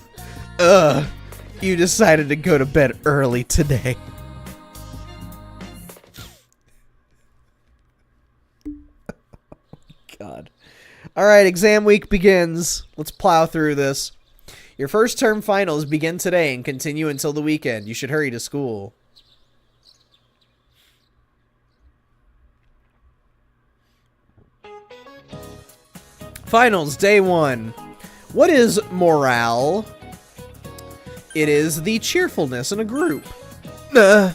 You decided to go to bed early today. God. Alright, exam week begins. Let's plow through this. Your first term finals begin today and continue until the weekend. You should hurry to school. Finals, day 1. What is morale? It is the cheerfulness in a group. You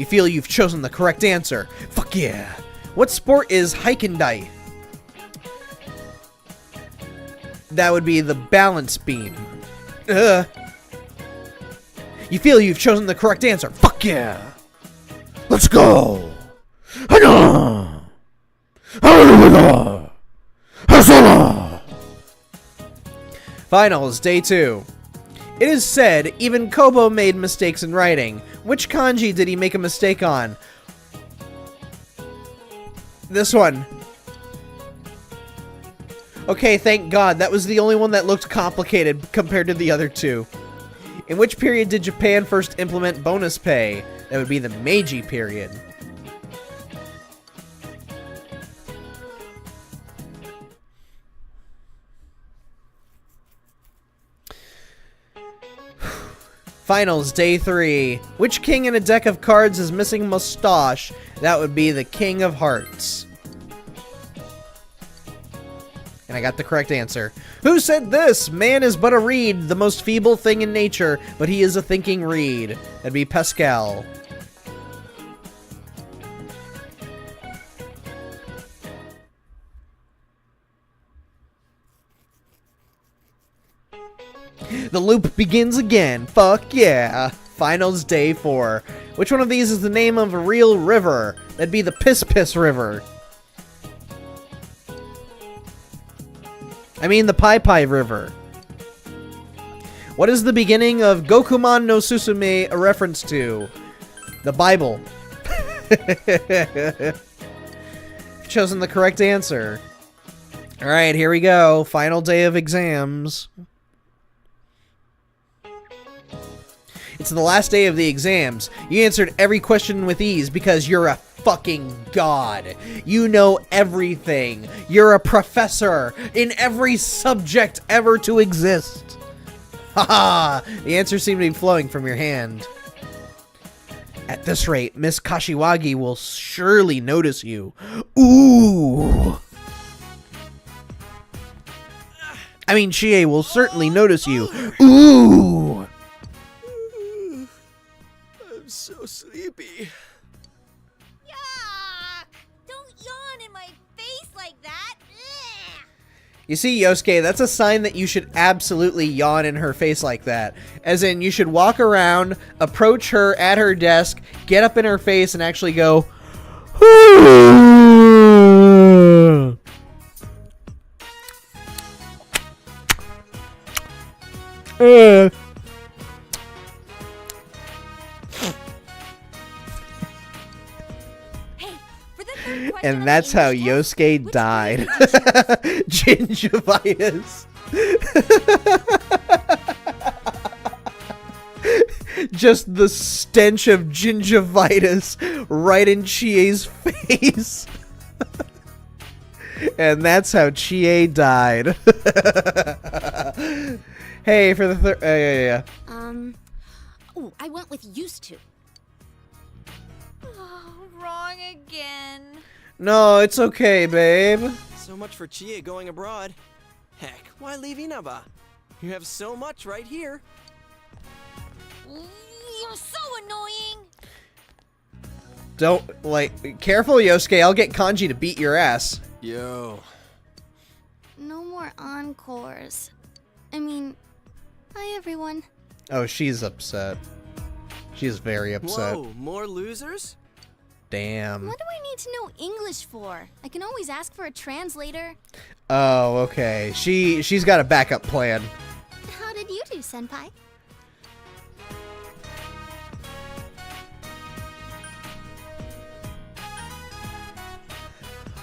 feel you've chosen the correct answer. Fuck yeah. What sport is Haikendai? That would be the balance beam. You feel you've chosen the correct answer. Fuck yeah. Let's go. Finals, day 2. It is said even Kobo made mistakes in writing. Which kanji did he make a mistake on? This one. Okay, thank God. That was the only one that looked complicated compared to the other two. In which period did Japan first implement bonus pay? That would be the Meiji period. Finals, day 3. Which king in a deck of cards is missing mustache? That would be the King of Hearts. And I got the correct answer. Who said this? Man is but a reed, the most feeble thing in nature, but he is a thinking reed. That'd be Pascal. The loop begins again. Fuck yeah. Finals, day 4. Which one of these is the name of a real river? That'd be the Piss Piss River. I mean the Pai Pai River. What is the beginning of Gokuman no Susume a reference to? The Bible. Chosen the correct answer. Alright, here we go. Final day of exams. It's the last day of the exams. You answered every question with ease because you're a fucking god. You know everything. You're a professor in every subject ever to exist. Haha! The answers seem to be flowing from your hand. At this rate, Miss Kashiwagi will surely notice you. Ooh! I mean, Chie will certainly notice you. Ooh! I'm so sleepy. Yuck! Don't yawn in my face like that. Ugh. You see, Yosuke, that's a sign that you should absolutely yawn in her face like that. As in, you should walk around, approach her at her desk, get up in her face, and actually go, and that's how Yosuke died. Gingivitis. Just the stench of gingivitis right in Chie's face. And that's how Chie died. Hey, for the third... yeah. Oh, I went with used to. Oh, wrong again. No, it's okay, babe. So much for Chie going abroad. Heck, why leave Inaba? You have so much right here. You're so annoying. Don't, like, careful, Yosuke. I'll get Kanji to beat your ass. Yo. No more encores. I mean, hi everyone. Oh, she's upset. She's very upset. Whoa, more losers? Damn. What do I need to know English for? I can always ask for a translator. Oh, okay. She's got a backup plan. How did you do, Senpai?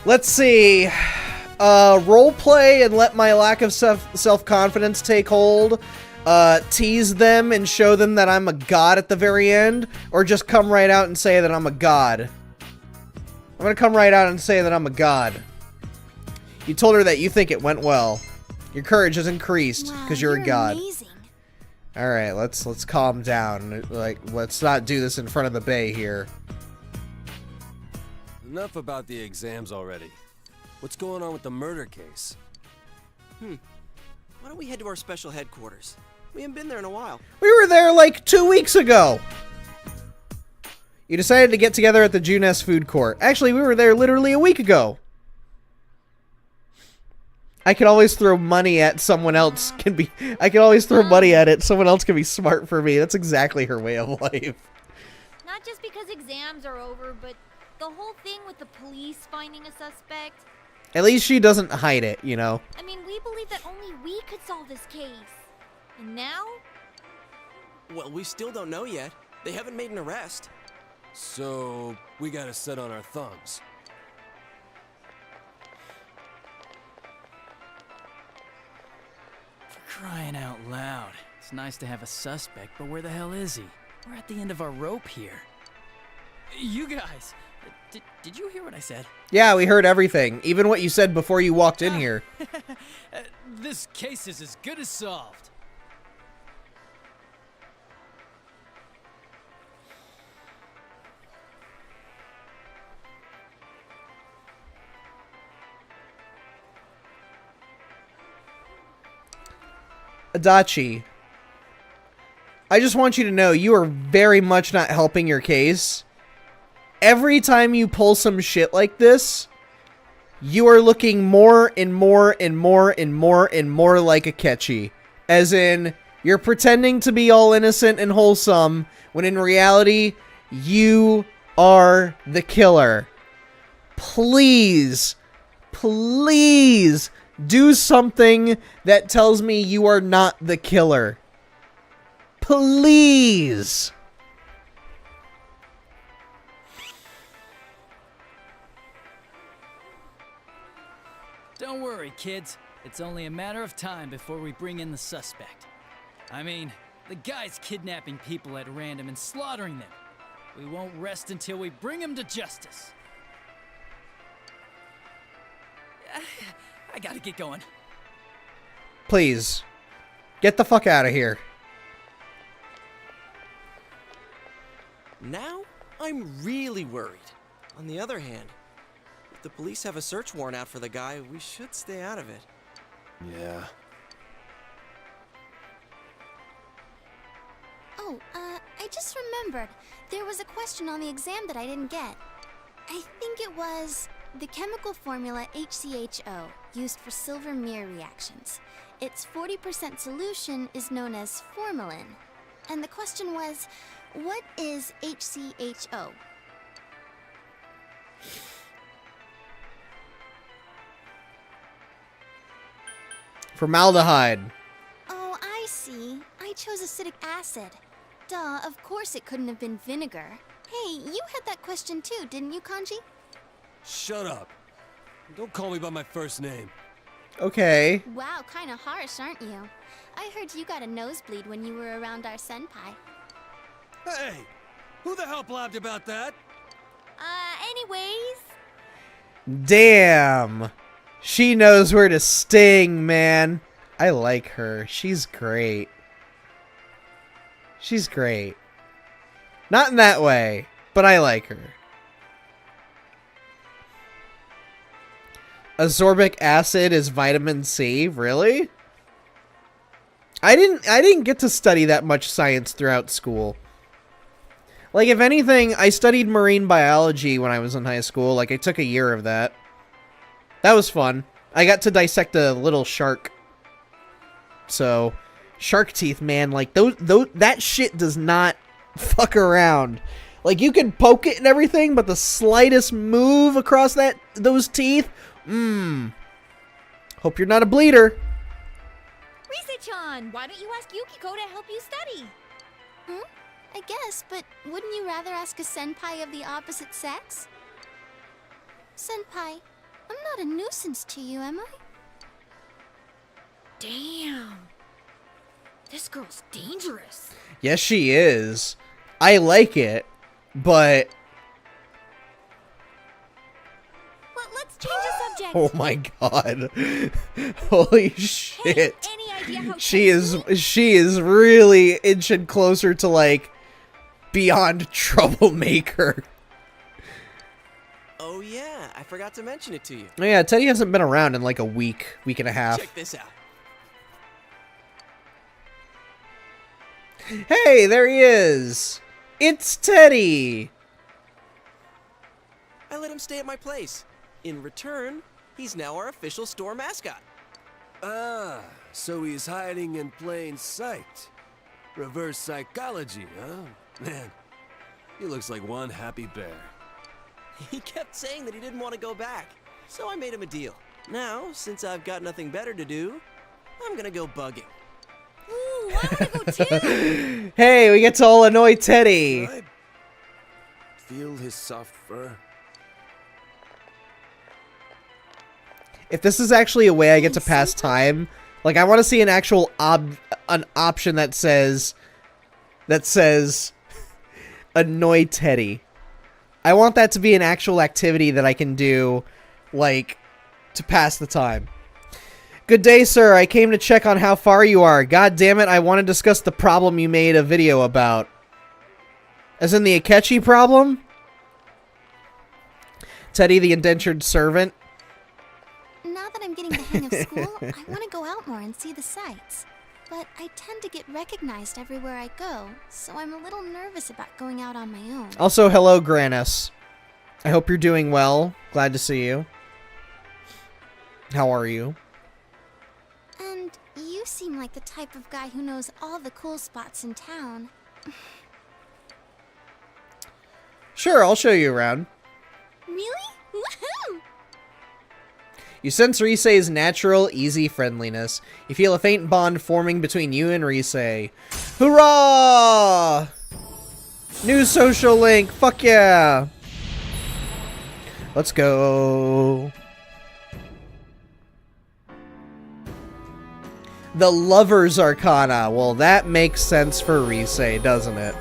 Let's see. Roleplay and let my lack of self-confidence take hold. Tease them and show them that I'm a god at the very end. Or just come right out and say that I'm a god. I'm gonna come right out and say that I'm a god. You told her that you think it went well. Your courage has increased because you're a god. Amazing. All right, let's calm down. Like, let's not do this in front of the bay here. Enough about the exams already. What's going on with the murder case? Why don't we head to our special headquarters? We haven't been there in a while. We were there like 2 weeks ago. You decided to get together at the Junes food court. Actually, we were there literally a week ago. I can always throw money at someone else. I can always throw money at it. Someone else can be smart for me. That's exactly her way of life. Not just because exams are over, but the whole thing with the police finding a suspect. At least she doesn't hide it, you know. I mean, we believed that only we could solve this case. And now? Well, we still don't know yet. They haven't made an arrest. So, we gotta sit on our thumbs. For crying out loud. It's nice to have a suspect, but where the hell is he? We're at the end of our rope here. You guys, did you hear what I said? Yeah, we heard everything. Even what you said before you walked in here. This case is as good as solved. Adachi, I just want you to know you are very much not helping your case. Every time you pull some shit like this, you are looking more and more and more and more and more like Akechi. As in, you're pretending to be all innocent and wholesome, when in reality, you are the killer. Please, please do something that tells me you are not the killer. Please. Don't worry, kids. It's only a matter of time before we bring in the suspect. I mean, the guy's kidnapping people at random and slaughtering them. We won't rest until we bring him to justice. I gotta get going. Please. Get the fuck out of here. Now, I'm really worried. On the other hand, if the police have a search warrant out for the guy, we should stay out of it. Yeah. Oh, I just remembered. There was a question on the exam that I didn't get. I think it was the chemical formula HCHO, used for silver mirror reactions. Its 40% solution is known as formalin. And the question was, what is HCHO? Formaldehyde. Oh, I see. I chose acetic acid. Duh, of course it couldn't have been vinegar. Hey, you had that question too, didn't you, Kanji? Shut up. Don't call me by my first name. Okay. Wow, kinda harsh, aren't you? I heard you got a nosebleed when you were around our senpai. Hey! Who the hell blabbed about that? Anyways. Damn. She knows where to sting, man. I like her. She's great. She's great. Not in that way, but I like her. Ascorbic acid is vitamin C, really? I didn't get to study that much science throughout school. Like, if anything, I studied marine biology when I was in high school. Like, I took a year of that. That was fun. I got to dissect a little shark. So, shark teeth, man, like, that shit does not fuck around. Like, you can poke it and everything, but the slightest move across those teeth, hope you're not a bleeder. Rise-chan, why don't you ask Yukiko to help you study? I guess, but wouldn't you rather ask a senpai of the opposite sex? Senpai, I'm not a nuisance to you, am I? Damn. This girl's dangerous. Yes, she is. I like it, but... Let's change the subject. Oh my god. Holy shit. Hey, any idea how she is really inching closer to, like, beyond troublemaker. Oh yeah, Yeah, I forgot to mention it to you. Oh yeah, Teddy hasn't been around in like a week and a half. Check this out. Hey, there he is! It's Teddy! I let him stay at my place. In return, he's now our official store mascot. Ah, so he's hiding in plain sight. Reverse psychology, huh? Man, he looks like one happy bear. He kept saying that he didn't want to go back, so I made him a deal. Now, since I've got nothing better to do, I'm gonna go bugging. Ooh, I wanna go too! Hey, we get to all annoy Teddy! I feel his soft fur. If this is actually a way I get to pass time, like I want to see an actual an option that says annoy Teddy. I want that to be an actual activity that I can do, like, to pass the time. Good day, sir. I came to check on how far you are. God damn it, I want to discuss the problem you made a video about. As in the Akechi problem? Teddy the indentured servant? Now that I'm getting the hang of school, I want to go out more and see the sights. But I tend to get recognized everywhere I go, so I'm a little nervous about going out on my own. Also, hello, Grannis. I hope you're doing well. Glad to see you. How are you? And you seem like the type of guy who knows all the cool spots in town. Sure, I'll show you around. Really? Woohoo! You sense Risei's natural, easy friendliness. You feel a faint bond forming between you and Risei. Hurrah! New social link, fuck yeah! Let's go. The Lover's Arcana. Well, that makes sense for Risei, doesn't it?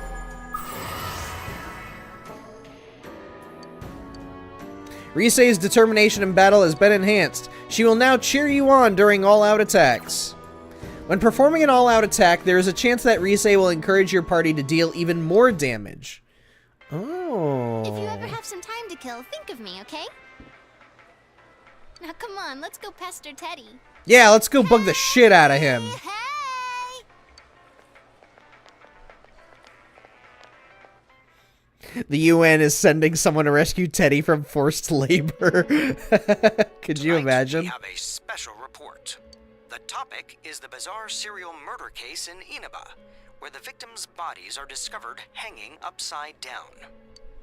Risei's determination in battle has been enhanced. She will now cheer you on during all-out attacks. When performing an all-out attack, there is a chance that Risei will encourage your party to deal even more damage. Oh. If you ever have some time to kill, think of me, okay? Now come on, let's go pester Teddy. Yeah, let's go bug the shit out of him. Hey! The UN is sending someone to rescue Teddy from forced labor. Could you imagine? We have a special report. The topic is the bizarre serial murder case in Inaba, where the victims' bodies are discovered hanging upside down.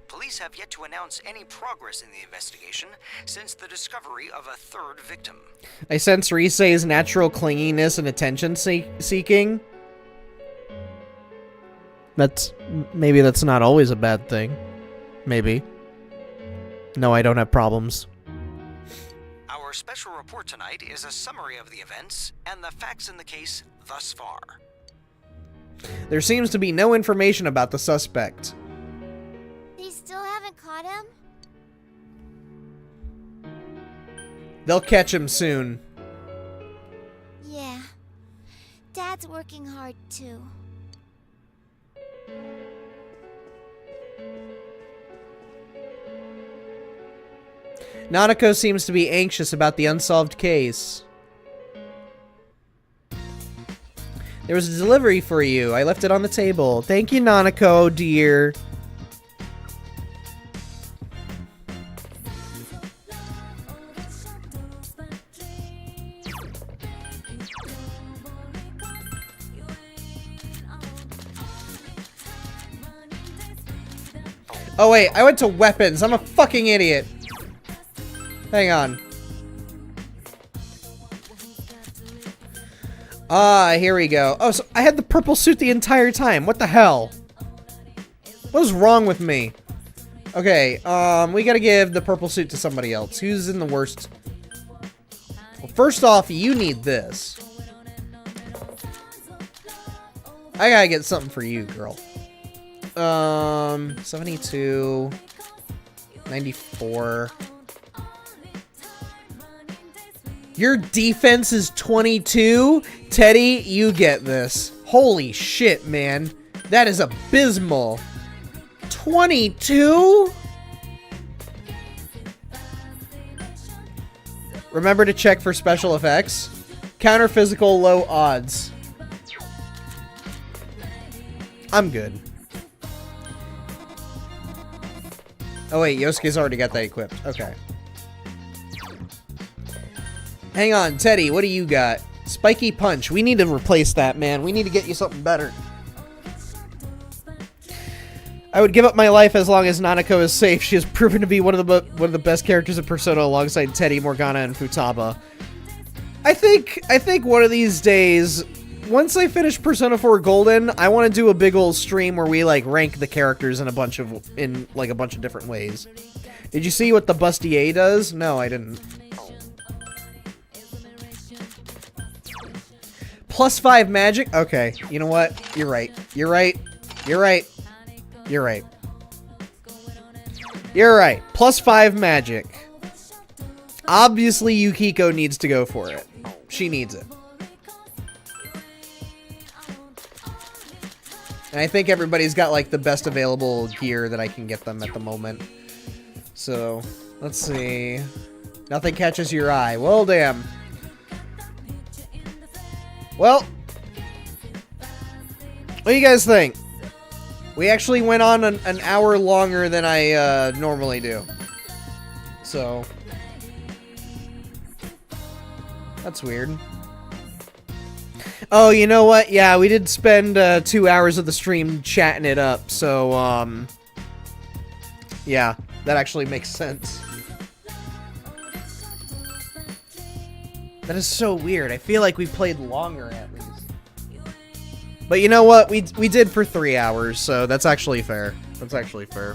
Police have yet to announce any progress in the investigation since the discovery of a third victim. I sense Risei's natural clinginess and attention seeking. Maybe that's not always a bad thing. Maybe. No, I don't have problems. Our special report tonight is a summary of the events and the facts in the case thus far. There seems to be no information about the suspect. They still haven't caught him? They'll catch him soon. Yeah. Dad's working hard too. Nanako seems to be anxious about the unsolved case. There was a delivery for you. I left it on the table. Thank you, Nanako, dear. Oh wait, I went to weapons. I'm a fucking idiot. Hang on. Ah, here we go. Oh, so I had the purple suit the entire time. What the hell? What is wrong with me? Okay, we gotta give the purple suit to somebody else. Who's in the worst? Well, first off, you need this. I gotta get something for you, girl. 72, 94. Your defense is 22? Teddy, you get this. Holy shit, man. That is abysmal. 22? Remember to check for special effects. Counter physical, low odds. I'm good. Oh wait, Yosuke's already got that equipped. Okay. Hang on, Teddy, what do you got? Spiky Punch. We need to replace that, man. We need to get you something better. I would give up my life as long as Nanako is safe. She has proven to be one of the best characters in Persona alongside Teddy, Morgana, and Futaba. I think one of these days, once I finish Persona 4 Golden, I want to do a big old stream where we like rank the characters in a bunch of different ways. Did you see what the Bustier does? No, I didn't. +5 magic? Okay, you know what? You're right. You're right. You're right. You're right. You're right. +5 magic. Obviously, Yukiko needs to go for it. She needs it. And I think everybody's got, like, the best available gear that I can get them at the moment. So, let's see. Nothing catches your eye. Well, damn. Well, what do you guys think? We actually went on an hour longer than I normally do. So, that's weird. Oh, you know what? Yeah, we did spend 2 hours of the stream chatting it up. So, yeah, that actually makes sense. That is so weird. I feel like we played longer at least. But you know what? We did for 3 hours, so that's actually fair. That's actually fair.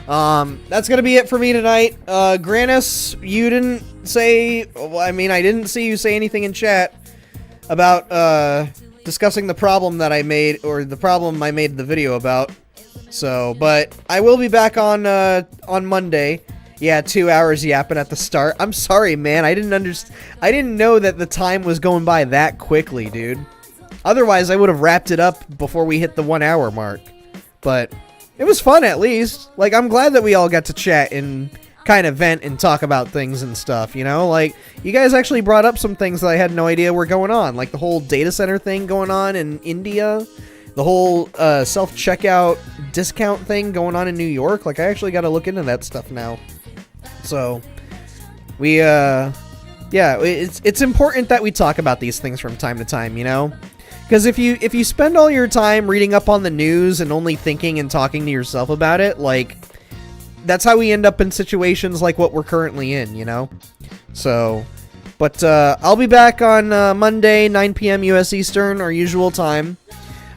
That's gonna be it for me tonight. Granis, you didn't say... Well, I mean, I didn't see you say anything in chat about discussing the problem that I made, or the problem I made the video about. So, but I will be back on Monday. Yeah, 2 hours yapping at the start. I'm sorry, man. I didn't know that the time was going by that quickly, dude. Otherwise, I would have wrapped it up before we hit the 1 hour mark. But it was fun, at least. Like, I'm glad that we all got to chat and kind of vent and talk about things and stuff, you know? Like, you guys actually brought up some things that I had no idea were going on. Like the whole data center thing going on in India. The whole self-checkout discount thing going on in New York. Like, I actually got to look into that stuff now. So, we, yeah, it's important that we talk about these things from time to time, you know? Because if you spend all your time reading up on the news and only thinking and talking to yourself about it, like, that's how we end up in situations like what we're currently in, you know? So, but, I'll be back on Monday, 9 p.m. U.S. Eastern, our usual time.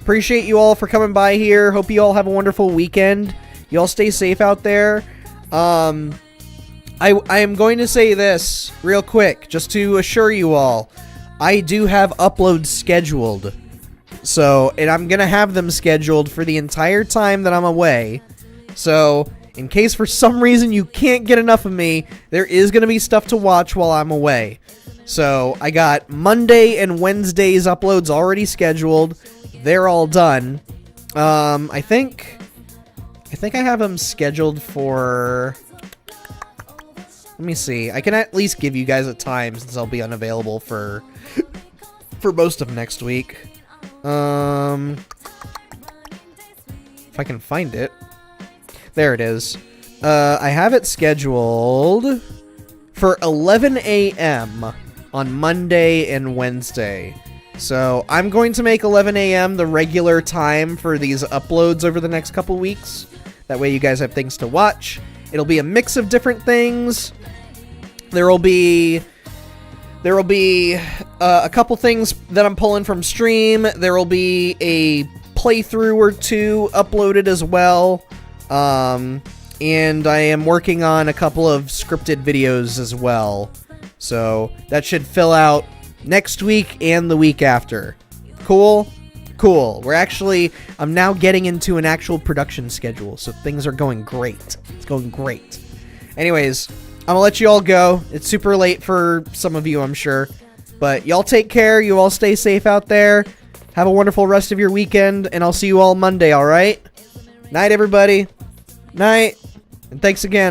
Appreciate you all for coming by here. Hope you all have a wonderful weekend. You all stay safe out there. I am going to say this real quick, just to assure you all. I do have uploads scheduled. So, and I'm going to have them scheduled for the entire time that I'm away. So, in case for some reason you can't get enough of me, there is going to be stuff to watch while I'm away. So, I got Monday and Wednesday's uploads already scheduled. They're all done. I think I have them scheduled for... Let me see. I can at least give you guys a time since I'll be unavailable for most of next week. If I can find it. There it is. I have it scheduled for 11 a.m. on Monday and Wednesday. So I'm going to make 11 a.m. the regular time for these uploads over the next couple weeks. That way you guys have things to watch. It'll be a mix of different things. There will be a couple things that I'm pulling from stream. There will be a playthrough or two uploaded as well. And I am working on a couple of scripted videos as well. So that should fill out next week and the week after. Cool? Cool. I'm now getting into an actual production schedule, so things are going great. It's going great. Anyways, I'm gonna let you all go. It's super late for some of you, I'm sure. But y'all take care. You all stay safe out there. Have a wonderful rest of your weekend, and I'll see you all Monday, alright? Night, everybody. Night. And thanks again.